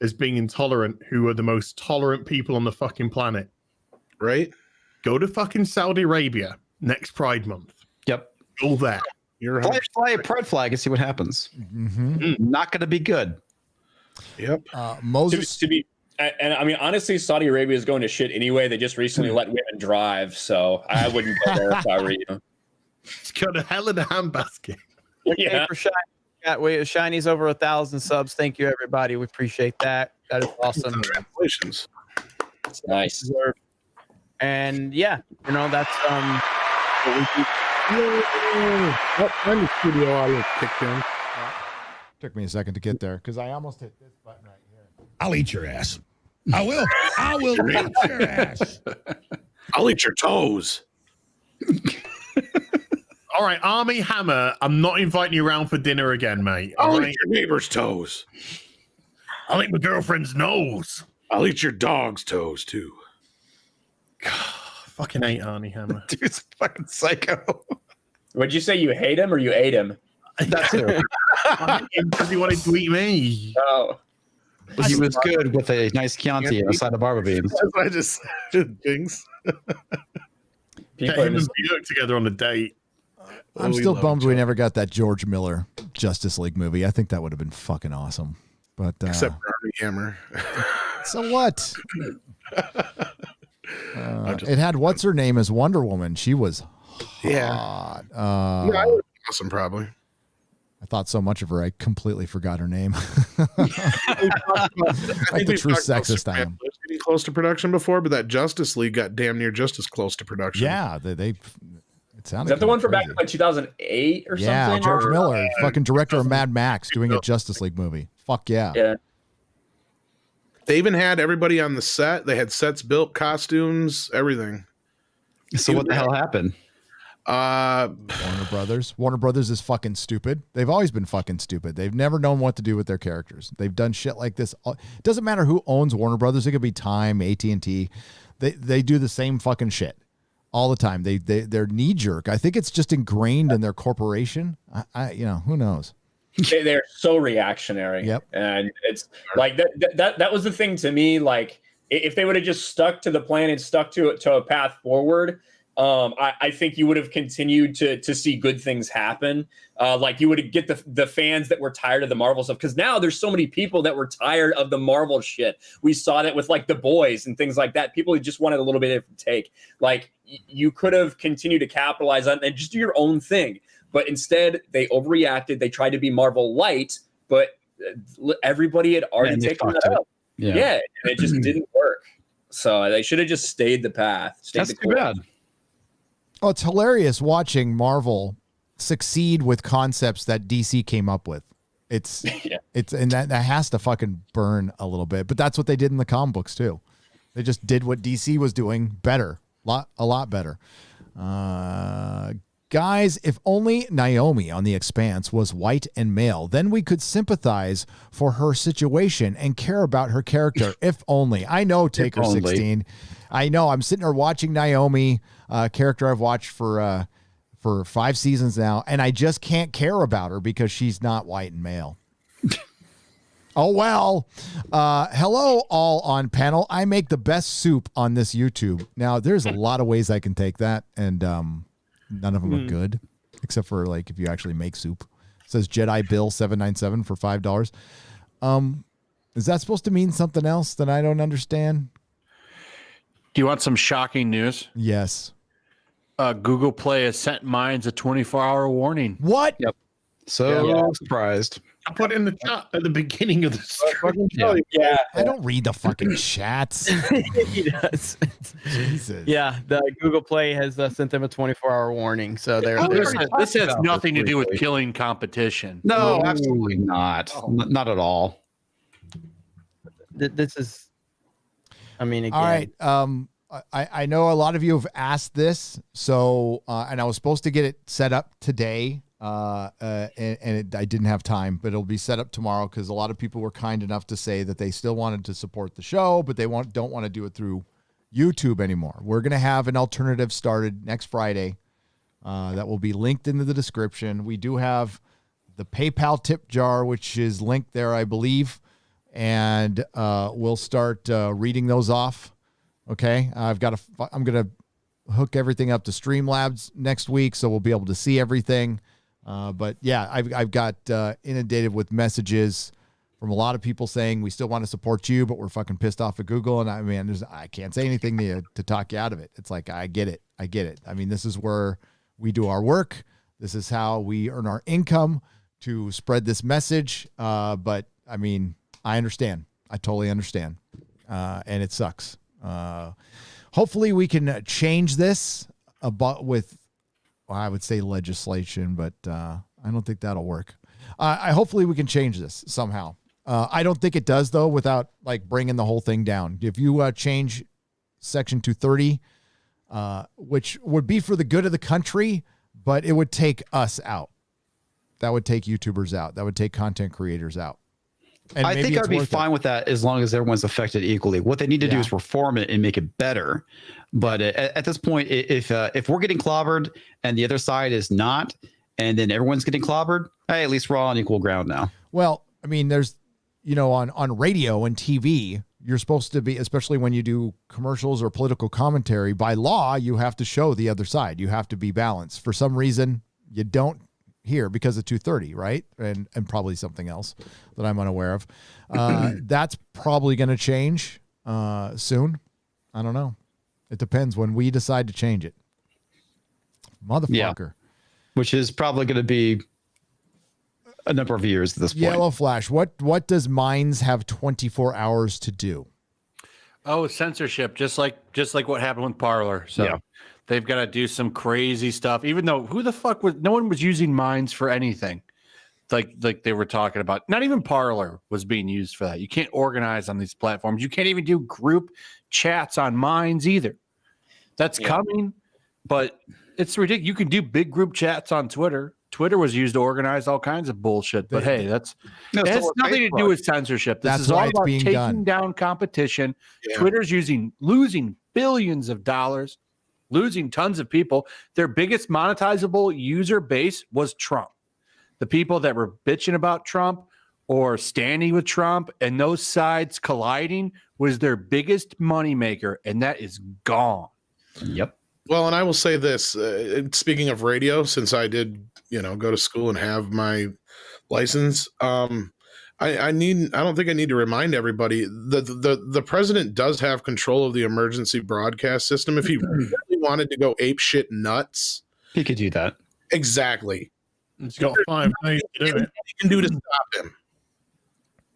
S3: as being intolerant, who are the most tolerant people on the fucking planet.
S10: right?
S3: Go to fucking Saudi Arabia next Pride Month.
S5: Yep.
S3: Go there.
S10: You're
S5: Fly a pride flag and see what happens. Not going to be good.
S10: Yep.
S6: Moses.
S9: And I mean, honestly, Saudi Arabia is going to shit anyway. They just recently let women drive, so I wouldn't go there if I were you.
S3: It's got a hell of a handbasket.
S9: Yeah.
S7: For Shiny's over 1,000 subs. Thank you, everybody. We appreciate that. That is awesome.
S10: Congratulations.
S9: It's nice.
S7: And yeah, that's what we keep.
S3: I'm the studio audience kicked in.
S6: Took me a second to get there because I almost hit this button right here.
S11: I'll eat your ass. I will. I will eat your ass.
S10: I'll eat your toes.
S3: All right, Army Hammer, I'm not inviting you around for dinner again, mate.
S10: I'll eat your neighbor's toes.
S3: I'll eat my girlfriend's nose.
S10: I'll eat your dog's toes too.
S3: Fucking hate Army Hammer.
S5: Dude's fucking psycho.
S9: Would you say you hate him or you ate him?
S5: That's it.
S3: Because he wanted to eat me.
S9: Oh.
S5: He was good with a nice Chianti and a side of barber beans.
S10: That's what I just said. Things.
S3: Get him and Bjork together on a date.
S6: I'm still bummed we never got that George Miller Justice League movie. I think that would have been fucking awesome. But
S10: except for Army Hammer.
S6: So what? It had what's her name as Wonder Woman. She was hot.
S10: Yeah. I would be awesome, probably.
S6: I thought so much of her, I completely forgot her name. Like the true sexist I am.
S10: Getting close to production before, but that Justice League got damn near just as close to production.
S6: Yeah, they it sounded.
S9: Is that the one from back in like 2008 or something?
S6: Yeah, George Miller, fucking director of Mad Max, doing a Justice League movie. Fuck yeah.
S9: Yeah.
S10: They even had everybody on the set. They had sets built, costumes, everything.
S5: So what the hell happened?
S6: Warner Brothers. Warner Brothers is fucking stupid. They've always been fucking stupid. They've never known what to do with their characters. They've done shit like this. It doesn't matter who owns Warner Brothers. It could be Time, AT&T. They do the same fucking shit all the time. They're knee jerk. I think it's just ingrained in their corporation. Who knows?
S9: They're so reactionary.
S6: Yep.
S9: And it's like that was the thing to me. Like if they would have just stuck to the plan and stuck to a path forward, I think you would have continued to see good things happen. Like you would get the fans that were tired of the Marvel stuff, because now there's so many people that were tired of the Marvel shit. We saw that with like The Boys and things like that. People who just wanted a little bit of a take. Like you could have continued to capitalize on it and just do your own thing. But instead, they overreacted. They tried to be Marvel light, but everybody had already taken that up. Yeah, and it just didn't work. So they should have just stayed the path.
S5: That's too bad.
S6: Oh, it's hilarious watching Marvel succeed with concepts that DC came up with. It's and that has to fucking burn a little bit. But that's what they did in the comic books too. They just did what DC was doing better, a lot better. Guys, if only Naomi on The Expanse was white and male, then we could sympathize for her situation and care about her character. If only. I know, Taker 16. I know. I'm sitting here watching Naomi, character I've watched for 5 seasons now, and I just can't care about her because she's not white and male. Oh, well. Hello, all on panel. I make the best soup on this YouTube. Now, there's a lot of ways I can take that, and none of them are good, except for like if you actually make soup. It says Jedi Bill 797 for $5. Is that supposed to mean something else that I don't understand?
S1: Do you want some shocking news?
S6: Yes.
S1: Google Play has sent Minds a 24-hour warning.
S6: What?
S5: Yep. So surprised.
S3: I put it in the chat at the beginning of the stream.
S9: Yeah.
S6: I don't read the fucking chats.
S7: He does.
S6: Jesus.
S7: Yeah, the Google Play has sent them a 24-hour warning. So
S1: This has nothing to do with killing competition.
S5: No, absolutely not. Not at all.
S7: This is, I mean, again.
S6: All right. I know a lot of you have asked this, so and I was supposed to get it set up today, I didn't have time, but it'll be set up tomorrow because a lot of people were kind enough to say that they still wanted to support the show, but they don't want to do it through YouTube anymore. We're going to have an alternative started next Friday that will be linked in the description. We do have the PayPal tip jar, which is linked there, I believe, and we'll start reading those off Okay, I'm gonna hook everything up to Streamlabs next week, so we'll be able to see everything. But yeah, I've got inundated with messages from a lot of people saying we still want to support you, but we're fucking pissed off at Google. And I mean, I can't say anything to talk you out of it. It's like, I get it. I mean, this is where we do our work. This is how we earn our income to spread this message. But I mean, I understand. I totally understand. And it sucks. Hopefully we can change this with, well, I would say legislation, but I don't think that'll work. Hopefully we can change this somehow. I don't think it does, though, without like bringing the whole thing down. If you change Section 230, which would be for the good of the country, but it would take us out. That would take YouTubers out. That would take content creators out. And
S5: I think I'd be fine with that as long as everyone's affected equally. What they need to do is reform it and make it better. But at this point, if we're getting clobbered and the other side is not, and then everyone's getting clobbered, hey, at least we're all on equal ground now.
S6: Well, I mean, there's, on radio and TV, you're supposed to be, especially when you do commercials or political commentary, by law, you have to show the other side. You have to be balanced. For some reason, you don't here because of 230, right? And probably something else that I'm unaware of. That's probably going to change soon. I don't know. It depends when we decide to change it. Motherfucker.
S5: Yeah. Which is probably going to be a number of years at this point.
S6: YellowFlash, what does Minds have 24 hours to do?
S1: Oh, censorship, just like what happened with Parler. So they've got to do some crazy stuff, even though no one was using Minds for anything. Like they were talking about. Not even Parler was being used for that. You can't organize on these platforms. You can't even do group chats on Minds either. That's coming, but it's ridiculous. You can do big group chats on Twitter. Twitter was used to organize all kinds of bullshit, but hey, it has nothing to do with censorship. This is all about taking down competition. Yeah. Twitter's losing billions of dollars, losing tons of people. Their biggest monetizable user base was Trump. The people that were bitching about Trump or standing with Trump and those sides colliding was their biggest moneymaker, and that is gone.
S5: Yep.
S10: Well, and I will say this, speaking of radio, since I did, go to school and have my license, I don't think I need to remind everybody that the president does have control of the emergency broadcast system. If he really wanted to go ape shit nuts,
S5: he could do that.
S10: Exactly.
S3: He's got 5 days to do it.
S10: He can do to stop him.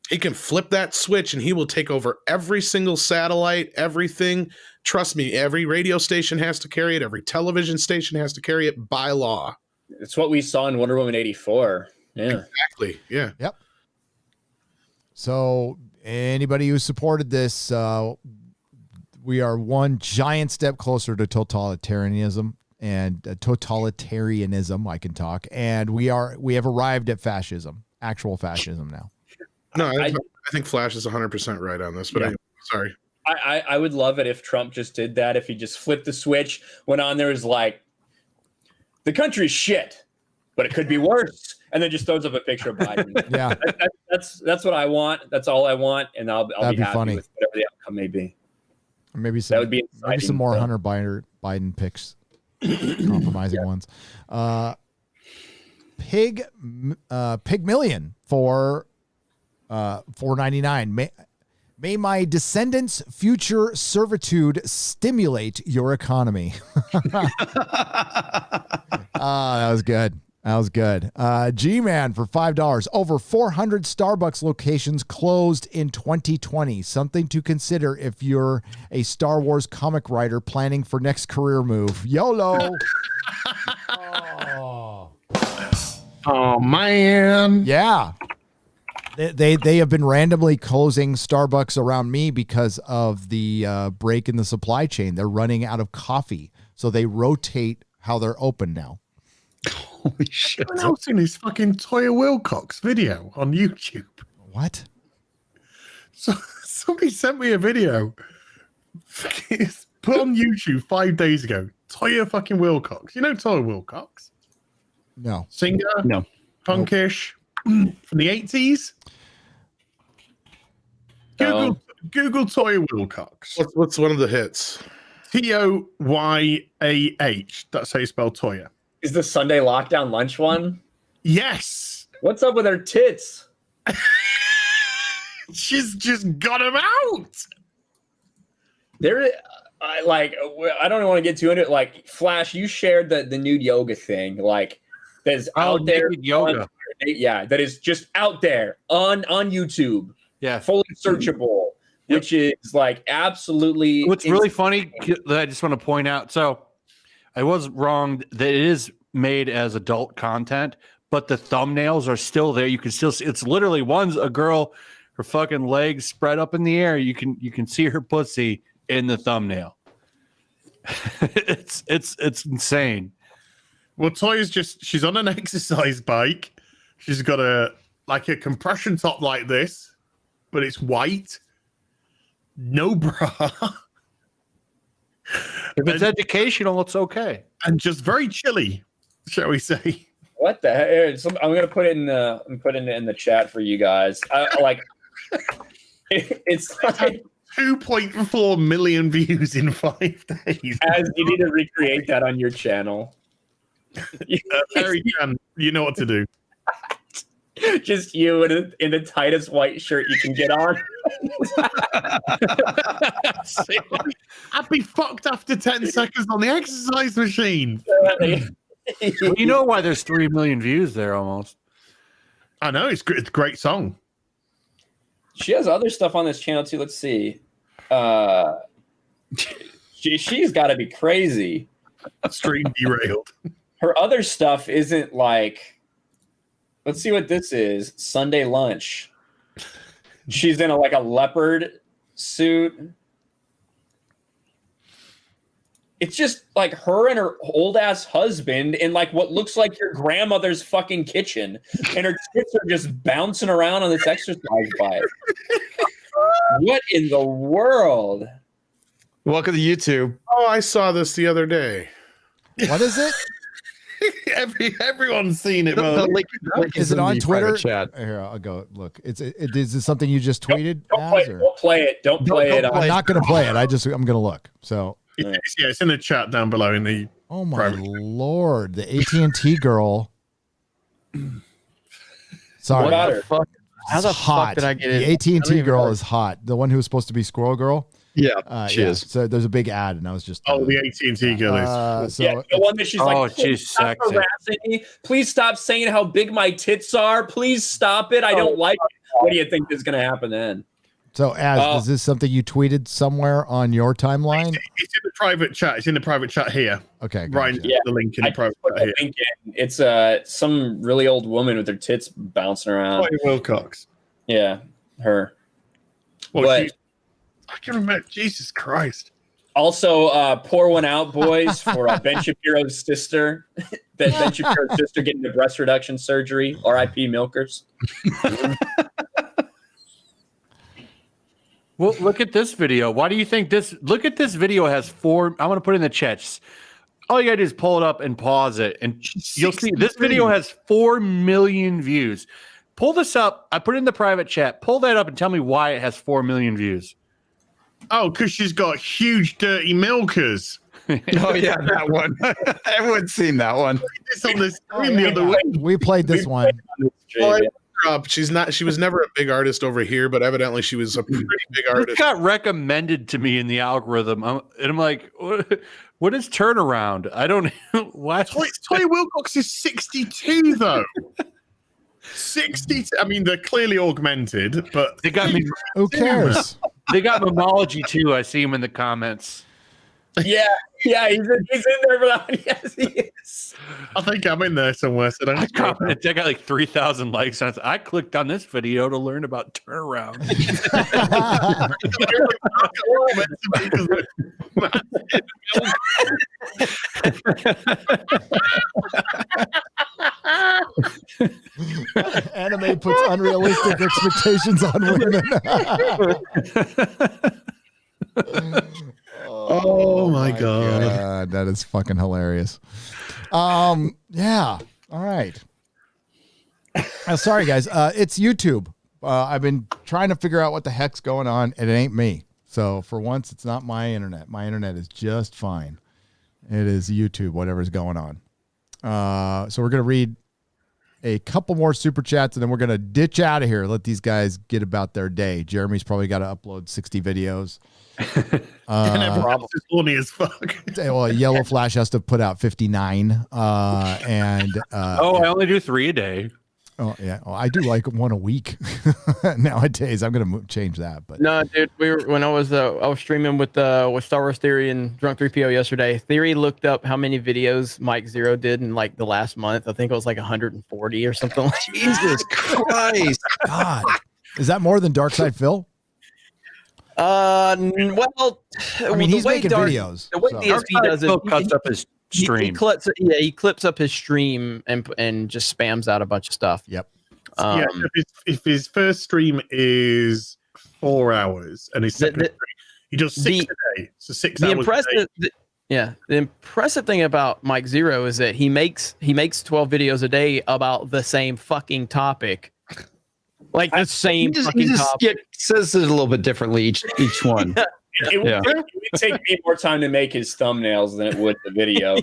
S10: He can flip that switch and he will take over every single satellite, everything. Trust me, every radio station has to carry it. Every television station has to carry it by law.
S9: It's what we saw in Wonder Woman 84. Yeah.
S10: Exactly. Yeah.
S6: Yep. So anybody who supported this, we are one giant step closer to totalitarianism I can talk. And we have arrived at fascism, actual fascism now.
S10: No, I think Flash is 100% right on this, but anyway, sorry.
S9: I would love it if Trump just did that. If he just flipped the switch, went on there, is like, the country's shit, but it could be worse, and then just throws up a picture of Biden.
S6: Yeah,
S9: that's what I want. That's all I want, and I'll be happy
S6: funny
S9: with whatever the outcome may be.
S6: Or maybe some more Hunter Biden picks, compromising ones. Pygmalion for $4.99. May my descendants' future servitude stimulate your economy. That was good. G-Man for $5. Over 400 Starbucks locations closed in 2020. Something to consider if you're a Star Wars comic writer planning for next career move. YOLO.
S3: Oh, man.
S6: Yeah. They have been randomly closing Starbucks around me because of the break in the supply chain. They're running out of coffee, so they rotate how they're open now.
S5: Holy shit!
S3: I've seen this fucking Toya Wilcox video on YouTube.
S6: What?
S3: So somebody sent me a video. It's put on YouTube 5 days ago. Toya fucking Wilcox. You know Toya Wilcox?
S6: No.
S3: Singer?
S5: No.
S3: Punkish? From the 80s? Google Toya Wilcox.
S10: What's one of the hits?
S3: Toyah. That's how you spell Toya.
S9: Is the Sunday lockdown lunch one?
S3: Yes.
S9: What's up with her tits?
S3: She's just got them out.
S9: There, I don't want to get too into it. Like, Flash, you shared the nude yoga thing. Like, that's out there.
S1: Yoga.
S9: That is just out there on YouTube.
S1: Yeah.
S9: Fully searchable, which is like absolutely.
S1: What's really funny that I just want to point out. So I was wrong that it is made as adult content, but the thumbnails are still there. You can still see it's literally one's a girl, her fucking legs spread up in the air. You can see her pussy in the thumbnail. It's insane.
S3: Well, Toya's she's on an exercise bike. She's got a compression top like this, but it's white. No bra.
S1: If it's educational, it's okay.
S3: And just very chilly, shall we say.
S9: What the heck? I'm gonna put it in the chat for you guys. It's like
S3: 2.4 million views in 5 days.
S9: As you need to recreate that on your channel.
S3: Very can. You know what to do.
S9: Just you in the tightest white shirt you can get on.
S3: I'd be fucked after 10 seconds on the exercise machine.
S1: You know why there's 3 million views there almost.
S3: I know, it's a great song.
S9: She has other stuff on this channel too. Let's see. She's got to be crazy.
S3: Stream derailed.
S9: Her other stuff isn't like. Let's see what this is. Sunday lunch. She's in a leopard suit. It's just like her and her old ass husband in like what looks like your grandmother's fucking kitchen, and her tits are just bouncing around on this exercise bike. What in the world?
S5: Welcome to YouTube.
S10: Oh, I saw this the other day.
S6: What is it?
S3: Everyone's seen it.
S5: The link
S6: is it on Twitter?
S5: Chat.
S6: Here, I'll go look. Is this something you just tweeted?
S9: Don't play it. Don't play it.
S6: I'm not going to play it. I'm going to look. So
S3: it's in the chat down below in the.
S6: Oh my lord, the AT&T girl. Sorry.
S9: What about her?
S7: How the fuck did I get it?
S6: The AT&T girl is hot. The one who was supposed to be Squirrel Girl.
S5: Yeah, she is.
S6: So there's a big ad, and I was just.
S3: The AT&T girl is.
S6: So
S9: the one that she's like,
S1: she's
S9: stop
S1: sexy.
S9: harassing me. Please stop saying how big my tits are. Please stop it. I don't like it. What do you think is going to happen then?
S6: So, is this something you tweeted somewhere on your timeline?
S3: It's in the private chat. It's in the private chat here.
S6: Okay.
S3: Right.
S6: Gotcha.
S3: Yeah. The link in the private chat here.
S9: It's some really old woman with her tits bouncing around.
S3: Toya Wilcox.
S9: Yeah, her.
S3: Well,
S9: But-
S3: I can remember. Jesus Christ.
S9: Also, pour one out, boys, for Ben Shapiro's sister. Ben Shapiro's sister getting the breast reduction surgery. R.I.P. Milkers.
S1: Well, look at this video. Why do you think this? Look at this video has 4. I'm going to put it in the chat. All you got to do is pull it up and pause it, and you'll see this video has 4 million views. Pull this up. I put it in the private chat. Pull that up and tell me why it has 4 million views.
S3: Oh, because she's got huge dirty milkers.
S5: Oh yeah, that one. Everyone's seen that one.
S3: It's on the screen the other way.
S6: We played this one.
S10: She was never a big artist over here, but evidently she was a pretty big
S1: This
S10: artist.
S1: got recommended to me in the algorithm, and I'm like, what is turnaround? I don't know. Why?
S3: Toya Wilcox is 62 though. 60. I mean, they're clearly augmented, but
S1: They got me.
S6: Who cares?
S1: They got Momology too. I see him in the comments.
S9: Yeah, he's in there for that. Yes, he is.
S3: I think I'm in there somewhere. So don't.
S1: I got like 3,000 likes. And I clicked on this video to learn about turnaround.
S6: Anime puts unrealistic expectations on women.
S3: Oh my god,
S6: that is fucking hilarious. Yeah. All right. Sorry, guys. It's YouTube. I've been trying to figure out what the heck's going on, and it ain't me. So for once, it's not my internet. My internet is just fine. It is YouTube, whatever's going on. So we're going to read a couple more super chats, and then we're going to ditch out of here. Let these guys get about their day. Jeremy's probably got to upload 60 videos.
S3: It's funny as fuck.
S6: Well, YellowFlash has to put out 59. I
S1: only do 3 a day.
S6: Oh yeah, well, I do like one a week nowadays. I'm gonna change that, but
S7: no, dude. When I was streaming with Star Wars Theory and Drunk 3PO yesterday. Theory looked up how many videos Mike Zero did in like the last month. I think it was like 140 or something. Like
S5: Jesus Christ!
S6: God, is that more than Darkside Phil?
S7: Well,
S6: I mean, he's making videos.
S7: The way DSP does it,
S1: cuts up his stream.
S7: He clips up his stream and just spams out a bunch of stuff.
S6: Yep.
S3: If his first stream is 4 hours and his second stream, he does 6 a day. So 6 hours.
S7: The impressive thing about Mike Zero is that he makes 12 videos a day about the same fucking topic. Like the same fucking topic.
S5: Says it a little bit differently each one.
S9: It would take me more time to make his thumbnails than it would the video.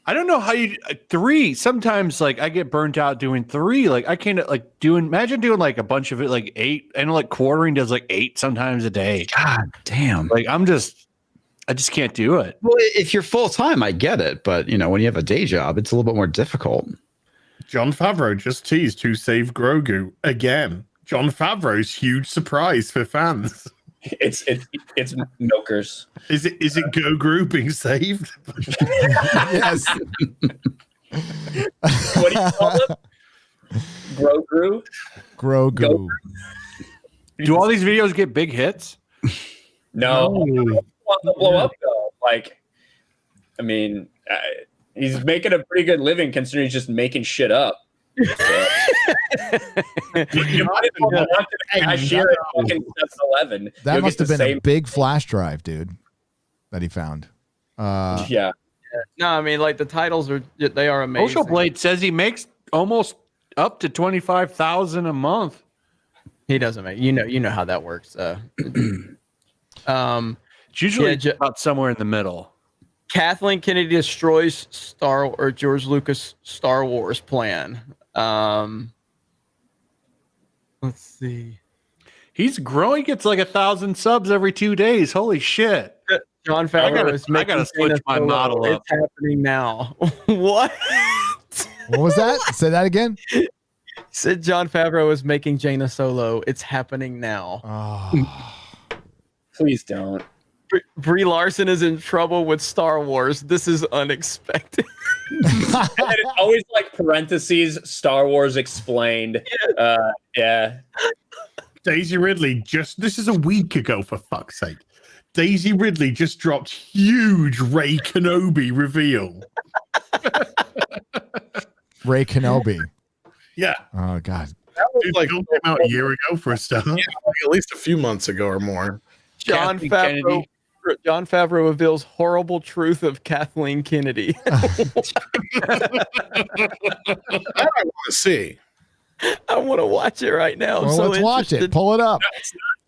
S1: I don't know how you 3. Sometimes like I get burnt out doing 3. Like I can't imagine doing like a bunch of it, like 8. I know like quartering does like 8 sometimes a day.
S5: God damn.
S1: Like I just can't do it.
S5: Well, if you're full time, I get it. But when you have a day job, it's a little bit more difficult.
S3: Jon Favreau just teased to save Grogu again. Jon Favreau's huge surprise for fans.
S9: It's milkers.
S3: Is it Grogu being saved?
S6: Yes.
S9: What do you call it?
S6: Grogu.
S1: Do all these videos get big hits?
S9: No. Want to blow up though. Like, I mean, he's making a pretty good living considering he's just making shit up. So. You might as well want to cashier at fucking 7-Eleven.
S6: That must have been a big flash drive, dude, that he found.
S9: Yeah.
S7: No, I mean, like the titles are amazing.
S1: Social Blade says he makes almost up to $25,000 a month.
S7: He doesn't make. You know how that works.
S1: It's usually about somewhere in the middle.
S7: Kathleen Kennedy destroys George Lucas Star Wars plan. Let's see.
S1: He's growing. He gets like 1,000 subs every 2 days. Holy shit!
S7: Jon Favreau is making.
S1: I gotta switch my model up.
S7: It's happening now. What?
S6: What was that? Say that again.
S7: Said Jon Favreau is making Jaina Solo. It's happening now.
S6: Oh.
S9: Please don't.
S7: Brie Larson is in trouble with Star Wars. This is unexpected.
S9: And it's always like parentheses, Star Wars explained. Yeah.
S3: Daisy Ridley this is a week ago, for fuck's sake. Daisy Ridley just dropped huge Rey Kenobi reveal.
S6: Rey Kenobi.
S3: Yeah.
S6: Oh God.
S10: That was
S3: Dude,
S10: like
S3: came out a year ago for a start.
S10: Yeah, like at least a few months ago or more.
S7: Jon Favreau reveals horrible truth of Kathleen Kennedy.
S10: That I want to see.
S7: I want to watch it right now.
S6: Well, let's watch it. Pull it up.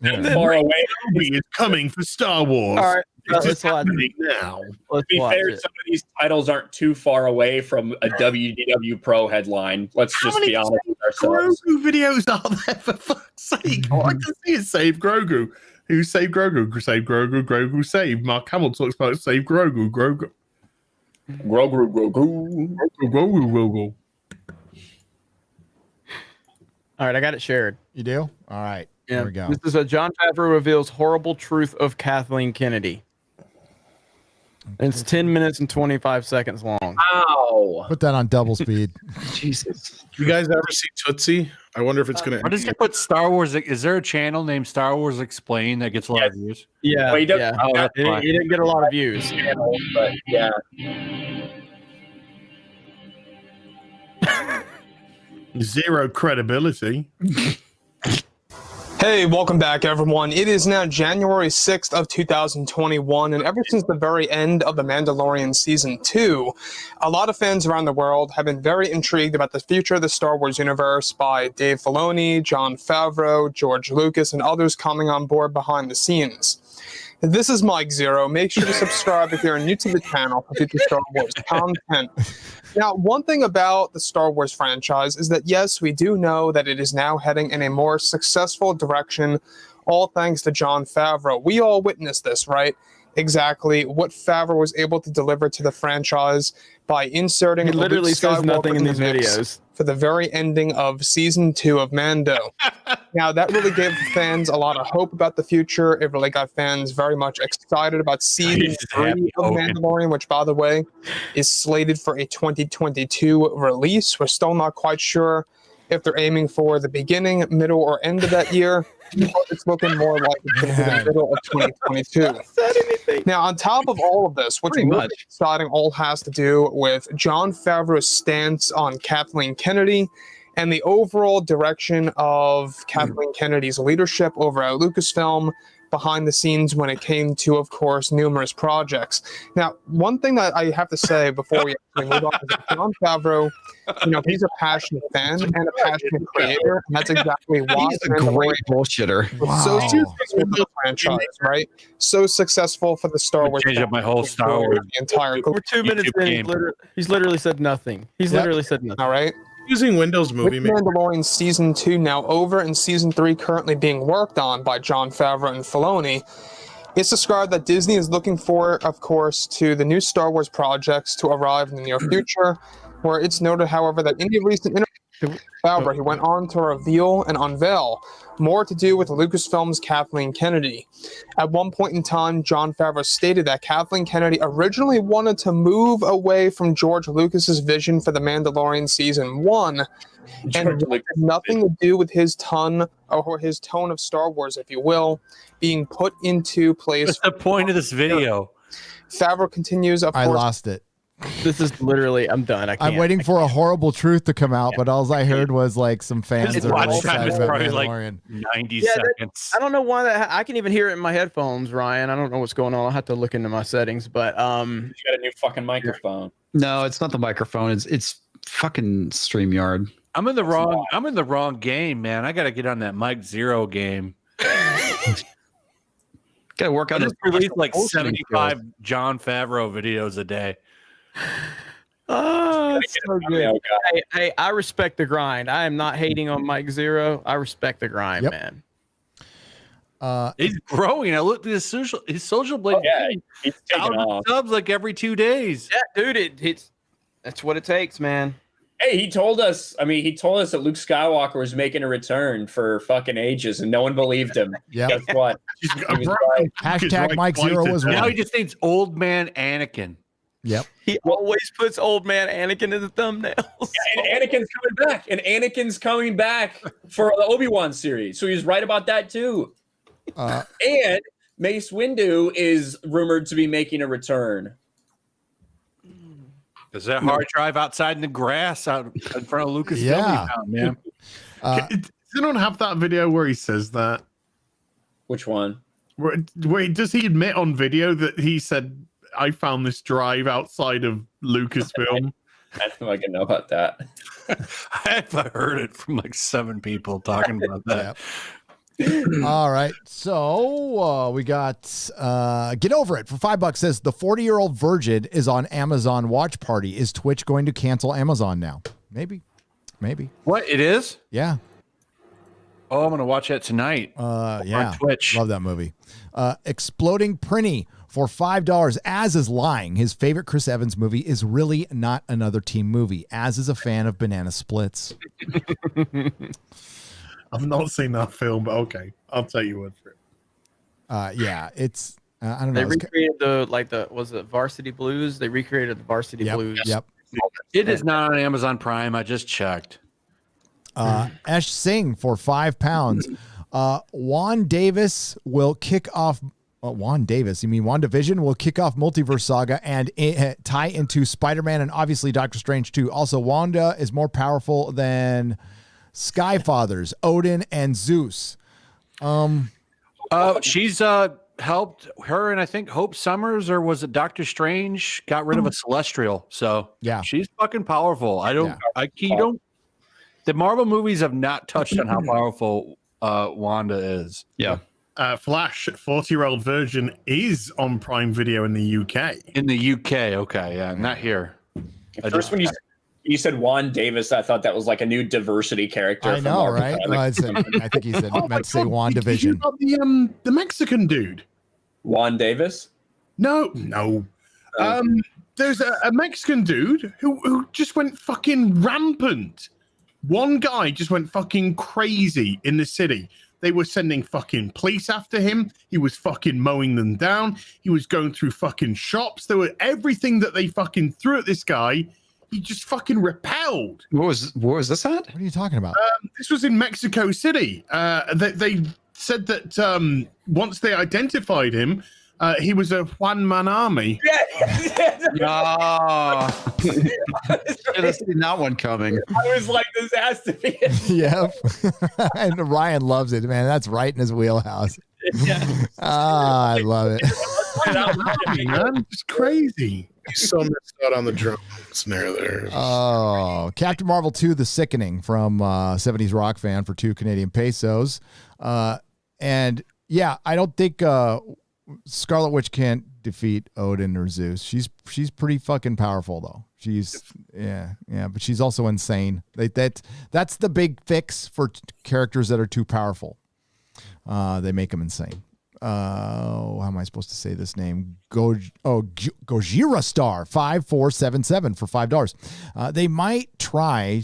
S9: Far away.
S3: Kenobi is coming for Star Wars.
S7: All right,
S3: it's
S7: let's watch
S3: happening now.
S9: To be fair, some of these titles aren't too far away from a WDW Pro headline. Let's just be honest with ourselves.
S3: Grogu videos are there, for fuck's sake? All I can see is Save Grogu. Who saved Grogu? Save Grogu. Grogu saved. Mark Hamill talks about Save Grogu. Grogu. Grogu.
S7: All right, I got it shared.
S6: You do? All right.
S7: Yeah.
S6: Here we go.
S7: This is a Jon Favreau reveals horrible truth of Kathleen Kennedy. It's 10 minutes and 25 seconds long.
S9: Ow.
S6: Put that on double speed.
S5: Jesus.
S10: You guys ever see Tootsie? I wonder if it's going to.
S1: Why does he put Star Wars? Is there a channel named Star Wars Explained that gets a lot of views?
S7: Yeah,
S9: Well, he doesn't-
S7: yeah.
S1: Oh, that's fine.
S7: He didn't get a lot of views.
S9: But yeah.
S3: Zero credibility.
S12: Hey, welcome back, everyone. It is now January 6th of 2021, and ever since the very end of The Mandalorian Season 2, a lot of fans around the world have been very intrigued about the future of the Star Wars universe by Dave Filoni, Jon Favreau, George Lucas, and others coming on board behind the scenes. This is Mike Zero. Make sure to subscribe if you're new to the channel for future Star Wars content. Now, one thing about the Star Wars franchise is that, yes, we do know that it is now heading in a more successful direction, all thanks to Jon Favreau. We all witnessed this, right? Exactly what Favreau was able to deliver to the franchise by inserting
S7: He literally says nothing in these
S12: mix
S7: videos.
S12: for the very ending of Season 2 of Mando. Now, that really gave fans a lot of hope about the future. It really got fans very much excited about Season 3 of Mandalorian, which, by the way, is slated for a 2022 release. We're still not quite sure if they're aiming for the beginning, middle, or end of that year. But it's looking more like it's going to be the middle of 2022. Now, on top of all of this, what's really exciting all has to do with Jon Favreau's stance on Kathleen Kennedy and the overall direction of Kathleen Kennedy's leadership over at Lucasfilm behind the scenes when it came to, of course, numerous projects. Now, one thing that I have to say before we actually move on is that Jon Favreau, he's a passionate fan and a passionate creator, and that's exactly why
S5: he's a great bullshitter.
S12: So successful for the franchise, right? So successful for the Star Wars.
S1: Change up my whole Star Wars.
S12: The entire
S7: We're 2 minutes in. He's literally said nothing. He's literally said nothing.
S12: All right.
S10: Using Windows Movie
S12: With Mandalorian Season 2 now over and Season 3 currently being worked on by Jon Favreau and Filoni, it's described that Disney is looking forward, of course, to the new Star Wars projects to arrive in the near future, where it's noted, however, that in a recent interview with Favreau, he went on to reveal and unveil more to do with Lucasfilm's Kathleen Kennedy. At one point in time, Jon Favreau stated that Kathleen Kennedy originally wanted to move away from George Lucas's vision for The Mandalorian Season 1, and it had nothing to do with his tone of Star Wars, if you will, being put into place.
S1: What's the point of this video?
S12: Favreau continues, of course.
S6: I lost it.
S7: This is literally, I'm done.
S6: I'm waiting for a horrible truth to come out, but all I heard was like some fans
S1: His
S6: are really
S1: watch time
S6: excited
S1: is
S6: about
S1: probably like
S6: Mandalorian.
S1: 90 seconds.
S7: I don't know why that. I can even hear it in my headphones, Ryan. I don't know what's going on. I'll have to look into my settings, but
S9: You got a new fucking microphone.
S5: No, it's not the microphone. It's fucking StreamYard.
S1: I'm in the wrong game, man. I got to get on that Mike Zero game.
S5: Got to work on
S1: I
S5: this.
S1: just released like 75 Jon Favreau videos a day.
S7: oh, it's so good. Hey, I respect the grind. I am not hating on Mike Zero. I respect the grind, man.
S1: He's growing. I looked at his social blade.
S9: He's taking off.
S1: Subs like every 2 days.
S7: Yeah, dude, that's what it takes, man.
S9: Hey, he told us that Luke Skywalker was making a return for fucking ages, and no one believed him.
S6: Yeah.
S9: Guess what? He was right.
S6: Hashtag Mike Zero was
S1: Now
S6: right.
S1: he just thinks old man Anakin.
S6: Yep.
S7: He always puts old man Anakin in the thumbnails.
S9: Yeah, and Anakin's coming back for the Obi-Wan series. So he's right about that too. And Mace Windu is rumored to be making a return.
S1: Is that hard drive outside in the grass out in front of Lucasfilm?
S6: Yeah.
S1: Man.
S3: Does anyone have that video where he says that?
S9: Which one?
S3: Wait, does he admit on video that he said, I found this drive outside of Lucasfilm?
S9: I don't know if I can know about that.
S6: I've
S1: heard it from like 7 people talking about that.
S6: All right. So we got Get Over It for $5 says the 40-year-old virgin is on Amazon Watch Party. Is Twitch going to cancel Amazon now? Maybe.
S1: What? It is?
S6: Yeah.
S1: Oh, I'm going to watch that tonight.
S6: Yeah.
S1: On Twitch.
S6: Love that movie. Exploding Prinny for $5. Az is lying. His favorite Chris Evans movie is really not another team movie. Az is a fan of Banana Splits.
S3: I've not seen that film, but okay, I'll take your word for it.
S6: Yeah, it's I don't know.
S7: They recreated was it Varsity Blues? They recreated the Varsity Blues.
S6: Yep.
S1: It is not on Amazon Prime. I just checked.
S6: Ash Singh for £5. Juan Davis will kick off. Juan Davis, you mean WandaVision will kick off Multiverse Saga and tie into Spider-Man and obviously Doctor Strange too. Also, Wanda is more powerful than Skyfathers, Odin, and Zeus.
S1: She's helped her, and I think Hope Summers, or was it Doctor Strange, got rid of a Celestial. So
S6: yeah,
S1: she's fucking powerful. The Marvel movies have not touched on how powerful Wanda is.
S5: Yeah.
S3: Flash 40-year-old version is on Prime Video in the UK.
S1: In the UK, okay, yeah, not here.
S9: First, when you said Juan Davis, I thought that was like a new diversity character.
S6: I know, right? Well, I think he said meant to say WandaVision.
S3: About the Mexican dude,
S9: Juan Davis.
S3: No. There's a Mexican dude who just went fucking rampant. One guy just went fucking crazy in the city. They were sending fucking police after him. He was fucking mowing them down. He was going through fucking shops. There were everything that they fucking threw at this guy. He just fucking repelled.
S5: What was this at?
S6: What are you talking about?
S3: This was in Mexico City. They said that once they identified him, he was a one-man army.
S5: Yeah. Should have seen that one coming.
S9: I was like, this has to be it.
S6: Yep. And Ryan loves it, man. That's right in his wheelhouse. I love it.
S3: Man, it's crazy.
S10: He's so missed out on the drum snare there.
S6: Oh, Captain Marvel 2, The Sickening from 70s Rock Fan for 2 Canadian pesos. And yeah, I don't think Scarlet Witch can't defeat Odin or Zeus. She's pretty fucking powerful though. She's but she's also insane. That's the big fix for characters that are too powerful. They make them insane. How am I supposed to say this name? Gojira Star 5477 for $5. They might try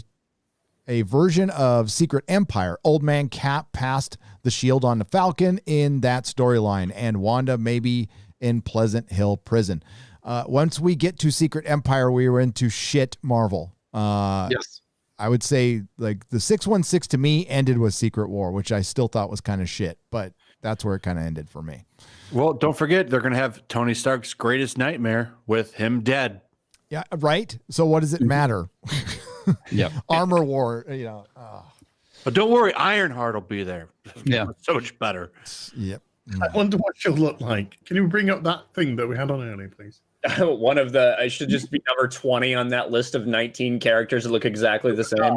S6: a version of Secret Empire. Old Man Cap passed the shield on the Falcon in that storyline, and Wanda maybe in Pleasant Hill Prison. Once we get to Secret Empire, we were into shit Marvel.
S5: Yes.
S6: I would say like the 616 to me ended with Secret War, which I still thought was kind of shit, but that's where it kind of ended for me.
S1: Well, don't forget, they're going to have Tony Stark's greatest nightmare with him dead.
S6: Yeah, right? So what does it matter?
S5: Yep.
S6: Armor War,
S1: But don't worry, Ironheart will be there.
S5: Yeah.
S1: So much better.
S6: Yep.
S3: I wonder what she'll look like. Can you bring up that thing that we had on earlier, please?
S9: I should just be number 20 on that list of 19 characters that look exactly the same.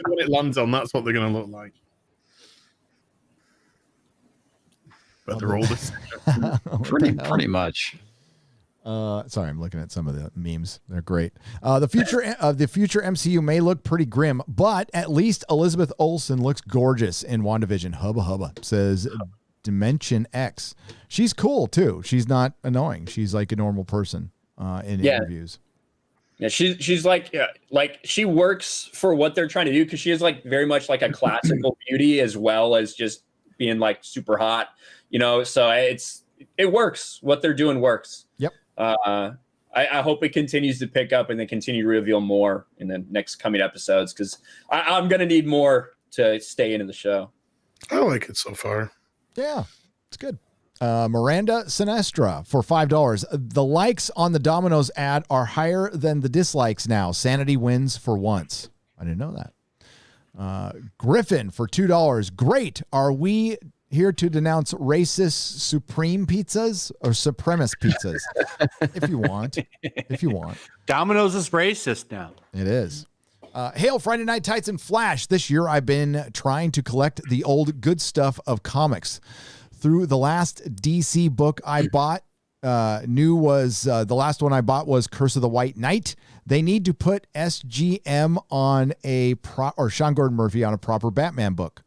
S3: When it lands on, that's what they're going to look like. But they're all the same.
S5: pretty much.
S6: Sorry, I'm looking at some of the memes. They're great. The future MCU may look pretty grim, but at least Elizabeth Olsen looks gorgeous in WandaVision. Hubba hubba, says Dimension X. She's cool too. She's not annoying. She's like a normal person in interviews.
S9: Yeah, she's like she works for what they're trying to do because she is like very much like a classical beauty as well as just being like super hot, So it works. What they're doing works.
S6: Yep.
S9: I hope it continues to pick up and they continue to reveal more in the next coming episodes because I'm gonna need more to stay into the show.
S10: I like it so far.
S6: Yeah, it's good. Miranda Sinestra for $5. The likes on the Domino's ad are higher than the dislikes now. Sanity wins for once. I didn't know that. Griffin for $2. Great. Are we here to denounce racist supreme pizzas or supremacist pizzas? If you want.
S1: Domino's is racist now.
S6: It is. Hail Friday Night Tights and Flash. This year I've been trying to collect the old good stuff of comics. Through the last DC book I bought, the last one I bought was Curse of the White Knight. They need to put SGM on or Sean Gordon Murphy on a proper Batman book.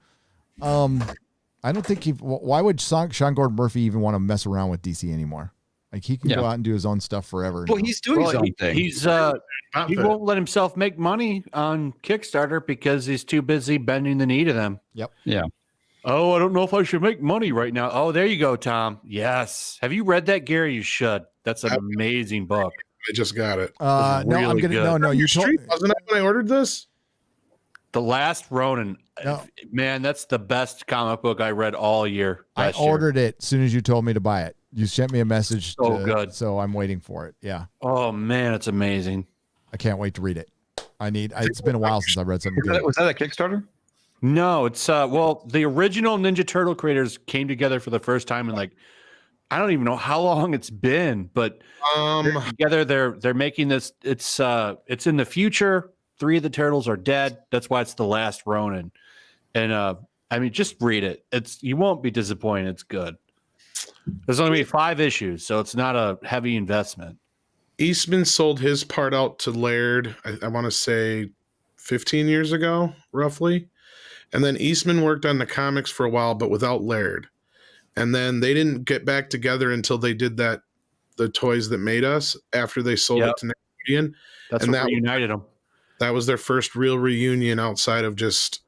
S6: I don't think why would Sean Gordon Murphy even want to mess around with DC anymore? Like he can go out and do his own stuff forever.
S5: Well, he's doing his own thing.
S1: He won't let himself make money on Kickstarter because he's too busy bending the knee to them.
S6: Yep.
S5: Yeah.
S1: Oh, I don't know if I should make money right now. Oh, there you go, Tom. Yes. Have you read that, Gary? You should. That's an amazing book.
S10: I just got it.
S6: No, I'm gonna. No. You told me.
S10: Wasn't that when I ordered this?
S1: The Last Ronin.
S6: No.
S1: Man, that's the best comic book I read all year.
S6: I ordered it as soon as you told me to buy it. You sent me a message.
S1: Good.
S6: So I'm waiting for it. Yeah.
S1: Oh man, it's amazing.
S6: I can't wait to read it. It's been a while since I read something good.
S5: Was that a Kickstarter?
S1: No, it's well, the original Ninja Turtle creators came together for the first time in like I don't even know how long it's been, but together they're making this. It's in the future. 3 of the turtles are dead. That's why it's the last Ronin. And I mean, just read it. You won't be disappointed. It's good. There's only 5 issues, so it's not a heavy investment.
S10: Eastman sold his part out to Laird, I want to say 15 years ago, roughly. And then Eastman worked on the comics for a while, but without Laird. And then they didn't get back together until they did the Toys That Made Us after they sold it to Nickelodeon.
S1: That's what reunited them.
S10: That was their first real reunion outside of just,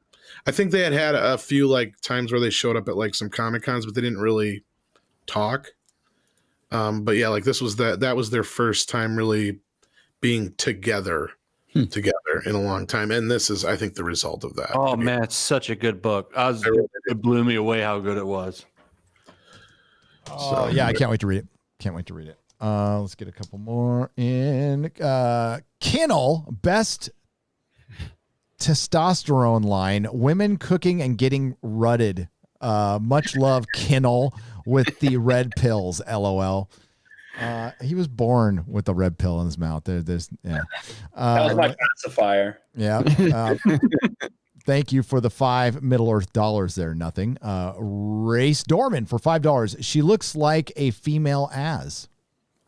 S10: I think they had a few like times where they showed up at like some Comic Cons, but they didn't really talk. But yeah, like this was that was their first time really being together in a long time. And this is, I think, the result of that.
S1: Oh man, it's such a good book. It blew me away how good it was.
S6: Oh, yeah, I can't wait to read it. Let's get a couple more in. Kinel, best testosterone line, women cooking and getting rutted. Much love, Kinel, with the red pills, LOL. He was born with the red pill in his mouth. There's yeah.
S9: That was my pacifier.
S6: Yeah. Thank you for the 5 Middle Earth dollars there. Nothing. Race Dorman for $5. She looks like a female Az.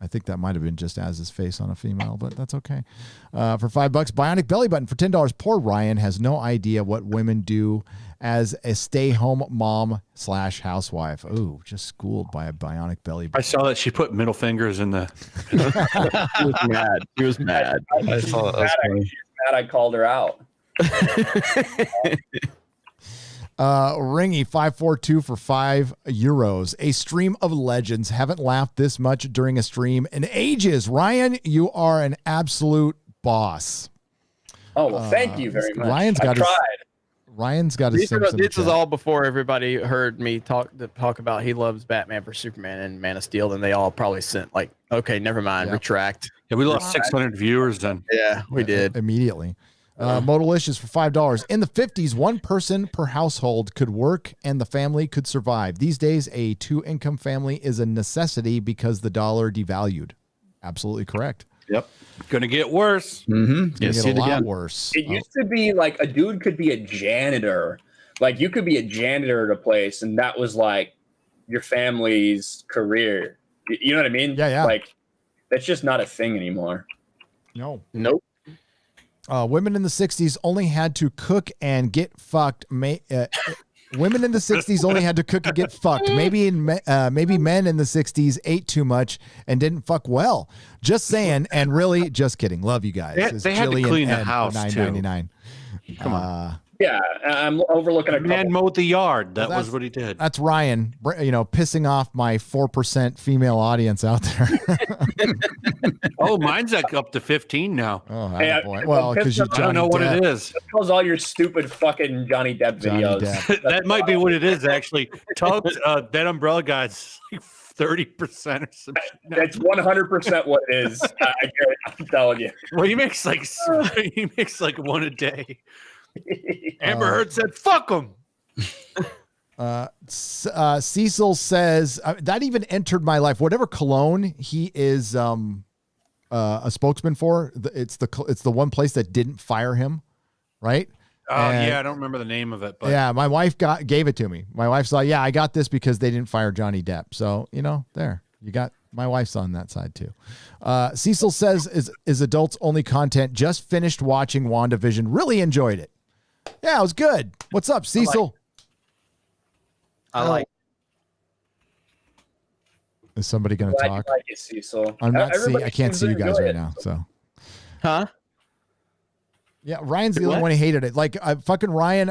S6: I think that might have been just Az's face on a female, but that's okay. For $5, Bionic Belly Button for $10. Poor Ryan has no idea what women do as a stay-home mom / housewife. Oh, just schooled by a bionic belly button.
S1: I saw that she put middle fingers in the.
S5: He was mad. He was mad. I saw that.
S9: She's mad I called her out.
S6: Ringy 542 for €5. A stream of legends. Haven't laughed this much during a stream in ages. Ryan, you are an absolute boss.
S9: Oh well, thank you very much.
S6: Ryan's got his
S7: This is all before everybody heard me talk about he loves Batman vs Superman and Man of Steel, and they all probably sent like, okay, never mind, retract.
S1: Yeah, we lost 600 viewers then.
S7: Yeah, we did
S6: immediately. Modalicious for $5. In the 50s, 1 person per household could work and the family could survive. These days, a 2-income family is a necessity because the dollar devalued. Absolutely correct.
S1: Yep. Gonna get worse.
S6: Mm-hmm. Get a lot worse.
S9: It used to be like a dude could be a janitor. Like you could be a janitor at a place, and that was like your family's career. You know what I mean?
S6: Yeah.
S9: Like that's just not a thing anymore.
S6: No.
S9: Nope.
S6: Women in the 60s only had to cook and get fucked. Women in the 60s only had to cook and get fucked. Maybe men in the 60s ate too much and didn't fuck well. Just saying, and really, just kidding. Love you guys.
S1: They had to clean the house too.
S6: $9.99.
S1: Come on.
S9: Yeah, I'm overlooking a
S1: man mowed the yard. That was what he did.
S6: That's Ryan, pissing off my 4% female audience out there.
S1: Oh, mine's like up to 15 now.
S6: Oh, boy. Well, because you
S1: I don't know what it is.
S9: Because all your stupid fucking Johnny Depp videos.
S1: That might be what it is, actually. Tubbs, that umbrella guy's like 30% or something.
S9: That's 100% what it is. I'm telling you.
S1: Well, he makes like one a day. Amber Heard said, "Fuck him."
S6: Cecil says that even entered my life. Whatever cologne he is a spokesman for, it's the one place that didn't fire him, right?
S1: Yeah, I don't remember the name of it, but
S6: yeah, my wife gave it to me. My wife saw, yeah, I got this because they didn't fire Johnny Depp. So there you got. My wife's on that side too. Cecil says is adults only content. Just finished watching WandaVision. Really enjoyed it. Yeah, it was good. What's up, Cecil?
S8: I like.
S6: Is somebody going to talk?
S9: Like it, Cecil.
S6: I'm not seeing. I can't see you guys right now. So.
S7: Huh?
S6: Yeah, Ryan's the only one who hated it. Like fucking Ryan,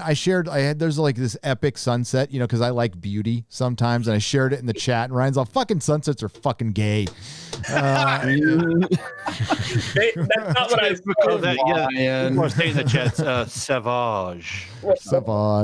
S6: there's like this epic sunset, because I like beauty sometimes, and I shared it in the chat, and Ryan's all, fucking sunsets are fucking gay.
S9: That's not what I said.
S1: People are saying in the chat, savage.
S9: What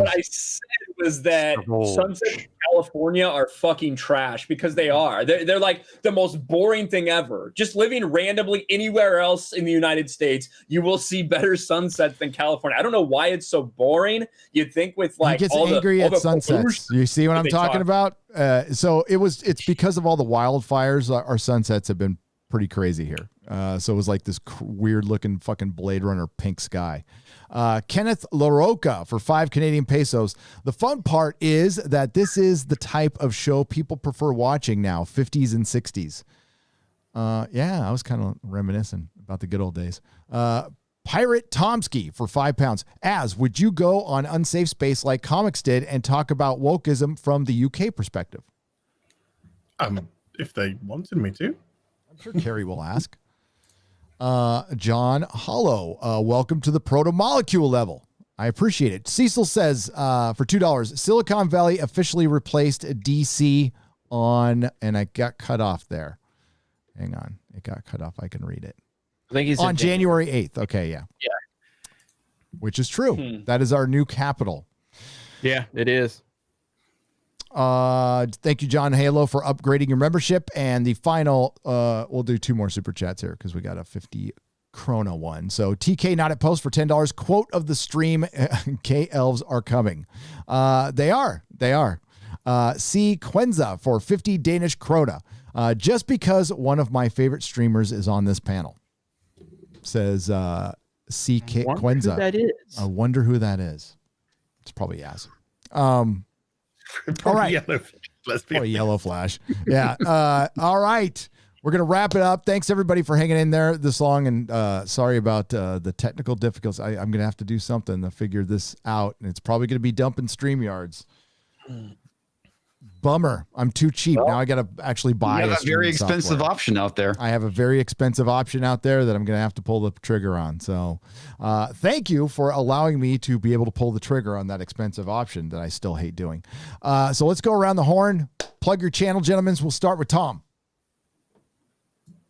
S9: I said was that sunsets in California are fucking trash because they are. They're like the most boring thing ever. Just living randomly anywhere else in the United States, you will see better sunsets than California. I don't know why it's so boring. You'd think with like
S6: he gets angry at sunsets. You see what I'm talking about? So it's because of all the wildfires. Our sunsets have been pretty crazy here. So it was like this weird looking fucking Blade Runner pink sky. Kenneth LaRocca for 5 Canadian pesos. The fun part is that this is the type of show people prefer watching now, 50s and 60s. Yeah, I was kind of reminiscing about the good old days. Pirate Tomsky for £5. Would you go on Unsafe Space like Comics did and talk about wokeism from the UK perspective?
S3: If they wanted me to.
S6: I'm sure Carrie will ask. John Hollow, welcome to the proto molecule level. I appreciate it. Cecil says for $2, Silicon Valley officially replaced DC on, and I got cut off there. Hang on, it got cut off. I can read it.
S7: I think he's
S6: on January 8th. Okay, yeah, which is true. That is our new capital.
S7: Yeah, it is.
S6: Thank you, John Halo, for upgrading your membership. And the final, we'll do 2 more super chats here because we got a 50 Krona one. So TK not at post for $10. Quote of the stream: K elves are coming. They are. C Quenza for 50 Danish Krona. Just because one of my favorite streamers is on this panel, says C Quenza.
S7: That is.
S6: I wonder who that is. It's probably Yaz. All right. YellowFlash. Yeah. All right. We're going to wrap it up. Thanks, everybody, for hanging in there this long. And sorry about the technical difficulties. I'm going to have to do something to figure this out. And it's probably going to be dumping StreamYards. Bummer. I'm too cheap. Now I got to actually buy
S5: a very expensive option out there.
S6: I have a very expensive option out there that I'm going to have to pull the trigger on. So thank you for allowing me to be able to pull the trigger on that expensive option that I still hate doing. So let's go around the horn. Plug your channel, gentlemen. We'll start with Tom.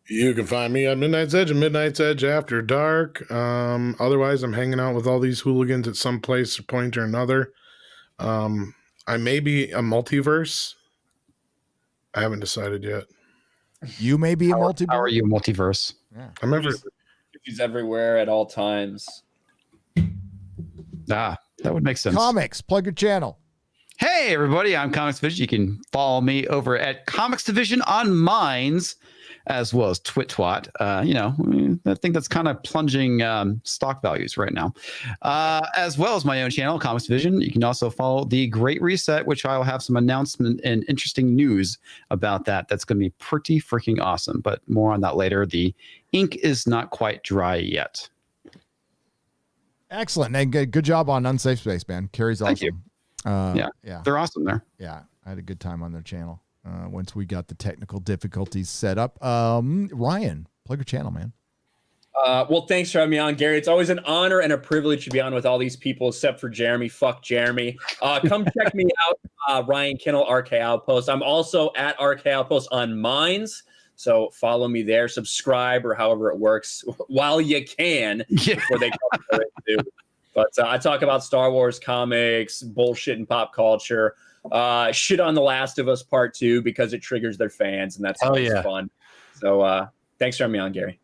S10: You can find me on Midnight's Edge and Midnight's Edge After Dark. Otherwise, I'm hanging out with all these hooligans at some place or point or another. I may be a multiverse. I haven't decided yet.
S6: You may be a multiverse.
S5: How are you a multiverse?
S6: Yeah.
S9: He's everywhere at all times.
S5: That would make sense.
S6: Comics, plug your channel.
S5: Hey, everybody. I'm Comics Division. You can follow me over at Comics Division on Minds, as well as TwitTwat. I think that's kind of plunging stock values right now. As well as my own channel, Comics Division. You can also follow The Great Reset, which I'll have some announcement and interesting news about that. That's going to be pretty freaking awesome, but more on that later. The ink is not quite dry yet.
S6: Excellent. And good job on Unsafe Space, man. Carrie's awesome.
S5: Thank you. Yeah. They're awesome there.
S6: Yeah. I had a good time on their channel. Once we got the technical difficulties set up. Ryan, plug your channel, man.
S9: Well, thanks for having me on, Gary. It's always an honor and a privilege to be on with all these people, except for Jeremy. Fuck Jeremy. Come check me out, Ryan Kinel, RK Outpost. I'm also at RK Outpost on Minds, so follow me there. Subscribe or however it works while you can before they come to. But I talk about Star Wars, comics, bullshit, and pop culture. Shit on The Last of Us Part 2 because it triggers their fans, and that's fun. So thanks for having me on, Gary.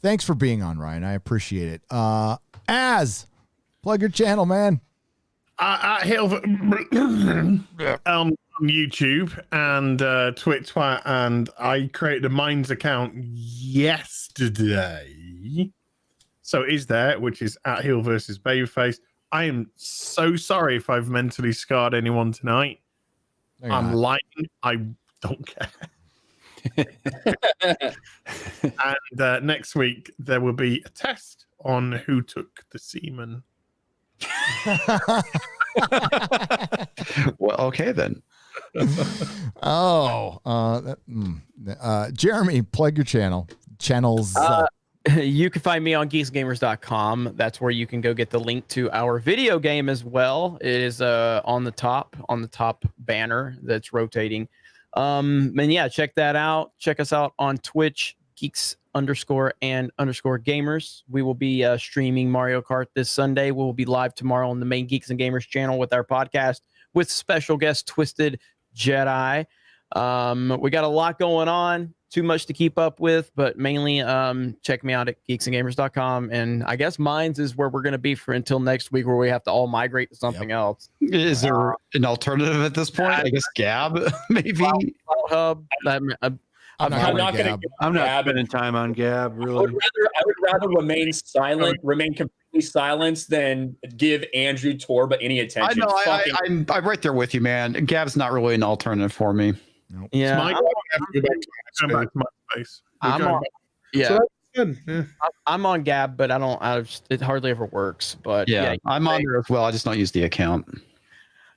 S6: Thanks for being on, Ryan. I appreciate it. Plug your channel, man.
S3: On YouTube and TwitTwat, and I created a Minds account yesterday. So it is there, which is at Heel versus Babyface. I am so sorry if I've mentally scarred anyone tonight. I'm lying. I don't care. And next week, there will be a test on who took the semen.
S5: Well, okay, then.
S6: Jeremy, plug your channel. Channels.
S7: You can find me on geeksgamers.com. That's where you can go get the link to our video game as well. It is on the top banner that's rotating. And yeah, check that out. Check us out on Twitch, Geeks _and_gamers. We will be streaming Mario Kart this Sunday. We will be live tomorrow on the main Geeks and Gamers channel with our podcast with special guest Twisted Jedi. We got a lot going on, too much to keep up with, but mainly check me out at geeksandgamers.com. And I guess Minds is where we're going to be for until next week, where we have to all migrate to something else.
S5: Is there an alternative at this point? I guess Gab, maybe.
S7: Hub.
S9: I'm not going to.
S1: I'm not spending time on Gab, really.
S9: I would rather remain silent, remain completely silent, than give Andrew Torba any
S5: I
S9: attention.
S5: know. I'm right there with you, man. Gab's not really an alternative for me.
S6: Nope.
S7: Yeah, I'm on. Yeah.
S10: So that's good. Yeah.
S7: I'm on Gab, but it hardly ever works. But
S5: Yeah, I'm on there as well. I just don't use the account.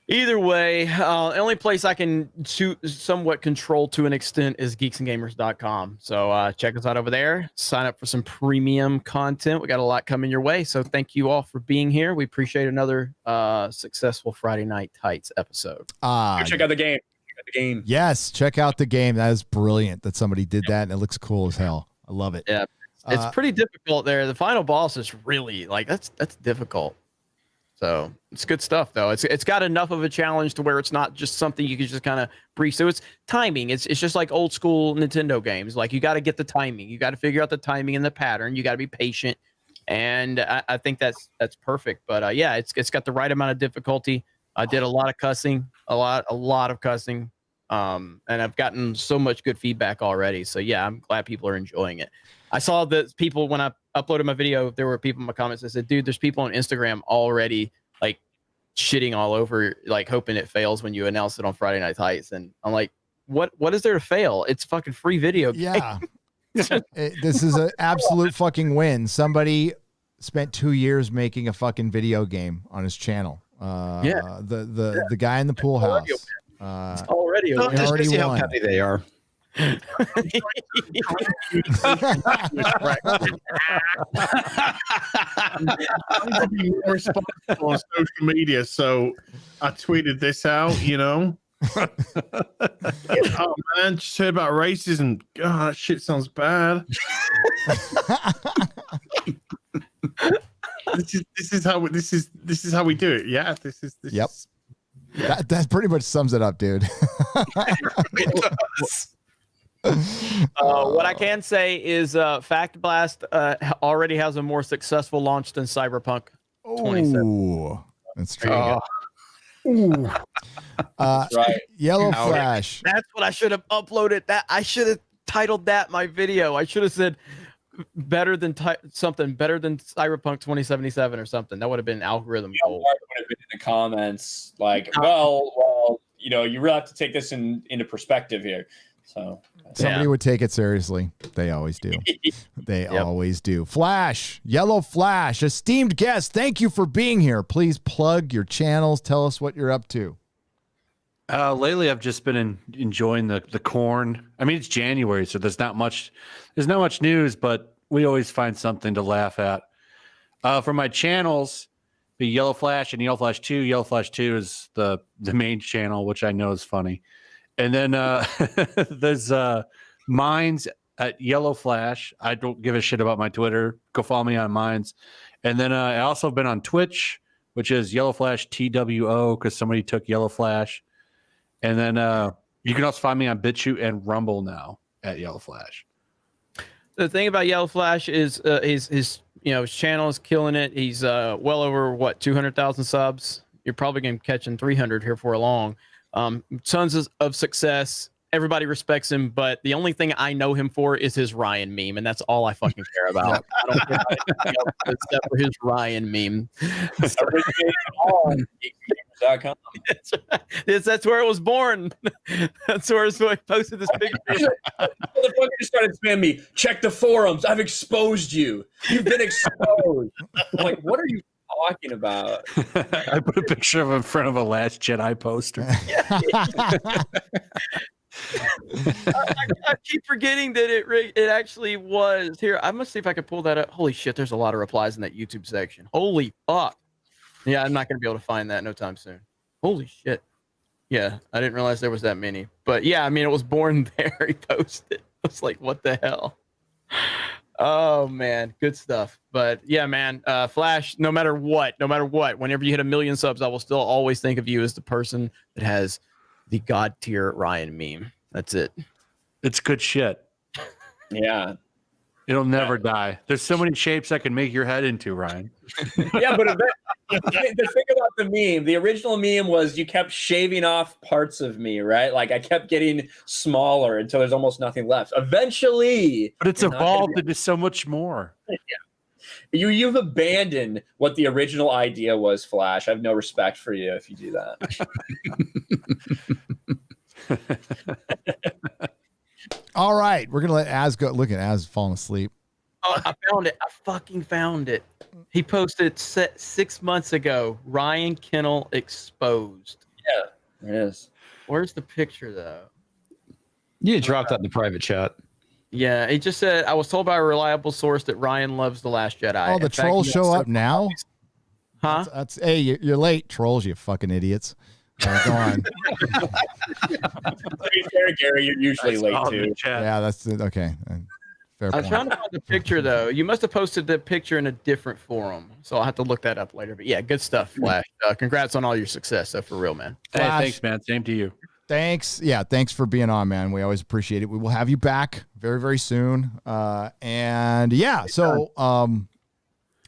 S7: Either way, the only place I can somewhat control to an extent is geeksandgamers.com. So check us out over there. Sign up for some premium content. We got a lot coming your way. So thank you all for being here. We appreciate another successful Friday Night Tights episode.
S9: Go check out the game.
S6: Yes, check out the game. That is brilliant that somebody did that, and it looks cool as hell. I love it.
S7: Yeah, it's pretty difficult there. The final boss is really that's difficult. So it's good stuff, though. It's got enough of a challenge to where it's not just something you can just kind of breeze. So it's timing. It's just like old school Nintendo games. Like, you got to get the timing. You got to figure out the timing and the pattern. You got to be patient. And I think that's perfect. But yeah, it's got the right amount of difficulty. I did a lot of cussing, a lot of cussing. And I've gotten so much good feedback already. So yeah, I'm glad people are enjoying it. I saw that people, when I uploaded my video, there were people in my comments that said, dude, there's people on Instagram already like shitting all over, like hoping it fails when you announce it on Friday Night Heights. And I'm like, what is there to fail? It's fucking free video game.
S6: Yeah. This is an absolute fucking win. Somebody spent 2 years making a fucking video game on his channel. The guy in the pool house.
S7: It's already
S5: Just see how petty they are.
S3: I'm going to be more responsible on social media, so I tweeted this out, Oh man, just heard about racism. God, that shit sounds bad. This is how we do it. Yeah, this
S6: Yep.
S3: is
S6: That pretty much sums it up, dude.
S7: What I can say is Fact Blast already has a more successful launch than Cyberpunk 27.
S6: Ooh, that's true.
S9: That's right.
S6: YellowFlash.
S7: That's what I should have uploaded. That I should have titled that my video. I should have said better than Cyberpunk 2077 or something. That would have been algorithm gold.
S9: Would have been in the comments like, well, you really have to take this into perspective here. So
S6: somebody would take it seriously. They always do. They always do. Flash, YellowFlash, esteemed guest, thank you for being here. Please plug your channels. Tell us what you're up to.
S1: Lately, I've just been enjoying the corn. I mean, it's January, so there's not much news, but we always find something to laugh at. For my channels, the YellowFlash and YellowFlash 2. YellowFlash 2 is the main channel, which I know is funny. And then there's Minds at YellowFlash. I don't give a shit about my Twitter. Go follow me on Minds. And then I also have been on Twitch, which is YellowFlash TWO, because somebody took YellowFlash. And then you can also find me on BitChute and Rumble now at YellowFlash.
S7: The thing about YellowFlash is his channel is killing it. He's well over 200,000 subs. You're probably going to catch him 300 here for long. Tons of success. Everybody respects him, but the only thing I know him for is his Ryan meme, and that's all I fucking care about. I don't care about anything else except for his Ryan meme. That's where it was born. That's where I posted this picture.
S9: Motherfucker just started spamming me. Check the forums. I've exposed you. You've been exposed. I'm like, what are you talking about?
S1: I put a picture of him in front of a Last Jedi poster.
S7: I keep forgetting that it actually was here. I must see if I can pull that up. Holy shit, there's a lot of replies in that YouTube section. Holy fuck. Yeah, I'm not going to be able to find that no time soon. Holy shit. Yeah, I didn't realize there was that many. But yeah, I mean, it was born there. He posted. I was like, what the hell? Oh man, good stuff. But yeah, man, Flash, no matter what, whenever you hit 1 million subs, I will still always think of you as the person that has the god tier Ryan meme. That's it.
S1: It's good shit.
S9: Yeah.
S1: It'll never die. There's so many shapes I can make your head into, Ryan.
S9: Yeah, but the thing about the meme, the original meme was you kept shaving off parts of me, right? Like I kept getting smaller until there's almost nothing left. Eventually,
S1: but it's evolved into so much more.
S9: Yeah. You've abandoned what the original idea was, Flash. I have no respect for you if you do that.
S6: All right, we're gonna let Az go. Look at Az falling asleep.
S7: Oh, I found it. I fucking found it. He posted 6 months ago. Ryan Kinel exposed.
S9: Yeah, there it is.
S7: Where's the picture though?
S5: You dropped that in the private chat.
S7: Yeah, it just said, I was told by a reliable source that Ryan loves The Last Jedi.
S6: Oh, the trolls show up now?
S7: Huh?
S6: Hey, you're late, trolls, you fucking idiots. Go on.
S9: To be fair, Gary, you're usually late too.
S6: Yeah, that's it. Okay. Fair
S7: I'm
S6: point.
S7: trying to find the picture though. You must have posted the picture in a different forum, so I'll have to look that up later. But yeah, good stuff, Flash. Congrats on all your success, though, for real, man.
S1: Hey, thanks, man. Same to you.
S6: Thanks. Yeah, thanks for being on, man. We always appreciate it. We will have you back very, very soon. And yeah, so I'm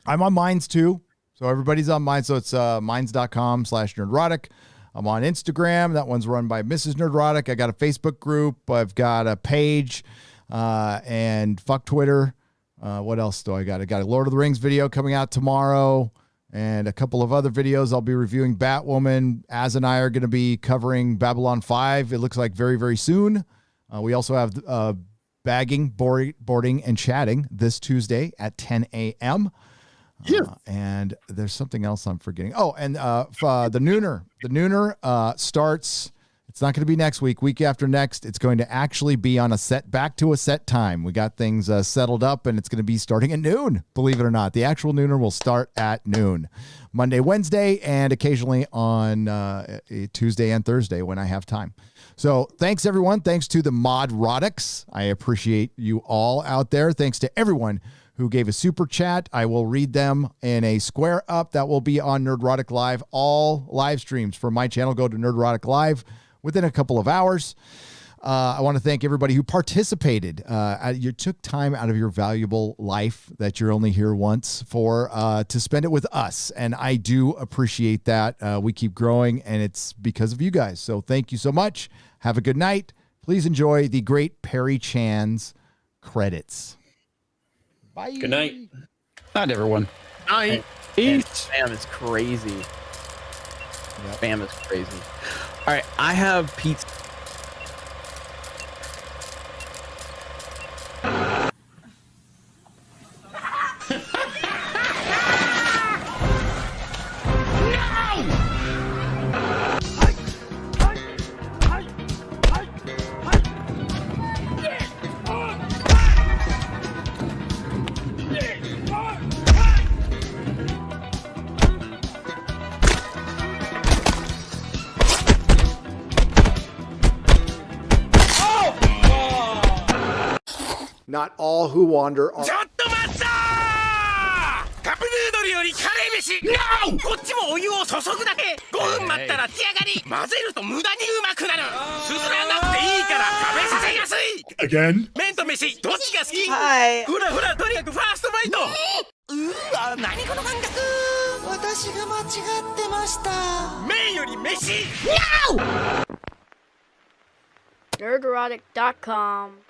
S6: on Minds too. So everybody's on Minds. So it's minds.com/Nerdrotic. I'm on Instagram. That one's run by Mrs. Nerdrotic. I got a Facebook group. I've got a page and fuck Twitter. What else do I got? I got a Lord of the Rings video coming out tomorrow and a couple of other videos. I'll be reviewing Batwoman. Az and I are going to be covering Babylon 5. It looks like very, very soon. We also have bagging, boarding, and chatting this Tuesday at 10 a.m. And there's something else I'm forgetting. Oh, and the Nooner. The Nooner starts. It's not going to be next week after next. It's going to actually be on back to a set time. We got things settled up, and it's going to be starting at noon, believe it or not. The actual Nooner will start at noon, Monday, Wednesday, and occasionally on Tuesday and Thursday when I have time. So thanks, everyone. Thanks to the Modrotics. I appreciate you all out there. Thanks to everyone who gave a super chat. I will read them in a square up that will be on Nerdrotic Live. All live streams from my channel go to Nerdrotic Live within a couple of hours. I want to thank everybody who participated. You took time out of your valuable life that you're only here once for to spend it with us. And I do appreciate that. We keep growing, and it's because of you guys. So thank you so much. Have a good night. Please enjoy the great Perry Chan's credits. Bye.
S9: Good night.
S5: Night, everyone.
S7: Night. Spam is crazy.
S6: Yep.
S7: Spam is crazy. All right, I have pizza.
S13: Not all who wander are.
S2: ちょっと待ったー！カップヌードルよりカレー飯 NO！ こっちもお湯を注ぐだけ5分待ったら仕上がり混ぜると無駄にうまくなるすすらなくていいから食べさせやすい
S11: Again?
S2: 麺と飯どっちが好き
S4: はい
S2: ほらほらとにかくファーストバイトうわ何この感覚
S4: 私が間違ってました
S2: 麺より飯 NO!
S14: Nerdrotic.com